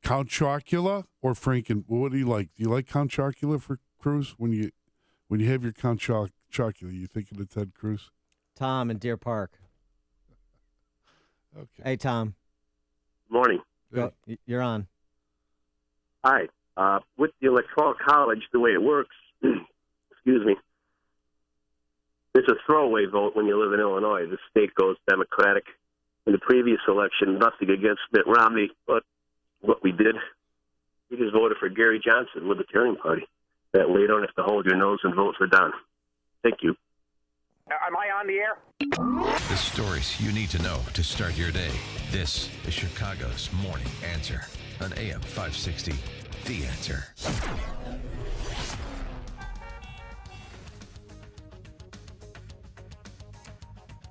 Count Chocula or Franken? What do you like? Do you like Count Chocula for Cruz? When you have your Count Chocula, you thinking of Ted Cruz? Tom in Deer Park. Okay. Hey, Tom. Morning. You're on. Hi. With the Electoral College, the way it works, excuse me, it's a throwaway vote when you live in Illinois. The state goes Democratic. In the previous election, nothing against Mitt Romney, but what we did, we just voted for Gary Johnson, Libertarian Party. That way you don't have to hold your nose and vote for Don. Thank you. Am I on the air? The stories you need to know to start your day. This is Chicago's Morning Answer on AM 560. The Answer.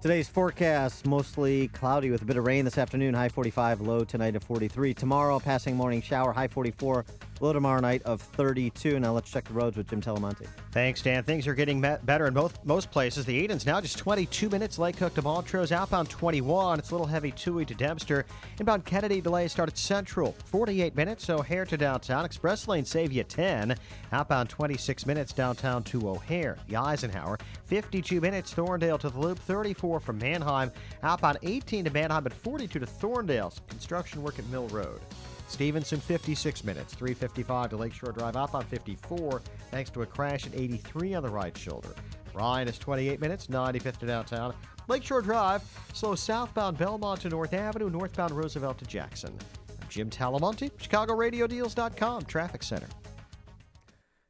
Today's forecast, mostly cloudy with a bit of rain this afternoon, high 45, low tonight of 43. Tomorrow, passing morning shower, high 44, low tomorrow night of 32. Now let's check the roads with Jim Telemonte. Thanks, Dan. Things are getting better in most places. The Edens now just 22 minutes. Lake Cook to Montrose, outbound 21. It's a little heavy Toohey to Dempster. Inbound Kennedy delays start at Central, 48 minutes. O'Hare to downtown. Express lane save you 10. Outbound 26 minutes downtown to O'Hare. The Eisenhower, 52 minutes. Thorndale to the Loop, 34 from Manheim. Outbound 18 to Manheim, but 42 to Thorndale. Construction work at Mill Road. Stevenson, 56 minutes, 3:55 to Lakeshore Drive, outbound 54, thanks to a crash at 83 on the right shoulder. Ryan is 28 minutes, 95th to downtown. Lakeshore Drive, slow southbound Belmont to North Avenue, northbound Roosevelt to Jackson. I'm Jim Talamonte, ChicagoRadioDeals.com, Traffic Center.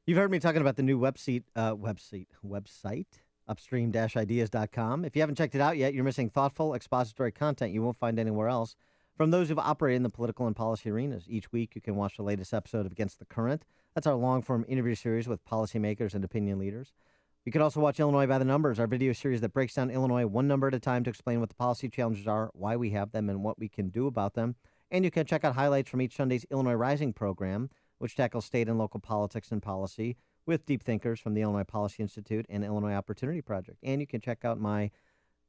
You've heard me talking about the new website, upstream-ideas.com. If you haven't checked it out yet, you're missing thoughtful, expository content you won't find anywhere else. From those who've operated in the political and policy arenas, each week you can watch the latest episode of Against the Current. That's our long-form interview series with policymakers and opinion leaders. You can also watch Illinois by the Numbers, our video series that breaks down Illinois one number at a time to explain what the policy challenges are, why we have them, and what we can do about them. And you can check out highlights from each Sunday's Illinois Rising program, which tackles state and local politics and policy with deep thinkers from the Illinois Policy Institute and Illinois Opportunity Project. And you can check out my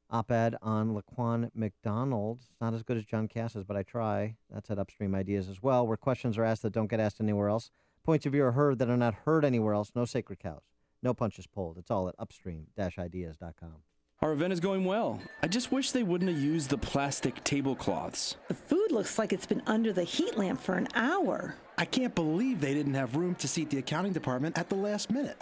op-ed on Laquan McDonald. It's not as good as John Cass's, but I try. That's at Upstream Ideas as well, where questions are asked that don't get asked anywhere else. Points of view are heard that are not heard anywhere else. No sacred cows. No punches pulled. It's all at upstream-ideas.com. Our event is going well. I just wish they wouldn't have used the plastic tablecloths. The food looks like it's been under the heat lamp for an hour. I can't believe they didn't have room to seat the accounting department at the last minute.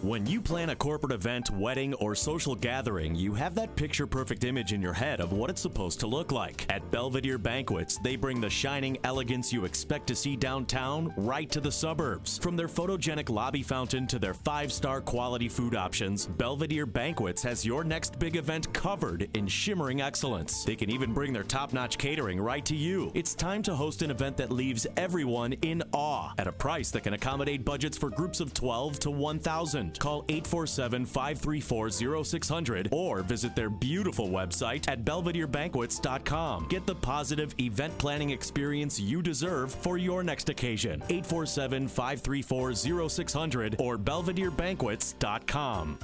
When you plan a corporate event, wedding, or social gathering, you have that picture-perfect image in your head of what it's supposed to look like. At Belvedere Banquets, they bring the shining elegance you expect to see downtown right to the suburbs. From their photogenic lobby fountain to their 5-star quality food options, Belvedere Banquets has your next big event covered in shimmering excellence. They can even bring their top-notch catering right to you. It's time to host an event that leaves everyone in awe at a price that can accommodate budgets for groups of 12 to 1,000. Call 847-534-0600 or visit their beautiful website at belvederebanquets.com. Get the positive event planning experience you deserve for your next occasion. 847-534-0600 or belvederebanquets.com.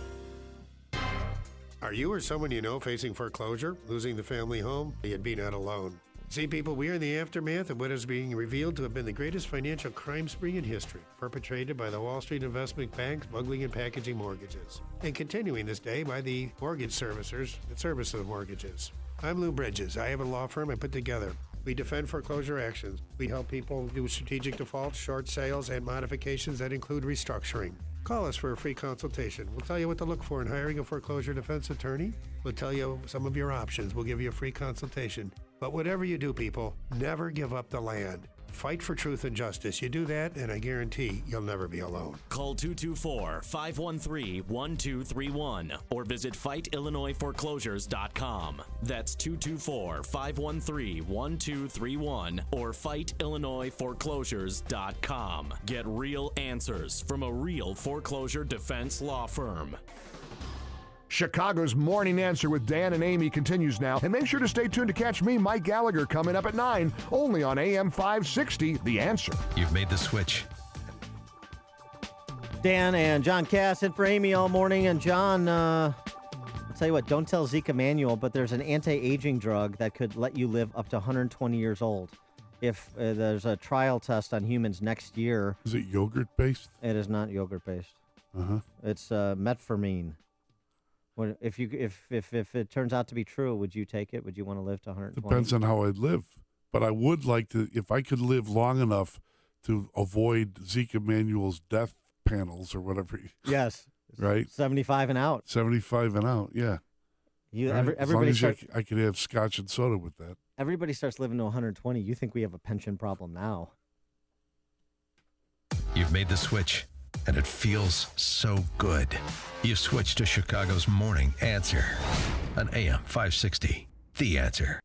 Are you or someone you know facing foreclosure, losing the family home? You'd be not alone. See, people, we are in the aftermath of what is being revealed to have been the greatest financial crime spree in history, perpetrated by the Wall Street investment banks smuggling and packaging mortgages, and continuing this day by the mortgage servicers that service those mortgages. I'm Lou Bridges. I have a law firm I put together. We defend foreclosure actions. We help people do strategic defaults, short sales, and modifications that include restructuring. Call us for a free consultation. We'll tell you what to look for in hiring a foreclosure defense attorney. We'll tell you some of your options. We'll give you a free consultation. But whatever you do, people, never give up the land. Fight for truth and justice. You do that, and I guarantee you'll never be alone. Call 224-513-1231 or visit FightIllinoisForeclosures.com. That's 224-513-1231 or FightIllinoisForeclosures.com. Get real answers from a real foreclosure defense law firm. Chicago's Morning Answer with Dan and Amy continues now. And make sure to stay tuned to catch me, Mike Gallagher, coming up at 9, only on AM 560, The Answer. You've made the switch. Dan and John Cass in for Amy all morning. And John, I'll tell you what, don't tell Zeke Emanuel, but there's an anti-aging drug that could let you live up to 120 years old. If there's a trial test on humans next year. Is it yogurt-based? It is not yogurt-based. It's metformin. If it turns out to be true, would you take it? Would you want to live to 120? Depends on how I'd live. But I would like to, if I could live long enough to avoid Zeke Emanuel's death panels or whatever. Yes. Right? 75 and out. 75 and out, yeah. Everybody as long as I could have scotch and soda with that. Everybody starts living to 120. You think we have a pension problem now. You've made the switch, and it feels so good. You've switched to Chicago's Morning Answer on AM 560, The Answer.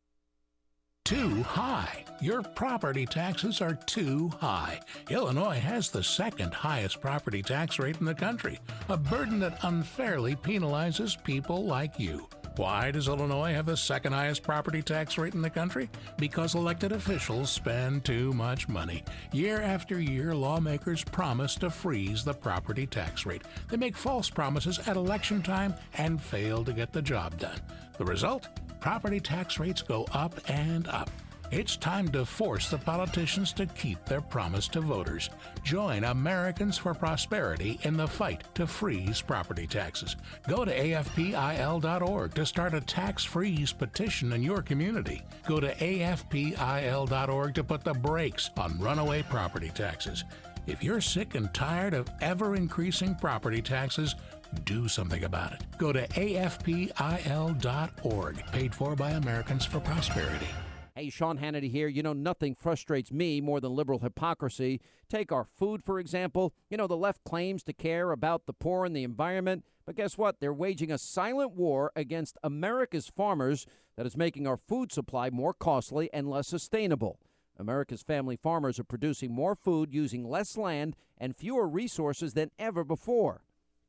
too high. Your property taxes are too high. Illinois has the second highest property tax rate in the country, a burden that unfairly penalizes people like you. Why does Illinois have the second highest property tax rate in the country? Because elected officials spend too much money. Year after year, lawmakers promise to freeze the property tax rate. They make false promises at election time and fail to get the job done. The result? Property tax rates go up and up. It's time to force the politicians to keep their promise to voters. Join Americans for Prosperity in the fight to freeze property taxes. Go to afpil.org to start a tax freeze petition in your community. Go to afpil.org to put the brakes on runaway property taxes. If you're sick and tired of ever increasing property taxes, do something about it. Go to afpil.org, paid for by Americans for Prosperity. Hey, Sean Hannity here. You know, nothing frustrates me more than liberal hypocrisy. Take our food, for example. You know, the left claims to care about the poor and the environment, but guess what? They're waging a silent war against America's farmers that is making our food supply more costly and less sustainable. America's family farmers are producing more food using less land and fewer resources than ever before.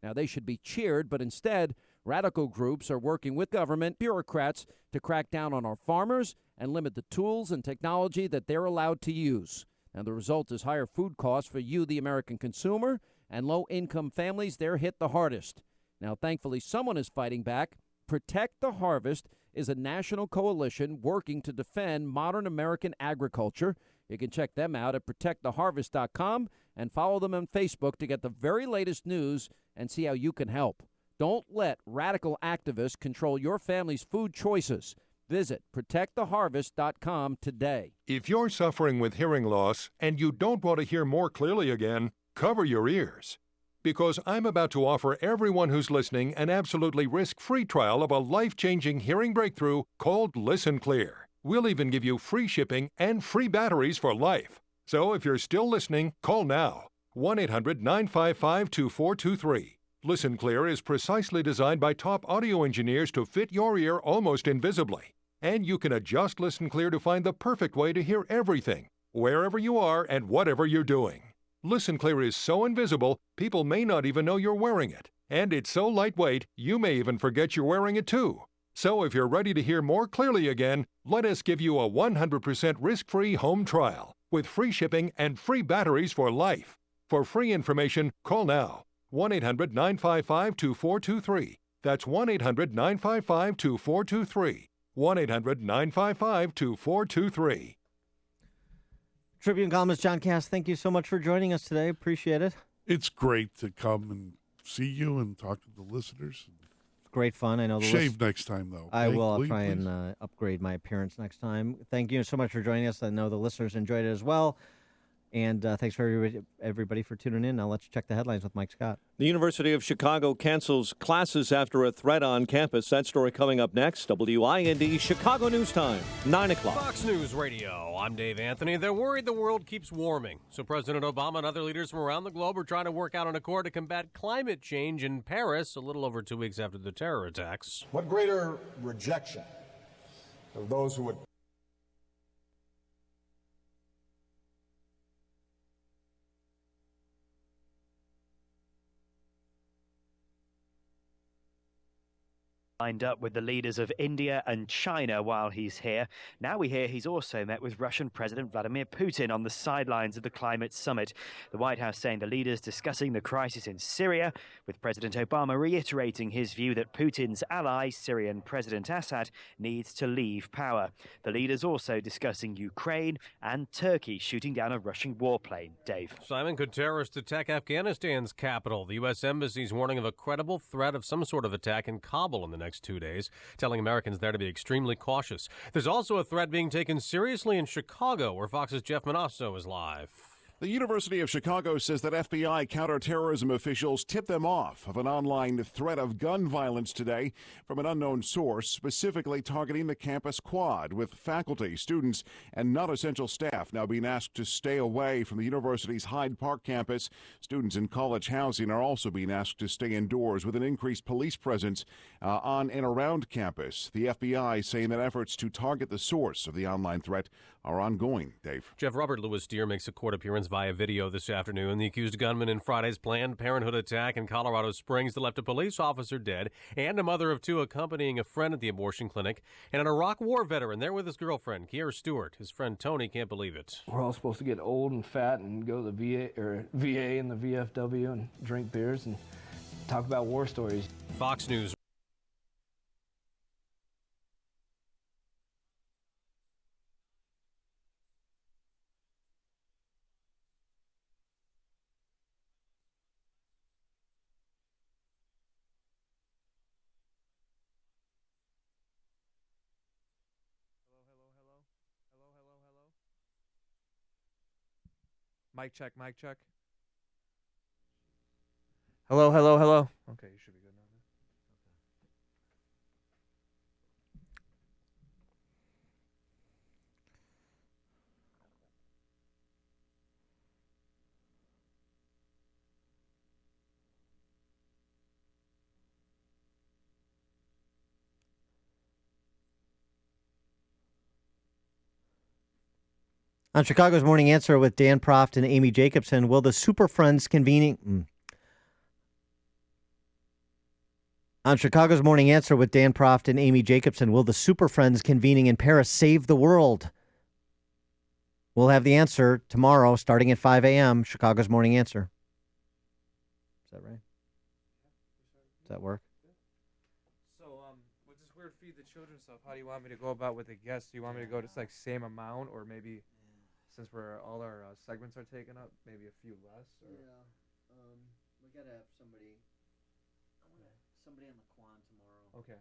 Now, they should be cheered, but instead, radical groups are working with government bureaucrats to crack down on our farmers and limit the tools and technology that they're allowed to use. Now, the result is higher food costs for you, the American consumer, and low-income families, they're hit the hardest. Now, thankfully, someone is fighting back. Protect the Harvest is a national coalition working to defend modern American agriculture. You can check them out at protecttheharvest.com and follow them on Facebook to get the very latest news and see how you can help. Don't let radical activists control your family's food choices. Visit protecttheharvest.com today. If you're suffering with hearing loss and you don't want to hear more clearly again, cover your ears. Because I'm about to offer everyone who's listening an absolutely risk-free trial of a life-changing hearing breakthrough called Listen Clear. We'll even give you free shipping and free batteries for life. So if you're still listening, call now. 1-800-955-2423. Listen Clear is precisely designed by top audio engineers to fit your ear almost invisibly. And you can adjust Listen Clear to find the perfect way to hear everything, wherever you are and whatever you're doing. Listen Clear is so invisible, people may not even know you're wearing it. And it's so lightweight, you may even forget you're wearing it too. So if you're ready to hear more clearly again, let us give you a 100% risk-free home trial with free shipping and free batteries for life. For free information, call now. 1-800-955-2423. That's 1-800-955-2423. 1-800-955-2423. Tribune columnist John Cass, thank you so much for joining us today. Appreciate it. It's great to come and see you and talk to the listeners. Great fun. I know the Shave next time, though. I okay? will. I'll Please, try please. and upgrade my appearance next time. Thank you so much for joining us. I know the listeners enjoyed it as well. And thanks for everybody for tuning in. Now let's check the headlines with Mike Scott. The University of Chicago cancels classes after a threat on campus. That story coming up next. WIND Chicago News Time, 9 o'clock. Fox News Radio. I'm Dave Anthony. They're worried the world keeps warming. So President Obama and other leaders from around the globe are trying to work out an accord to combat climate change in Paris a little over 2 weeks after the terror attacks. What greater rejection of those who would lined up with the leaders of India and China while he's here. Now we hear he's also met with Russian President Vladimir Putin on the sidelines of the climate summit. The White House saying the leaders discussing the crisis in Syria, with President Obama reiterating his view that Putin's ally, Syrian President Assad, needs to leave power. The leaders also discussing Ukraine and Turkey shooting down a Russian warplane. Dave. Simon, could terrorists attack Afghanistan's capital? The U.S. Embassy's warning of a credible threat of some sort of attack in Kabul in the next 2 days, telling Americans there to be extremely cautious. There's also a threat being taken seriously in Chicago, where Fox's Jeff Manasso is live. The University of Chicago says that FBI counterterrorism officials tipped them off of an online threat of gun violence today from an unknown source, specifically targeting the campus quad, with faculty, students, and non-essential staff now being asked to stay away from the university's Hyde Park campus. Students in college housing are also being asked to stay indoors with an increased police presence on and around campus. The FBI saying that efforts to target the source of the online threat are ongoing. Dave. Jeff, Robert Louis Deere makes a court appearance via video this afternoon. The accused gunman in Friday's Planned Parenthood attack in Colorado Springs that left a police officer dead and a mother of two accompanying a friend at the abortion clinic, and an Iraq War veteran there with his girlfriend, Kiera Stewart. His friend Tony can't believe it. We're all supposed to get old and fat and go to the VA and the VFW and drink beers and talk about war stories. Fox News. Mic check, mic check. Hello, hello, hello. Okay, you should be good now. On Chicago's Morning Answer with Dan Proft and Amy Jacobson, will the Super Friends convening... On Chicago's Morning Answer with Dan Proft and Amy Jacobson, will the Super Friends convening in Paris save the world? We'll have the answer tomorrow starting at 5 a.m., Chicago's Morning Answer. Is that right? Does that work? So, with this weird Feed the Children stuff, how do you want me to go about with the guests? Do you want me to go just like same amount, or maybe since all our segments are taken up, maybe a few less? Or? Yeah, we gotta have somebody. Somebody on the Quan tomorrow. Okay.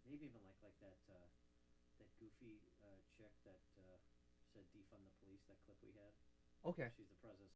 Maybe even like that goofy chick that said defund the police. That clip we had. Okay. She's the president.